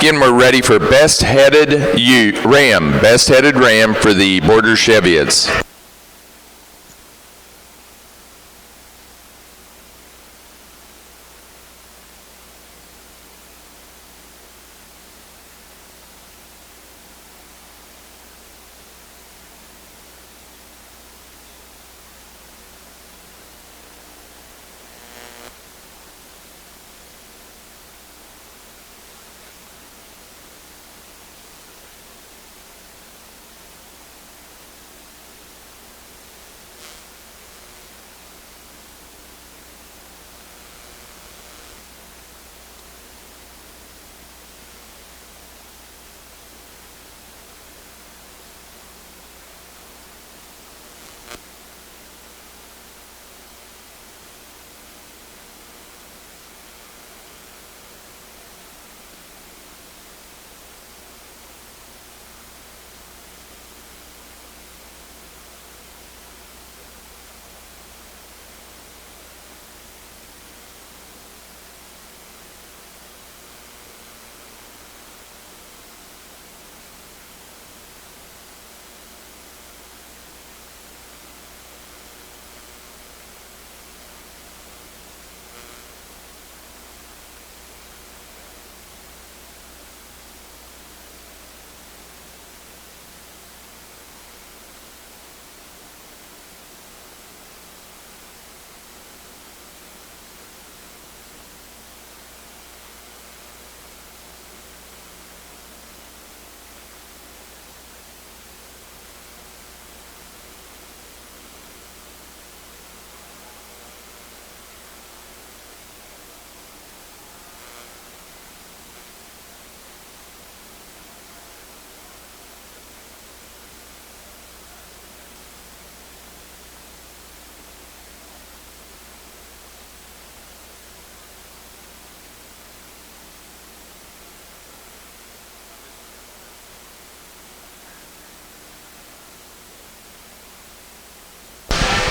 Again, we're ready for best headed ram for the Border Cheviots.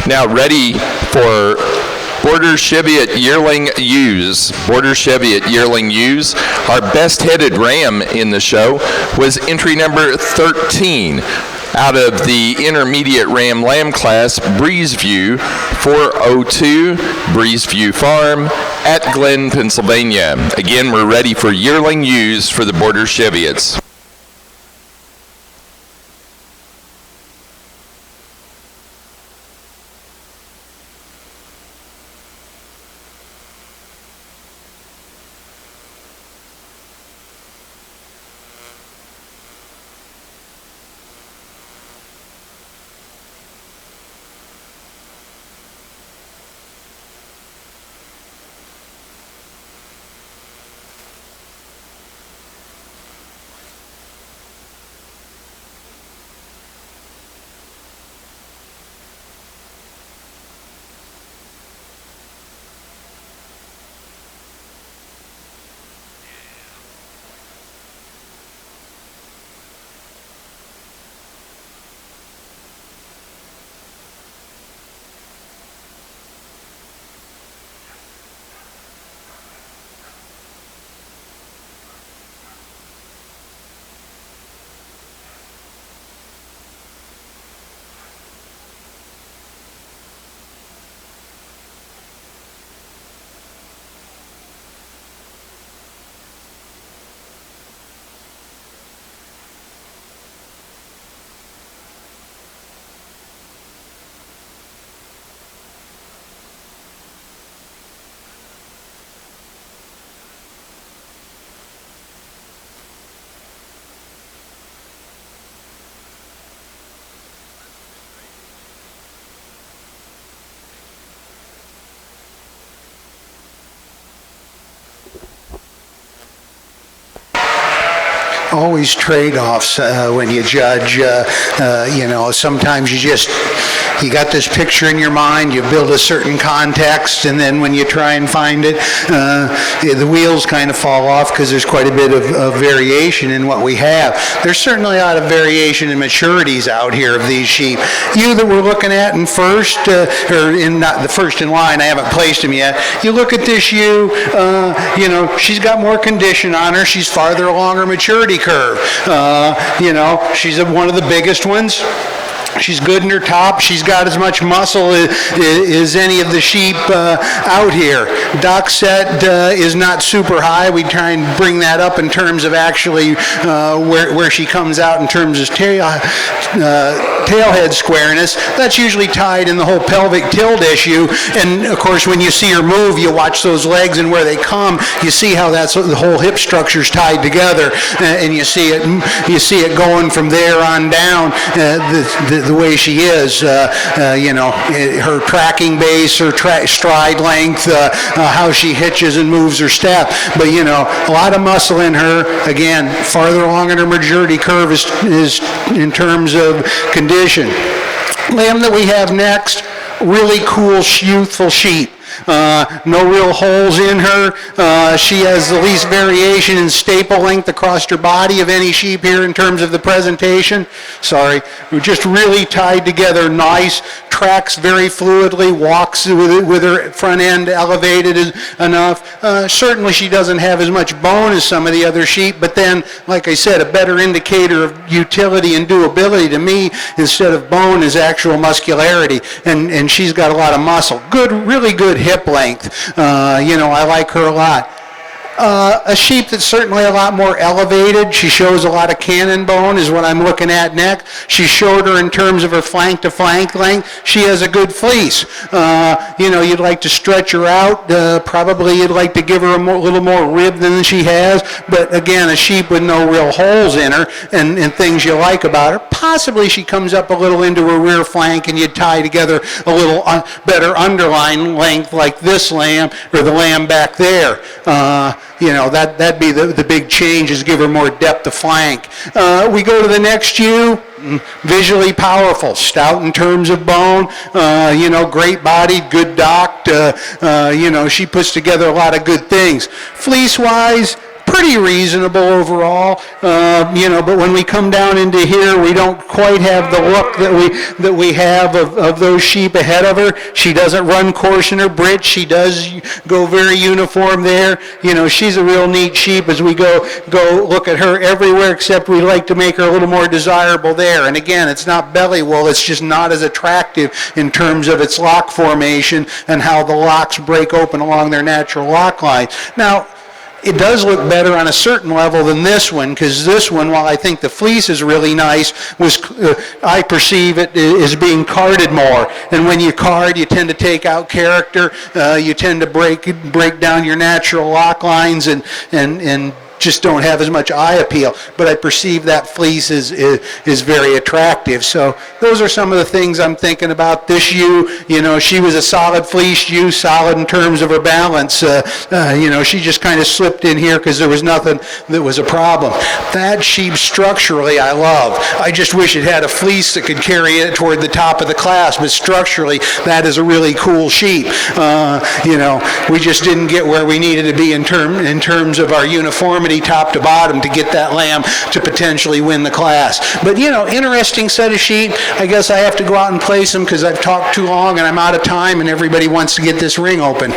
Now ready for Border Cheviot Yearling Ewes. Border Cheviot Yearling Ewes. Our best headed ram in the show was entry number 13 out of the intermediate ram lamb class, Breezeview 402, Breezeview Farm at Glen, Pennsylvania. Again, we're ready for yearling ewes for the Border Cheviots. Always trade-offs when you judge. You know, sometimes you just you got this picture in your mind, you build a certain context, and then when you try and find it, the wheels kind of fall off because there's quite a bit of variation in what we have. There's certainly a lot of variation in maturities out here of these sheep. You that we're looking at in first, or in not the first in line, I haven't placed him yet. You look at this ewe, you know, she's got more condition on her. She's farther along her maturity curve. You know, she's one of the biggest ones. She's good in her top. She's got as much muscle as any of the sheep out here. Dock set is not super high. We try and bring that up in terms of actually where she comes out in terms of tailhead squareness. That's usually tied in the whole pelvic tilt issue. And of course, when you see her move, you watch those legs and where they come. You see how that's the whole hip structure's tied together, and you see it going from there on down. The way she is, you know, her tracking base, her stride length, how she hitches and moves her step. But, you know, a lot of muscle in her. Again, farther along in her maturity curve is in terms of condition. Lamb that we have next, really cool, youthful sheep. No real holes in her. She has the least variation in staple length across her body of any sheep here in terms of the presentation. Sorry. We're just really tied together nice, tracks very fluidly, walks with her front end elevated enough. Certainly she doesn't have as much bone as some of the other sheep, but then, like I said, a better indicator of utility and doability to me instead of bone is actual muscularity, and she's got a lot of muscle. Good, really good hip length. You know, I like her a lot. A sheep that's certainly a lot more elevated. She shows a lot of cannon bone is what I'm looking at next. She's shorter in terms of her flank to flank length. She has a good fleece. You know, you'd like to stretch her out. Probably you'd like to give her a little more rib than she has. But again, a sheep with no real holes in her and things you like about her. Possibly she comes up a little into her rear flank and you'd tie together a little better underline length like this lamb or the lamb back there. You know, that'd be the big change, is give her more depth of flank. We go to the next ewe, visually powerful, stout in terms of bone, you know, great bodied, good docked, you know, she puts together a lot of good things. Fleece-wise, pretty reasonable overall, you know, but when we come down into here, we don't quite have the look that we have of those sheep ahead of her. She doesn't run coarse in her brit. She does go very uniform there. You know, she's a real neat sheep as we go look at her everywhere, except we like to make her a little more desirable there. And again, it's not belly wool. It's just not as attractive in terms of its lock formation and how the locks break open along their natural lock line. Now, it does look better on a certain level than this one, because this one, while I think the fleece is really nice, I perceive it as being carded more. And when you card, you tend to take out character. You tend to break down your natural lock lines and just don't have as much eye appeal. But I perceive that fleece is very attractive. So those are some of the things I'm thinking about. This ewe, you know, she was a solid fleeced ewe, solid in terms of her balance. You know, she just kind of slipped in here because there was nothing that was a problem. That sheep structurally I love. I just wish it had a fleece that could carry it toward the top of the class, but structurally that is a really cool sheep. You know, we just didn't get where we needed to be in terms of our uniformity top to bottom to get that lamb to potentially win the class. But, you know, interesting set of sheep. I guess I have to go out and place them because I've talked too long and I'm out of time and everybody wants to get this ring open.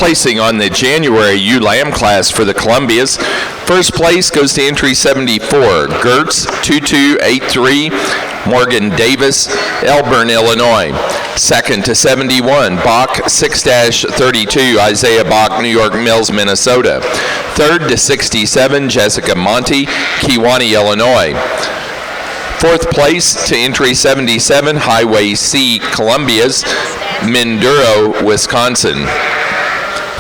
placing on the January ULAM class for the Columbias. First place goes to entry 74, Gertz 2283, Morgan Davis, Elburn, Illinois. Second to 71, Bach 6-32, Isaiah Bach, New York Mills, Minnesota. Third to 67, Jessica Monty, Kewanee, Illinois. Fourth place to entry 77, Highway C, Columbia's, Minduro, Wisconsin.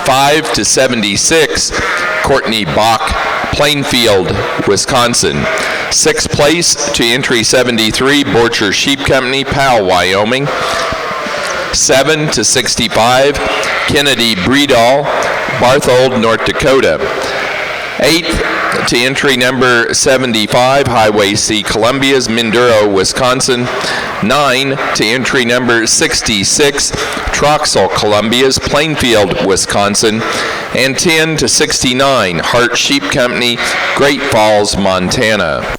5 to 76, Courtney Bach, Plainfield, Wisconsin. Sixth place to entry 73, Borcher Sheep Company, Powell, Wyoming. 7 to 65, Kennedy Breedall, Barthold, North Dakota. 8th to entry number 75, Highway C, Columbia's, Minduro, Wisconsin. 9 to entry number 66, Troxel, Columbia's, Plainfield, Wisconsin. And 10 to 69, Hart Sheep Company, Great Falls, Montana.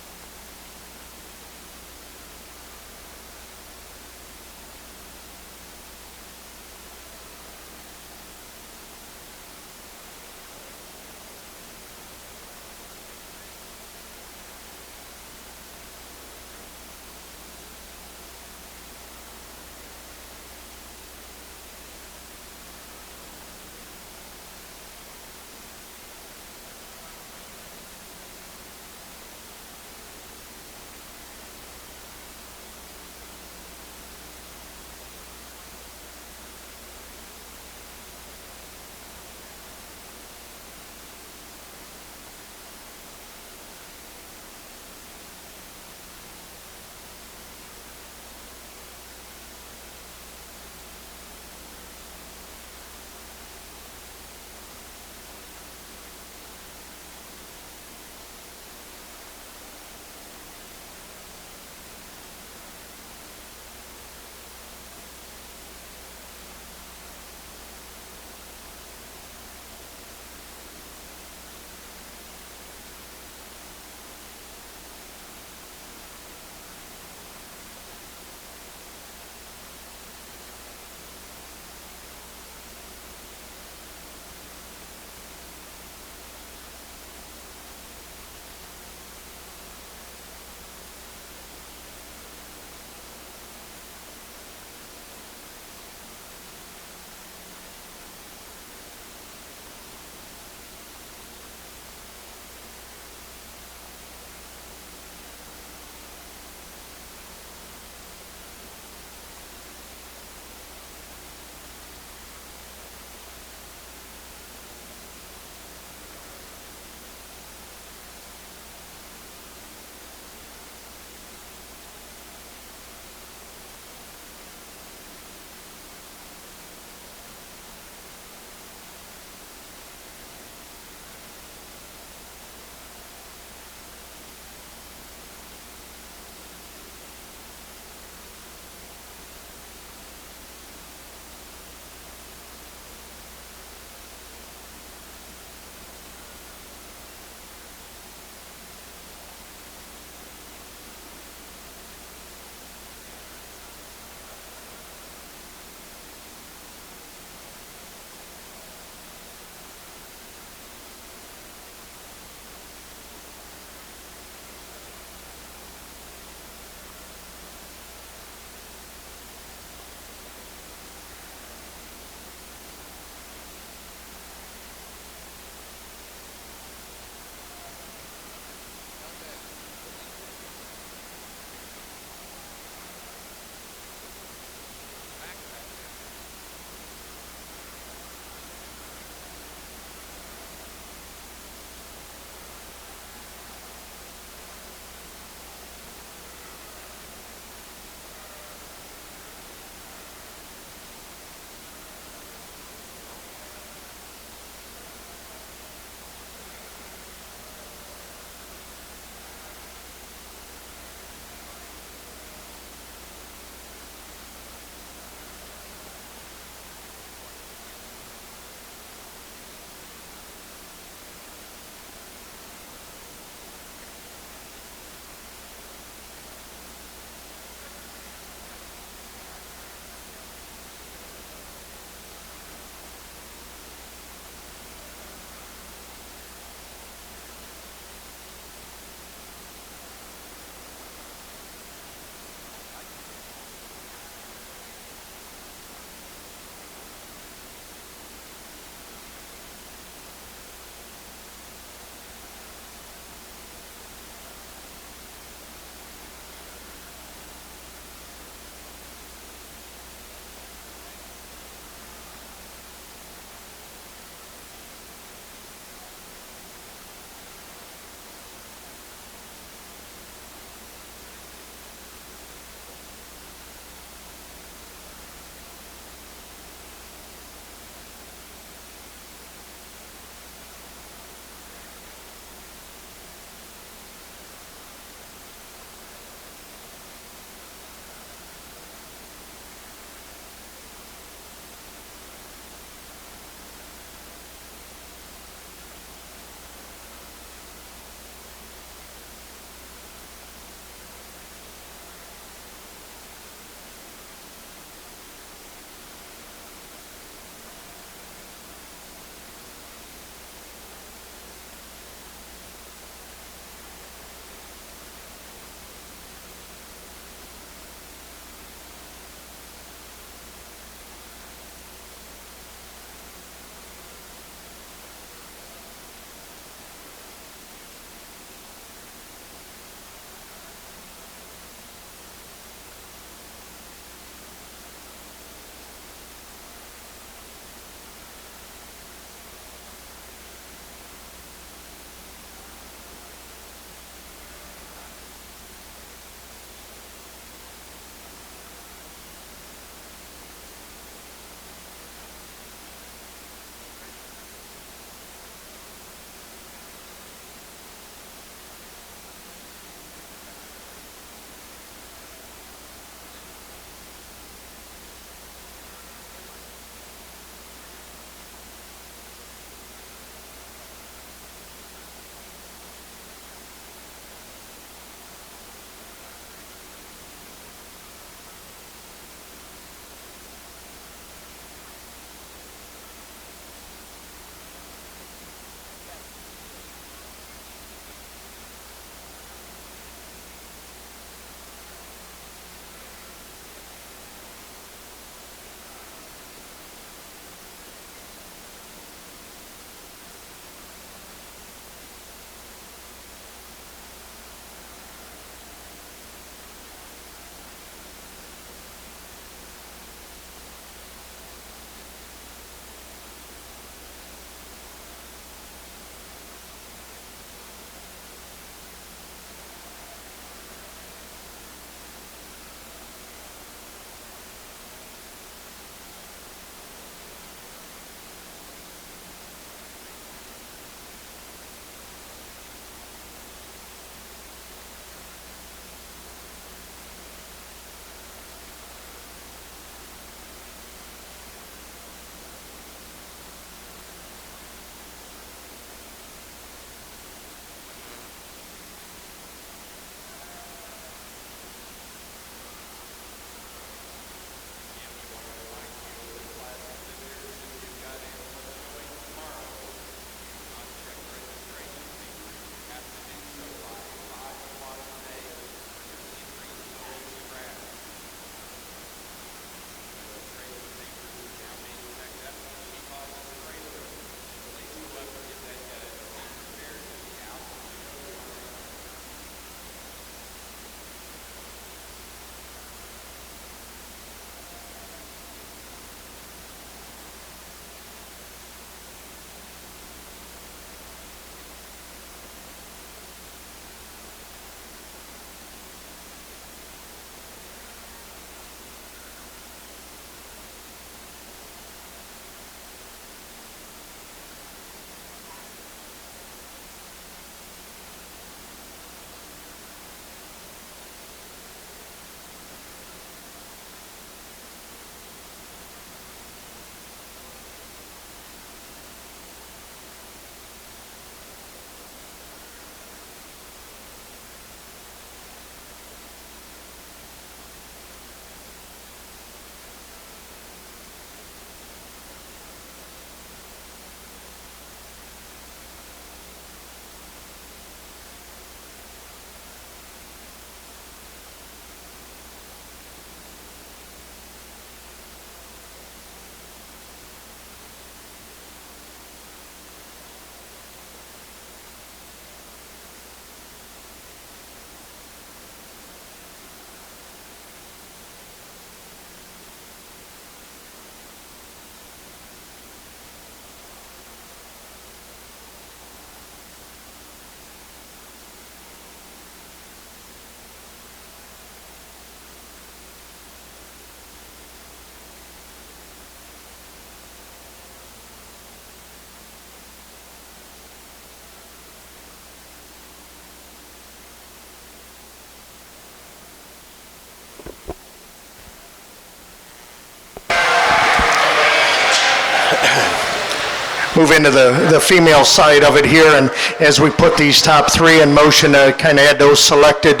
move into the female side of it here, and as we put these top three in motion, kind of had those selected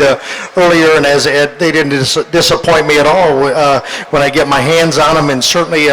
earlier, and as they didn't disappoint me at all when I get my hands on them, and certainly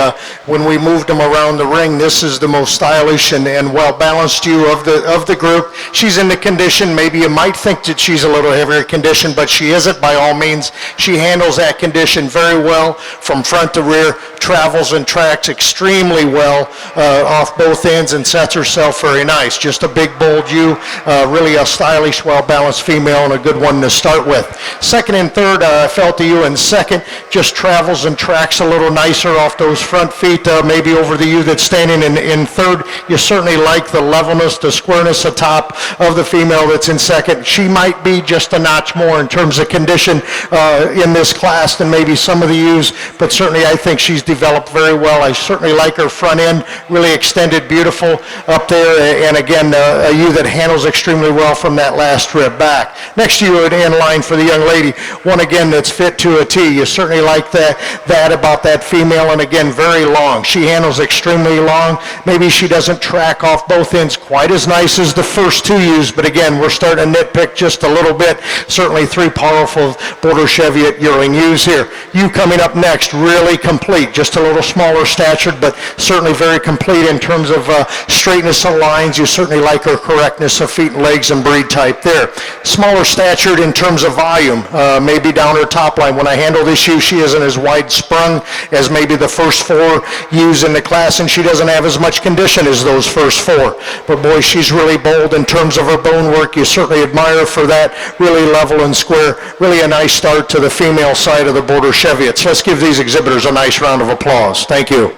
when we moved them around the ring, this is the most stylish and well-balanced view of the group. She's in the condition. Maybe you might think that she's a little heavier condition, but she isn't by all means. She handles that condition very well from front to rear, travels and tracks extremely well off both ends, and sets herself very nice. Just a big, bold ewe, really a stylish, well-balanced female, and a good one to start with. Second and third, I felt the ewe in second just travels and tracks a little nicer off those front feet, maybe over the ewe that's standing in third. You certainly like the levelness, the squareness atop of the female that's in second. She might be just a notch more in terms of condition in this class than maybe some of the ewes, but certainly I think she's developed very well. I certainly like her front end, really extended, beautiful up there, and again, a ewe that handles extremely well from that last rib back. Next ewe in line for the young lady, one again that's fit to a T. You certainly like that about that female, and again, very long. She handles extremely long. Maybe she doesn't track off both ends quite as nice as the first two ewes, but again, we're starting to nitpick just a little bit. Certainly three powerful Border Cheviot yearling ewes here. Ewe coming up next, really complete, just a little smaller statured, but certainly very complete in terms of straightness of lines. You certainly like her correctness of feet and legs and breed type there. Smaller statured in terms of volume, maybe down her top line. When I handle this ewe, she isn't as wide sprung as maybe the first four ewes in the class, and she doesn't have as much condition as those first four. But boy, she's really bold in terms of her bone work. You certainly admire her for that. Really level and square. Really a nice start to the female side of the Border Cheviots. Let's give these exhibitors a nice round of applause. Thank you.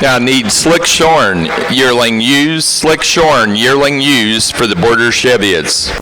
Now I need Slick Shorn yearling ewes, Slick Shorn yearling ewes for the Border Cheviots.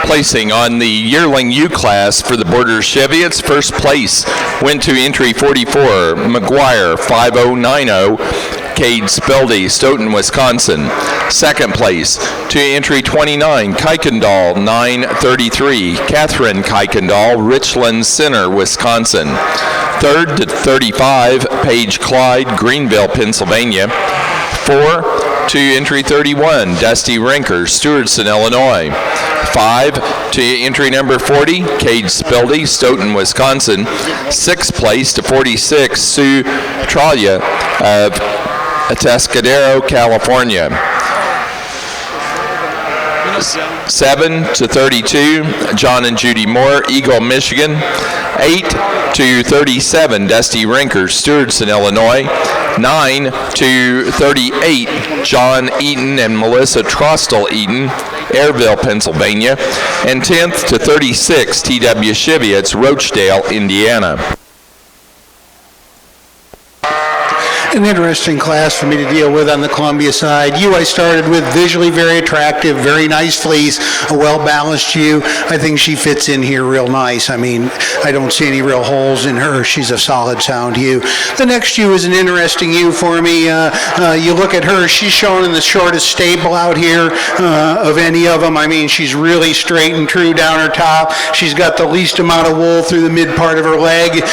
Placing on the yearling ewe class for the Border Cheviots, first place went to entry 44, McGuire 5090, Cade Speldy, Stoughton, Wisconsin. Second place to entry 29, Kuykendall 933, Catherine Kuykendall, Richland Center, Wisconsin. Third to 35, Paige Clyde, Greenville, Pennsylvania. 4 to entry 31, Dusty Rinker, Stewartson, Illinois. 5 to entry number 40, Cade Spildy, Stoughton, Wisconsin. 6th place to 46, Sue Tralia of Atascadero, California. 7 to 32, John and Judy Moore, Eagle, Michigan. 8 to 37, Dusty Rinker, Stewartson, Illinois. 9 to 38, John Eaton and Melissa Trostel Eaton, Airville, Pennsylvania. And 10th to 36, T.W. Shivitz, Rochdale, Indiana. An interesting class for me to deal with on the Columbia side. You I started with, visually very attractive, very nice fleece, a well-balanced ewe. I think she fits in here real nice. I mean, I don't see any real holes in her. She's a solid, sound ewe. The next ewe is an interesting ewe for me. You look at her, she's shown in the shortest stable out here of any of them. I mean, she's really straight and true down her top. She's got the least amount of wool through the mid part of her leg,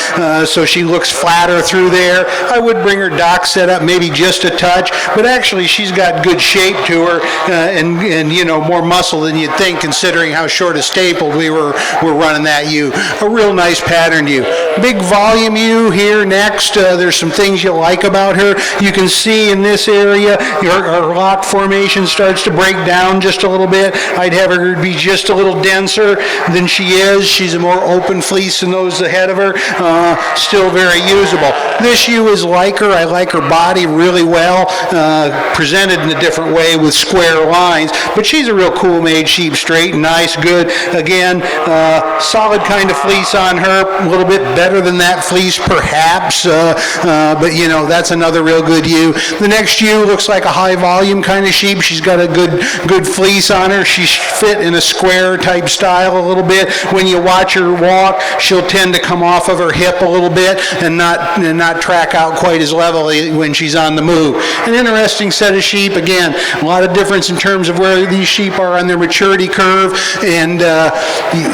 so she looks flatter through there. I would bring her dock set up maybe just a touch, but actually she's got good shape to her and you know, more muscle than you'd think considering how short a staple we were running that ewe. A real nice pattern ewe. Big volume ewe here next. There's some things you like about her. You can see in this area her lock formation starts to break down just a little bit. I'd have her be just a little denser than she is. She's a more open fleece than those ahead of her. Still very usable. This ewe is like her. I like her body really well, presented in a different way with square lines, but she's a real cool made sheep, straight and nice, good. Again, solid kind of fleece on her, a little bit better than that fleece perhaps, but you know, that's another real good ewe. The next ewe looks like a high volume kind of sheep. She's got a good fleece on her. She's fit in a square type style a little bit. When you watch her walk, she'll tend to come off of her hip a little bit and not track out quite as level when she's on the move. An interesting set of sheep. Again, a lot of difference in terms of where these sheep are on their maturity curve and,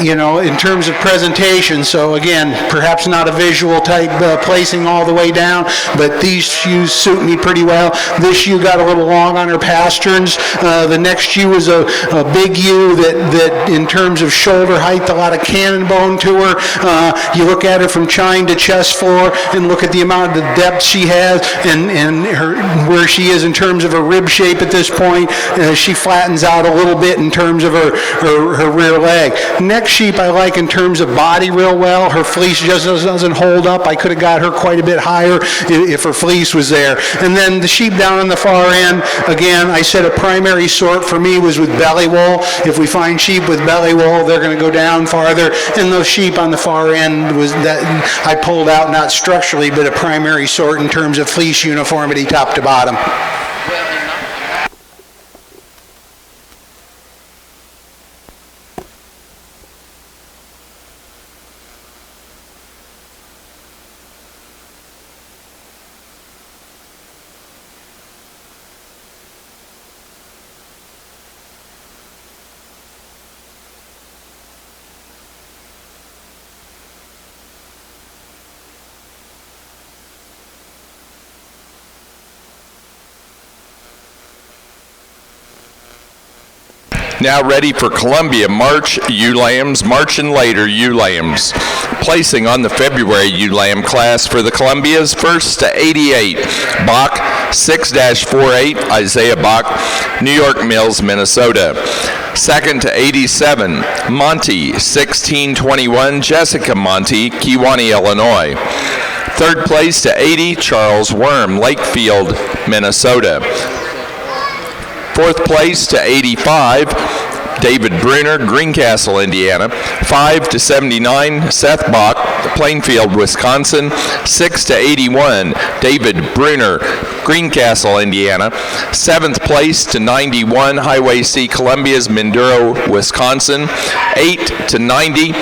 you know, in terms of presentation. So again, perhaps not a visual type placing all the way down, but these ewes suit me pretty well. This ewe got a little long on her pasterns. The next ewe is a big ewe that in terms of shoulder height, a lot of cannon bone to her. You look at her from chine to chest floor and look at the amount of depth she has and where she is in terms of her rib shape at this point. She flattens out a little bit in terms of her rear leg. Next sheep I like in terms of body real well. Her fleece just doesn't hold up. I could have got her quite a bit higher if her fleece was there. And then the sheep down on the far end, again, I said a primary sort for me was with belly wool. If we find sheep with belly wool, they're going to go down farther. And those sheep on the far end was that I pulled out, not structurally, but a primary sort in terms of fleece uniformity top to bottom. Now ready for Columbia March ewe lambs, March and later ewe lambs. Placing on the February ewe lamb class for the Columbias, 1st to 88, Bach 6-48, Isaiah Bach, New York Mills, Minnesota. 2nd to 87, Monty 1621, Jessica Monty, Kewanee, Illinois. 3rd place to 80, Charles Worm, Lakefield, Minnesota. 4th place to 85, David Bruner, Greencastle, Indiana. 5 to 79, Seth Bach, Plainfield, Wisconsin. 6 to 81, David Bruner, Greencastle, Indiana. 7th place to 91, Highway C, Columbia's, Minduro, Wisconsin. 8 to 90,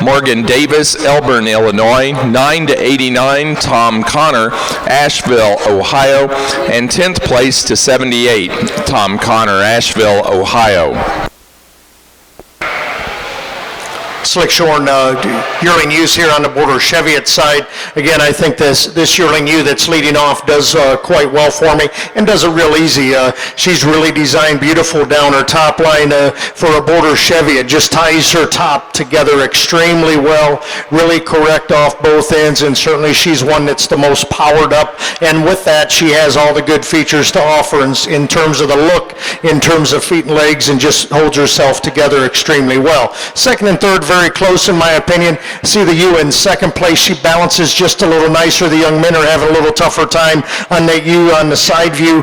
Morgan Davis, Elburn, Illinois. 9 to 89, Tom Connor, Asheville, Ohio. And 10th place to 78, Tom Connor, Asheville, Ohio. Slickshorn yearling ewes here on the border Cheviot side. Again, I think this yearling ewe that's leading off does quite well for me and does it real easy. She's really designed beautiful down her top line for a border Cheviot. Just ties her top together extremely well, really correct off both ends, and certainly she's one that's the most powered up, and with that she has all the good features to offer in terms of the look, in terms of feet and legs, and just holds herself together extremely well. Second and third very close in my opinion. See the ewe in second place. She balances just a little nicer. The young men are having a little tougher time on that ewe on the side view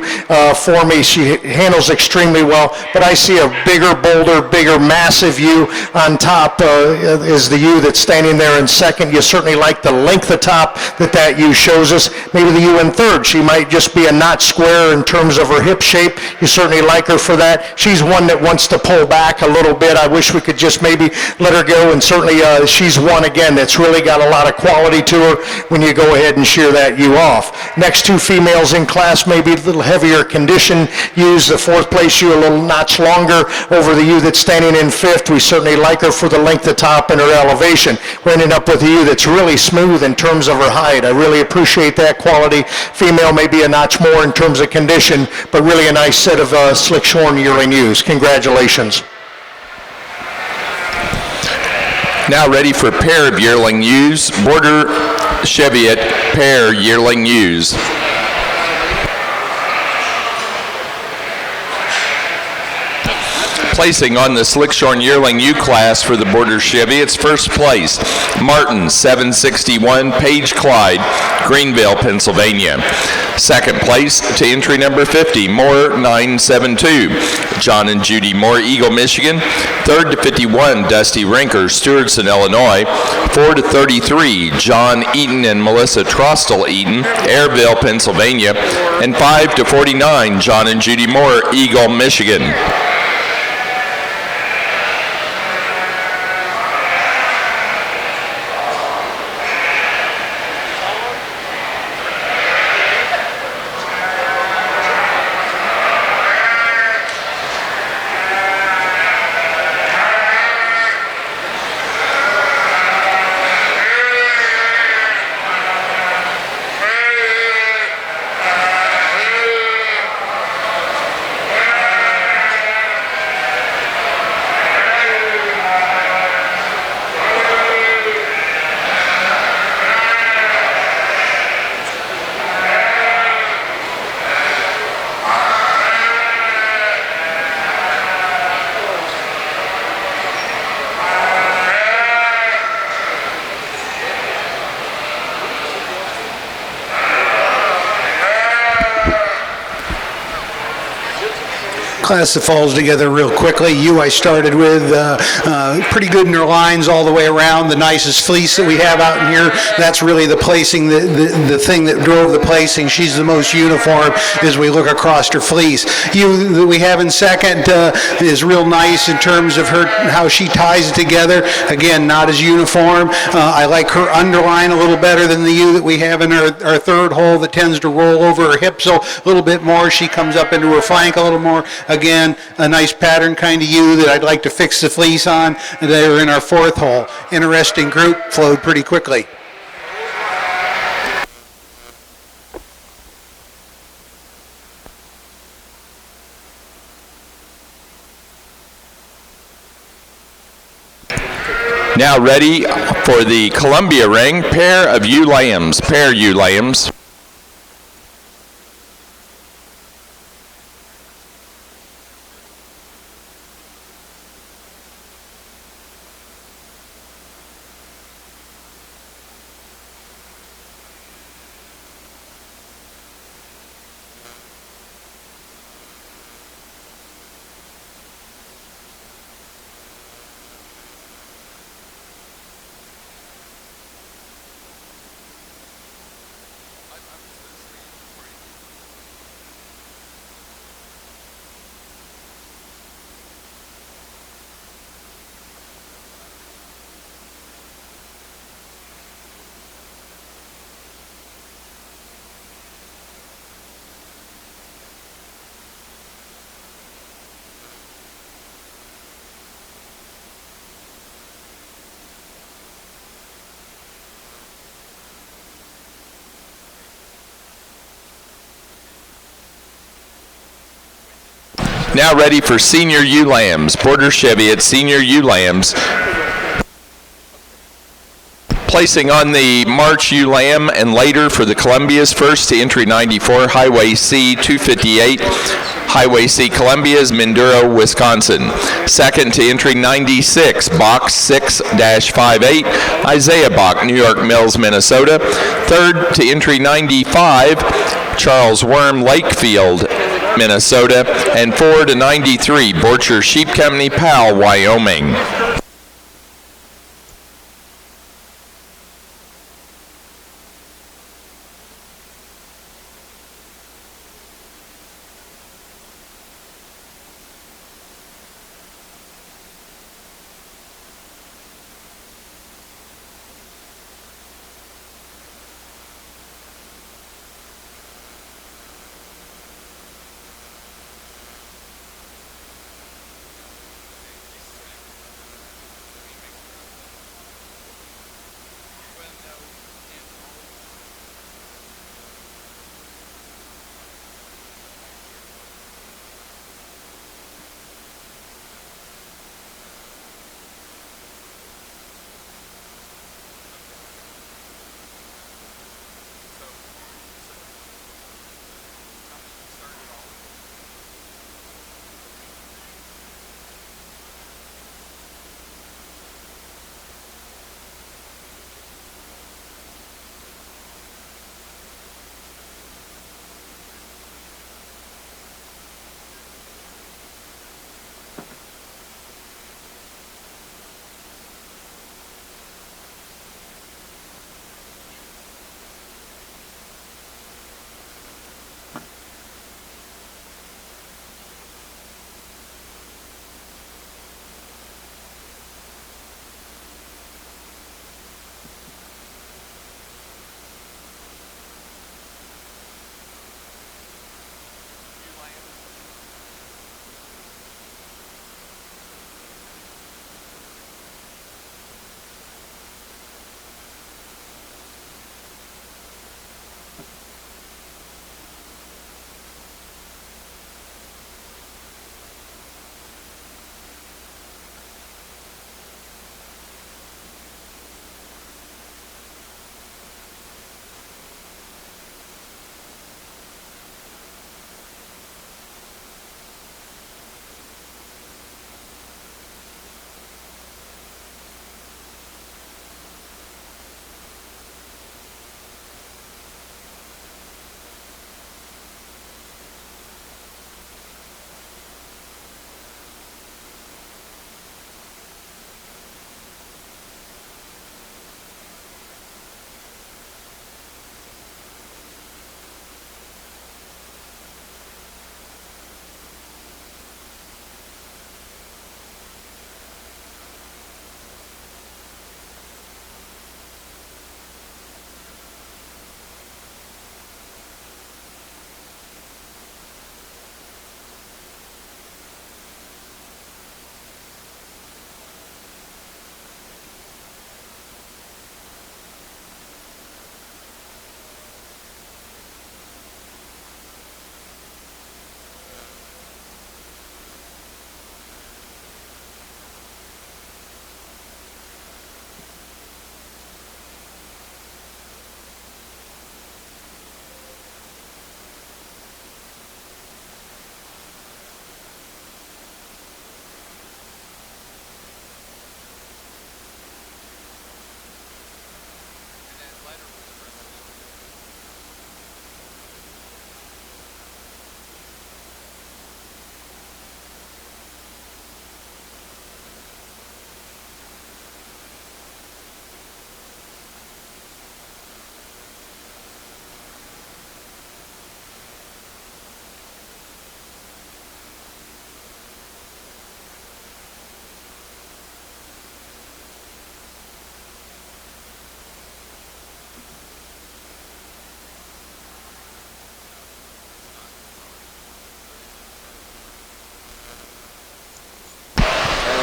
for me. She handles extremely well, but I see a bigger, bolder, bigger, massive ewe on top is the ewe that's standing there in second. You certainly like the length of top that ewe shows us. Maybe the ewe in third, she might just be a notch square in terms of her hip shape. You certainly like her for that. She's one that wants to pull back a little bit. I wish we could just maybe let her go, and certainly she's one again that's really got a lot of quality to her when you go ahead and shear that ewe off. Next two females in class may be a little heavier condition ewes. The fourth place ewe a little notch longer over the ewe that's standing in fifth. We certainly like her for the length of top and her elevation. We're ending up with a ewe that's really smooth in terms of her hide. I really appreciate that quality. Female may be a notch more in terms of condition, but really a nice set of Slickshorn yearling ewes. Congratulations. Now ready for pair of yearling ewes, border Cheviot pair yearling ewes. Placing on the Slickshorn yearling ewe class for the border Cheviots, first place, Martin 761, Paige Clyde, Greenville, Pennsylvania. Second place to entry number 50, Moore 972, John and Judy Moore, Eagle, Michigan. Third to 51, Dusty Rinker, Stewartson, Illinois. 4 to 33, John Eaton and Melissa Trostel Eaton, Airville, Pennsylvania. And 5 to 49, John and Judy Moore, Eagle, Michigan. Class that falls together real quickly. I started with pretty good in her lines all the way around. The nicest fleece that we have out in here. That's really the placing, the thing that drove the placing. She's the most uniform as we look across her fleece. That we have in second is real nice in terms of how she ties it together. Again, not as uniform. I like her underline a little better than the ewe that we have in our third hole that tends to roll over her hips a little bit more. She comes up into her flank a little more. Again, a nice pattern kind of ewe that I'd like to fix the fleece on. They're in our fourth hole. Interesting group, flowed pretty quickly. Now ready for the Columbia ring, pair of ewe lambs, pair ewe lambs. I Now ready for senior ewe lambs. Border Chevy at senior ewe lambs. Placing on the March ewe lamb and later for the Columbias, first to entry 94, Highway C 258, Highway C Columbias, Minduro, Wisconsin. Second to entry 96, Box 6-58, Isaiah Bach, New York Mills, Minnesota. Third to entry 95, Charles Worm, Lakefield, Minnesota. And 4 to 93, Borcher Sheep Company, Powell, Wyoming.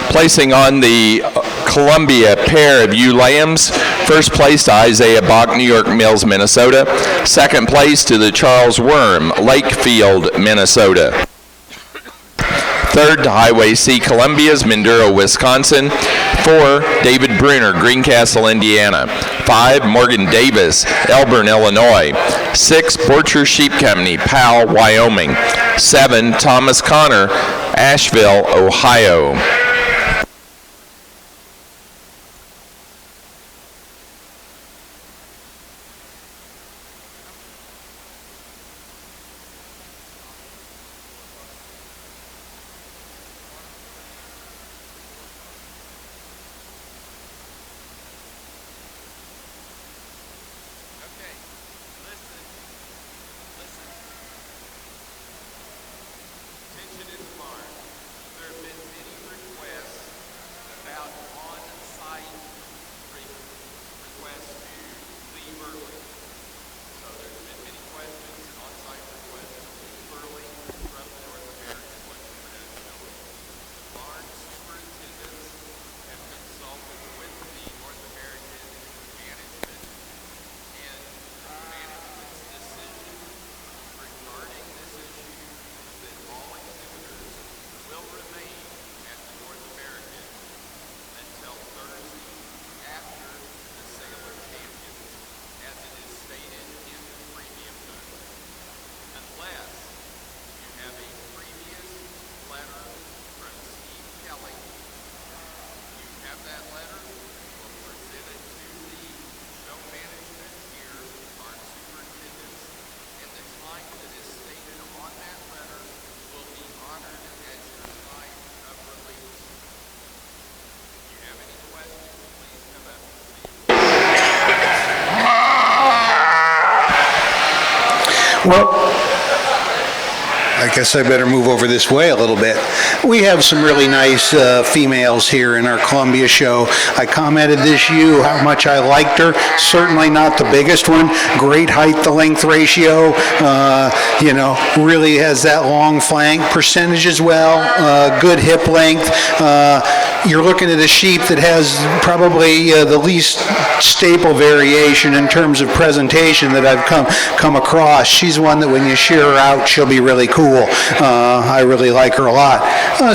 Placing on the Columbia pair of ewe lambs, first place to Isaiah Bach, New York Mills, Minnesota. Second place to the Charles Worm, Lakefield, Minnesota. Third to Highway C Columbia's Menduro, Wisconsin. 4, David Bruner, Greencastle, Indiana. 5, Morgan Davis, Elburn, Illinois. 6, Borcher Sheep Company, Powell, Wyoming. 7, Thomas Connor, Asheville, Ohio. Okay, listen. Attention in the barn. There have been many requests about on-site requests to leave early. So there's been many questions and on-site requests to leave early from the North American Electric Production. The barn superintendents have consulted with the North American management, and management's decision regarding this issue is that all exhibitors will remain at the North American until Thursday after the Sale of Champions, as it is stated in the premium book. Unless you have a previous letter from Steve Kelly, you have that letter, we'll present it to the show management here, our superintendents, and the time that is stated on that letter will be honored as your time of release. If you have any questions, please come up and see. Well, I guess I better move over this way a little bit. We have some really nice females here in our Columbia show. I commented this ewe how much I liked her. Certainly not the biggest one. Great height to length ratio. Really has that long flank. Percentage as well. Good hip length. You're looking at a sheep that has probably the least staple variation in terms of presentation that I've come across. She's one that when you shear her out, she'll be really cool. I really like her a lot.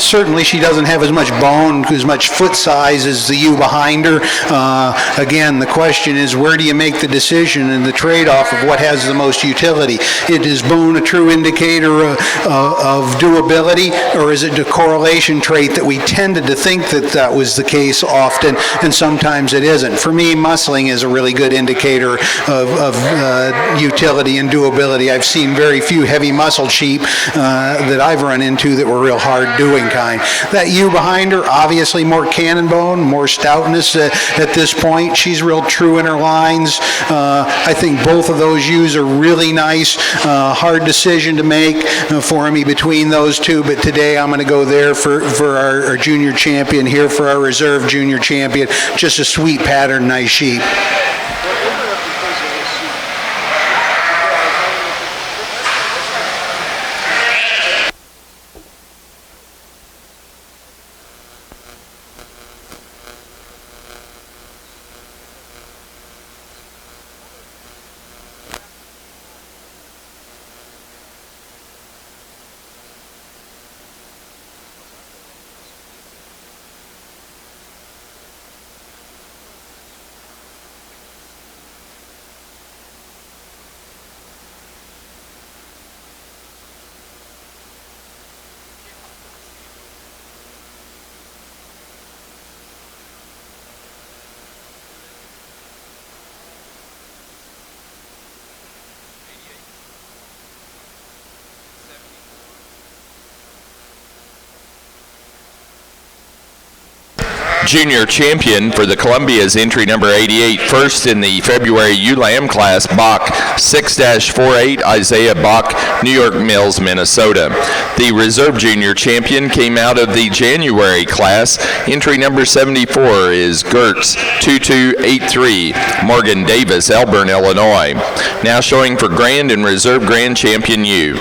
Certainly she doesn't have as much bone, as much foot size as the ewe behind her. Again, the question is, where do you make the decision and the trade-off of what has the most utility? Is bone a true indicator of doability, or is it a correlation trait that we tended to think that was the case often, and sometimes it isn't? For me, muscling is a really good indicator of utility and doability. I've seen very few heavy muscled sheep that I've run into that were real hard doing kind. That ewe behind her, obviously more cannon bone, more stoutness at this point. She's real true in her lines. I think both of those ewes are really nice. Hard decision to make for me between those two, but today I'm going to go there for our junior champion here, for our reserve junior champion. Just a sweet pattern, nice sheep. Junior champion for the Columbia's entry number 88, first in the February ewe lamb class, Bach 6-48, Isaiah Bach, New York Mills, Minnesota. The reserve junior champion came out of the January class. Entry number 74 is Gertz 2283, Morgan Davis, Elburn, Illinois. Now showing for grand and reserve grand champion ewe.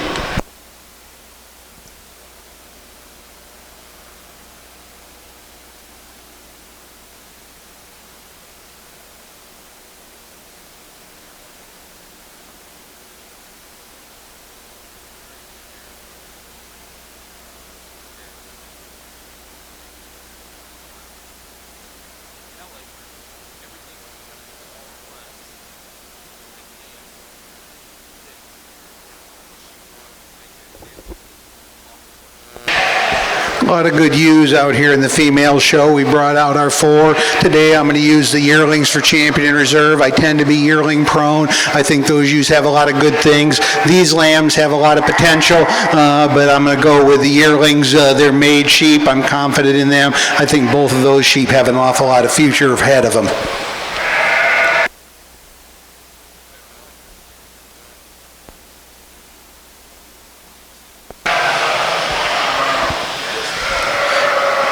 lot of good ewes out here in the female show. We brought out our 4. Today I'm going to use the yearlings for champion and reserve. I tend to be yearling prone. I think those ewes have a lot of good things. These lambs have a lot of potential, but I'm going to go with the yearlings. They're made sheep. I'm confident in them. I think both of those sheep have an awful lot of future ahead of them.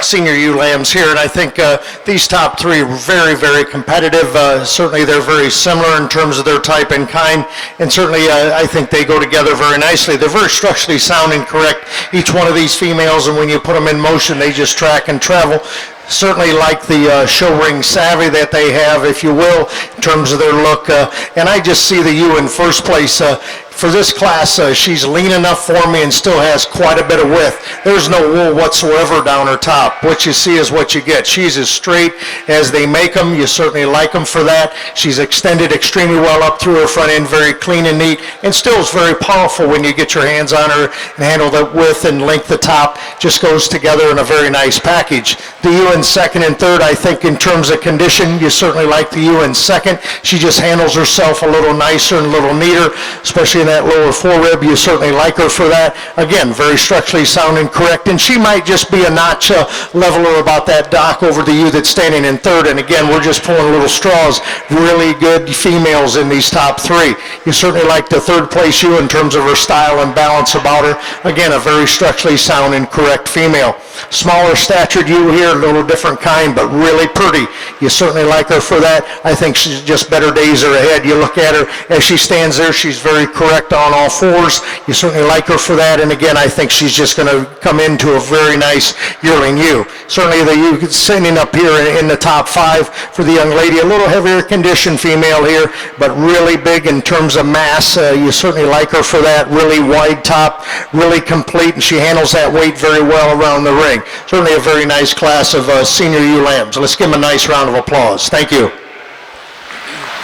Senior ewe lambs here, and I think these top 3 are very, very competitive. Certainly they're very similar in terms of their type and kind, and certainly I think they go together very nicely. They're very structurally sound and correct, each one of these females, and when you put them in motion, they just track and travel. Certainly like the show ring savvy that they have, if you will, in terms of their look. And I just see the ewe in first place. For this class, she's lean enough for me and still has quite a bit of width. There's no wool whatsoever down her top. What you see is what you get. She's as straight as they make them. You certainly like them for that. She's extended extremely well up through her front end, very clean and neat, and still is very powerful when you get your hands on her and handle the width and length of top. Just goes together in a very nice package. The ewe in second and third, I think in terms of condition, you certainly like the ewe in second. She just handles herself a little nicer and a little neater, especially in that lower forerib. You certainly like her for that. Again, very structurally sound and correct, and she might just be a notch leveler about that dock over the ewe that's standing in third. And again, we're just pulling little straws. Really good females in these top 3. You certainly like the third place ewe in terms of her style and balance about her. Again, a very structurally sound and correct female. Smaller statured ewe here, a little different kind, but really pretty. You certainly like her for that. I think she's just better days are ahead. You look at her as she stands there, she's very correct on all 4s. You certainly like her for that. And again, I think she's just going to come into a very nice yearling ewe. Certainly the ewe sitting up here in the top 5 for the young lady. A little heavier condition female here, but really big in terms of mass. You certainly like her for that. Really wide top, really complete, and she handles that weight very well around the ring. Certainly a very nice class of senior ewe lambs. Let's give them a nice round of applause. Thank you.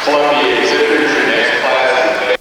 Columbia exhibitors, your next class.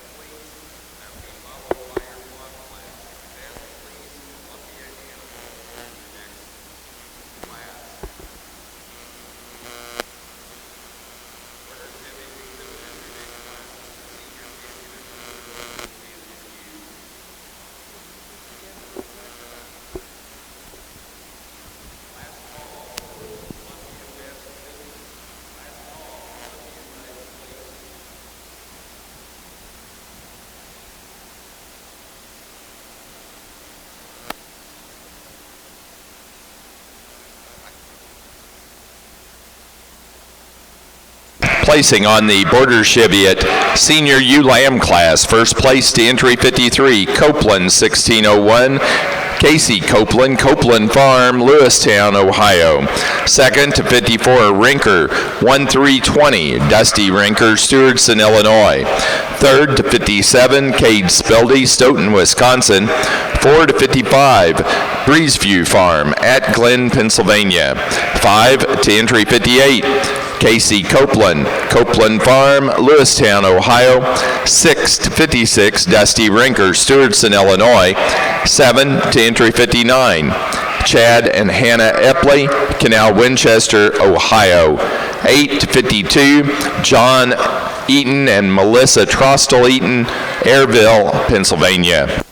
Placing on the Border Cheviot Senior Ewe Lamb class, first place to entry 53, Copeland 1601, Casey Copeland, Copeland Farm, Lewistown, Ohio. Second to 54, Rinker 1320, Dusty Rinker, Stewardson, Illinois. Third to 57, Cade Speldy, Stoughton, Wisconsin. 4 to 55, Breezeview Farm at Glen, Pennsylvania. 5 to entry 58, Casey Copeland, Copeland Farm, Lewistown, Ohio. 6 to 56, Dusty Rinker, Stewardson, Illinois. 7 to entry 59, Chad and Hannah Epley, Canal, Winchester, Ohio. 8 to 52, John Eaton and Melissa Trostel Eaton, Airville, Pennsylvania.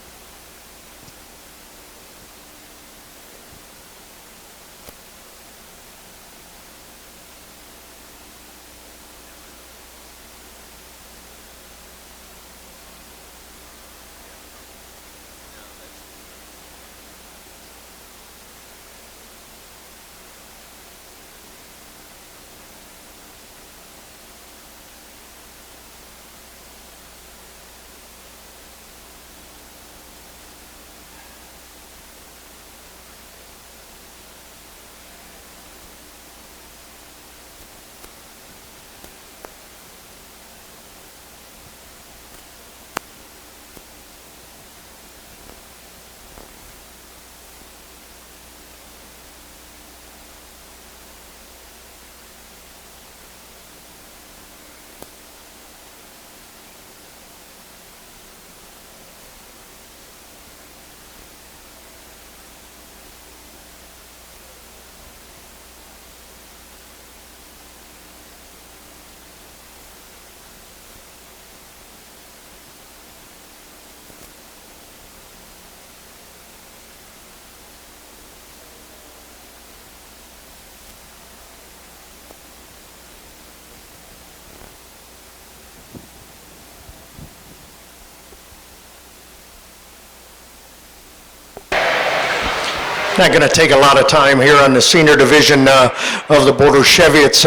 not going to take a lot of time here on the senior division of the Border Chevy. It's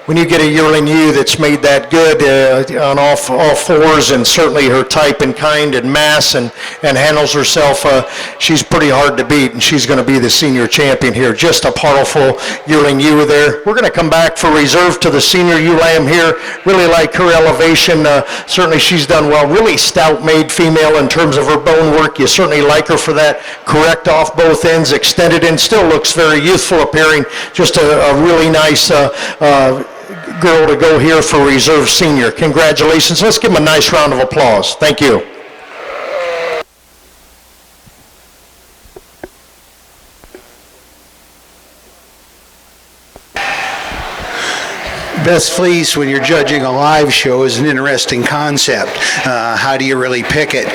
when you get a yearling ewe that's made that good on all fours, and certainly her type and kind and mass, and handles herself, she's pretty hard to beat, and she's going to be the senior champion here. Just a powerful yearling ewe there. We're going to come back for reserve to the senior ewe lamb here. Really like her elevation. Certainly she's done well. Really stout-made female in terms of her bone work. You certainly like her for that. Correct off both ends, extended in, still looks very youthful appearing. Just a really nice girl to go here for reserve senior. Congratulations. Let's give them a nice round of applause. Thank you. Best fleece when you're judging a live show is an interesting concept. How do you really pick it?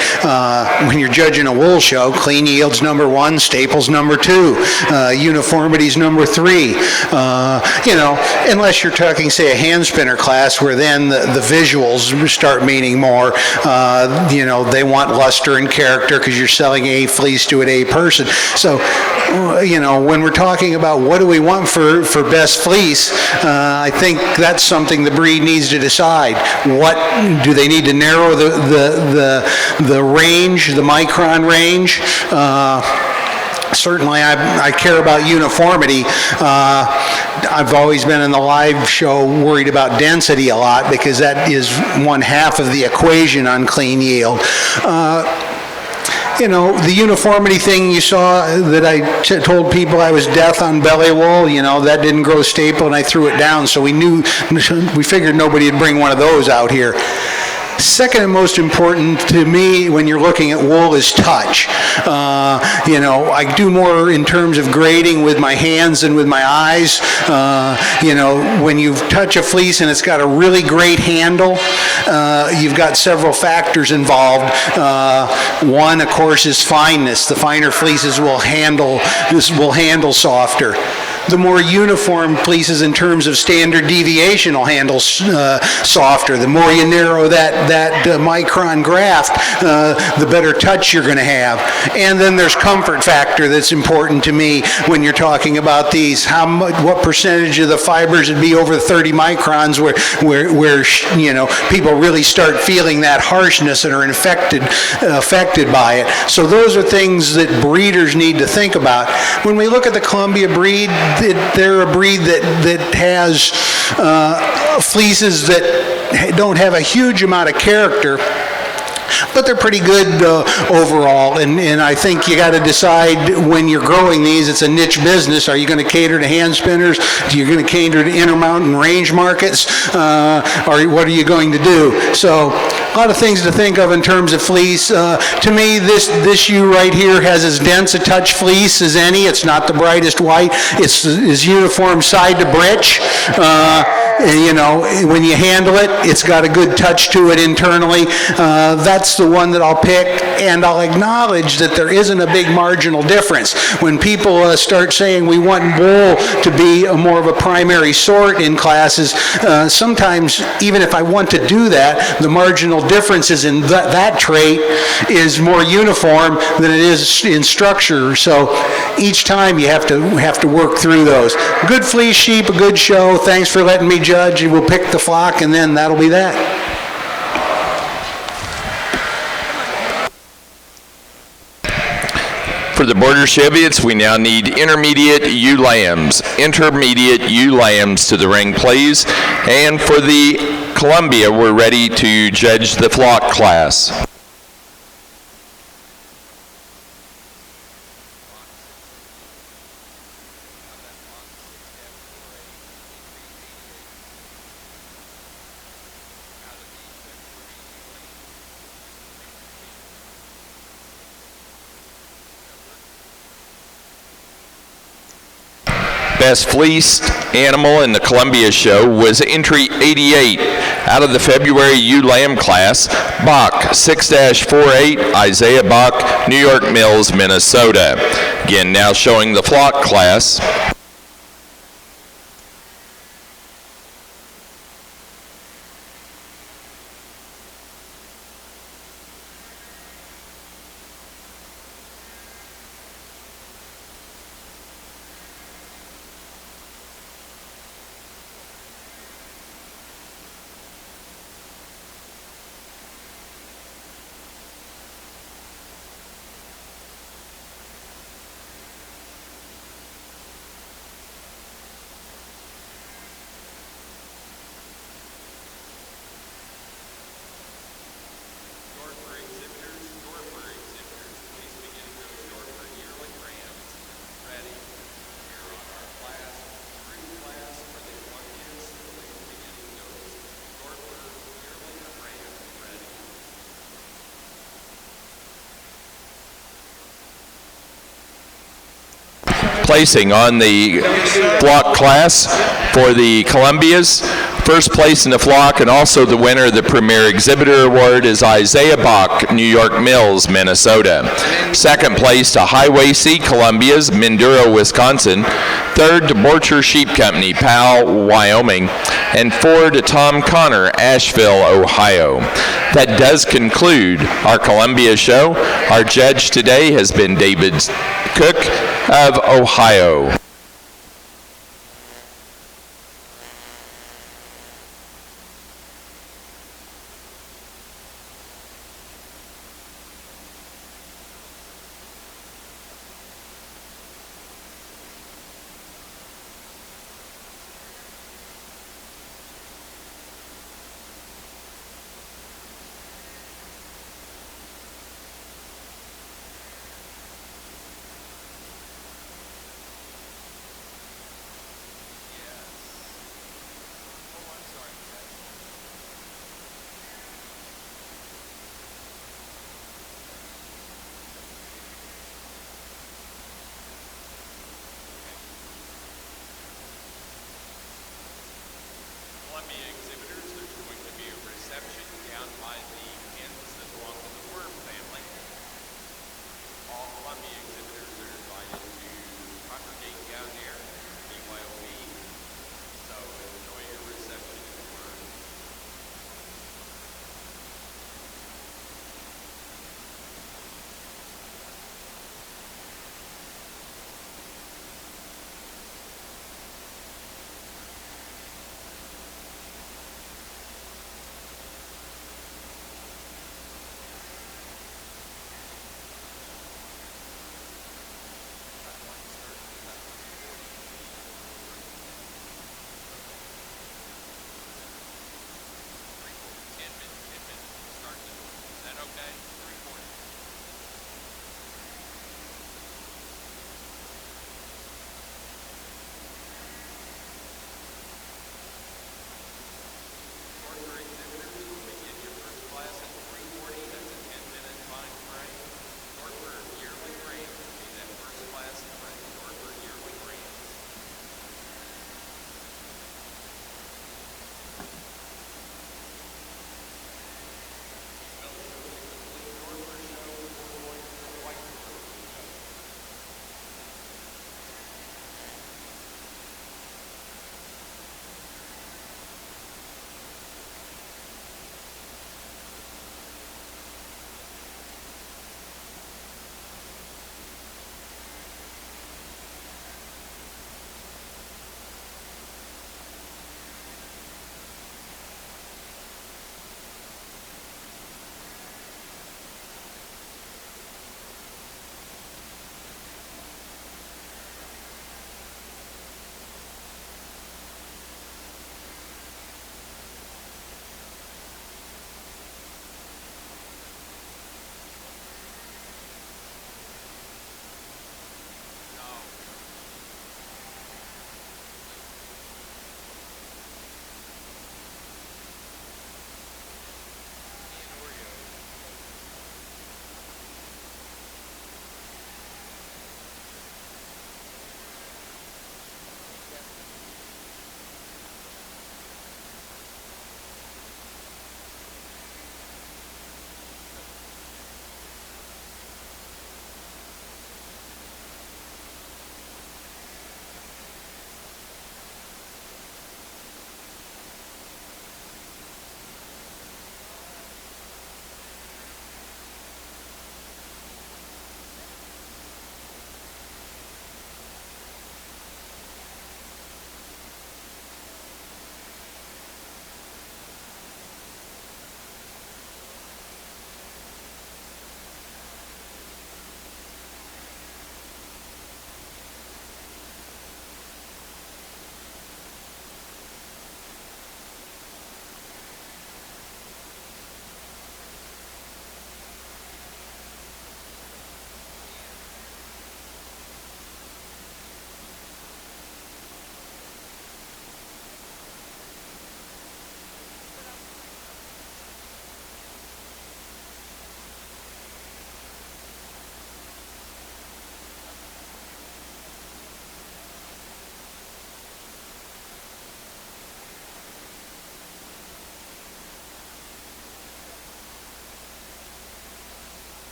When you're judging a wool show, clean yield's number 1, staples number 2, uniformity's number 3. Unless you're talking, say, a hand spinner class, where then the visuals start meaning more. They want luster and character because you're selling a fleece to an A person. So, when we're talking about what do we want for best fleece, I think that's something the breed needs to decide. What do they need to narrow the range, the micron range? Certainly, I care about uniformity. I've always been in the live show worried about density a lot, because that is one half of the equation on clean yield. The uniformity thing you saw that I told people I was death on belly wool, that didn't grow staple, and I threw it down, so we figured nobody would bring one of those out here. Second and most important to me when you're looking at wool is touch. I do more in terms of grading with my hands than with my eyes. When you touch a fleece and it's got a really great handle, you've got several factors involved. One, of course, is fineness. The finer fleeces will handle softer. The more uniform fleeces in terms of standard deviation will handle softer. The more you narrow that micron graft, the better touch you're going to have. And then there's comfort factor that's important to me when you're talking about these. What percentage of the fibers would be over 30 microns where people really start feeling that harshness and are affected by it. So those are things that breeders need to think about. When we look at the Columbia breed, they're a breed that has fleeces that don't have a huge amount of character, but they're pretty good overall, and I think you got to decide when you're growing these, it's a niche business. Are you going to cater to hand spinners? Are you going to cater to intermountain range markets? Or what are you going to do? So a lot of things to think of in terms of fleece. To me, this ewe right here has as dense a touch fleece as any. It's not the brightest white. It's uniform side to breech. When you handle it, it's got a good touch to it internally. That's the one that I'll pick, and I'll acknowledge that there isn't a big marginal difference. When people start saying we want wool to be more of a primary sort in classes, sometimes even if I want to do that, the marginal differences in that trait is more uniform than it is in structure. So each time you have to work through those. Good fleece sheep, a good show. Thanks for letting me judge. We'll pick the flock, and then that'll be that. For the Border Cheviots, we now need intermediate ewe lambs. Intermediate ewe lambs to the ring, please. And for the Columbia, we're ready to judge the flock class. Best fleeced animal in the Columbia show was entry 88 out of the February ewe lamb class, Bach 6-48, Isaiah Bach, New York Mills, Minnesota. Again, now showing the flock class. placing on the flock class for the Columbias. First place in the flock and also the winner of the Premier Exhibitor Award is Isaiah Bach, New York Mills, Minnesota. Second place to Highway C Columbias, Minduro, Wisconsin. Third to Borcher Sheep Company, Powell, Wyoming. And fourth to Tom Connor, Asheville, Ohio. That does conclude our Columbia show. Our judge today has been David Cook of Ohio.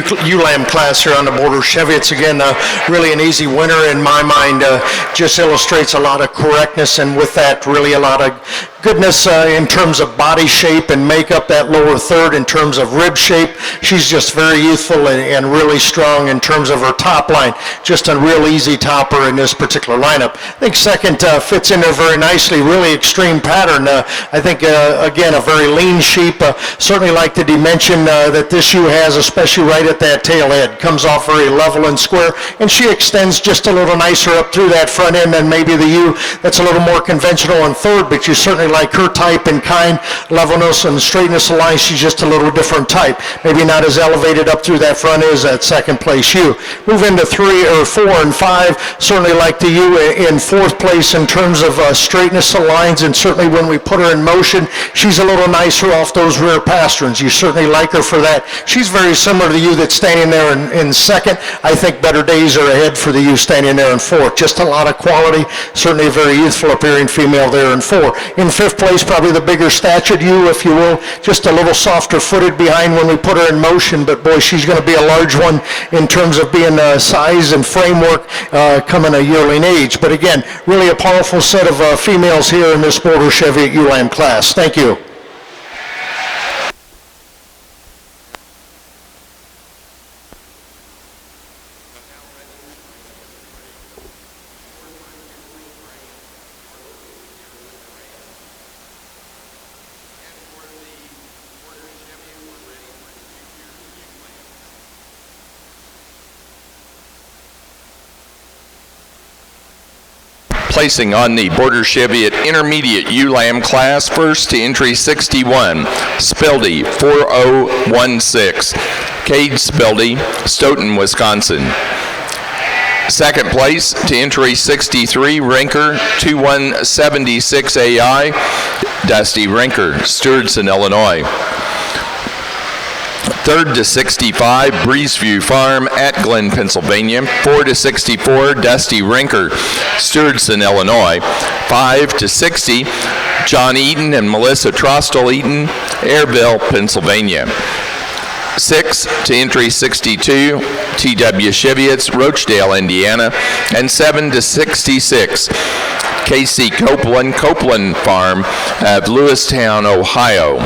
ULAM class here on the border Chevy. It's again really an easy winner in my mind. Just illustrates a lot of correctness, and with that, really a lot of goodness in terms of body shape and makeup, that lower third in terms of rib shape. She's just very youthful and really strong in terms of her top line. Just a real easy topper in this particular lineup. I think second fits in there very nicely, really extreme pattern. I think, again, a very lean sheep. Certainly like the dimension that this ewe has, especially right at that tail head. Comes off very level and square, and she extends just a little nicer up through that front end than maybe the ewe that's a little more conventional in third, but you certainly like her type and kind, levelness and straightness of line. She's just a little different type. Maybe not as elevated up through that front as that second place ewe. Move into 3 or 4 and 5. Certainly like the ewe in fourth place in terms of straightness of lines, and certainly when we put her in motion, she's a little nicer off those rear pasterns. You certainly like her for that. She's very similar to the ewe that's standing there in second. I think better days are ahead for the ewe standing there in fourth. Just a lot of quality. Certainly a very youthful appearing female there in 4. In fifth place, probably the bigger statured ewe, if you will. Just a little softer footed behind when we put her in motion, but boy, she's going to be a large one in terms of being size and framework coming a yearling age. But again, really a powerful set of females here in this Border Chevy at ULAM class. Thank you. Placing on the Border Chevy at intermediate ULAM class, first to entry 61, Spildy 4016, Cade Spildy, Stoughton, Wisconsin. Second place to entry 63, Rinker 2176 AI, Dusty Rinker, Stewardson, Illinois. Third to 65, Breezeview Farm at Glen, Pennsylvania. 4 to 64, Dusty Rinker, Stewardson, Illinois. 5 to 60, John Eaton and Melissa Trostel Eaton, Airville, Pennsylvania. 6 to entry 62, T.W. Shivitz, Roachdale, Indiana. And 7 to 66, Casey Copeland, Copeland Farm of Lewistown, Ohio.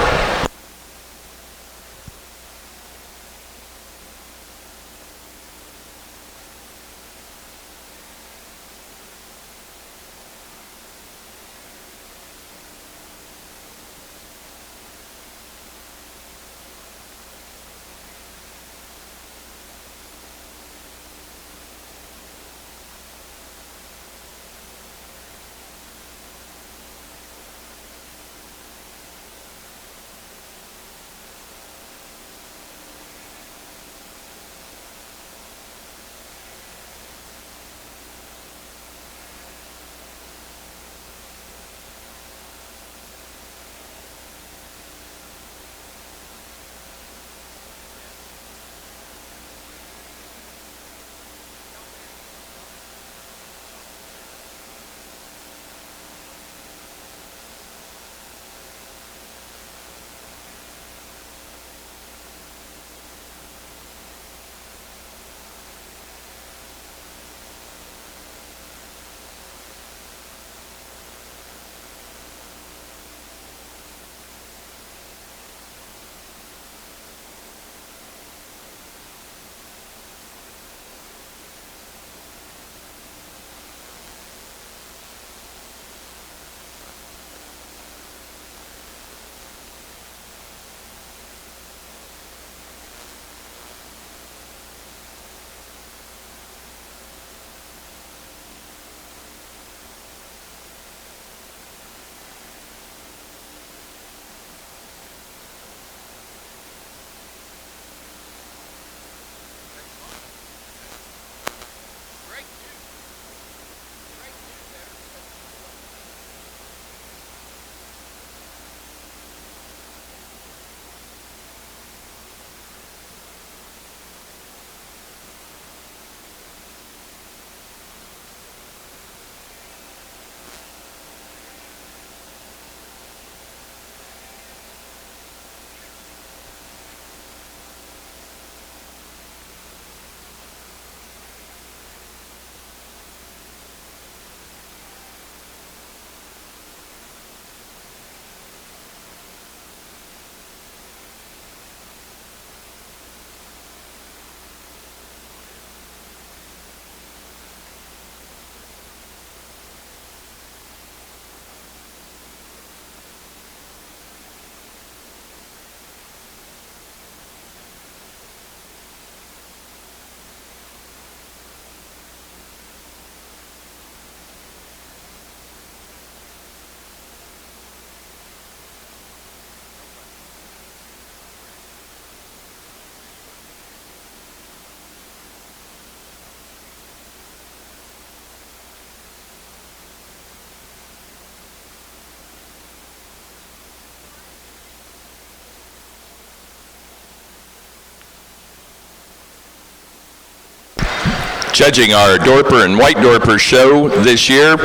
Judging our Dorper and White Dorper show this year,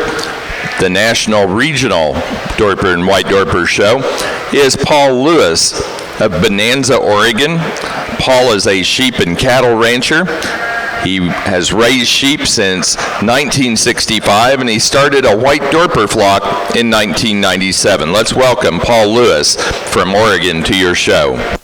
the National Regional Dorper and White Dorper show, is Paul Lewis of Bonanza, Oregon. Paul is a sheep and cattle rancher. He has raised sheep since 1965, and he started a white Dorper flock in 1997. Let's welcome Paul Lewis from Oregon to your show.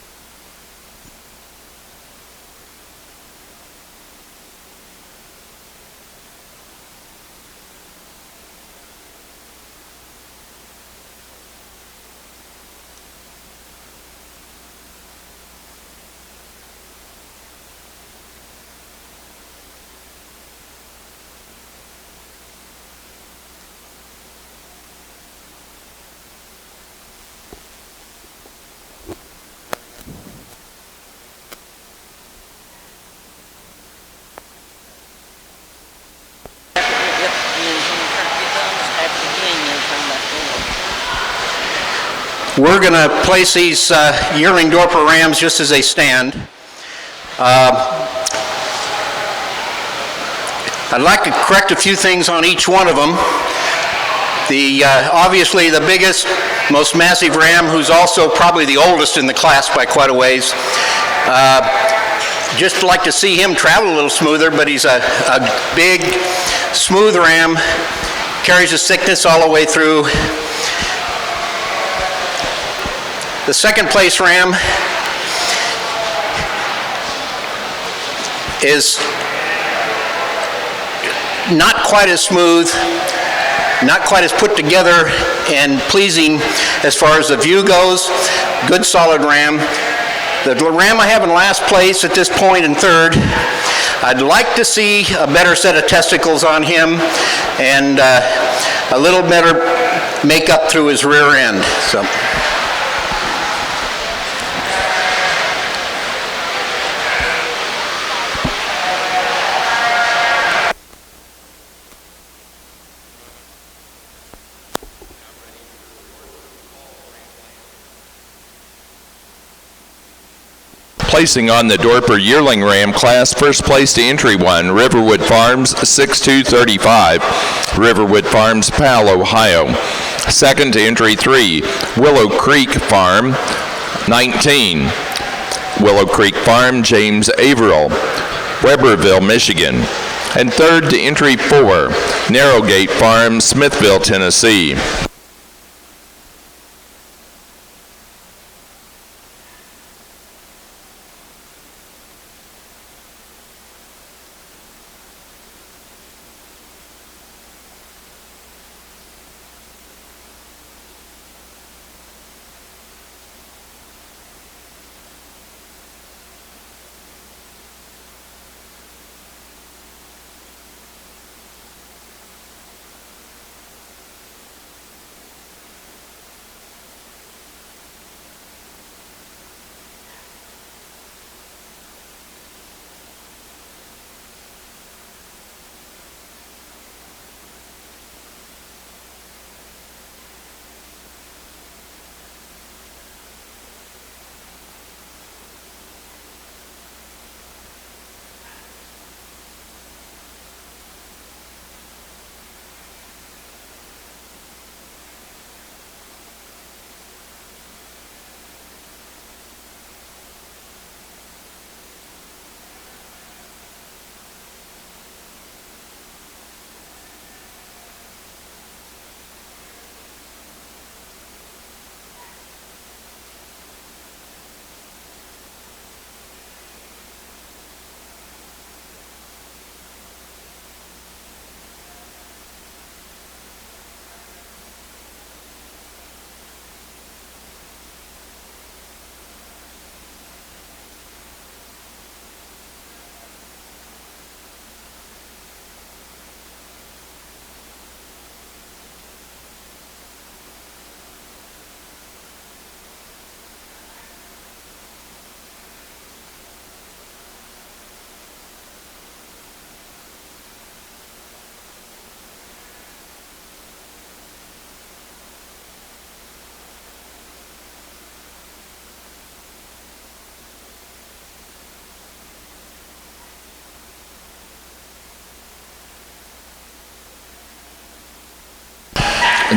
We're going to place these yearling Dorper rams just as they stand. I'd like to correct a few things on each one of them. Obviously the biggest, most massive ram, who's also probably the oldest in the class by quite a ways. Just like to see him travel a little smoother, but he's a big, smooth ram, carries his thickness all the way through. The second place ram is not quite as smooth, not quite as put together and pleasing as far as the view goes. Good solid ram. The ram I have in last place at this point in third, I'd like to see a better set of testicles on him and a little better makeup through his rear end. So. Placing on the Dorper yearling ram class, first place to entry 1, Riverwood Farms, 6235, Riverwood Farms, Powell, Ohio. Second to entry 3, Willow Creek Farm, 19, Willow Creek Farm, James Averill, Weberville, Michigan. And third to entry 4, Narrowgate Farm, Smithville, Tennessee.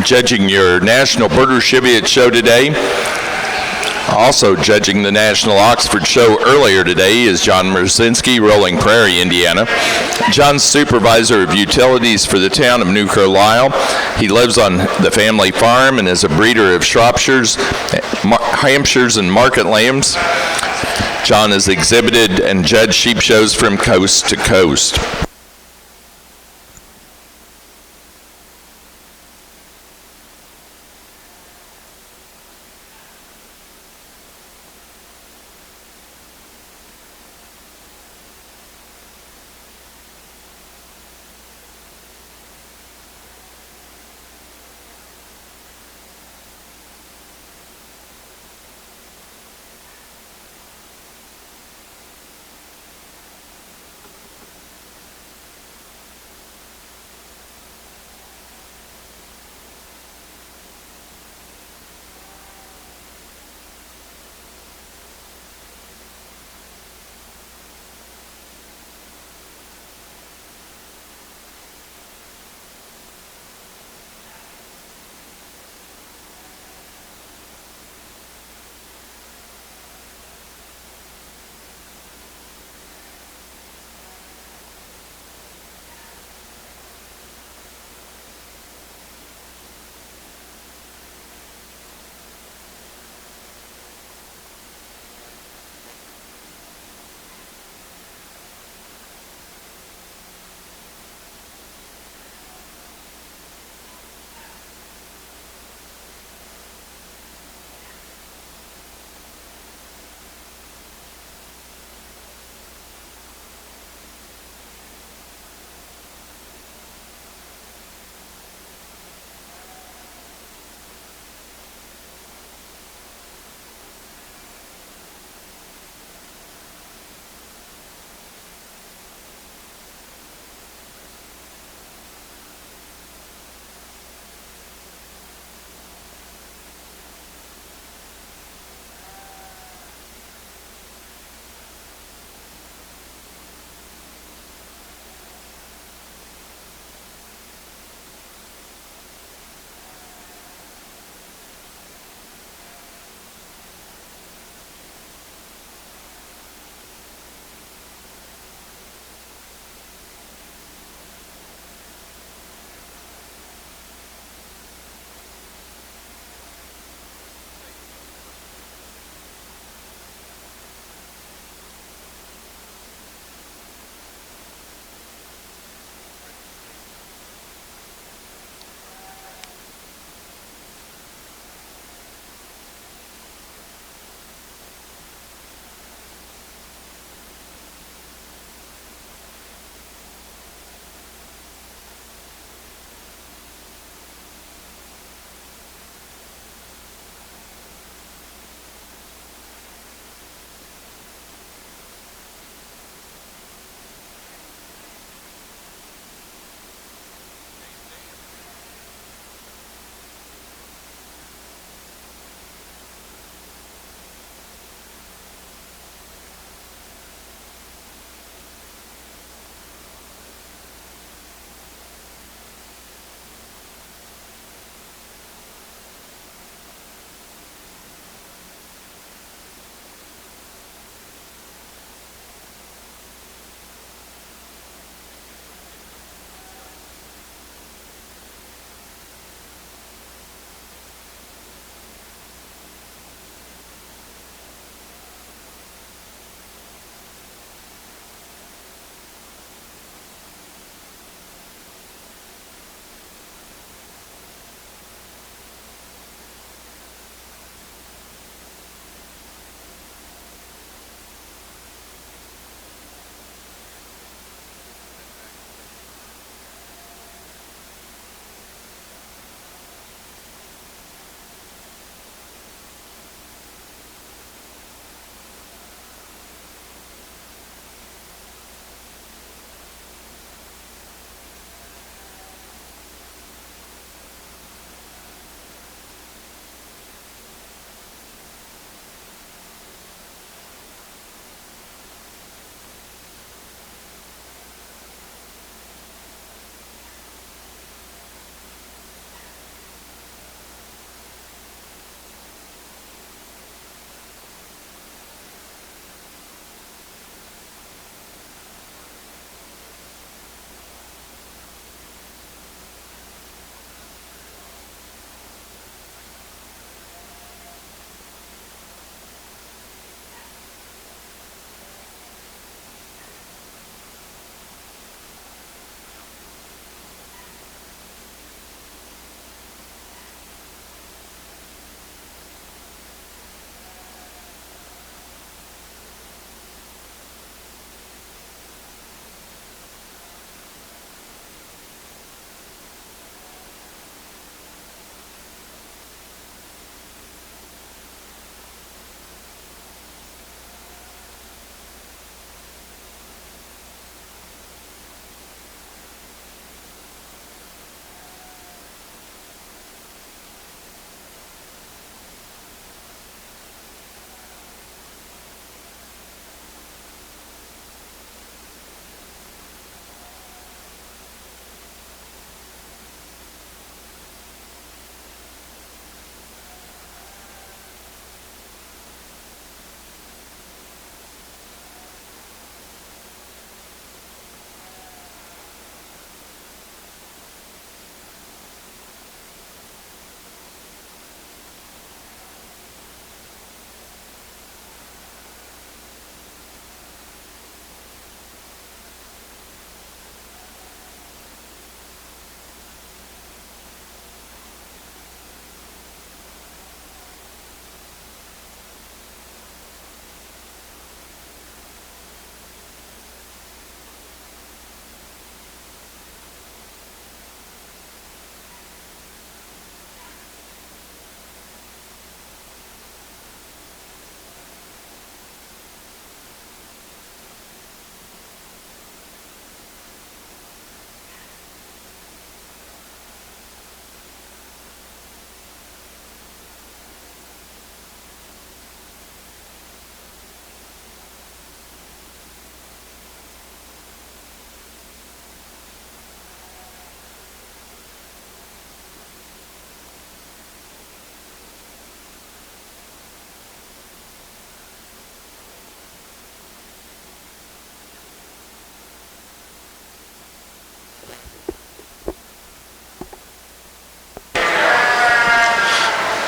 Judging your National Border Cheviot Show today, also judging the National Oxford Show earlier today is John Merzinski, Rolling Prairie, Indiana. John's supervisor of utilities for the town of New Carlisle. He lives on the family farm and is a breeder of Shropshires, Hampshires, and market lambs. John has exhibited and judged sheep shows from coast to coast.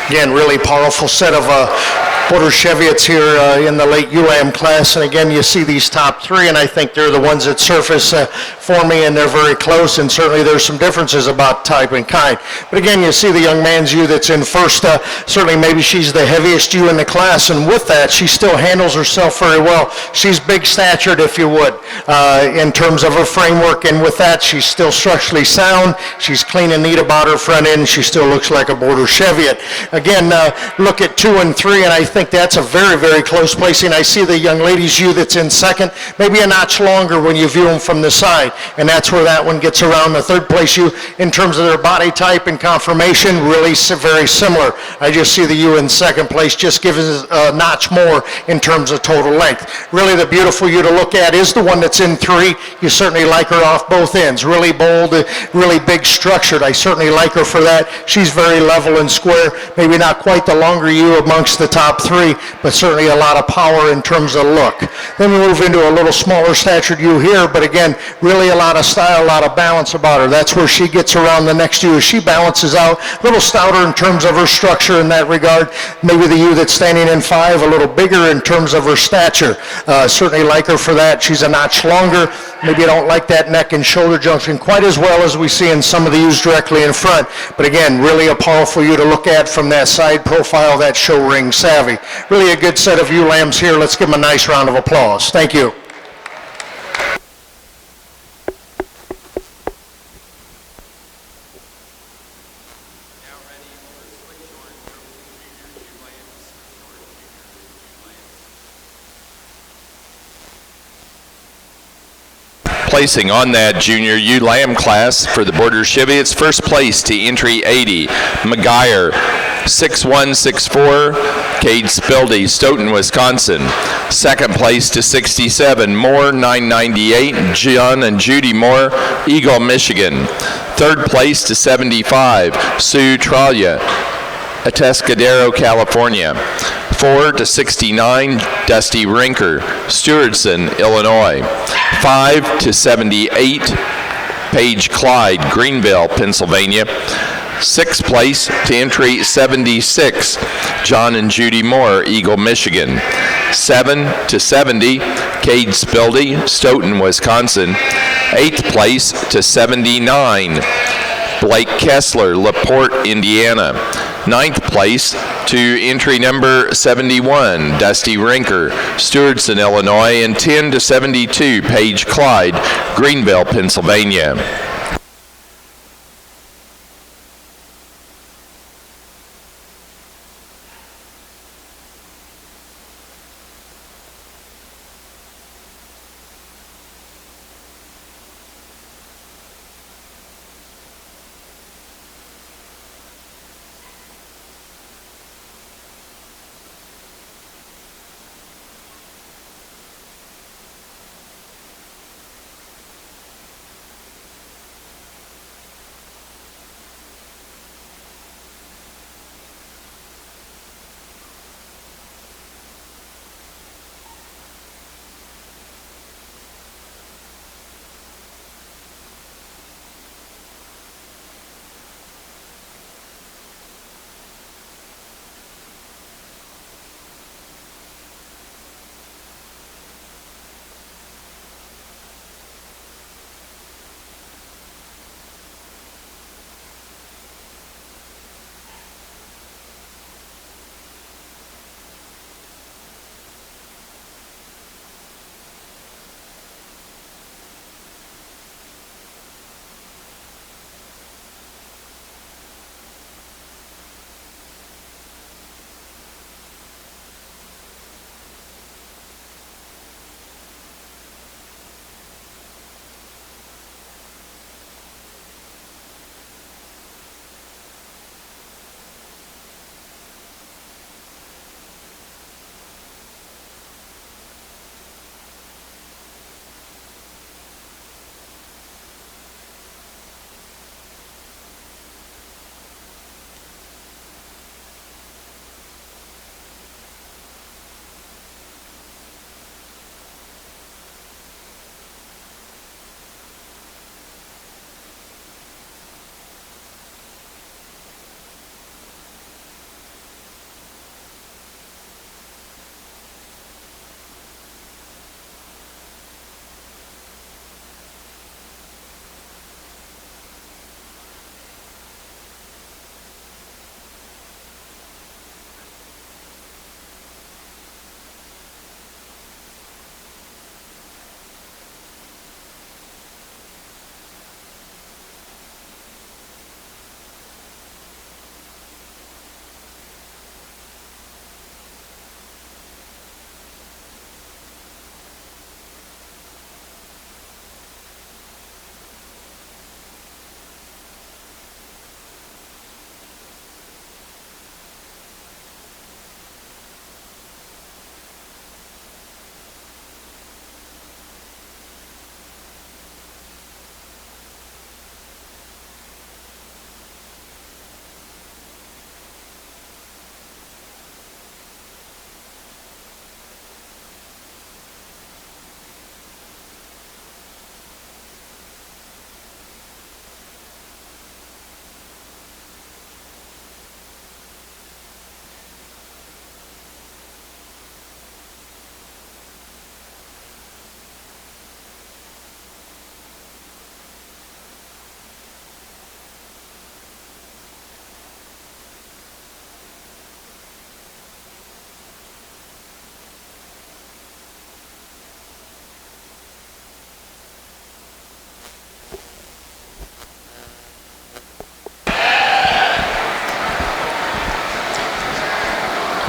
Again, really powerful set of Border Cheviots here in the late ULAM class. And again, you see these top three, and I think they're the ones that surface for me, and they're very close, and certainly there's some differences about type and kind. But again, you see the young man's ewe that's in first. Certainly maybe she's the heaviest ewe in the class, and with that, she still handles herself very well. She's big statured, if you would, in terms of her framework, and with that, she's still structurally sound. She's clean and neat about her front end. She still looks like a Border Cheviot. Again, look at 2 and 3, and I think that's a very, very close placing. I see the young lady's ewe that's in second, maybe a notch longer when you view them from the side, and that's where that one gets around the third place ewe. In terms of their body type and conformation, really very similar. I just see the ewe in second place, just gives us a notch more in terms of total length. Really the beautiful ewe to look at is the one that's in 3. You certainly like her off both ends. Really bold, really big structured. I certainly like her for that. She's very level and square. Maybe not quite the longer ewe amongst the top 3, but certainly a lot of power in terms of look. Then we move into a little smaller statured ewe here, but again, really a lot of style, a lot of balance about her. That's where she gets around the next ewe. She balances out, a little stouter in terms of her structure in that regard. Maybe the ewe that's standing in 5, a little bigger in terms of her stature. Certainly like her for that. She's a notch longer. Maybe you don't like that neck and shoulder junction quite as well as we see in some of the ewes directly in front. But again, really a powerful ewe to look at from that side profile, that show ring savvy. Really a good set of ewe lambs here. Let's give them a nice round of applause. Thank you. Now ready for switch on junior ewe lambs, switch on junior ewe lambs. Placing on that junior ewe lamb class for the Border Cheviots, first place to entry 80, McGuire, 6164, Cade Spildy, Stoughton, Wisconsin. Second place to 67, Moore, 998, John and Judy Moore, Eagle, Michigan. Third place to 75, Sue Tralia, Atascadero, California. 4 to 69, Dusty Rinker, Stewardson, Illinois. 5 to 78, Paige Clyde, Greenville, Pennsylvania. Sixth place to entry 76, John and Judy Moore, Eagle, Michigan. 7 to 70, Cade Spildy, Stoughton, Wisconsin. Eighth place to 79, Blake Kessler, LaPorte, Indiana. Ninth place to entry number 71, Dusty Rinker, Stewardson, Illinois. And 10 to 72, Paige Clyde, Greenville, Pennsylvania.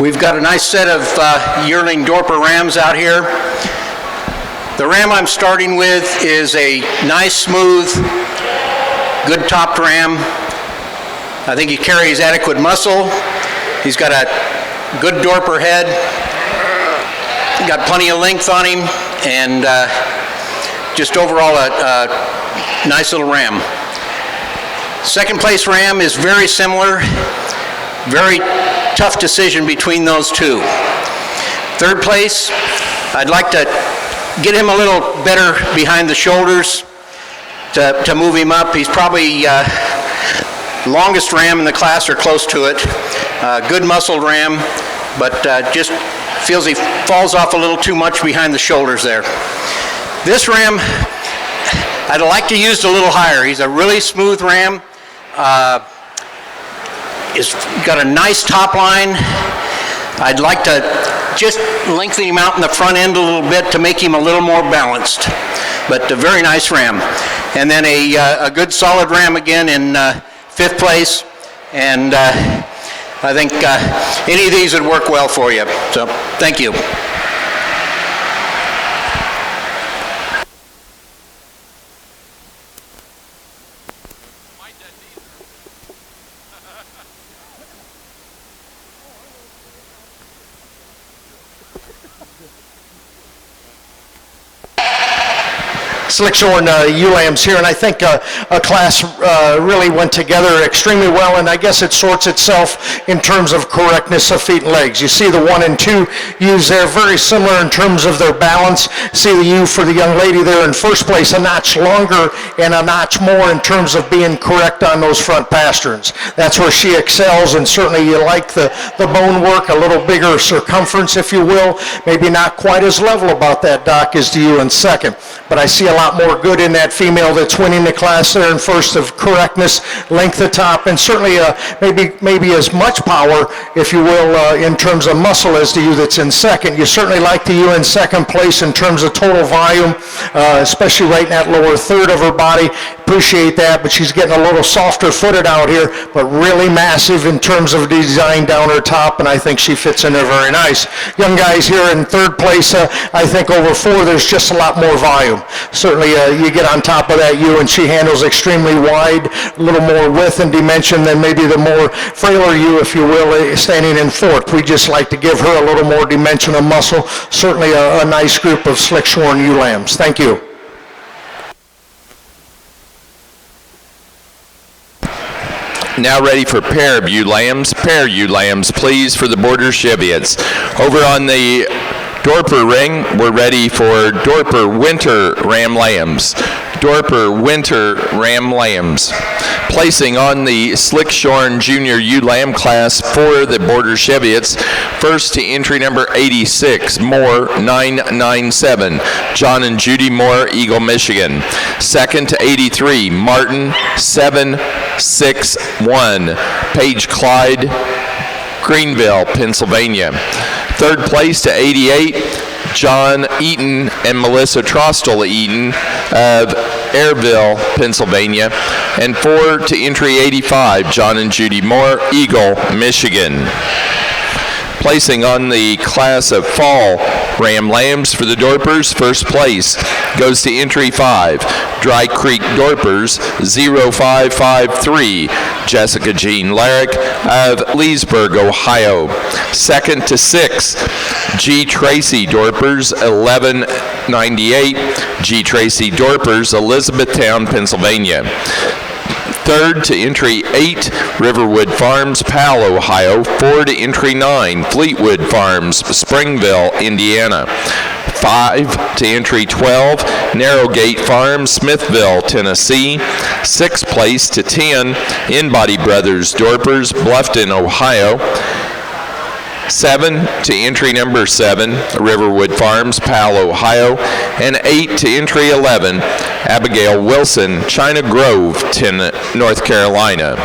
We've got a nice set of yearling Dorper rams out here. The ram I'm starting with is a nice, smooth, good topped ram. I think he carries adequate muscle. He's got a good Dorper head. Got plenty of length on him, and just overall a nice little ram. Second place ram is very similar. Very tough decision between those two. Third place, I'd like to get him a little better behind the shoulders to move him up. He's probably longest ram in the class or close to it. Good muscled ram, but just feels he falls off a little too much behind the shoulders there. This ram, I'd like to use a little higher. He's a really smooth ram. He's got a nice top line. I'd like to just lengthen him out in the front end a little bit to make him a little more balanced. But a very nice ram. And then a good solid ram again in fifth place. And I think any of these would work well for you. So, thank you. Slickshorn ewe lambs here, and I think a class really went together extremely well, and I guess it sorts itself in terms of correctness of feet and legs. You see the 1 and 2 ewes there, very similar in terms of their balance. See the ewe for the young lady there in first place, a notch longer and a notch more in terms of being correct on those front pasterns. That's where she excels, and certainly you like the bone work, a little bigger circumference, if you will. Maybe not quite as level about that, Doc, as do you in second, but I see a lot more good in that female that's winning the class there in first of correctness, length of top, and certainly maybe as much power, if you will, in terms of muscle as the ewe that's in second. You certainly like the ewe in second place in terms of total volume, especially right in that lower third of her body. Appreciate that, but she's getting a little softer footed out here, but really massive in terms of design down her top, and I think she fits in there very nice. Young guys here in third place, I think over 4, there's just a lot more volume. Certainly you get on top of that ewe, and she handles extremely wide, a little more width and dimension than maybe the more frailer ewe, if you will, standing in fourth. We just like to give her a little more dimension of muscle. Certainly a nice group of slick-shorn ewe lambs. Thank you. Now ready for pair of ewe lambs. Pair ewe lambs, please, for the Border Cheviots. Over on the Dorper ring, we're ready for Dorper Winter Ram Lambs. Dorper Winter Ram Lambs. Placing on the Slickshorn Junior ewe lamb class for the Border Cheviots, first to entry number 86, Moore 997, John and Judy Moore, Eagle, Michigan. Second to 83, Martin 761, Paige Clyde, Greenville, Pennsylvania. Third place to 88, John Eaton and Melissa Trostel Eaton of Airville, Pennsylvania. And 4 to entry 85, John and Judy Moore, Eagle, Michigan. Placing on the class of fall Ram Lambs for the Dorpers, first place goes to entry 5, Dry Creek Dorpers 0553, Jessica Jean Larrick of Leesburg, Ohio. Second to 6, G. Tracy Dorpers 1198, G. Tracy Dorpers, Elizabethtown, Pennsylvania. Third to entry 8, Riverwood Farms, Powell, Ohio. 4 to entry 9, Fleetwood Farms, Springville, Indiana. 5 to entry 12, Narrowgate Farms, Smithville, Tennessee. 6th place to 10, Inbody Brothers Dorpers, Bluffton, Ohio. 7 to entry number 7, Riverwood Farms, Powell, Ohio. And 8 to entry 11, Abigail Wilson, China Grove, North Carolina.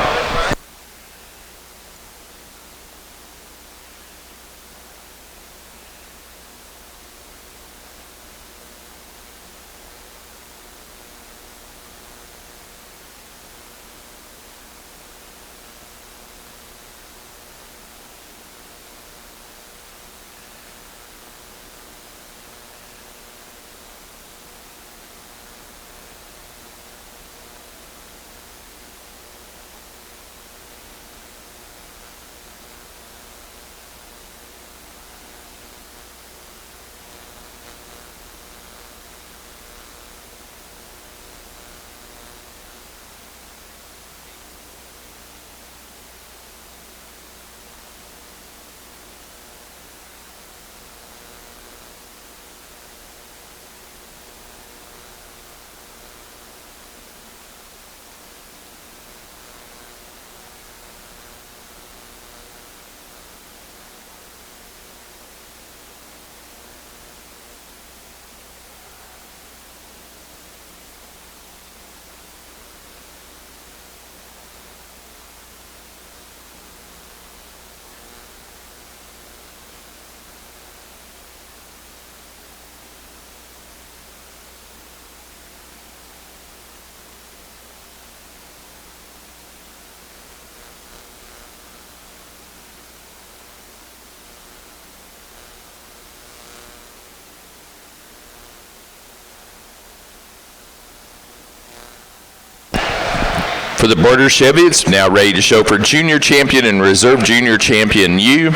For the Border Chevy, it's now ready to show for Junior Champion and Reserve Junior Champion U.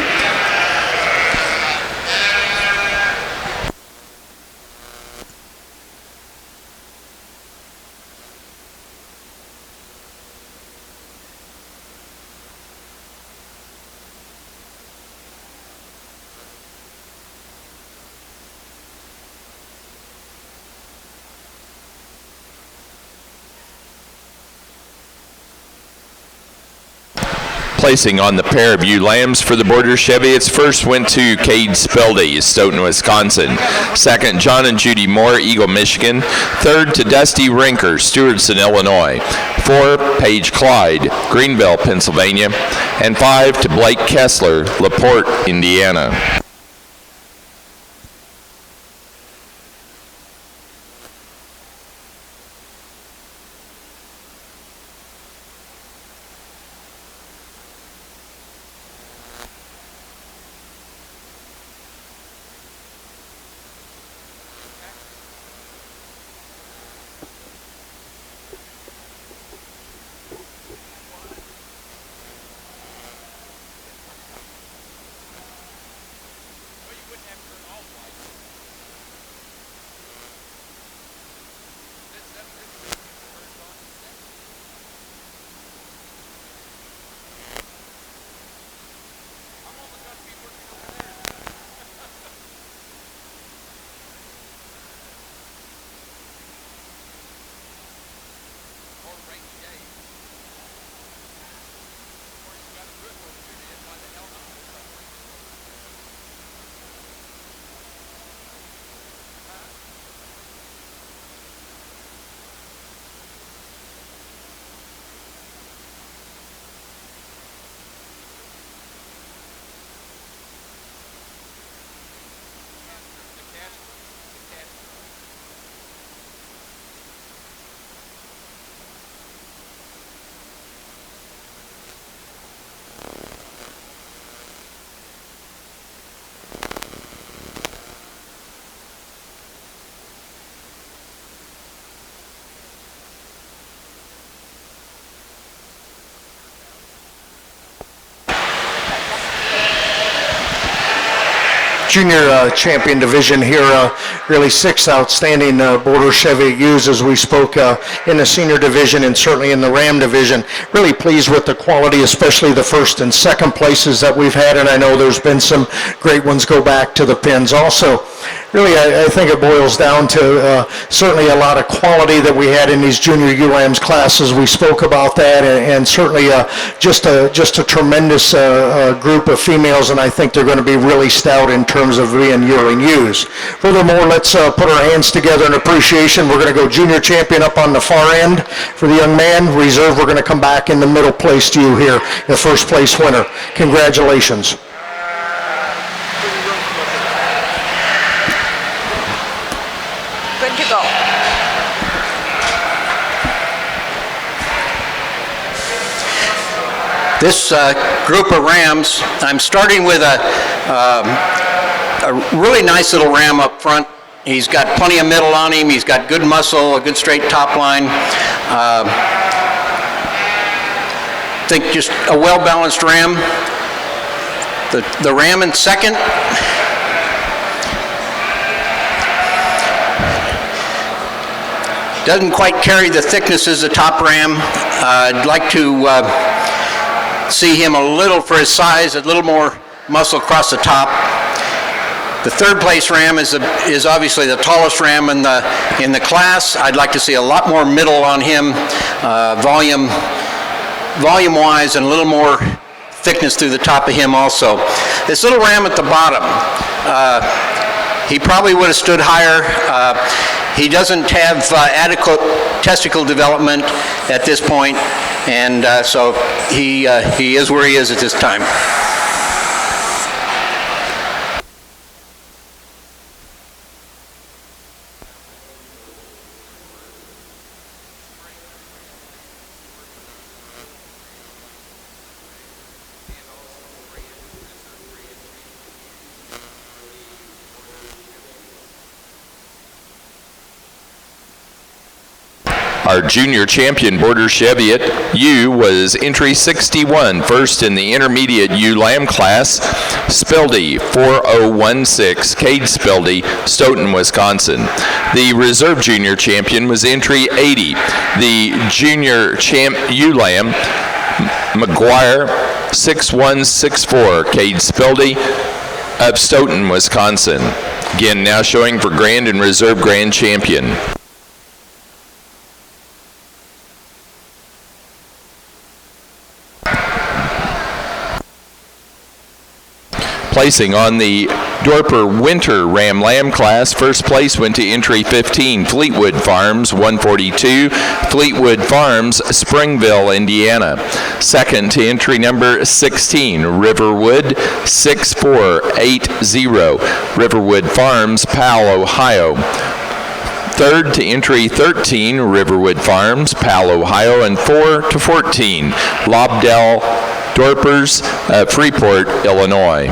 Placing on the pair of ewe lambs for the Border Chevy, its first went to Cade Speldy, Stoughton, Wisconsin. Second, John and Judy Moore, Eagle, Michigan. Third to Dusty Rinker, Stewartson, Illinois. 4, Paige Clyde, Greenville, Pennsylvania. And 5 to Blake Kessler, LaPorte, Indiana. Junior champion division here, really 6 outstanding Border Chevy ewes as we spoke in the senior division and certainly in the Ram division. Really pleased with the quality, especially the first and second places that we've had, and I know there's been some great ones go back to the pins also. Really, I think it boils down to certainly a lot of quality that we had in these junior ewe lambs classes. We spoke about that, and certainly just a tremendous group of females, and I think they're going to be really stout in terms of being yearling ewes. Furthermore, let's put our hands together in appreciation. We're going to go junior champion up on the far end for the young man. Reserve, we're going to come back in the middle place to you here, the first place winner. Congratulations. Good to go. This group of rams, I'm starting with a really nice little ram up front. He's got plenty of middle on him. He's got good muscle, a good straight top line. I think just a well-balanced ram. The ram in second. Doesn't quite carry the thickness as the top ram. I'd like to see him a little, for his size, a little more muscle across the top. The third place ram is obviously the tallest ram in the class. I'd like to see a lot more middle on him, volume-wise, and a little more thickness through the top of him also. This little ram at the bottom, he probably would have stood higher. He doesn't have adequate testicle development at this point, and so he is where he is at this time. Our junior champion Border Cheviot U was entry 61, first in the intermediate U Lamb class, Spildy 4016, Cade Spildy, Stoughton, Wisconsin. The reserve junior champion was entry 80, the junior champ U Lamb, McGuire 6164, Cade Spildy of Stoughton, Wisconsin. Again, now showing for grand and reserve grand champion. Placing on the Dorper Winter Ram Lamb class, first place went to entry 15, Fleetwood Farms 142, Fleetwood Farms, Springville, Indiana. Second to entry number 16, Riverwood 6480, Riverwood Farms, Powell, Ohio. Third to entry 13, Riverwood Farms, Powell, Ohio, and 4 to 14, Lobdell Dorpers, Freeport, Illinois.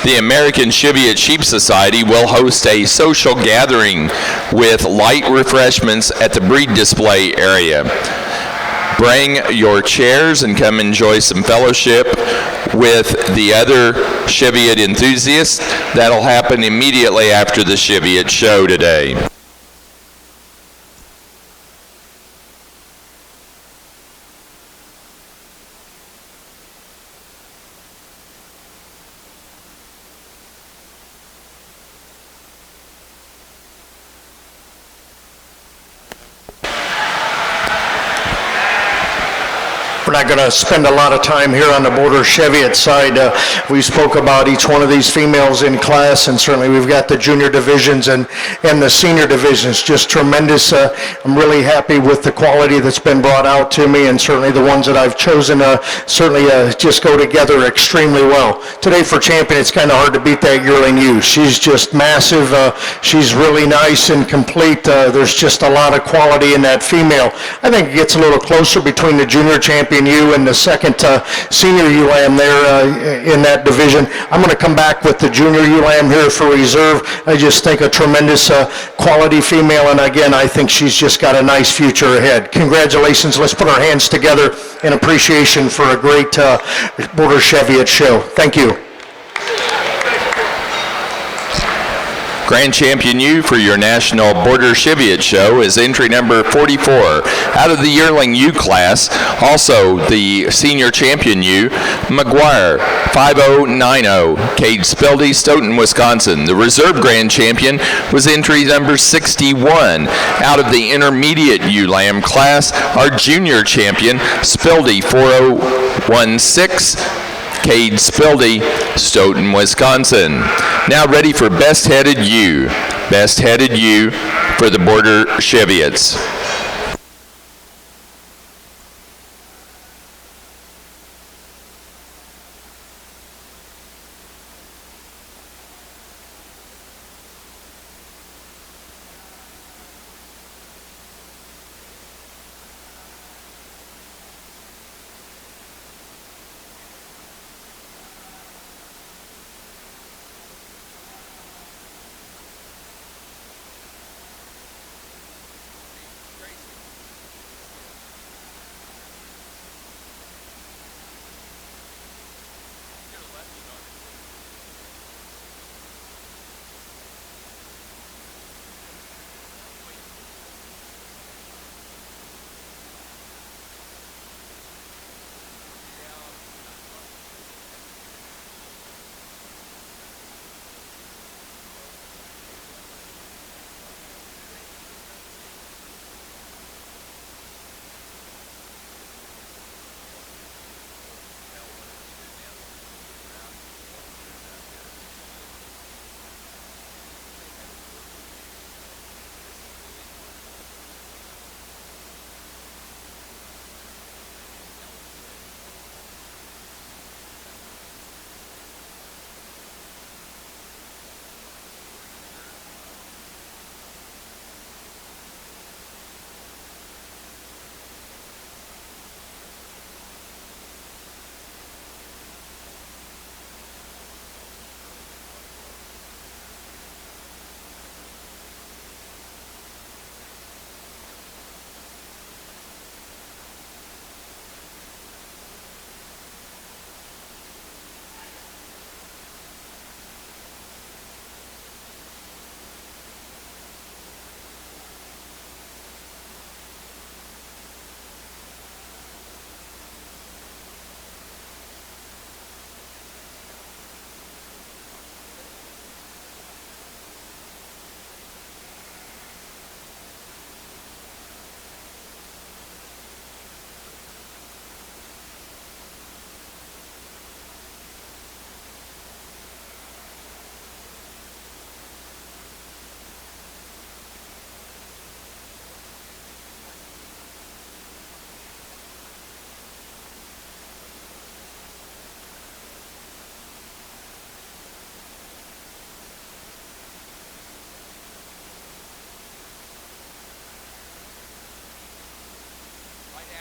The American Cheviot Sheep Society will host a social gathering with light refreshments at the breed display area. Bring your chairs and come enjoy some fellowship with the other Cheviot enthusiasts. That'll happen immediately after the Cheviot show today. We're not going to spend a lot of time here on the Border Cheviot side. We spoke about each one of these females in class, and certainly we've got the junior divisions and the senior divisions. Just tremendous. I'm really happy with the quality that's been brought out to me, and certainly the ones that I've chosen certainly just go together extremely well. Today for champion, it's kind of hard to beat that yearling ewe. She's just massive. She's really nice and complete. There's just a lot of quality in that female. I think it gets a little closer between the junior champion ewe and the second senior ewe lamb there in that division. I'm going to come back with the junior ewe lamb here for reserve. I just think a tremendous quality female, and again, I think she's just got a nice future ahead. Congratulations. Let's put our hands together in appreciation for a great Border Cheviot show. Thank you. Grand Champion U for your National Border Cheviot Show is entry number 44. Out of the yearling U class, also the Senior Champion U, McGuire 5090, Cade Spildy, Stoughton, Wisconsin. The Reserve Grand Champion was entry number 61. Out of the Intermediate U Lamb class, our Junior Champion, Spildy 4016, Cade Spildy, Stoughton, Wisconsin. Now ready for Best Headed U. Best Headed U for the Border Cheviots.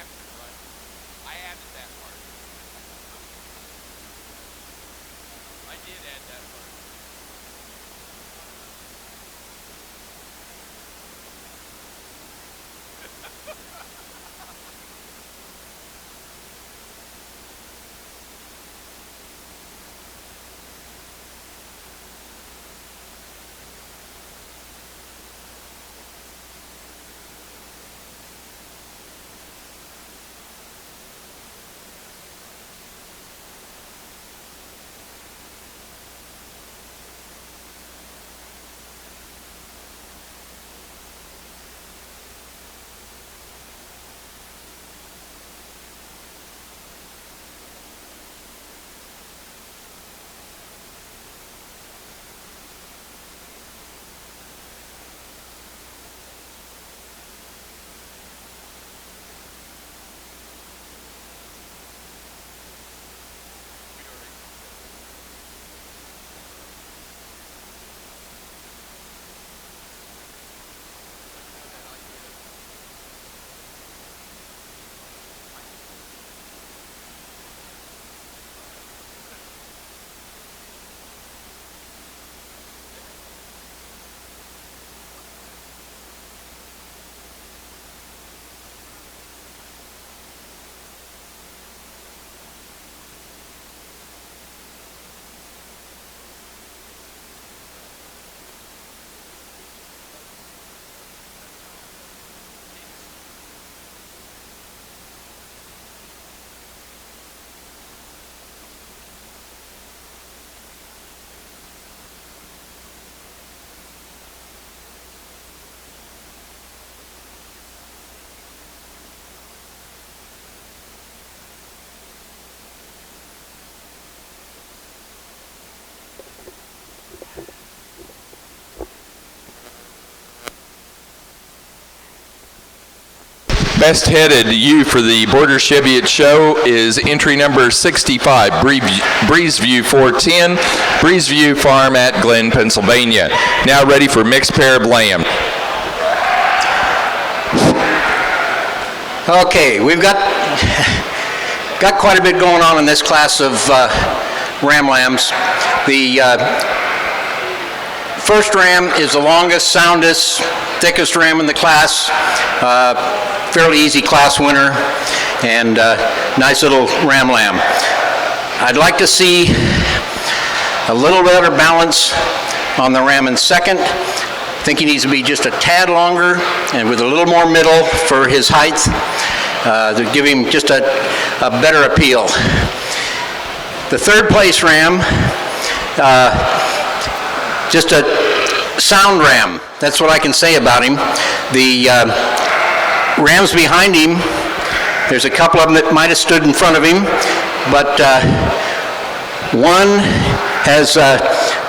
captured, right? I added that part. I did add that part. Best headed ewe for the Border Cheviot Show is entry number 65, Breezeview 410, Breezeview Farm at Glen, Pennsylvania. Now ready for mixed pair of lamb. Okay, we've got quite a bit going on in this class of ram lambs. The first ram is the longest, soundest, thickest ram in the class. Fairly easy class winner, and nice little ram lamb. I'd like to see a little better balance on the ram in second. I think he needs to be just a tad longer and with a little more middle for his height to give him just a better appeal. The third place ram, just a sound ram. That's what I can say about him. The rams behind him, there's a couple of them that might have stood in front of him, but one has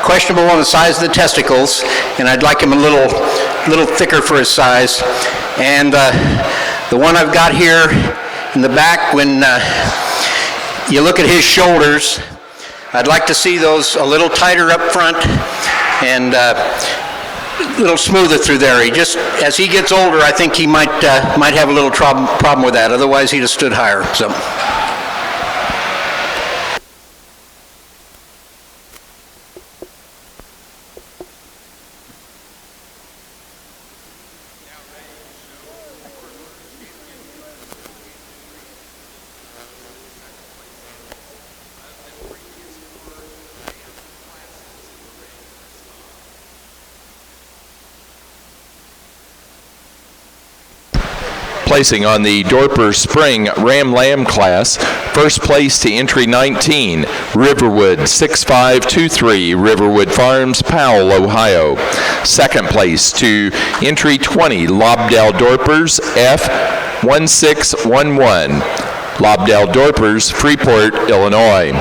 questionable on the size of the testicles, and I'd like him a little thicker for his size. And the one I've got here in the back, when you look at his shoulders, I'd like to see those a little tighter up front and a little smoother through there. He just, as he gets older, I think he might have a little problem with that. Otherwise, he'd have stood higher. So. Placing on the Dorper Spring Ram Lamb class, first place to entry 19, Riverwood 6523, Riverwood Farms, Powell, Ohio. Second place to entry 20, Lobdell Dorpers F1611, Lobdell Dorpers, Freeport, Illinois.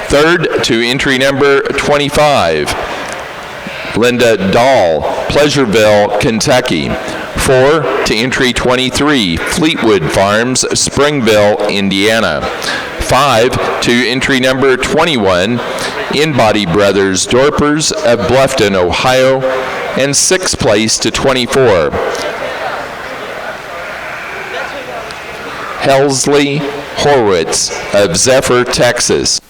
Third to entry number 25, Linda Dahl, Pleasureville, Kentucky. 4 to entry 23, Fleetwood Farms, Springville, Indiana. 5 to entry number 21, InBody Brothers Dorpers of Bluffton, Ohio. And 6th place to 24, Helsley Horwitz of Zephyr, Texas.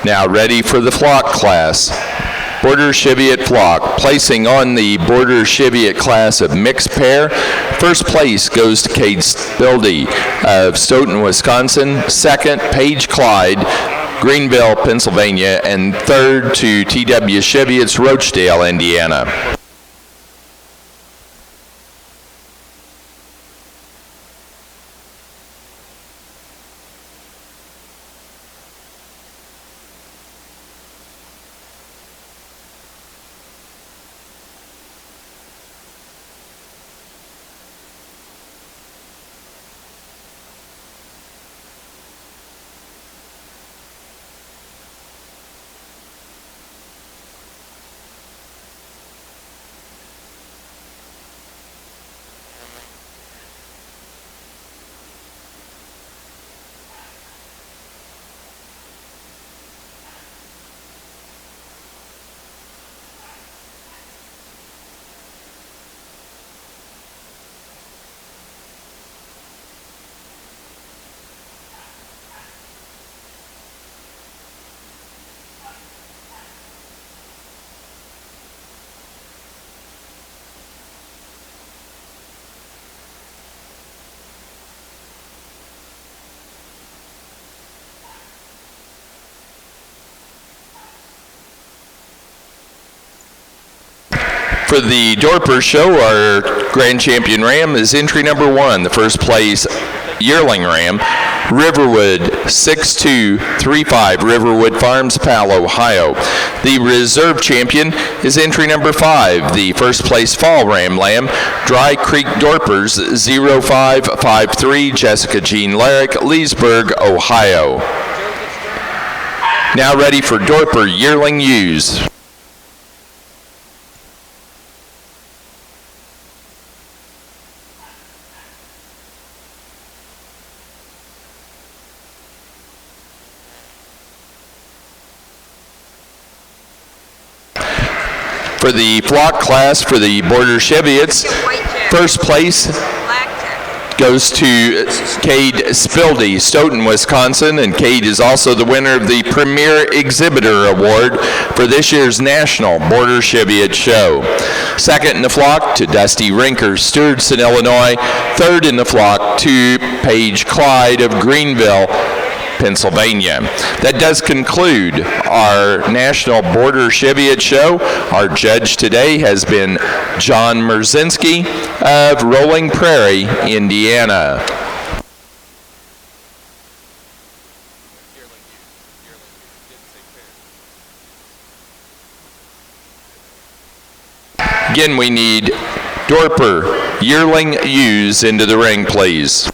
Now ready for the flock class. Border Cheviot flock. Placing on the Border Cheviot class of mixed pair, first place goes to Cade Spildy of Stoughton, Wisconsin. Second, Paige Clyde, Greenville, Pennsylvania. And third to T.W. Cheviot's Rochdale, Indiana. For the Dorper Show, our grand champion ram is entry number 1, the first place yearling ram, Riverwood 6235, Riverwood Farms, Powell, Ohio. The reserve champion is entry number 5, the first place fall ram lamb, Dry Creek Dorpers 0553, Jessica Jean Larrick, Leesburg, Ohio. Now ready for Dorper yearling ewes. For the flock class for the Border Cheviots, first place goes to Cade Spildy, Stoughton, Wisconsin, and Cade is also the winner of the Premier Exhibitor Award for this year's National Border Cheviot Show. Second in the flock to Dusty Rinker, Stewardson, Illinois. Third in the flock to Paige Clyde of Greenville, Pennsylvania. That does conclude our National Border Cheviot Show. Our judge today has been John Merzinski of Rolling Prairie, Indiana. Again, we need Dorper yearling ewes into the ring, please.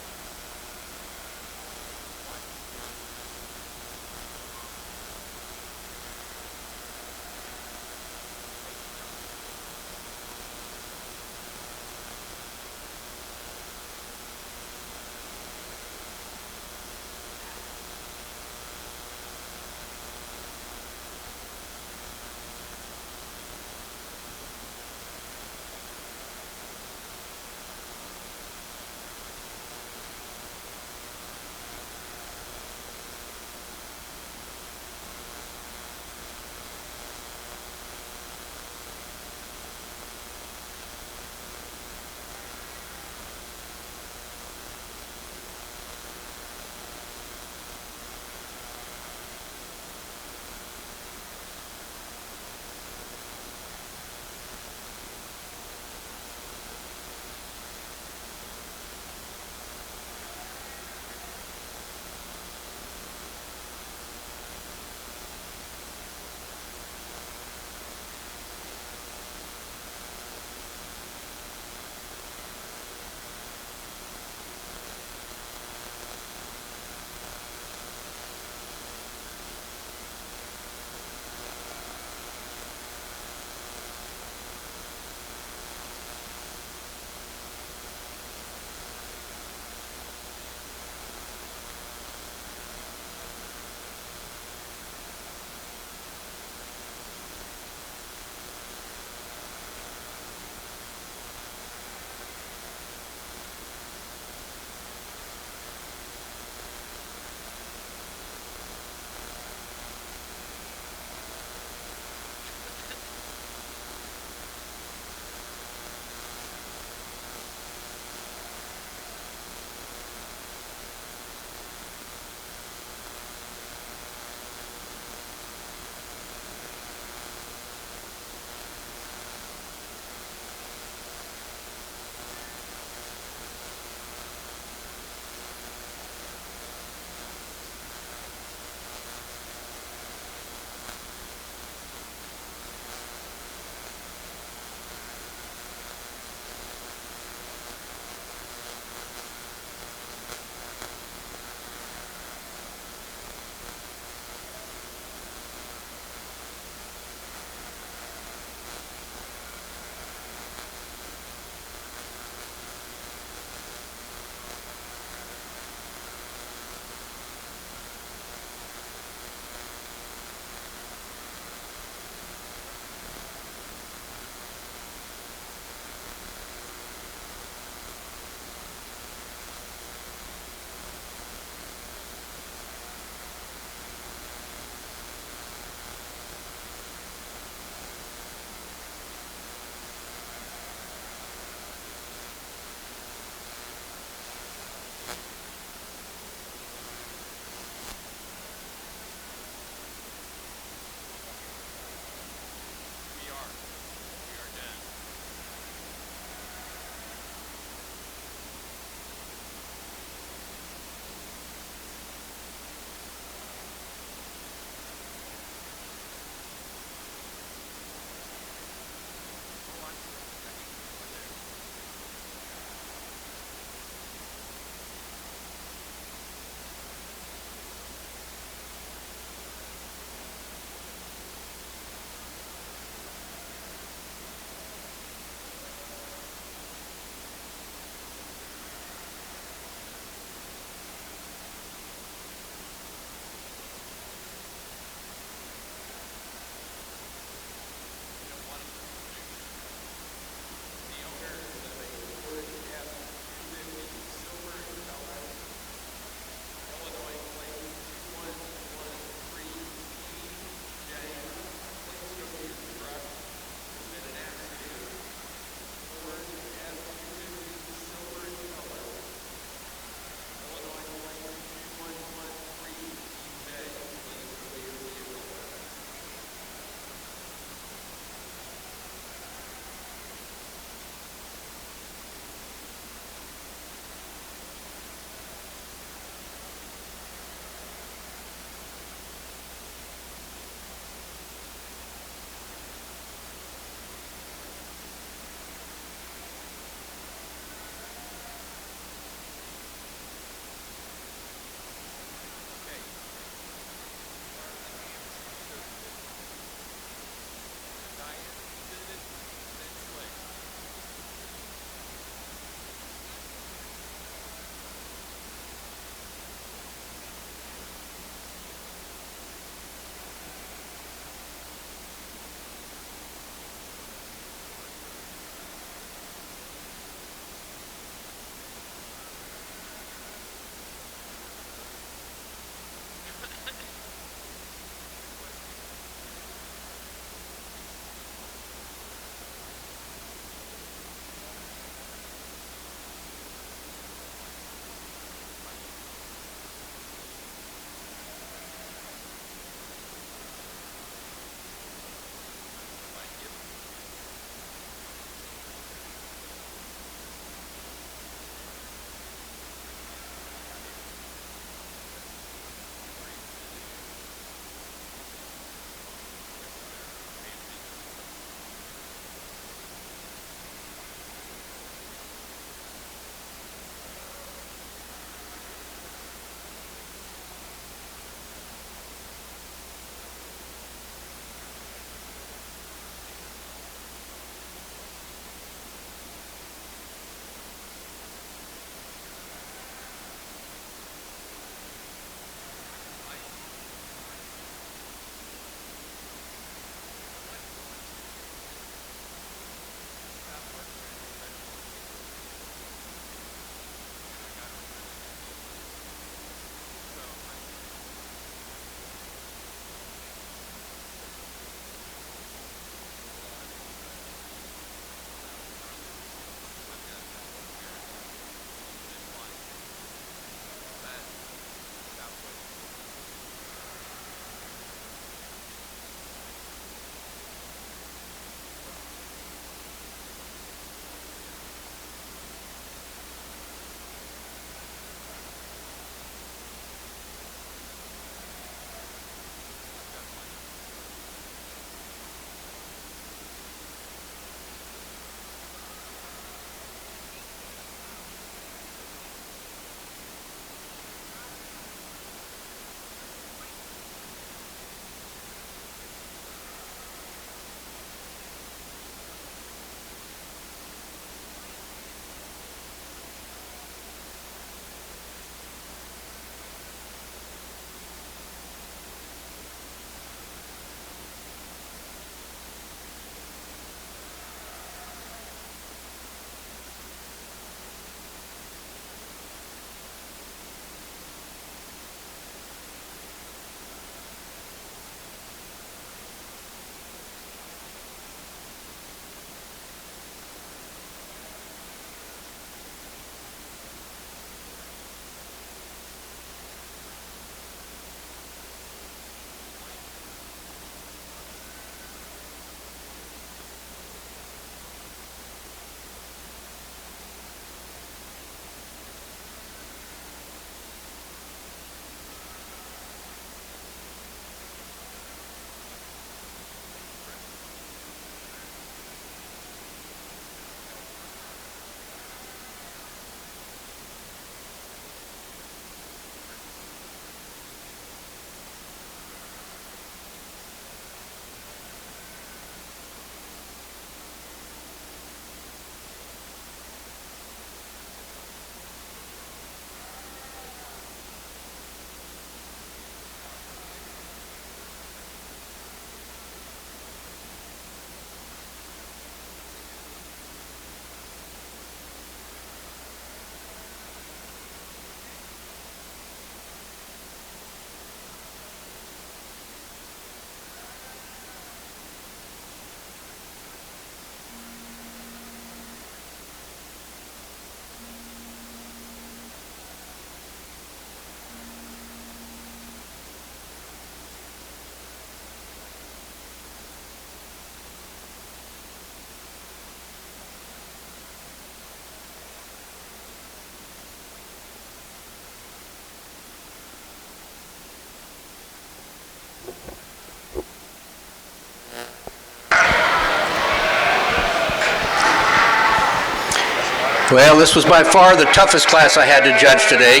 Well, this was by far the toughest class I had to judge today.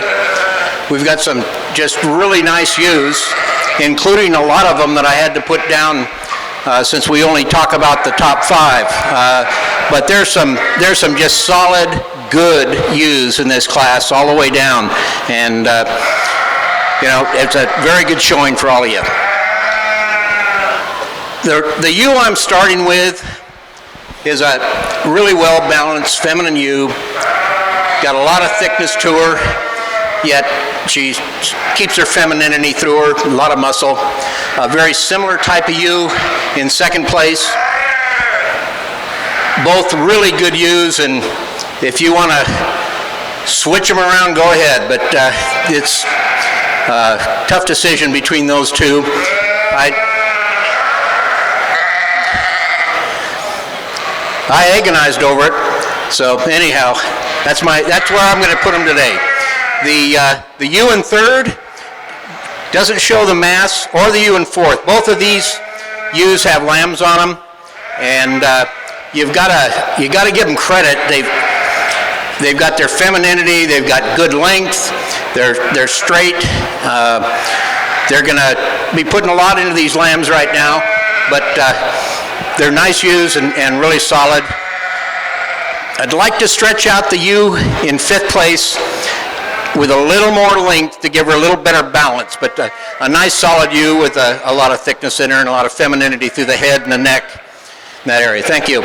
We've got some just really nice ewes, including a lot of them that I had to put down since we only talk about the top 5. But there's some just solid, good ewes in this class all the way down. And, it's a very good showing for all of you. The ewe I'm starting with is a really well-balanced feminine ewe. Got a lot of thickness to her, yet she keeps her femininity through her, a lot of muscle. A very similar type of ewe in second place. Both really good ewes, and if you want to switch them around, go ahead, but it's a tough decision between those two. I agonized over it, so anyhow, that's where I'm going to put them today. The ewe in third doesn't show the mass, or the ewe in fourth. Both of these ewes have lambs on them, and you got to give them credit. They've got their femininity. They've got good length. They're straight. They're going to be putting a lot into these lambs right now, but they're nice ewes and really solid. I'd like to stretch out the ewe in fifth place with a little more length to give her a little better balance, but a nice solid ewe with a lot of thickness in her and a lot of femininity through the head and the neck in that area. Thank you.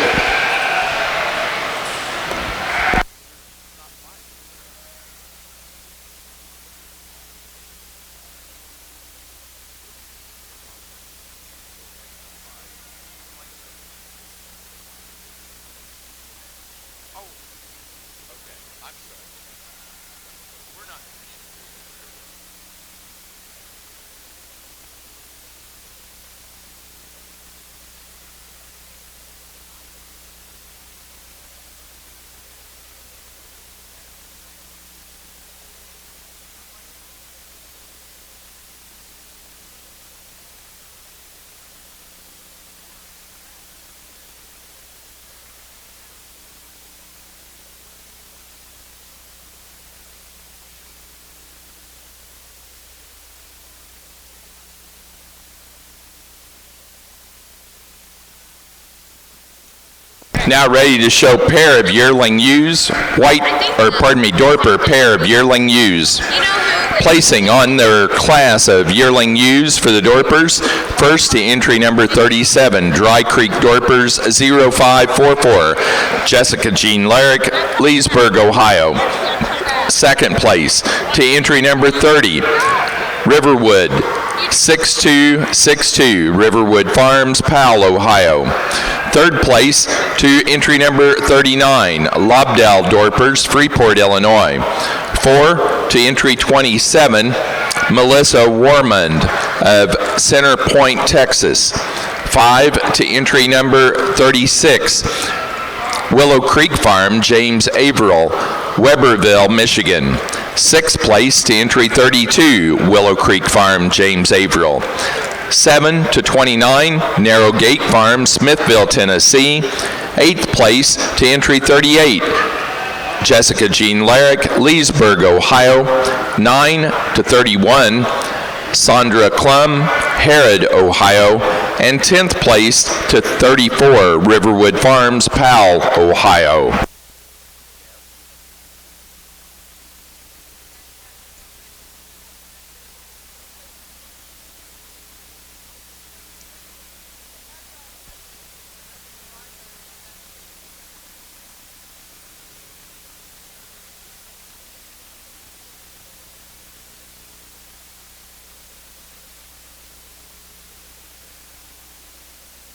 Now ready to show pair of yearling ewes, Dorper pair of yearling ewes. Placing on their class of yearling ewes for the Dorpers, first to entry number 37, Dry Creek Dorpers 0544, Jessica Jean Larrick, Leesburg, Ohio. Second place to entry number 30, Riverwood 6262, Riverwood Farms, Powell, Ohio. Third place to entry number 39, Lobdell Dorpers, Freeport, Illinois. 4 to entry 27, Melissa Warmond of Center Point, Texas. 5 to entry number 36, Willow Creek Farm, James Averill, Weberville, Michigan. 6th place to entry 32, Willow Creek Farm, James Averill. 7 to 29, Narrow Gate Farm, Smithville, Tennessee. 8th place to entry 38, Jessica Jean Larrick, Leesburg, Ohio. 9 to 31, Sandra Klum, Herod, Ohio. And 10th place to 34, Riverwood Farms, Powell, Ohio.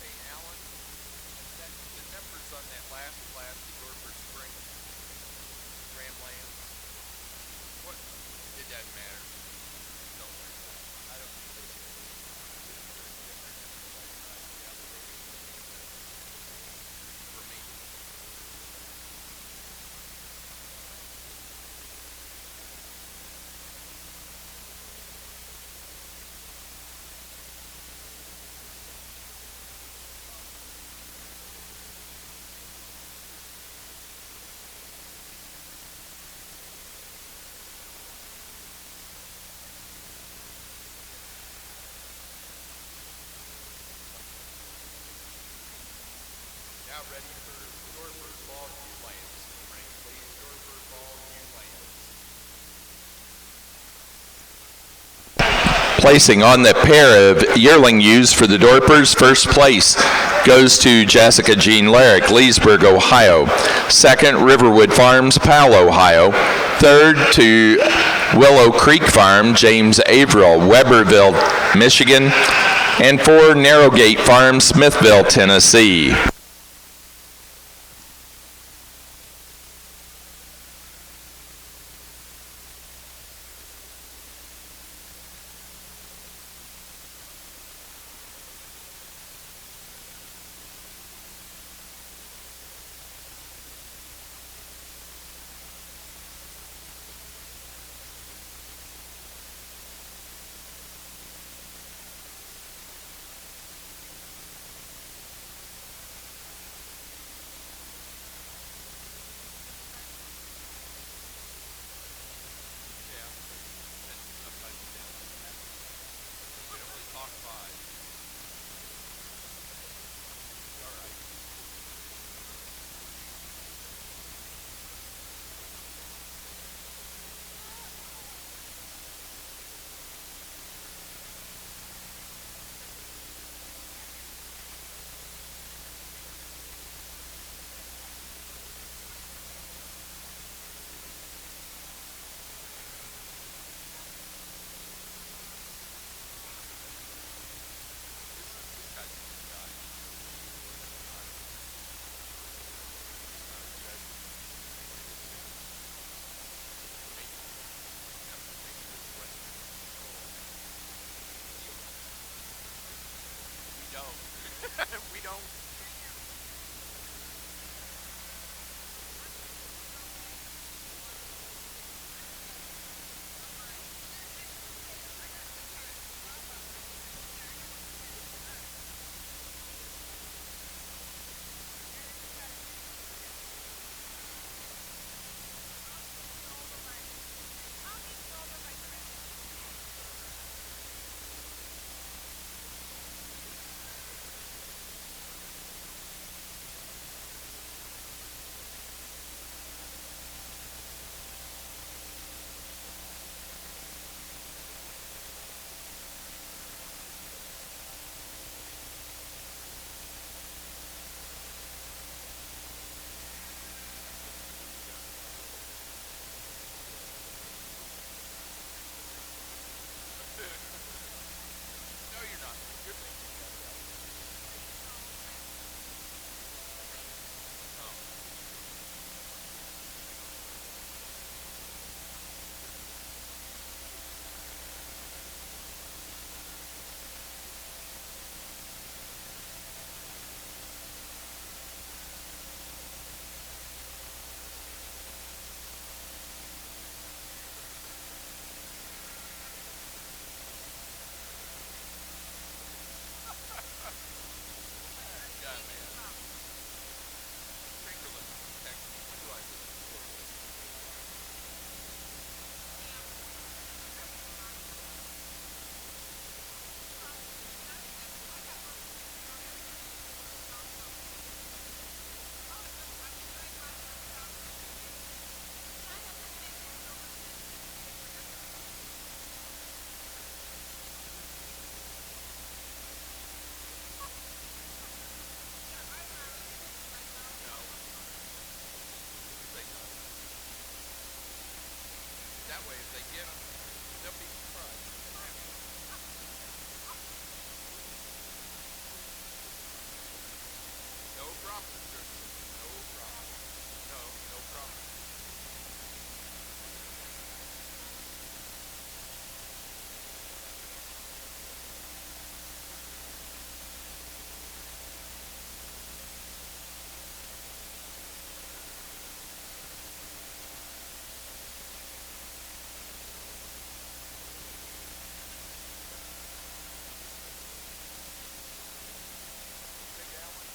Hey, Alan, the numbers on that last class, the Dorper now ready for Dorper Ball Q Lance. Frank, please. Dorper Ball Q Lance. Placing on the pair of yearling ewes for the Dorpers, first place goes to Jessica Jean Larrick, Leesburg, Ohio. Second, Riverwood Farms, Powell, Ohio. Third to Willow Creek Farm, James Averill, Weberville, Michigan. And 4, Narrowgate Farm, Smithville, Tennessee. Yeah. Sometimes you do. We don't really talk five. All right. This guy's a good guy. We don't. We don't. No, you're not. You're thinking about that. Oh. Yeah, man. Fingerless text me. When do I get it? No. They know. That way, if they get them, they'll be surprised. No promises, Christopher. No promises. No, no promises. Big Alan.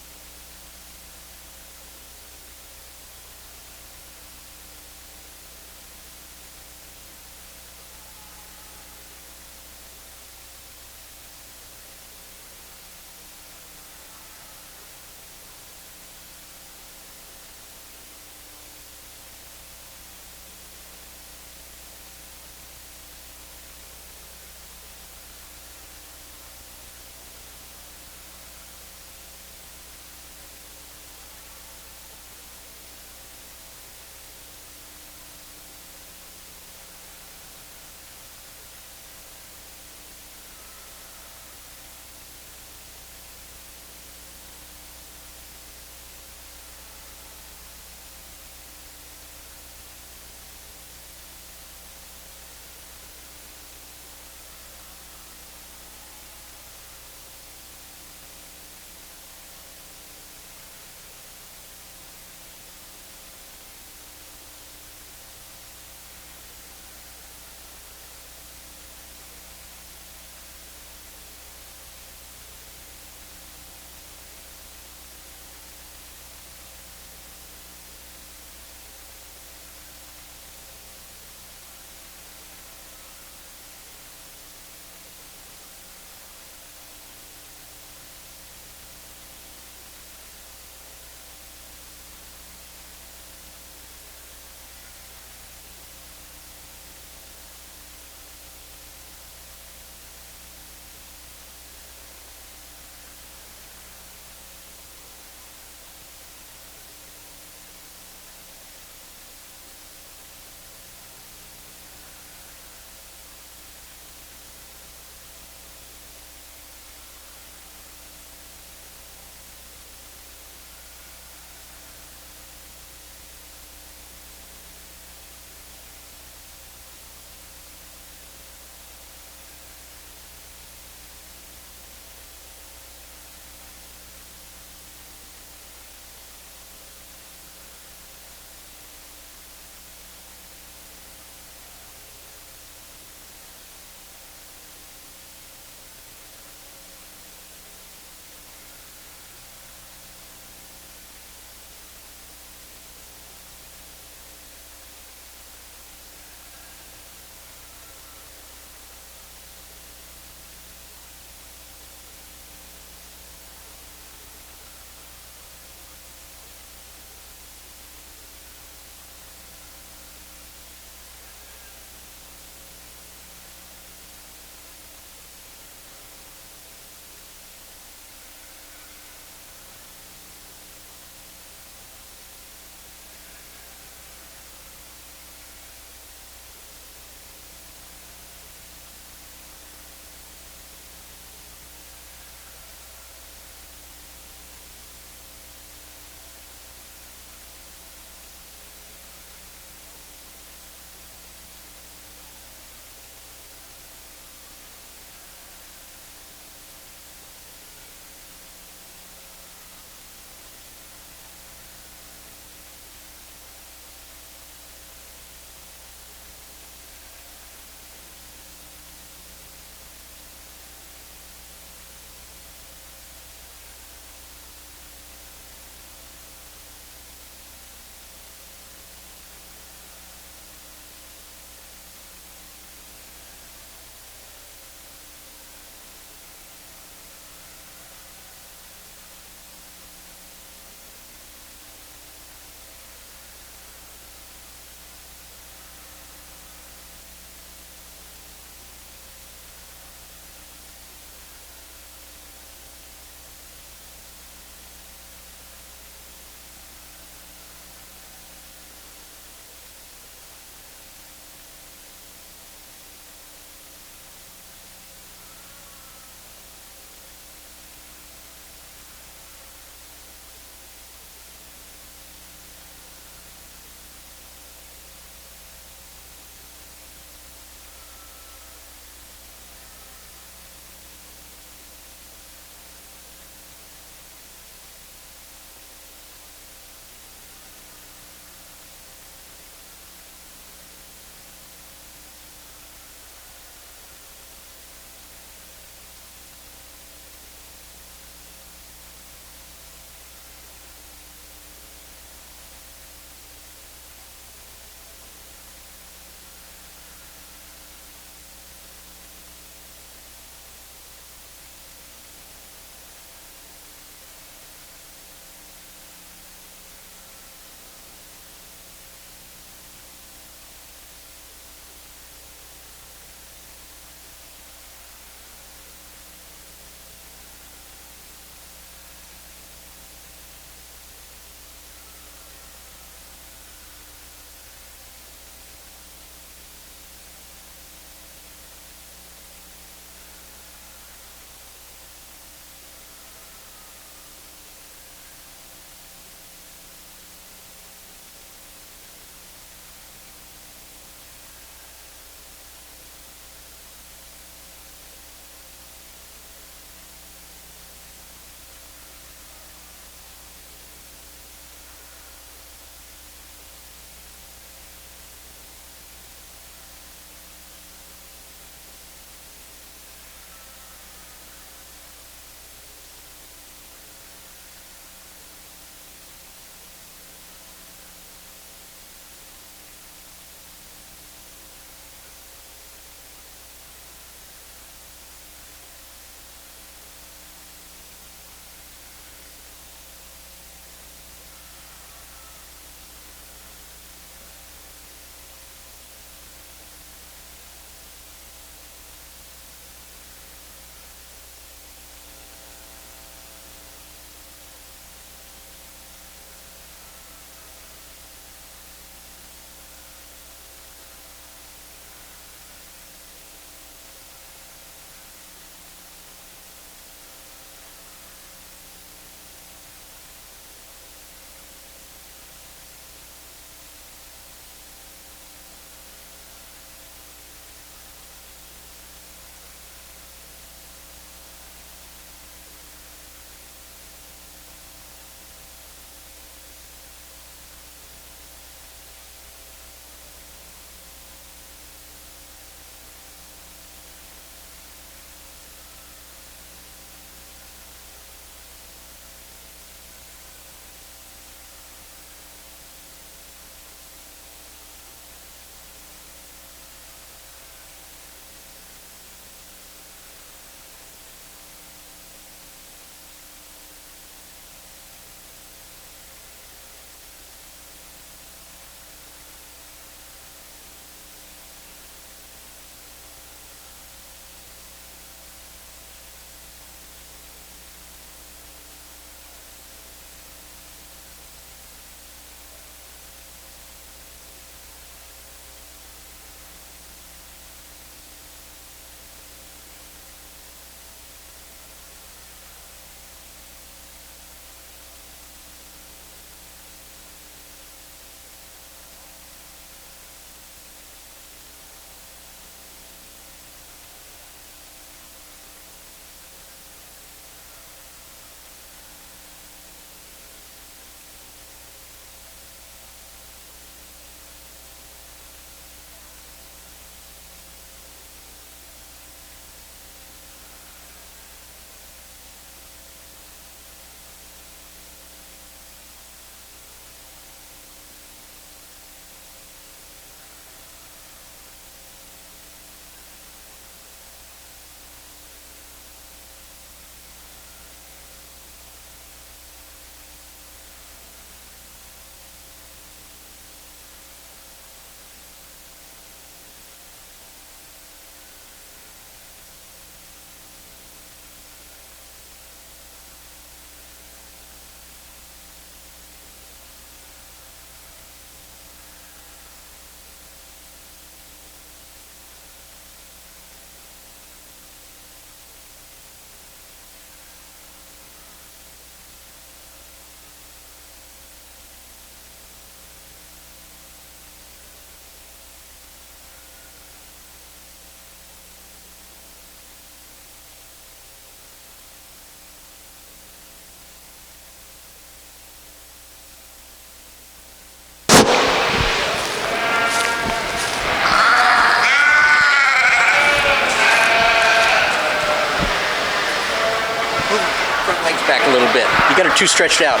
back a little bit. You got her too stretched out.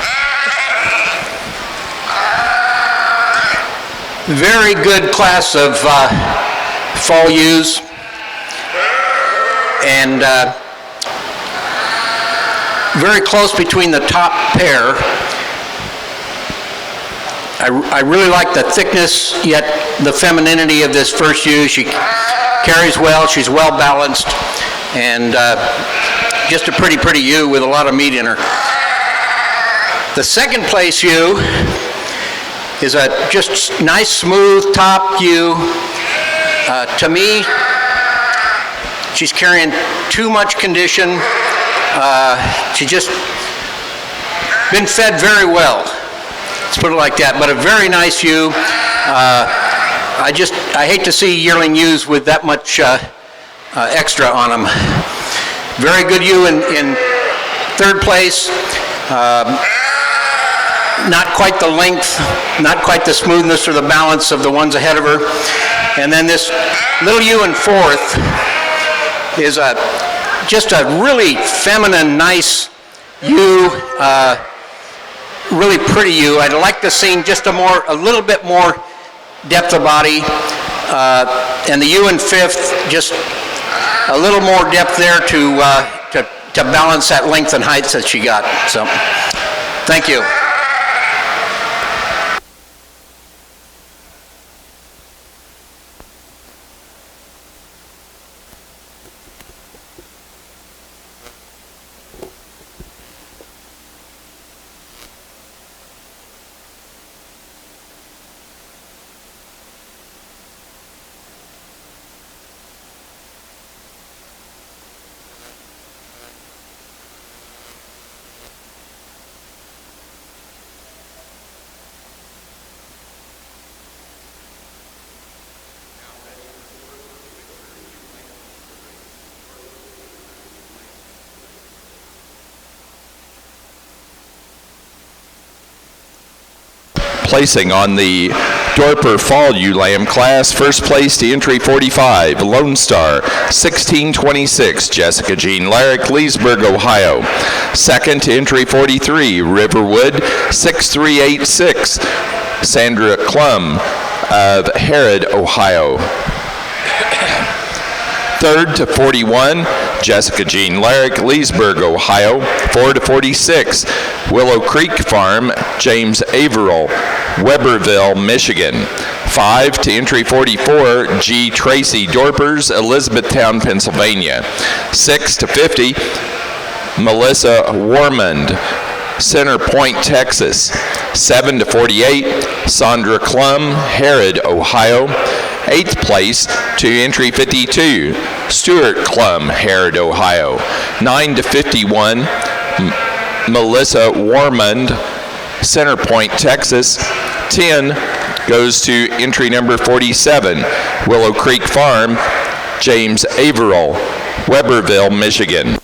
Very good class of fall ewes. And very close between the top pair. I really like the thickness, yet the femininity of this first ewe. She carries well, she's well balanced, and just a pretty ewe with a lot of meat in her. The second place ewe is a just nice smooth top ewe. To me, she's carrying too much condition. She's just been fed very well. Let's put it like that, but a very nice ewe. I hate to see yearling ewes with that much extra on them. Very good ewe in third place. Not quite the length, not quite the smoothness or the balance of the ones ahead of her. And then this little ewe in fourth is just a really feminine, nice ewe. Really pretty ewe. I'd like to see just a little bit more depth of body. And the ewe in fifth, just a little more depth there to balance that length and height that she got. So, thank you. Placing on the Dorper Fall Ewe Lamb class, first place to entry 45, Lone Star, 1626, Jessica Jean Larrick, Leesburg, Ohio. Second to entry 43, Riverwood, 6386, Sandra Klum of Herod, Ohio. Third to 41, Jessica Jean Larrick, Leesburg, Ohio. 4 to 46, Willow Creek Farm, James Averill, Weberville, Michigan. 5 to entry 44, G. Tracy Dorpers, Elizabethtown, Pennsylvania. 6 to 50, Melissa Warmond, Center Point, Texas. 7 to 48, Sandra Klum, Herod, Ohio. 8th place to entry 52, Stuart Klum, Herod, Ohio. 9 to 51, Melissa Warmond, Center Point, Texas. 10 goes to entry number 47, Willow Creek Farm, James Averill, Weberville, Michigan.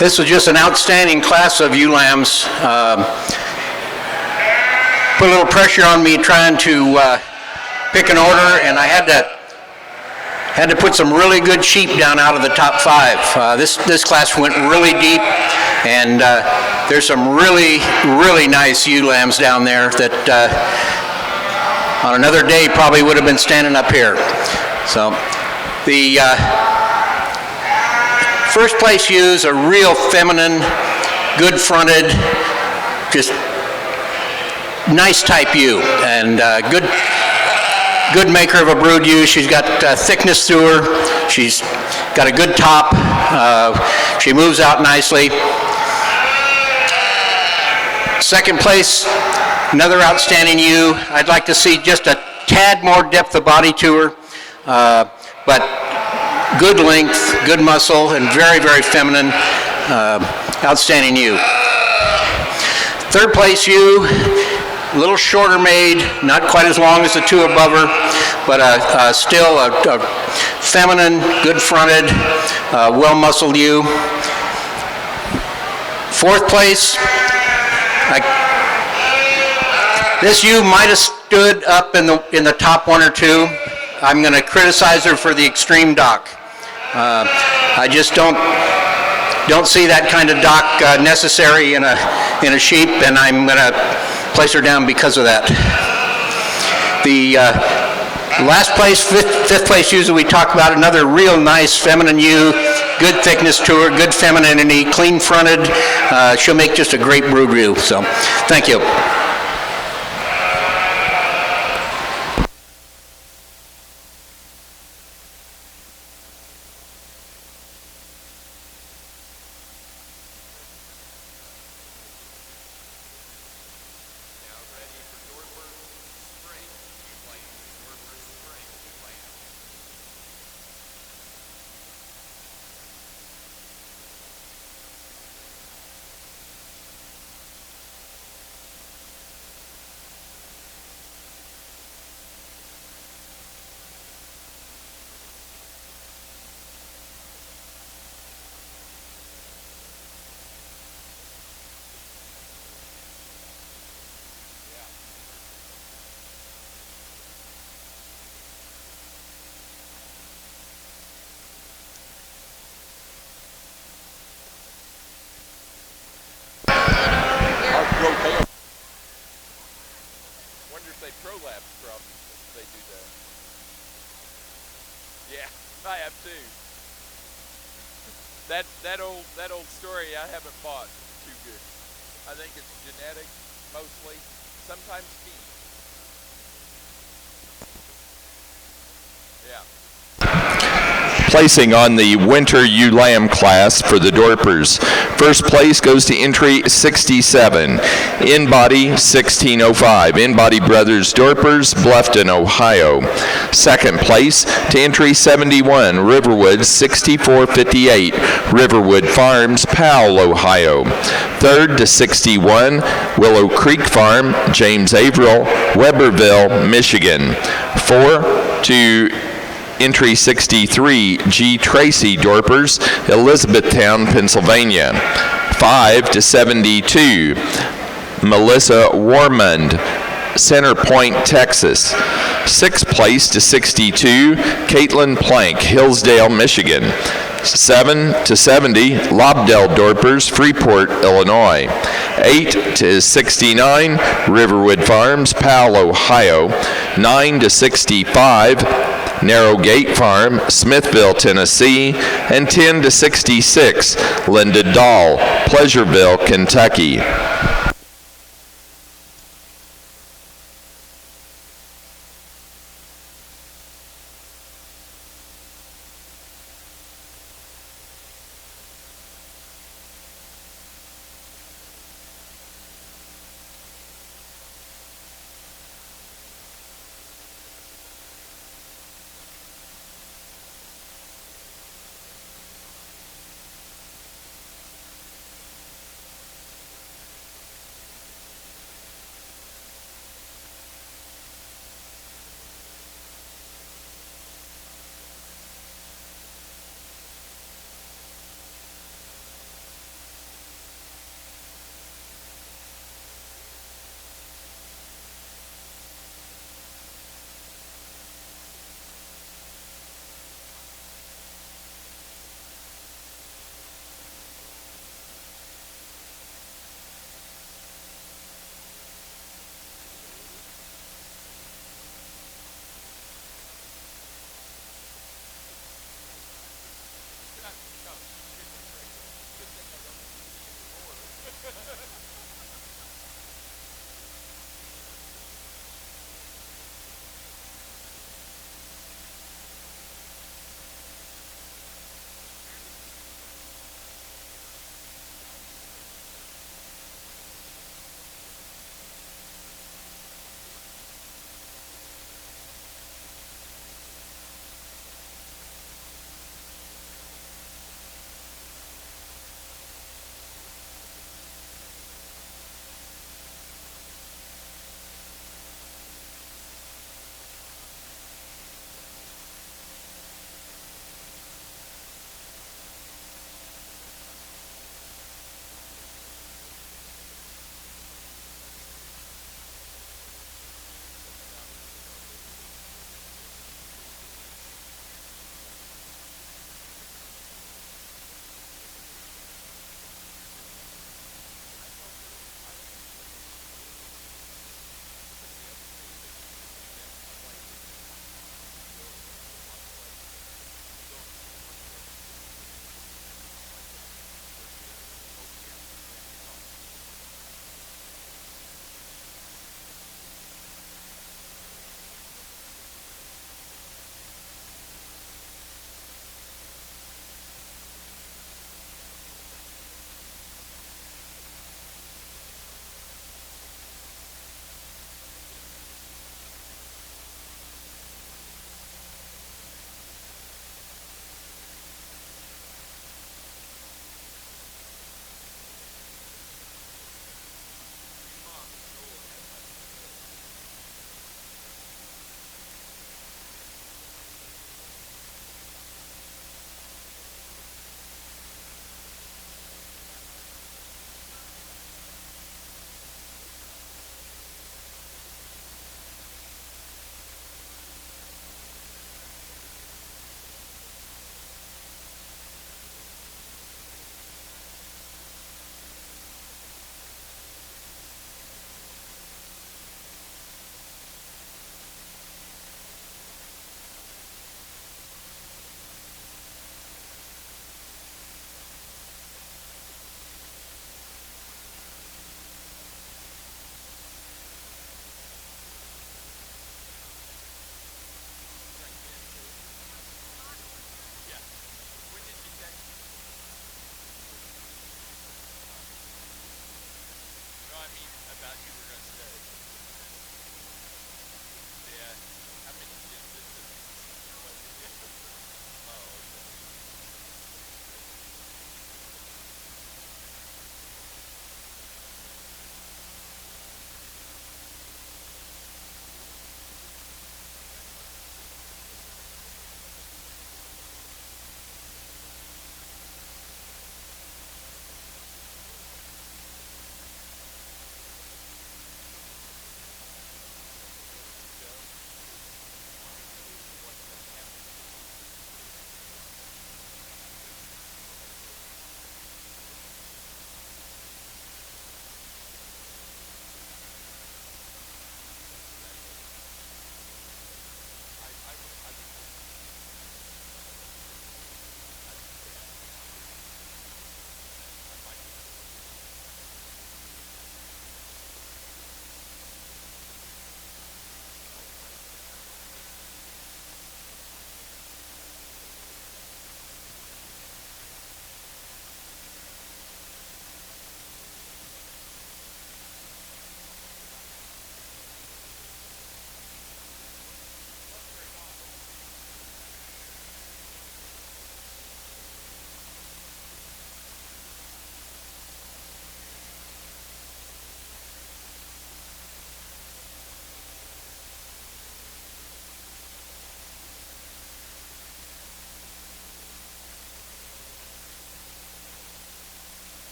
This was just an outstanding class of ewe lambs. Put a little pressure on me trying to pick an order, and I had to put some really good sheep down out of the top 5. This class went really deep, and there's some really, really nice ewe lambs down there that on another day probably would have been standing up here. So the first place ewes are real feminine, good fronted, just nice type ewe, and good maker of a brood ewe. She's got thickness to her. She's got a good top. She moves out nicely. Second place, another outstanding ewe. I'd like to see just a tad more depth of body to her, but good length, good muscle, and very, very feminine, outstanding ewe. Third place ewe, a little shorter made, not quite as long as the 2 above her, but still a feminine, good fronted, well-muscled ewe. Fourth place, this ewe might have stood up in the top 1 or 2. I'm going to criticize her for the extreme dock. I just don't see that kind of dock necessary in a sheep, and I'm going to place her down because of that. The last place, fifth place ewes that we talked about, another real nice feminine ewe, good thickness to her, good femininity, clean fronted. She'll make just a great brood ewe. So, thank you. Wonder if they prolapse from if they do that. Yeah, I have too. That old story I haven't bought too good. I think it's genetic mostly, sometimes feed. Yeah. Placing on the winter ewe lamb class for the Dorpers. First place goes to entry 67, In Body 1605, In Body Brothers Dorpers, Bluffton, Ohio. Second place to entry 71, Riverwood 6458, Riverwood Farms, Powell, Ohio. Third to 61, Willow Creek Farm, James Averill, Weberville, Michigan. 4 to entry 63, G. Tracy Dorpers, Elizabethtown, Pennsylvania. 5 to 72, Melissa Warmond, Center Point, Texas. 6th place to 62, Caitlin Plank, Hillsdale, Michigan. 7 to 70, Lobdell Dorpers, Freeport, Illinois. 8 to 69, Riverwood Farms, Powell, Ohio. 9 to 65, Narrow Gate Farm, Smithville, Tennessee, and 10 to 66, Linda Dahl, Pleasureville, Kentucky.